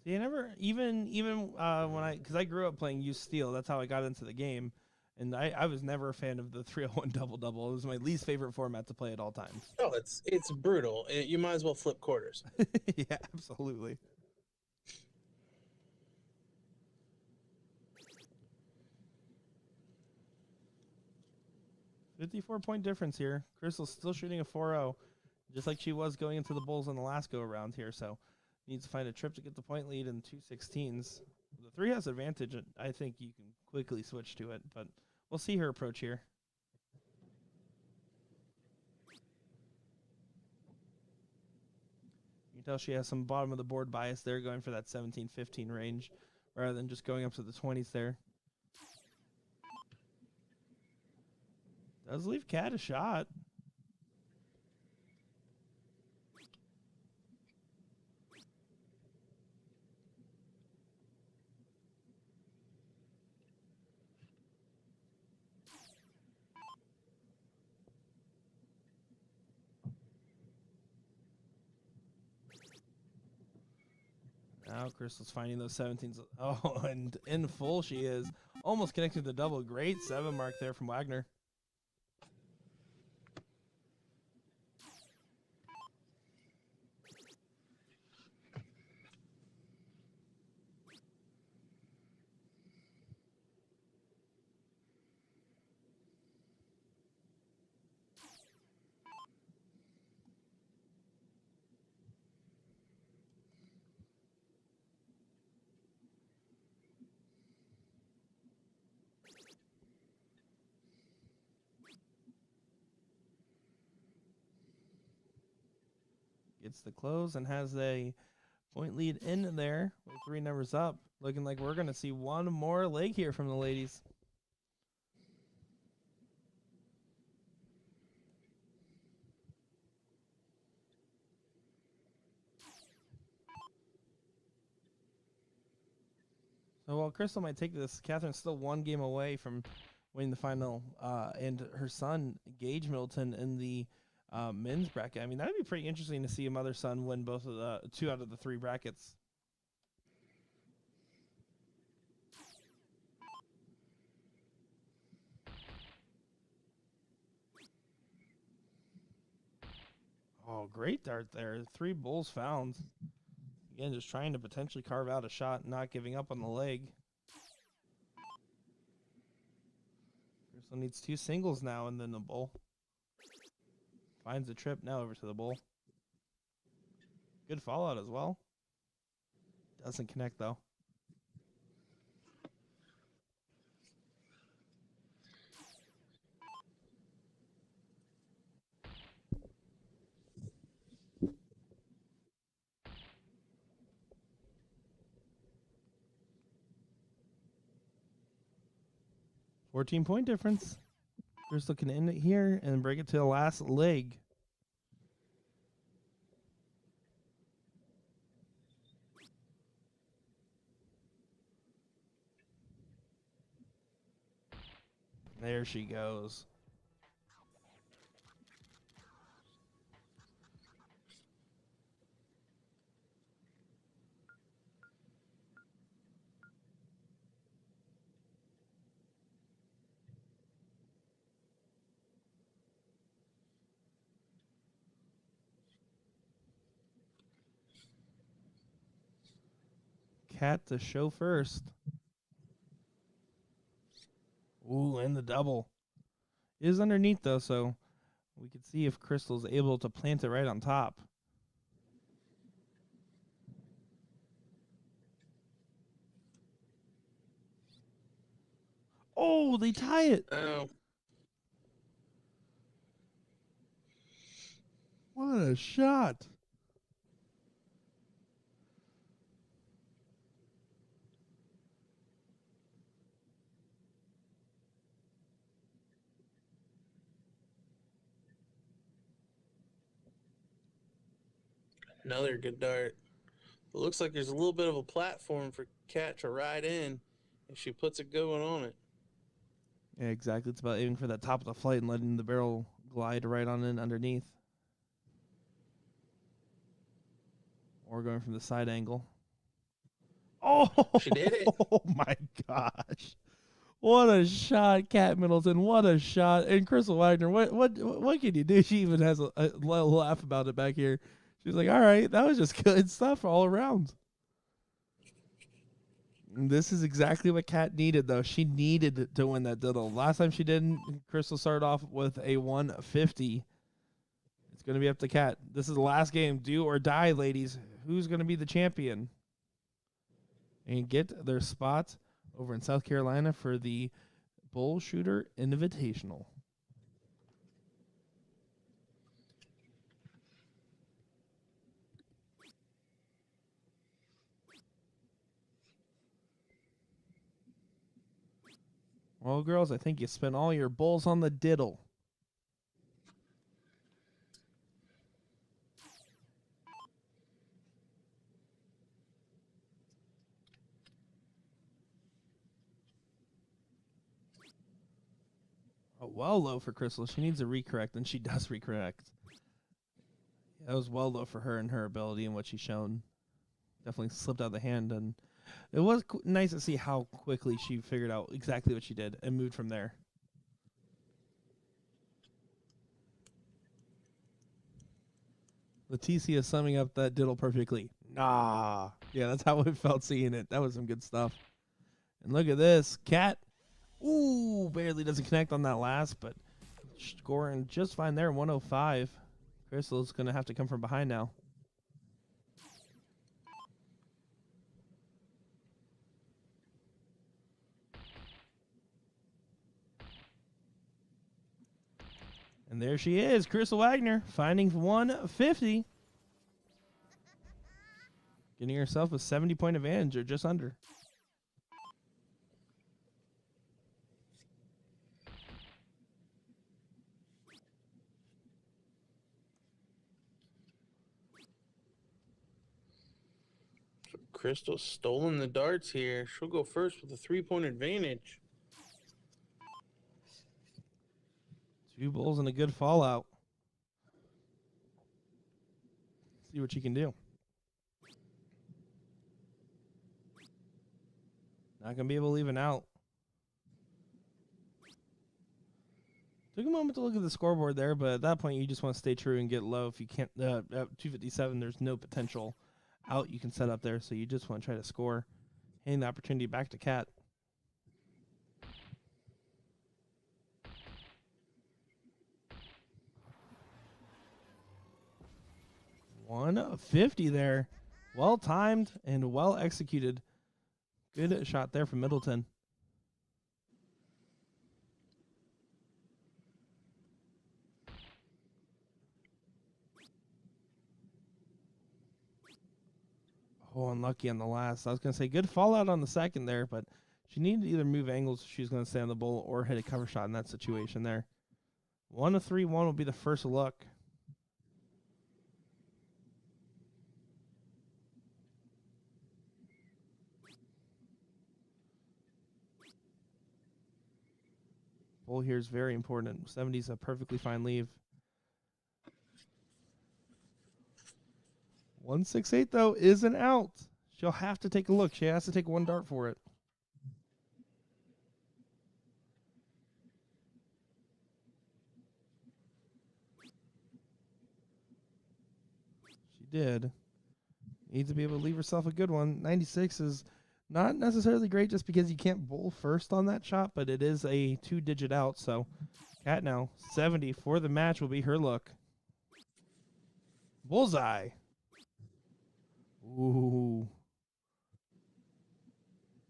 See, I never even when because I grew up playing Use Steel. That's how I got into the game, and I was never a fan of the 301 double-double. It was my least favorite format to play at all times. Oh, it's brutal. You might as well flip quarters. Yeah, absolutely. $54-point difference here. Crystal's still shooting a 4-0, just like she was going into the Bulls in the last go-around here, so needs to find a trip to get the point lead in 2/16s. The 3 has advantage, and I think you can quickly switch to it, but we'll see her approach here. tell she has some bottom of the board bias there, going for that 17-15 range rather than just going up to the 20s there. Does leave Cat a shot. Now Crystal's finding those 17s. Oh, and in full she is. Almost connected to the double. Great 7 mark there from Wagner. Gets the close and has a point lead in there with 3 numbers up. Looking like we're going to see one more leg here from the ladies. So while Crystal might take this, Catherine's still 1 game away from winning the final, and her son, Gage Middleton, in the men's bracket. I mean, that'd be pretty interesting to see a mother-son win both of the 2 out of the 3 brackets. Oh, great dart there. 3 bulls found. Again, just trying to potentially carve out a shot, not giving up on the leg. Crystal needs 2 singles now and then the bull. Finds the trip now over to the bull. Good fallout as well. Doesn't connect though. $14-point difference. Crystal can end it here and break it to the last leg. There she goes. Cat to show first. Ooh, and the double. It is underneath, though, so we can see if Crystal's able to plant it right on top. Oh, they tie it. Oh. What a shot. Another good dart. It looks like there's a little bit of a platform for Cat to ride in if she puts a good one on it. Yeah, exactly. It's about aiming for that top of the flight and letting the barrel glide right on in underneath. Or going from the side angle. Oh, She did it. Oh my gosh. What a shot, Cat Middleton. What a shot. And Crystal Wagner, what can you do? She even has a little laugh about it back here. She's like, all right, that was just good stuff all around. And this is exactly what Cat needed, though. She needed to win that diddle. Last time she didn't, Crystal started off with a 150. It's going to be up to Cat. This is the last game. Do or die, ladies. Who's going to be the champion? And get their spot over in South Carolina for the BullShooter Invitational. Well, girls, I think you spent all your bulls on the diddle. Oh, well low for Crystal. She needs a recorrect, and she does recorrect. Yeah, that was well low for her and her ability and what she's shown. Definitely slipped out of the hand, and it was nice to see how quickly she figured out exactly what she did and moved from there. Leticia summing up that diddle perfectly. Nah. Yeah, that's how it felt seeing it. That was some good stuff. And look at this. Cat. Ooh, barely doesn't connect on that last, but scoring just fine there, 105. Crystal's going to have to come from behind now. And there she is, Crystal Wagner, finding 150. Getting herself a 70-point advantage, or just under. Crystal's stolen the darts here. She'll go first with a 3-point advantage. 2 bulls and a good fallout. See what she can do. Not going to be able to leave it out. Took a moment to look at the scoreboard there, but at that point you just want to stay true and get low. If you can't, at 257, there's no potential out you can set up there, so you just want to try to score. Handing the opportunity back to Cat. $150 there. Well timed and well executed. Good shot there from Middleton. Oh, unlucky on the last. I was going to say good fallout on the second there, but she needed to either move angles if she was going to stay on the bull or hit a cover shot in that situation there. 1-3-1 will be the first look. Bull here is very important. 70's a perfectly fine leave. 168 though is an out. She'll have to take a look. She has to take 1 dart for it. She did. Needs to be able to leave herself a good one. 96 is not necessarily great just because you can't bull first on that shot, but it is a 2-digit out. So Cat now 70 for the match will be her look. Bullseye. Ooh.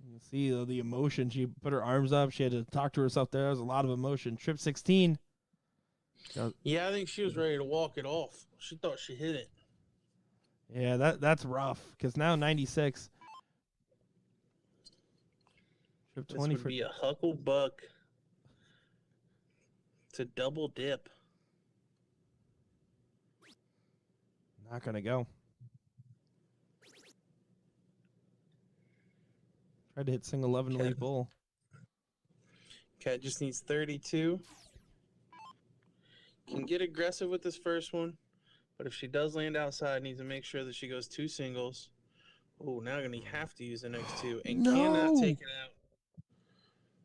You can see the emotion. She put her arms up. She had to talk to herself there. There was a lot of emotion. Trip 16. Yeah, I think she was ready to walk it off. She thought she hit it. Yeah, that's rough because now 96. Trip 20 this would be a huckle buck to double dip. Not going to go. Tried to hit single 11 to leave bull. Cat just needs 32. Can get aggressive with this first one, but if she does land outside, needs to make sure that she goes 2 singles. Oh, now going to have to use the next 2 and cannot take it out.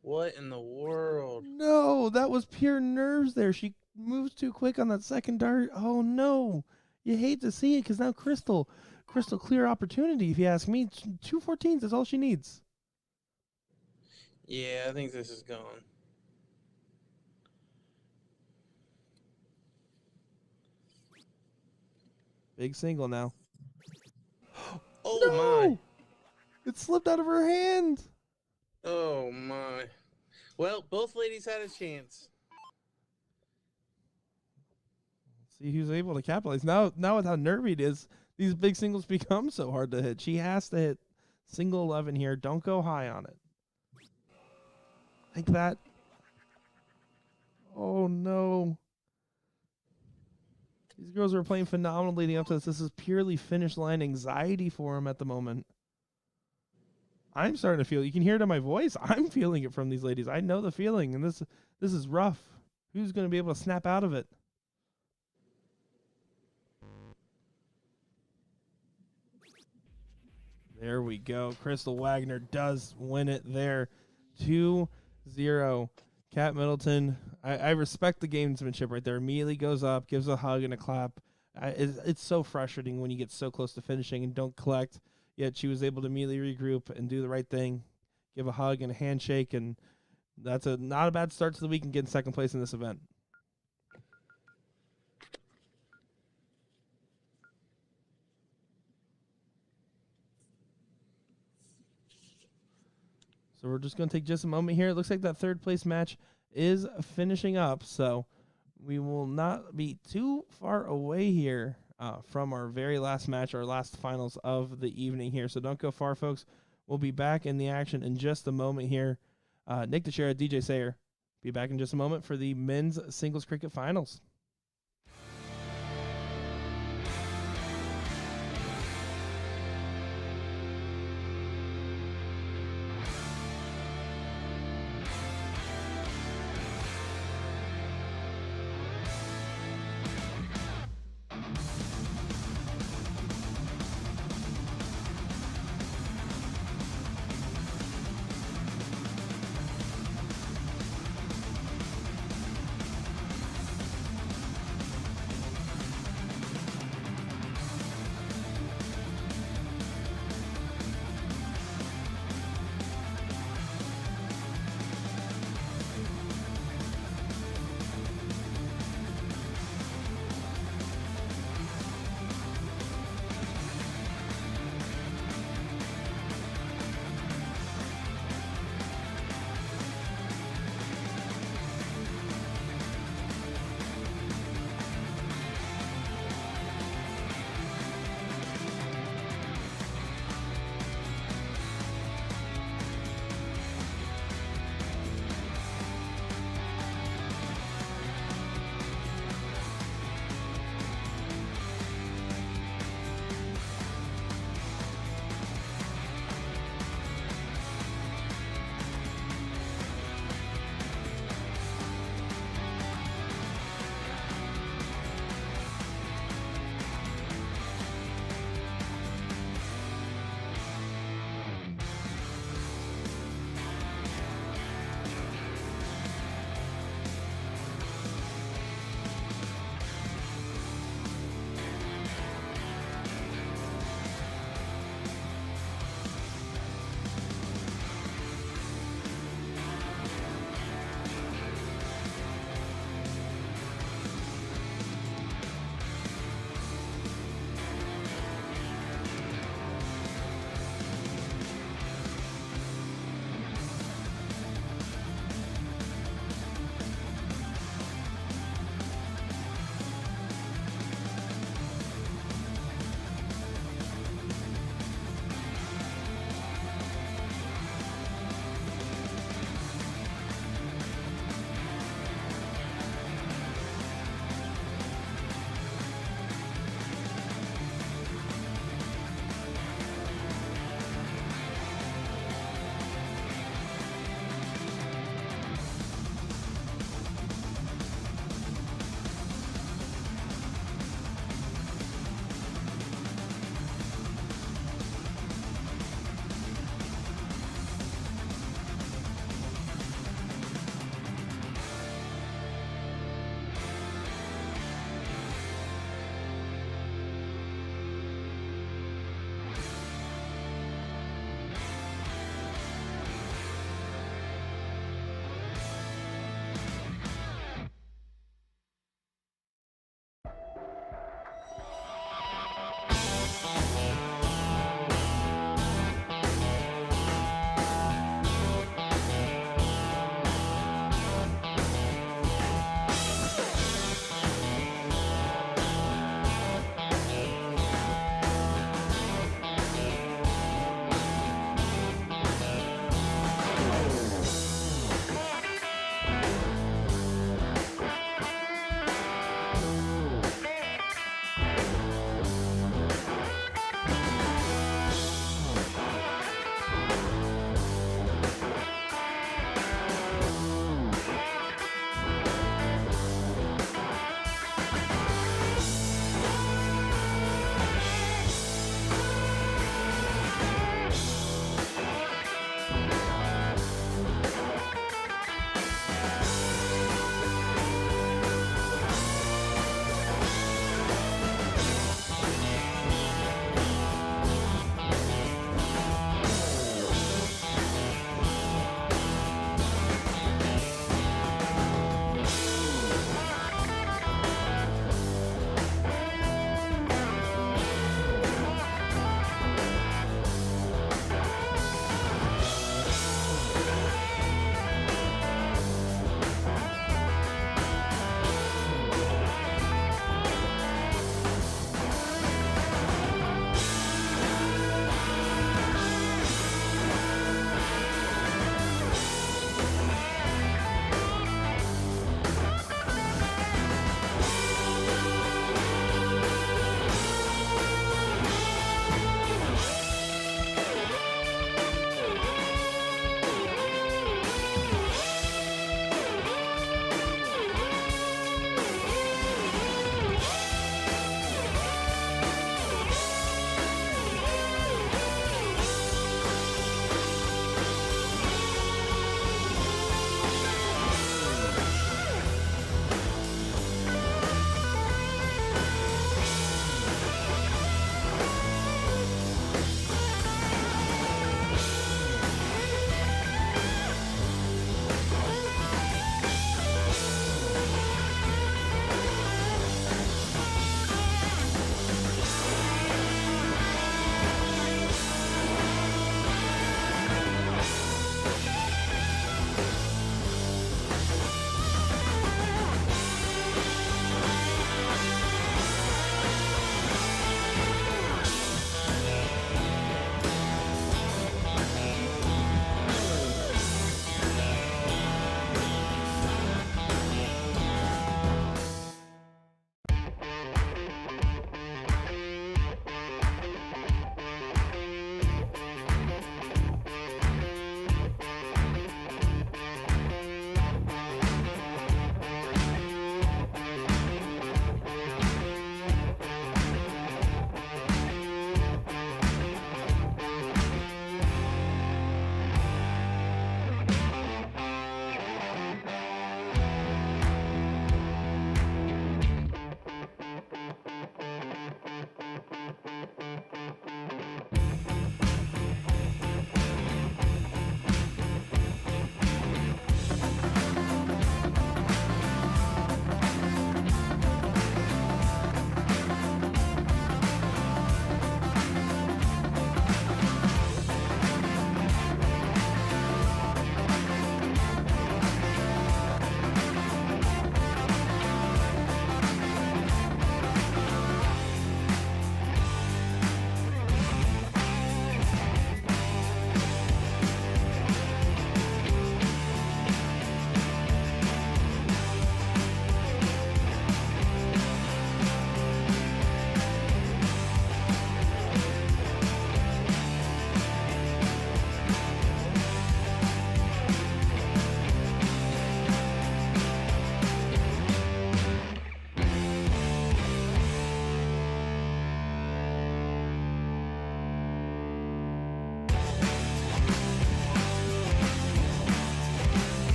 What in the world? No, that was pure nerves there. She moves too quick on that second dart. Oh, no. You hate to see it because now Crystal clear opportunity, if you ask me. 2 14s is all she needs. Yeah, I think this is gone. Big single now. Oh, no! my. It slipped out of her hand. Oh, my. Well, both ladies had a chance. Let's see who's able to capitalize. Now with how nervy it is, these big singles become so hard to hit. She has to hit single 11 here. Don't go high on it. like that. Oh no. These girls are playing phenomenal leading up to this. This is purely finish line anxiety for them at the moment. I'm starting to feel, you can hear it in my voice. I'm feeling it from these ladies. I know the feeling, and this is rough. Who's going to be able to snap out of it? There we go. Crystal Wagner does win it there. 2-0. Kat Middleton, I respect the gamesmanship right there. Immediately goes up, gives a hug and a clap. It's so frustrating when you get so close to finishing and don't collect, yet she was able to immediately regroup and do the right thing, give a hug and a handshake, and that's not a bad start to the week and get in second place in this event. So we're just going to take just a moment here. It looks like that third place match is finishing up, so we will not be too far away here from our very last match, our last finals of the evening here. So don't go far, folks. We'll be back in the action in just a moment here. Nick DeShera, DJ Sayer, be back in just a moment for the men's singles cricket finals.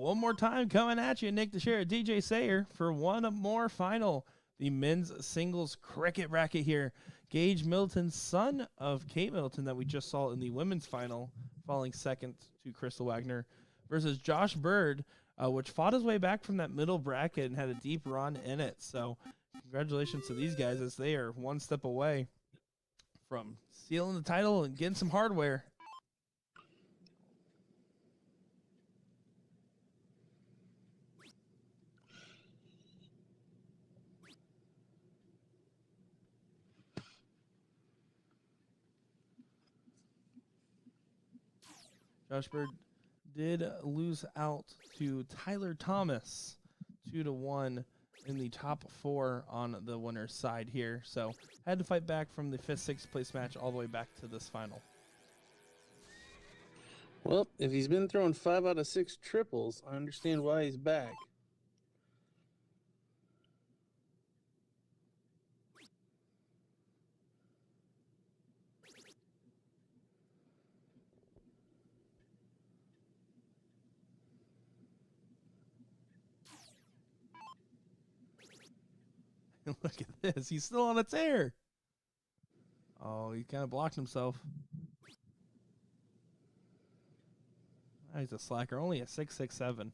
one more time coming at you, Nick DeShera, DJ Sayer, for one more final. The men's singles cricket bracket here. Gage Middleton, son of Kate Middleton, that we just saw in the women's final, falling second to Crystal Wagner, versus Josh Bird, which fought his way back from that middle bracket and had a deep run in it. So congratulations to these guys as they are one step away from sealing the title and getting some hardware. Josh Bird did lose out to Tyler Thomas 2-1 in the top 4 on the winner's side here. So had to fight back from the 5th, 6th place match all the way back to this final. Well, if he's been throwing 5 out of 6 triples, I understand why he's back. Look at this. He's still on a tear. Oh, he kind of blocked himself. Oh, he's a slacker. Only a 6.67.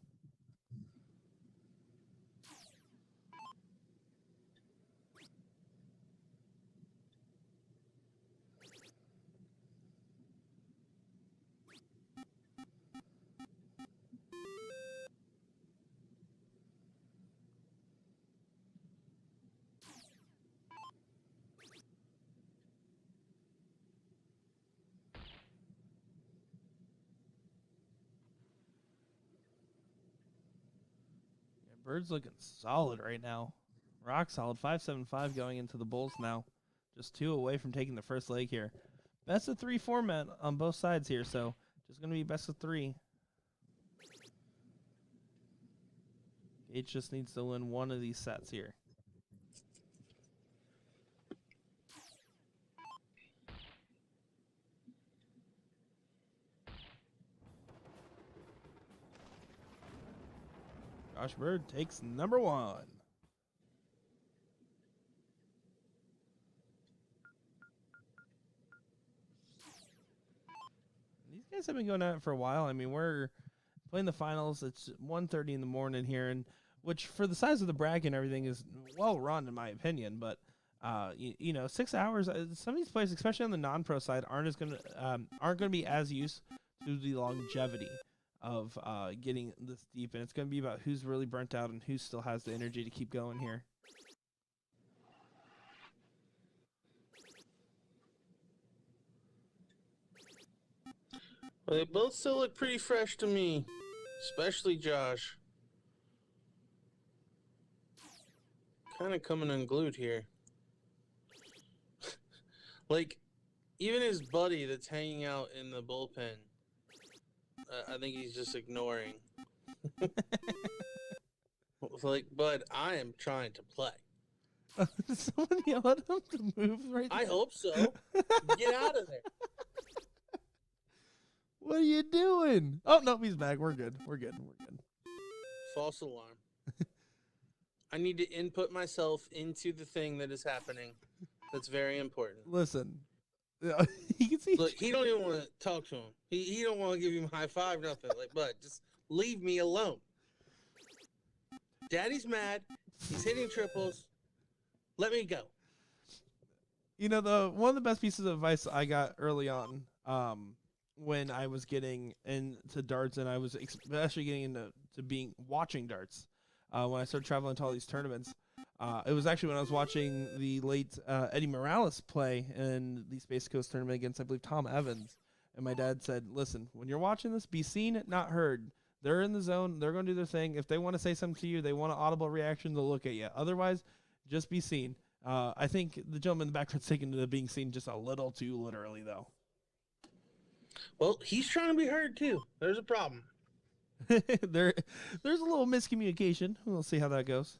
Bird's looking solid right now. Rock solid. 5.75 going into the Bulls now. Just 2 away from taking the first leg here. Best of 3 format on both sides here, so just going to be best of 3. Gage just needs to win one of these sets here. Josh Bird takes number 1. These guys have been going at it for a while. I mean, we're playing the finals. It's 1:30 in the morning here, and which for the size of the bracket and everything is well run in my opinion. But you know, 6 hours. Some of these players, especially on the non-pro side, aren't going to be as used to the longevity of getting this deep, and it's going to be about who's really burnt out and who still has the energy to keep going here. Well, they both still look pretty fresh to me, especially Josh. Kind of coming unglued here. Like, even his buddy that's hanging out in the bullpen, I think he's just ignoring. Like, bud, I am trying to play. Did someone yell at him to move right now? I hope so. Get out of there. What are you doing? Oh, no, he's back. We're good. We're good. We're good. False alarm. I need to input myself into the thing that is happening. That's very important. Listen. You can see. Look, he don't even want to talk to him. He don't want to give him a high five, nothing. Like, bud, just leave me alone. Daddy's mad. He's hitting triples. Let me go. You know, one of the best pieces of advice I got early on, when I was getting into darts, and I was especially getting into watching darts, when I started traveling to all these tournaments. It was actually when I was watching the late Eddie Morales play in the Space Coast tournament against, I believe, Tom Evans. And my dad said, listen, when you're watching this, be seen, not heard. They're in the zone. They're going to do their thing. If they want to say something to you, they want an audible reaction, they'll look at you. Otherwise, just be seen. I think the gentleman in the background's taking to being seen just a little too literally, though. Well, he's trying to be heard, too. There's a problem. There's a little miscommunication. We'll see how that goes.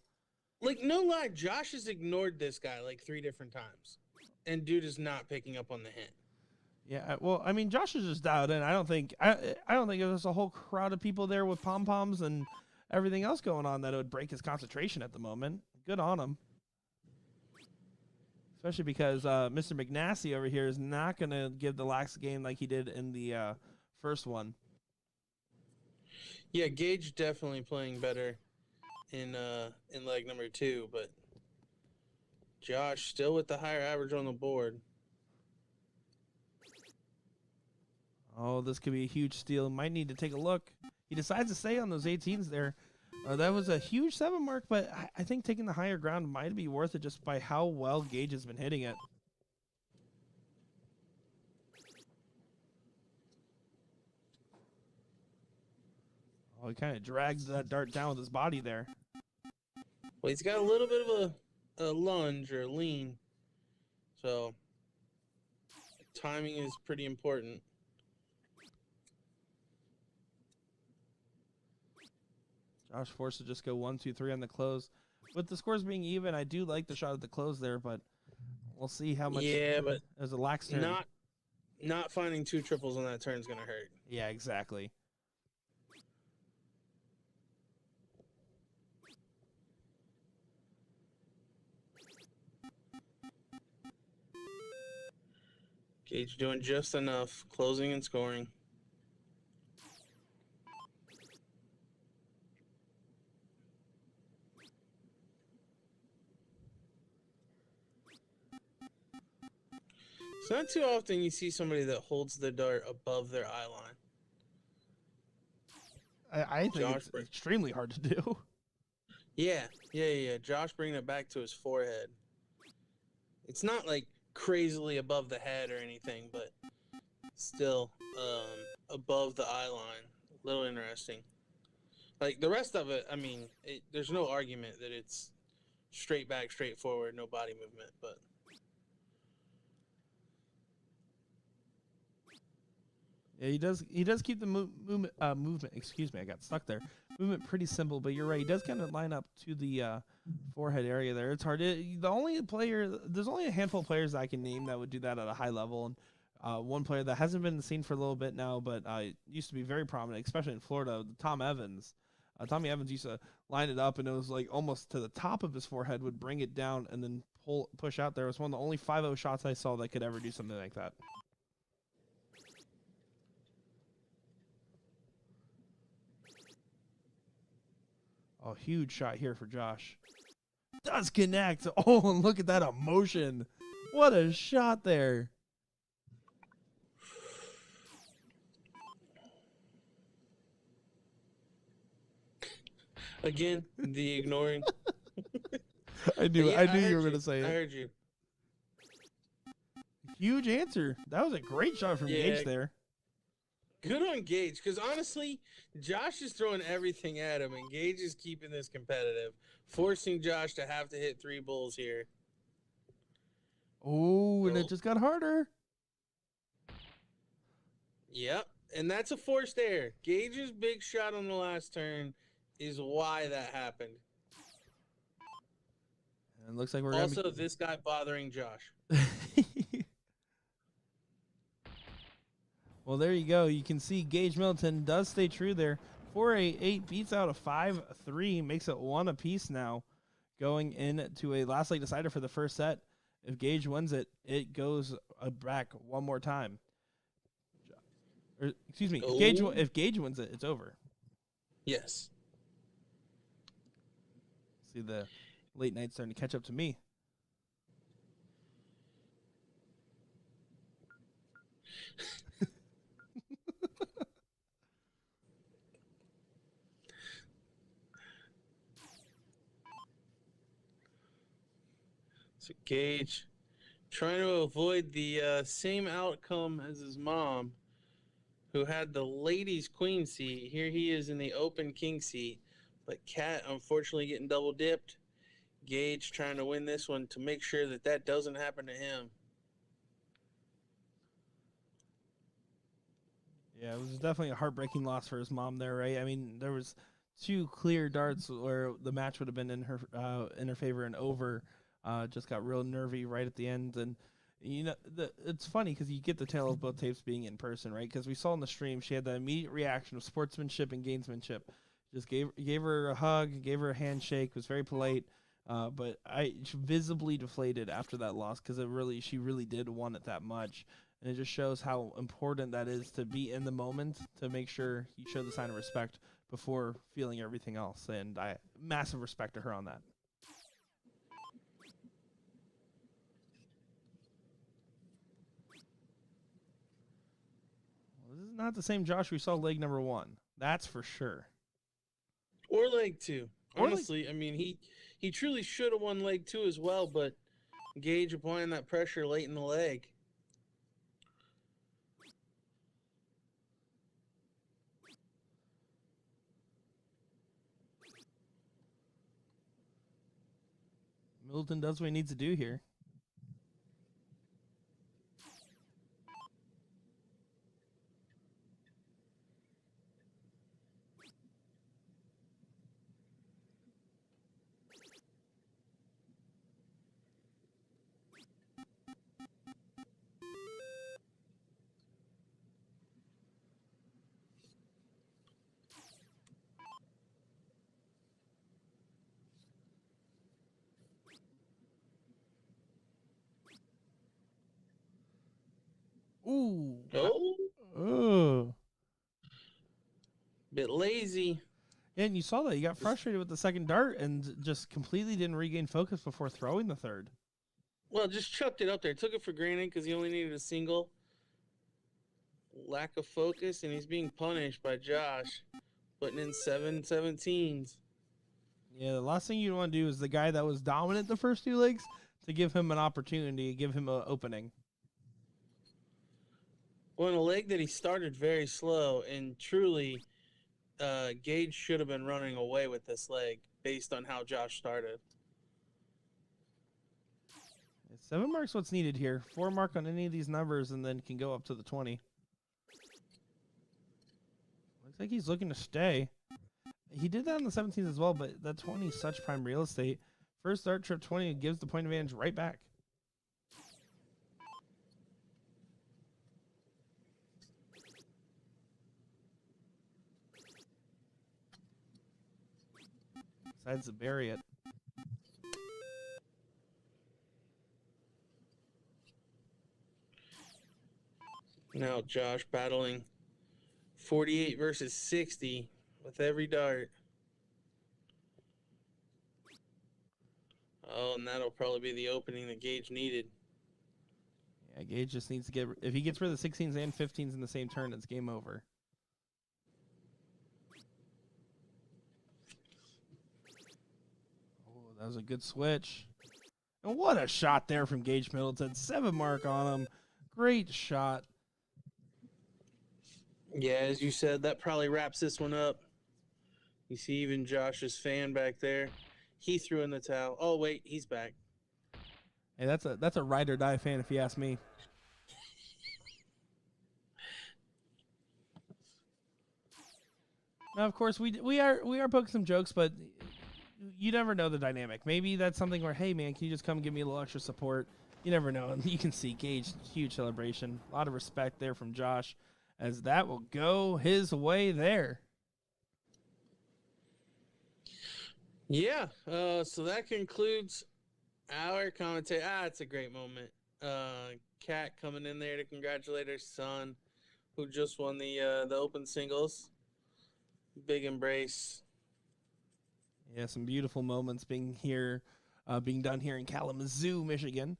Like, no lie, Josh has ignored this guy like 3 different times. And dude is not picking up on the hint. Yeah, well, I mean, Josh is just dialed in. I don't think there's a whole crowd of people there with pom poms and everything else going on that would break his concentration at the moment. Good on him, especially because Mr. McNasty over here is not going to give the lax game like he did in the first one. Yeah, Gage definitely playing better in leg number 2, but Josh still with the higher average on the board. Oh, this could be a huge steal. Might need to take a look. He decides to stay on those 18s there. That was a huge 7 mark, but I think taking the higher ground might be worth it just by how well Gage has been hitting it. Oh, he kind of drags that dart down with his body there. Well, he's got a little bit of a lunge or a lean, so timing is pretty important. Josh forced to just go 1, 2, 3 on the close. With the scores being even, I do like the shot at the close there, but we'll see how much. Yeah, but there's a lax turn. Not finding 2 triples on that turn is gonna hurt. Yeah, exactly. Gage doing just enough, closing and scoring. It's not too often you see somebody that holds the dart above their eye line. I think it's extremely hard to do. Yeah. Josh bringing it back to his forehead. It's not like crazily above the head or anything, but still above the eye line. A little interesting. Like the rest of it, I mean, there's no argument that it's straight back, straight forward, no body movement, but yeah, he does keep the movement. Excuse me, I got stuck there. Movement pretty simple, but you're right. He does kind of line up to the forehead area there. It's hard. There's only a handful of players that I can name that would do that at a high level, and one player that hasn't been seen for a little bit now, but used to be very prominent, especially in Florida. Tom Evans. Tommy Evans used to line it up, and it was like almost to the top of his forehead, would bring it down and then push out there. It was one of the only 5-0 shots I saw that could ever do something like that. Oh, huge shot here for Josh. Does connect. Oh, and look at that emotion. What a shot there. again, the ignoring. I knew you were going to say it. I heard you. Huge answer. That was a great shot from Gage there. Good on Gage, because honestly, Josh is throwing everything at him, and Gage is keeping this competitive, forcing Josh to have to hit 3 bulls here. Oh, and it just got harder. Yep, and that's a forced error. Gage's big shot on the last turn is why that happened. And it looks like we're also this guy bothering Josh. Well, there you go. You can see Gage Middleton does stay true there. 4-8 beats out a 5-3, makes it 1 apiece now, going into a last leg decider for the first set. If Gage wins it, it goes back one more time. Or, excuse me, if Gage wins it, it's over. Yes. See the late night starting to catch up to me. So Gage trying to avoid the same outcome as his mom, who had the ladies' queen seat. Here he is in the open king seat, but Kat unfortunately getting double dipped. Gage trying to win this one to make sure that that doesn't happen to him. Yeah, it was definitely a heartbreaking loss for his mom there, right? I mean, there was 2 clear darts where the match would have been in her favor and over. Just got real nervy right at the end, and You know, it's funny because you get the tale of both tapes being in person, right? Because we saw in the stream she had the immediate reaction of sportsmanship and gamesmanship. Just gave her a hug, gave her a handshake, was very polite. But she visibly deflated after that loss because she really did want it that much, and it just shows how important that is to be in the moment to make sure you show the sign of respect before feeling everything else. And I massive respect to her on that. This is not the same Josh we saw leg number 1. That's for sure. Or leg 2. Honestly, I mean, he truly should have won leg 2 as well, but Gage applying that pressure late in the leg. Middleton does what he needs to do here. Ooh. Oh. Bit lazy. Yeah, and you saw that. He got frustrated with the second dart and just completely didn't regain focus before throwing the third. Well, just chucked it up there. Took it for granted because he only needed a single. Lack of focus, and he's being punished by Josh, putting in 7-17s. Yeah, the last thing you want to do is the guy that was dominant the first 2 legs to give him an opportunity, give him an opening. Well, in a leg that he started very slow, and truly, Gage should have been running away with this leg based on how Josh started. 7 marks what's needed here. 4 mark on any of these numbers and then can go up to the 20. Looks like he's looking to stay. He did that on the 17s as well, but that 20 is such prime real estate. First dart trip 20 gives the point advantage right back. Decides to bury it. Now Josh battling 48 versus 60 with every dart. Oh, and that'll probably be the opening that Gage needed. Yeah, Gage just needs to get... If he gets rid of the 16s and 15s in the same turn, it's game over. Oh, that was a good switch. And what a shot there from Gage Middleton. 7 mark on him. Great shot. Yeah, as you said, that probably wraps this one up. You see even Josh's fan back there. He threw in the towel. Oh, wait, he's back. Hey, that's a ride or die fan if you ask me. Now, of course, we are poking some jokes, but you never know the dynamic. Maybe that's something where, hey, man, can you just come give me a little extra support? You never know. And you can see Gage, huge celebration. A lot of respect there from Josh, as that will go his way there. Yeah, so that concludes our commentary. It's a great moment. Kat coming in there to congratulate her son, who just won the open singles. Big embrace. Yeah, some beautiful moments being done here in Kalamazoo, Michigan,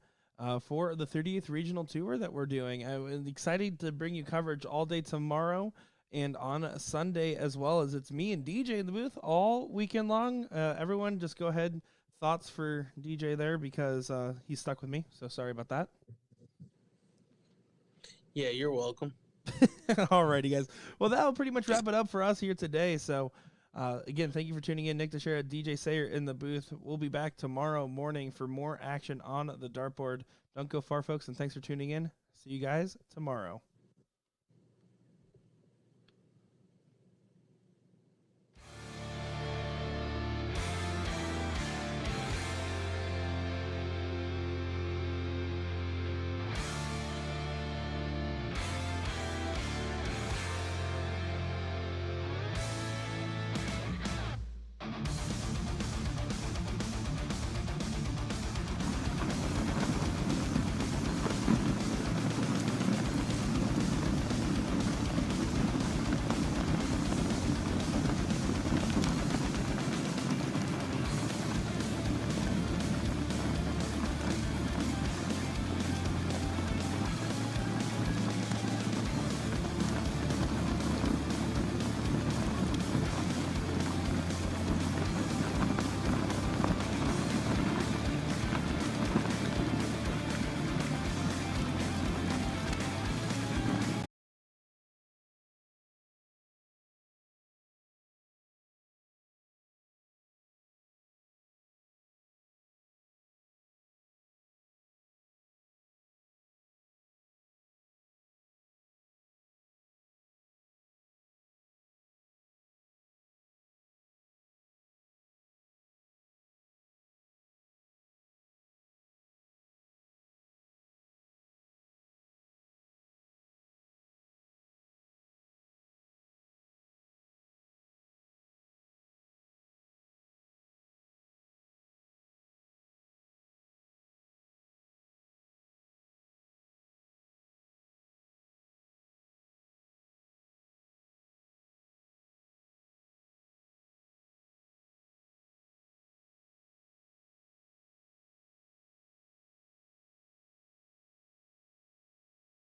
for the 30th Regional Tour that we're doing. I'm excited to bring you coverage all day tomorrow and on Sunday as well, as it's me and DJ in the booth all weekend long. Everyone just go ahead. Thoughts for DJ there, because he's stuck with me, so sorry about that. Yeah, you're welcome. Alrighty, guys. Well, that'll pretty much wrap it up for us here today. So, again, thank you for tuning in. Nick Teixeira, DJ Sayer in the booth. We'll be back tomorrow morning for more action on the dartboard. Don't go far, folks, and thanks for tuning in. See you guys tomorrow.